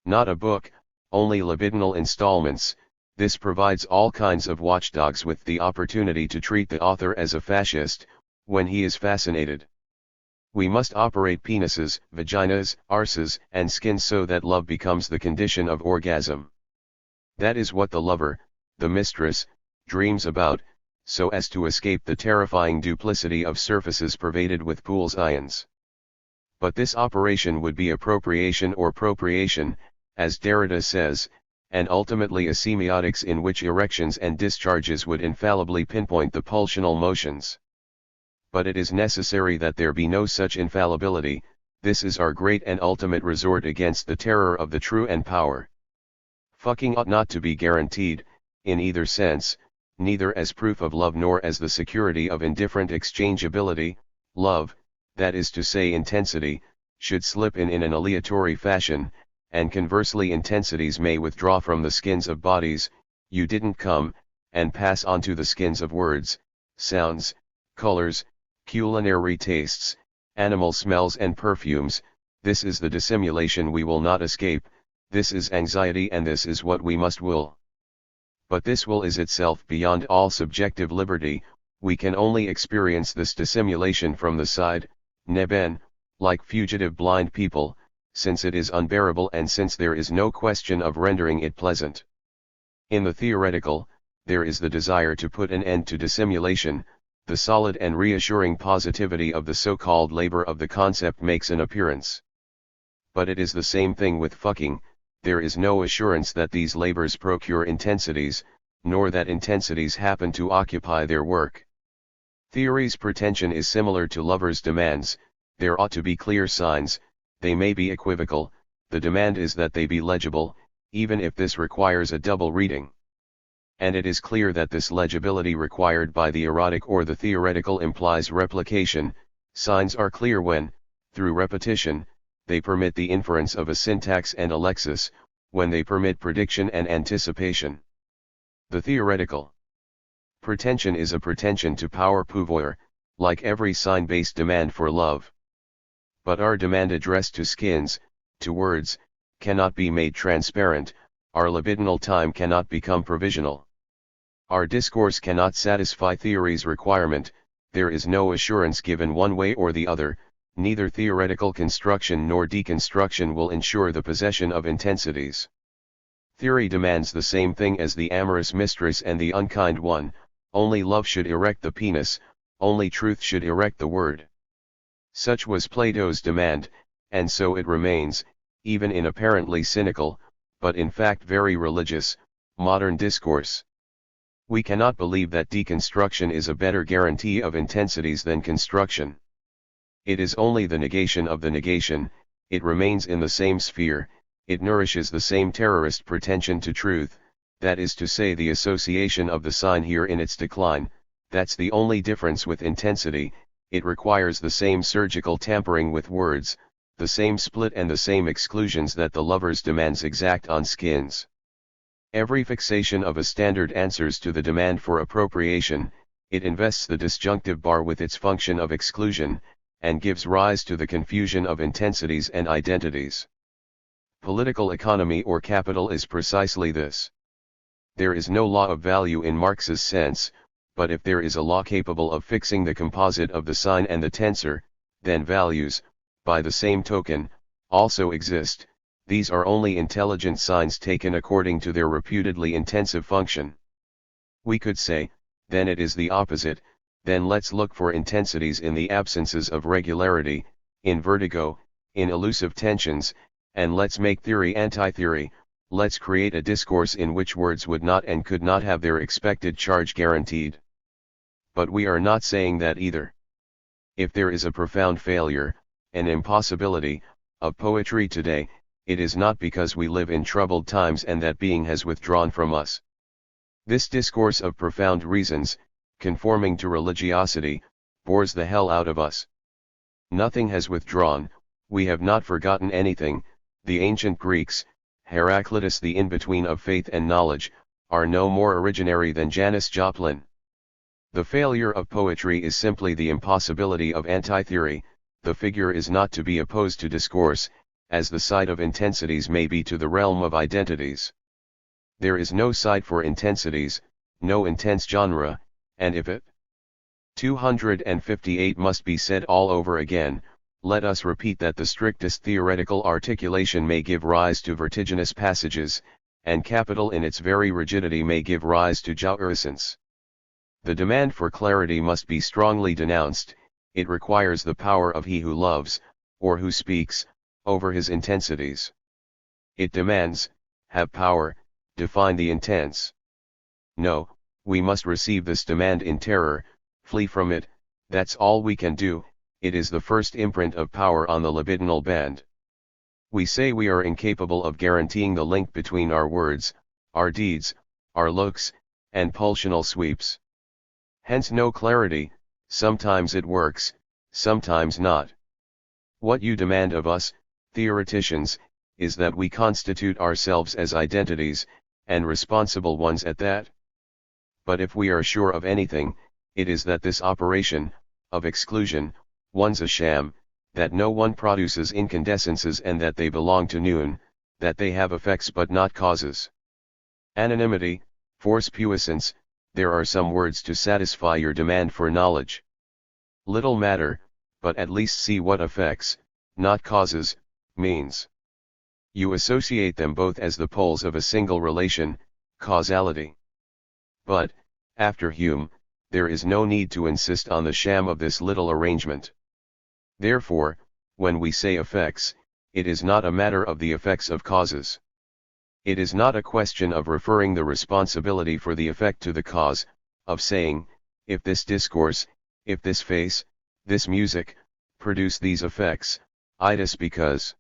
Not a book, only libidinal installments. This provides all kinds of watchdogs with the opportunity to treat the author as a fascist, when he is fascinated. We must operate penises, vaginas, arses, and skins so that love becomes the condition of orgasm. That is what the lover, the mistress, dreams about, so as to escape the terrifying duplicity of surfaces pervaded with Poole's ions. But this operation would be appropriation or propriation, as Derrida says, and ultimately a semiotics in which erections and discharges would infallibly pinpoint the pulsional motions. But it is necessary that there be no such infallibility. This is our great and ultimate resort against the terror of the true and power. Fucking ought not to be guaranteed, in either sense, neither as proof of love nor as the security of indifferent exchangeability. Love, that is to say intensity, should slip in an aleatory fashion, and conversely intensities may withdraw from the skins of bodies, you didn't come, and pass on to the skins of words, sounds, colors, culinary tastes, animal smells and perfumes. This is the dissimulation we will not escape, this is anxiety, and this is what we must will. But this will is itself beyond all subjective liberty. We can only experience this dissimulation from the side, neben, like fugitive blind people, since it is unbearable and since there is no question of rendering it pleasant. In the theoretical, there is the desire to put an end to dissimulation. The solid and reassuring positivity of the so-called labor of the concept makes an appearance. But it is the same thing with fucking. There is no assurance that these labors procure intensities, nor that intensities happen to occupy their work. Theory's pretension is similar to lover's demands. There ought to be clear signs, they may be equivocal, the demand is that they be legible, even if this requires a double reading. And it is clear that this legibility required by the erotic or the theoretical implies replication. Signs are clear when, through repetition, they permit the inference of a syntax and a lexis, when they permit prediction and anticipation. The theoretical pretension is a pretension to power pouvoir, like every sign-based demand for love. But our demand addressed to skins, to words, cannot be made transparent. Our libidinal time cannot become provisional. Our discourse cannot satisfy theory's requirement. There is no assurance given one way or the other. Neither theoretical construction nor deconstruction will ensure the possession of intensities. Theory demands the same thing as the amorous mistress and the unkind one. Only love should erect the penis, only truth should erect the word. Such was Plato's demand, and so it remains, even in apparently cynical, but in fact very religious, modern discourse. We cannot believe that deconstruction is a better guarantee of intensities than construction. It is only the negation of the negation, it remains in the same sphere, it nourishes the same terrorist pretension to truth, that is to say the association of the sign here in its decline. That's the only difference with intensity. It requires the same surgical tampering with words, the same split and the same exclusions that the lover's demands exact on skins. Every fixation of a standard answers to the demand for appropriation. It invests the disjunctive bar with its function of exclusion, and gives rise to the confusion of intensities and identities. Political economy or capital is precisely this. There is no law of value in Marx's sense. but if there is a law capable of fixing the composite of the sign and the tensor, then values, by the same token, also exist. These are only intelligent signs taken according to their reputedly intensive function. We could say, then it is the opposite, then let's look for intensities in the absences of regularity, in vertigo, in elusive tensions, and let's make theory anti-theory, let's create a discourse in which words would not and could not have their expected charge guaranteed. But we are not saying that either. If there is a profound failure, an impossibility, of poetry today, it is not because we live in troubled times and that being has withdrawn from us. This discourse of profound reasons, conforming to religiosity, bores the hell out of us. Nothing has withdrawn, we have not forgotten anything. The ancient Greeks, Heraclitus the in-between of faith and knowledge, are no more originary than Janis Joplin. The failure of poetry is simply the impossibility of anti-theory. The figure is not to be opposed to discourse, as the side of intensities may be to the realm of identities. There is no side for intensities, no intense genre, and if it 258 must be said all over again, let us repeat that the strictest theoretical articulation may give rise to vertiginous passages, and capital in its very rigidity may give rise to jouissance. The demand for clarity must be strongly denounced. It requires the power of he who loves, or who speaks, over his intensities. It demands, have power, define the intense. No, we must receive this demand in terror, flee from it, that's all we can do. It is the first imprint of power on the libidinal band. We say we are incapable of guaranteeing the link between our words, our deeds, our looks, and pulsional sweeps. Hence no clarity. Sometimes it works, sometimes not. What you demand of us, theoreticians, is that we constitute ourselves as identities, and responsible ones at that. But if we are sure of anything, it is that this operation, of exclusion, one's a sham, that no one produces incandescences and that they belong to noon, that they have effects but not causes. Anonymity, force puissance, there are some words to satisfy your demand for knowledge. Little matter, but at least see what effects, not causes, means. You associate them both as the poles of a single relation, causality. But, after Hume, there is no need to insist on the sham of this little arrangement. Therefore, when we say effects, it is not a matter of the effects of causes. It is not a question of referring the responsibility for the effect to the cause, of saying, if this discourse, if this face, this music, produce these effects, it is because.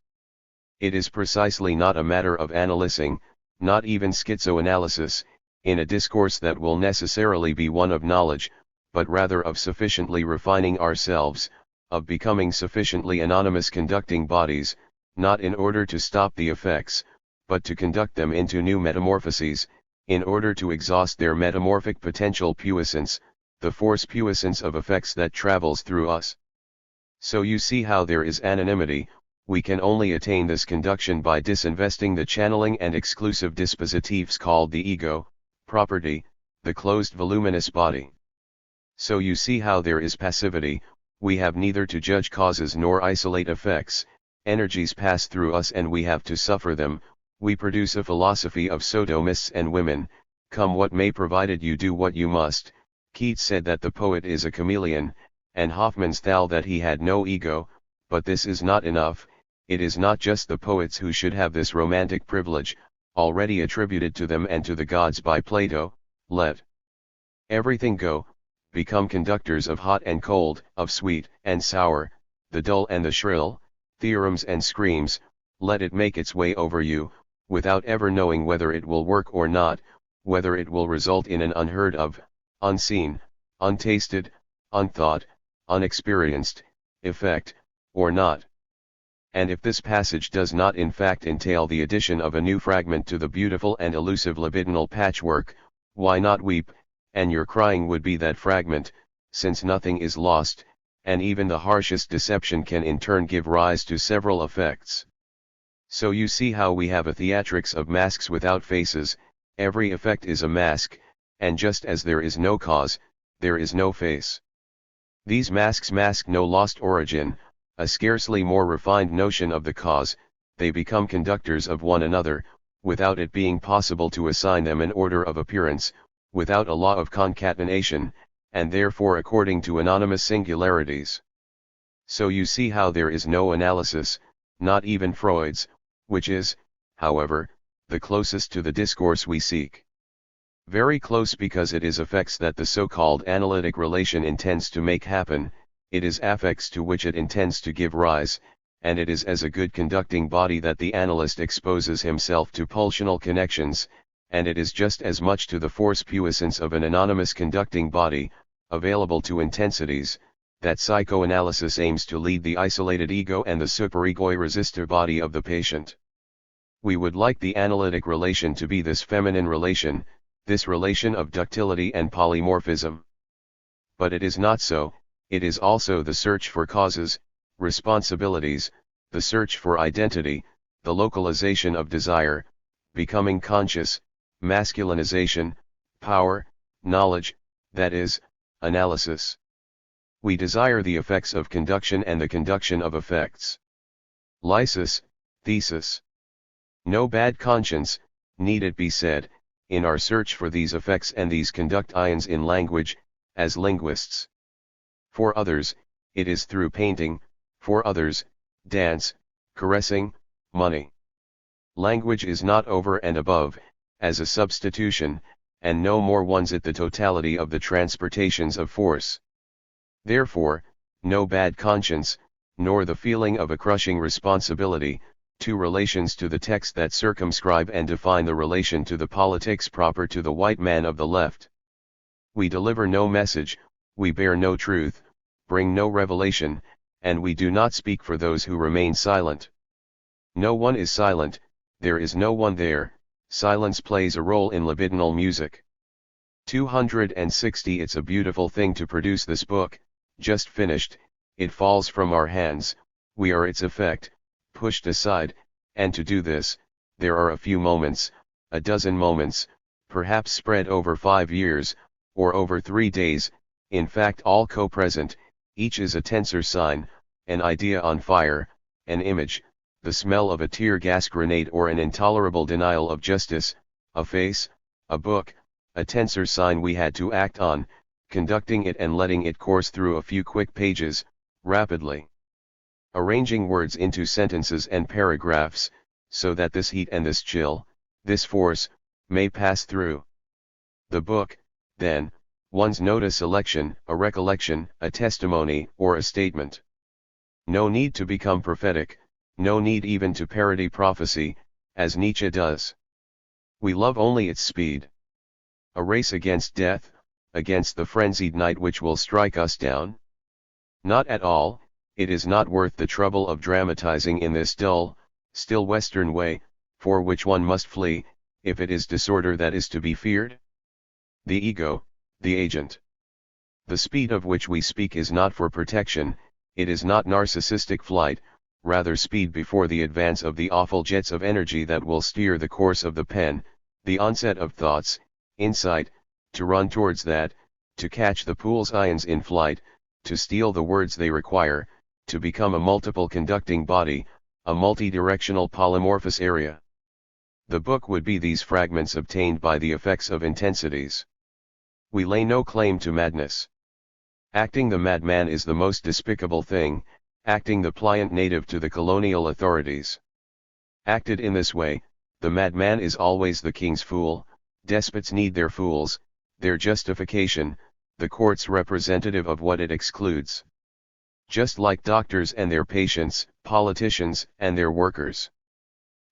It is precisely not a matter of analyzing, not even schizoanalysis, in a discourse that will necessarily be one of knowledge, but rather of sufficiently refining ourselves, of becoming sufficiently anonymous conducting bodies, not in order to stop the effects, but to conduct them into new metamorphoses, in order to exhaust their metamorphic potential puissance, the force puissance of effects that travels through us. So you see how there is anonymity. We can only attain this conduction by disinvesting the channeling and exclusive dispositives called the ego, property, the closed voluminous body. So you see how there is passivity. We have neither to judge causes nor isolate effects. Energies pass through us and we have to suffer them. We produce a philosophy of sodomists and women, come what may provided you do what you must. Keats said that the poet is a chameleon, and Hofmannsthal that he had no ego, but this is not enough. It is not just the poets who should have this romantic privilege, already attributed to them and to the gods by Plato. Let everything go, become conductors of hot and cold, of sweet and sour, the dull and the shrill, theorems and screams, let it make its way over you, without ever knowing whether it will work or not, whether it will result in an unheard of, unseen, untasted, unthought, unexperienced effect, or not. And if this passage does not in fact entail the addition of a new fragment to the beautiful and elusive libidinal patchwork, why not weep, and your crying would be that fragment, since nothing is lost, and even the harshest deception can in turn give rise to several effects. So you see how we have a theatrics of masks without faces. Every effect is a mask, and just as there is no cause, there is no face. These masks mask no lost origin, a scarcely more refined notion of the cause, they become conductors of one another, without it being possible to assign them an order of appearance, without a law of concatenation, and therefore according to anonymous singularities. So you see how there is no analysis, not even Freud's, which is, however, the closest to the discourse we seek. Very close because it is effects that the so-called analytic relation intends to make happen, it is affects to which it intends to give rise, and it is as a good conducting body that the analyst exposes himself to pulsional connections, and it is just as much to the force puissance of an anonymous conducting body, available to intensities, that psychoanalysis aims to lead the isolated ego and the superego resistor body of the patient. We would like the analytic relation to be this feminine relation, this relation of ductility and polymorphism. But it is not so, it is also the search for causes, responsibilities, the search for identity, the localization of desire, becoming conscious, masculinization, power, knowledge, that is, analysis. We desire the effects of conduction and the conduction of effects. Lysis, thesis. No bad conscience, need it be said, in our search for these effects and these conductions in language, as linguists. For others, it is through painting, for others, dance, caressing, money. Language is not over and above, as a substitution, and no more ones it the totality of the transportations of force. Therefore, no bad conscience, nor the feeling of a crushing responsibility, two relations to the text that circumscribe and define the relation to the politics proper to the white man of the left. We deliver no message, we bear no truth, bring no revelation, and we do not speak for those who remain silent. No one is silent, there is no one there, silence plays a role in libidinal music. 260 It's a beautiful thing to produce this book, just finished, it falls from our hands, we are its effect, pushed aside, and to do this, there are a few moments, a dozen moments, perhaps spread over 5 years, or over 3 days, in fact all co-present, each is a tensor sign, an idea on fire, an image, the smell of a tear gas grenade or an intolerable denial of justice, a face, a book, a tensor sign we had to act on, conducting it and letting it course through a few quick pages, rapidly. Arranging words into sentences and paragraphs, so that this heat and this chill, this force, may pass through. The book, then, one's note a selection, a recollection, a testimony, or a statement. No need to become prophetic, no need even to parody prophecy, as Nietzsche does. We love only its speed. A race against death, against the frenzied night which will strike us down? Not at all, it is not worth the trouble of dramatizing in this dull, still Western way, for which one must flee, if it is disorder that is to be feared. The ego, the agent. The speed of which we speak is not for protection, it is not narcissistic flight, rather speed before the advance of the awful jets of energy that will steer the course of the pen, the onset of thoughts, insight, to run towards that, to catch the pool's ions in flight, to steal the words they require, to become a multiple conducting body, a multi-directional polymorphous area. The book would be these fragments obtained by the effects of intensities. We lay no claim to madness. Acting the madman is the most despicable thing, acting the pliant native to the colonial authorities. Acted in this way, the madman is always the king's fool, despots need their fools, their justification, the court's representative of what it excludes. Just like doctors and their patients, politicians and their workers.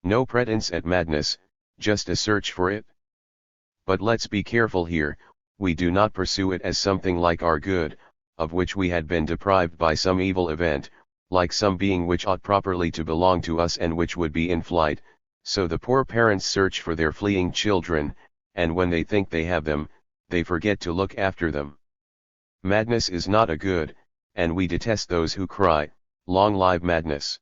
No pretense at madness, just a search for it. But let's be careful here, we do not pursue it as something like our good, of which we had been deprived by some evil event, like some being which ought properly to belong to us and which would be in flight, so the poor parents search for their fleeing children, and when they think they have them, they forget to look after them. Madness is not a good, and we detest those who cry, "Long live madness."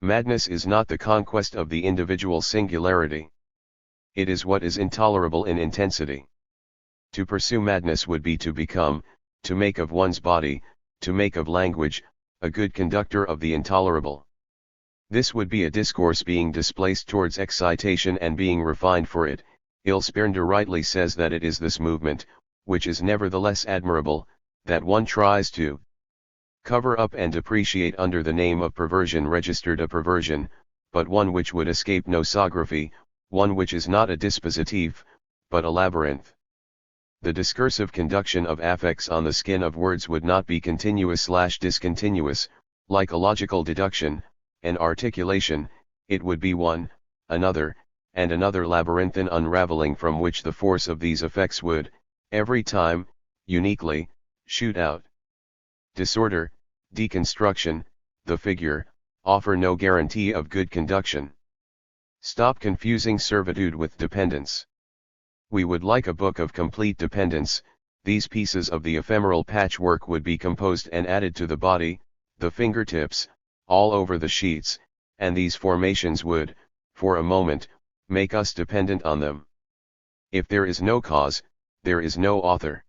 Madness is not the conquest of the individual singularity. It is what is intolerable in intensity. To pursue madness would be to become, to make of one's body, to make of language, a good conductor of the intolerable. This would be a discourse being displaced towards excitation and being refined for it. Ilsperner rightly says that it is this movement, which is nevertheless admirable, that one tries to cover up and depreciate under the name of perversion registered a perversion, but one which would escape nosography, one which is not a dispositive, but a labyrinth. The discursive conduction of affects on the skin of words would not be continuous/discontinuous, like a logical deduction, an articulation, it would be one, another, and another labyrinthine unraveling from which the force of these effects would, every time, uniquely, shoot out. Disorder, deconstruction, the figure, offer no guarantee of good conduction. Stop confusing servitude with dependence. We would like a book of complete dependence. These pieces of the ephemeral patchwork would be composed and added to the body, the fingertips, all over the sheets, and these formations would, for a moment, make us dependent on them. If there is no cause, there is no author.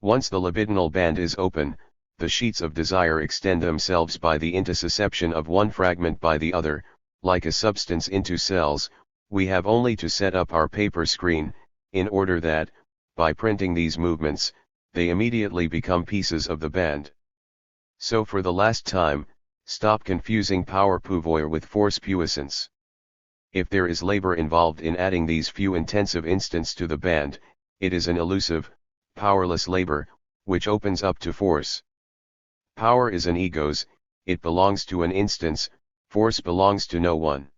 Once the libidinal band is open, the sheets of desire extend themselves by the intussusception of one fragment by the other, like a substance into cells. We have only to set up our paper screen, in order that, by printing these movements, they immediately become pieces of the band. So for the last time, stop confusing power pouvoir with force puissance. If there is labor involved in adding these few intensive instants to the band, it is an elusive, powerless labor, which opens up to force. Power is an ego's, it belongs to an instance, force belongs to no one.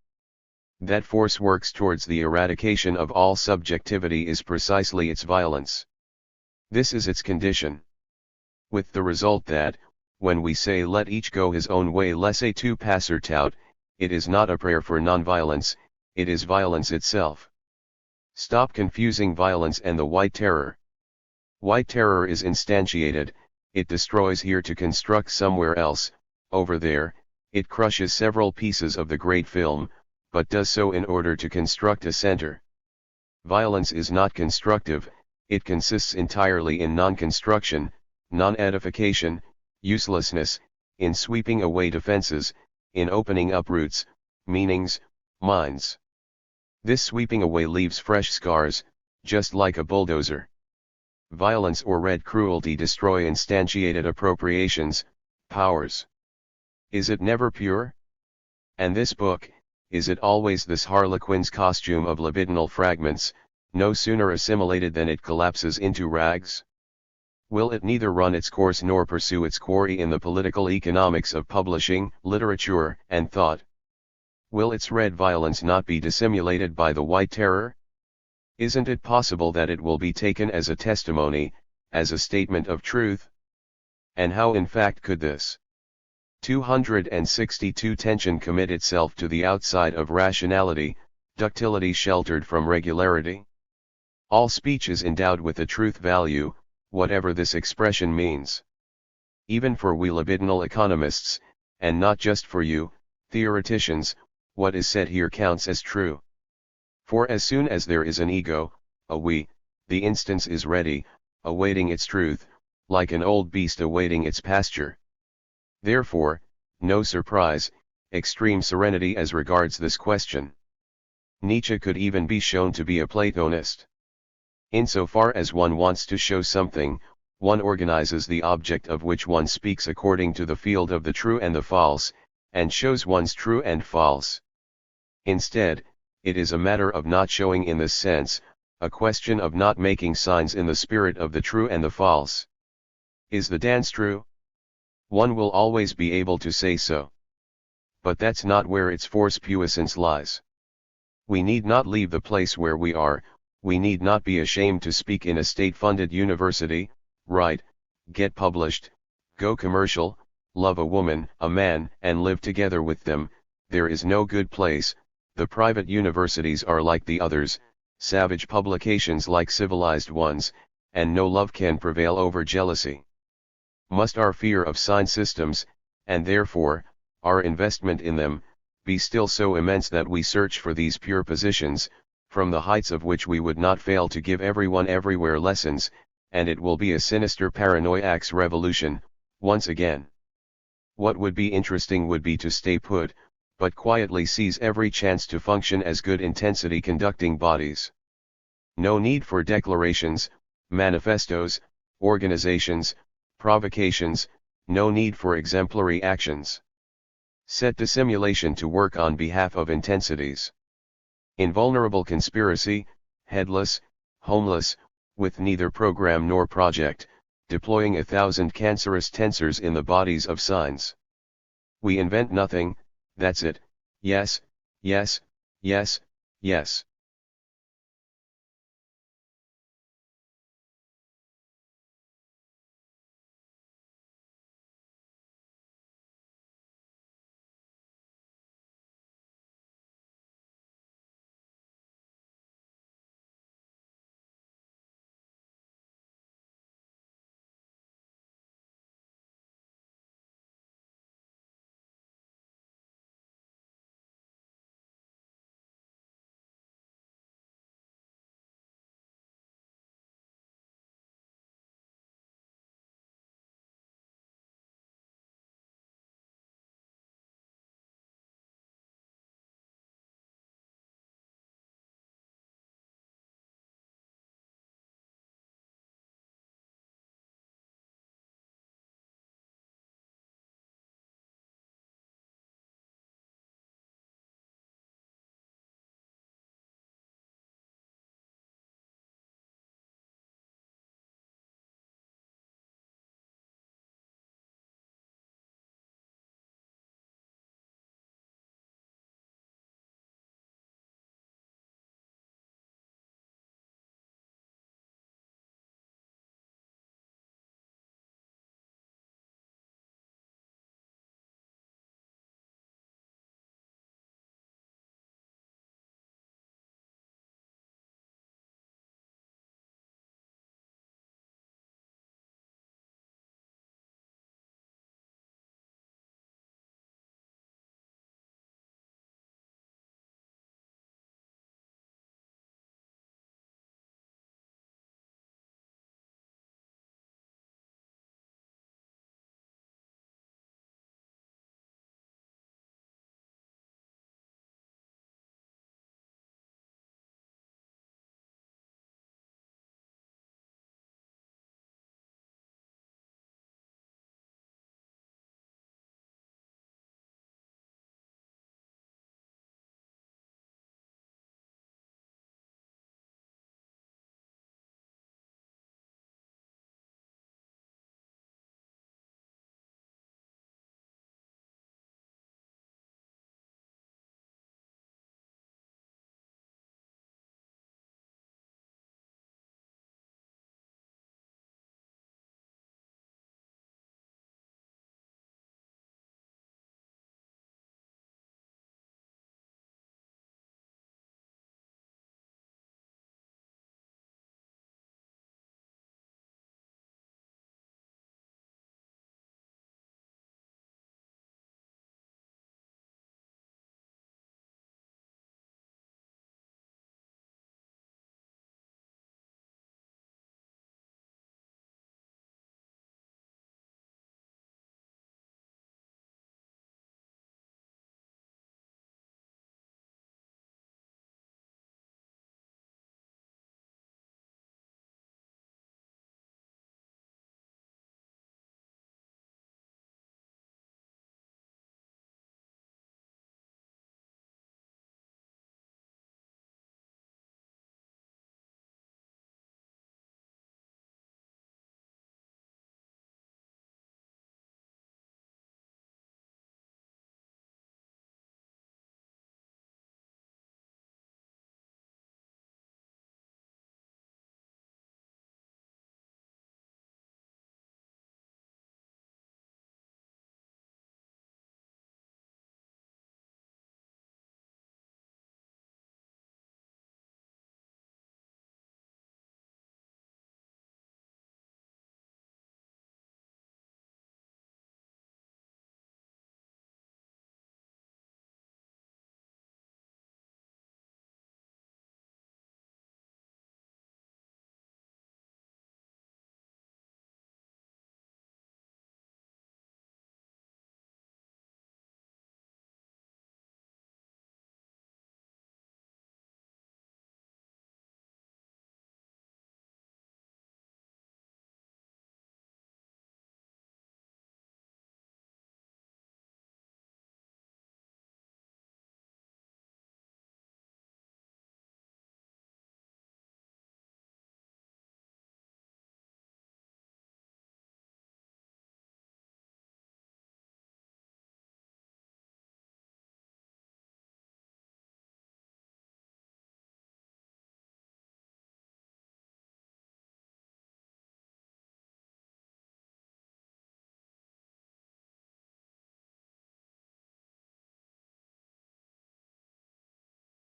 That force works towards the eradication of all subjectivity is precisely its violence. This is its condition. With the result that, when we say let each go his own way laissez-tout passer tout, it is not a prayer for non-violence, it is violence itself. Stop confusing violence and the white terror. White terror is instantiated, it destroys here to construct somewhere else, over there, it crushes several pieces of the great film, but does so in order to construct a center. Violence is not constructive, it consists entirely in non-construction, non-edification, uselessness, in sweeping away defenses, in opening up roots, meanings, minds. This sweeping away leaves fresh scars, just like a bulldozer. Violence or red cruelty destroy instantiated appropriations, powers. Is it never pure? And this book, is it always this harlequin's costume of libidinal fragments, no sooner assimilated than it collapses into rags? Will it neither run its course nor pursue its quarry in the political economics of publishing, literature, and thought? Will its red violence not be dissimulated by the white terror? Isn't it possible that it will be taken as a testimony, as a statement of truth? And how in fact could this 262 tension commit itself to the outside of rationality, ductility sheltered from regularity? All speech is endowed with a truth value, whatever this expression means. Even for we libidinal economists, and not just for you, theoreticians, what is said here counts as true. For as soon as there is an ego, a we, the instance is ready, awaiting its truth, like an old beast awaiting its pasture. Therefore, no surprise, extreme serenity as regards this question. Nietzsche could even be shown to be a Platonist. Insofar as one wants to show something, one organizes the object of which one speaks according to the field of the true and the false, and shows one's true and false. Instead, it is a matter of not showing in this sense, a question of not making signs in the spirit of the true and the false. Is the dance true? One will always be able to say so. But that's not where its force puissance lies. We need not leave the place where we are, we need not be ashamed to speak in a state-funded university, write, get published, go commercial, love a woman, a man, and live together with them. There is no good place. The private universities are like the others, savage publications like civilized ones, and no love can prevail over jealousy. Must our fear of sign systems, and therefore, our investment in them, be still so immense that we search for these pure positions, from the heights of which we would not fail to give everyone everywhere lessons, and it will be a sinister paranoiacs revolution, once again. What would be interesting would be to stay put, but quietly seize every chance to function as good intensity conducting bodies. No need for declarations, manifestos, organizations, provocations, no need for exemplary actions. Set the simulation to work on behalf of intensities. Invulnerable conspiracy, headless, homeless, with neither program nor project, deploying 1,000 cancerous tensors in the bodies of signs. We invent nothing, that's it, yes, yes, yes, yes.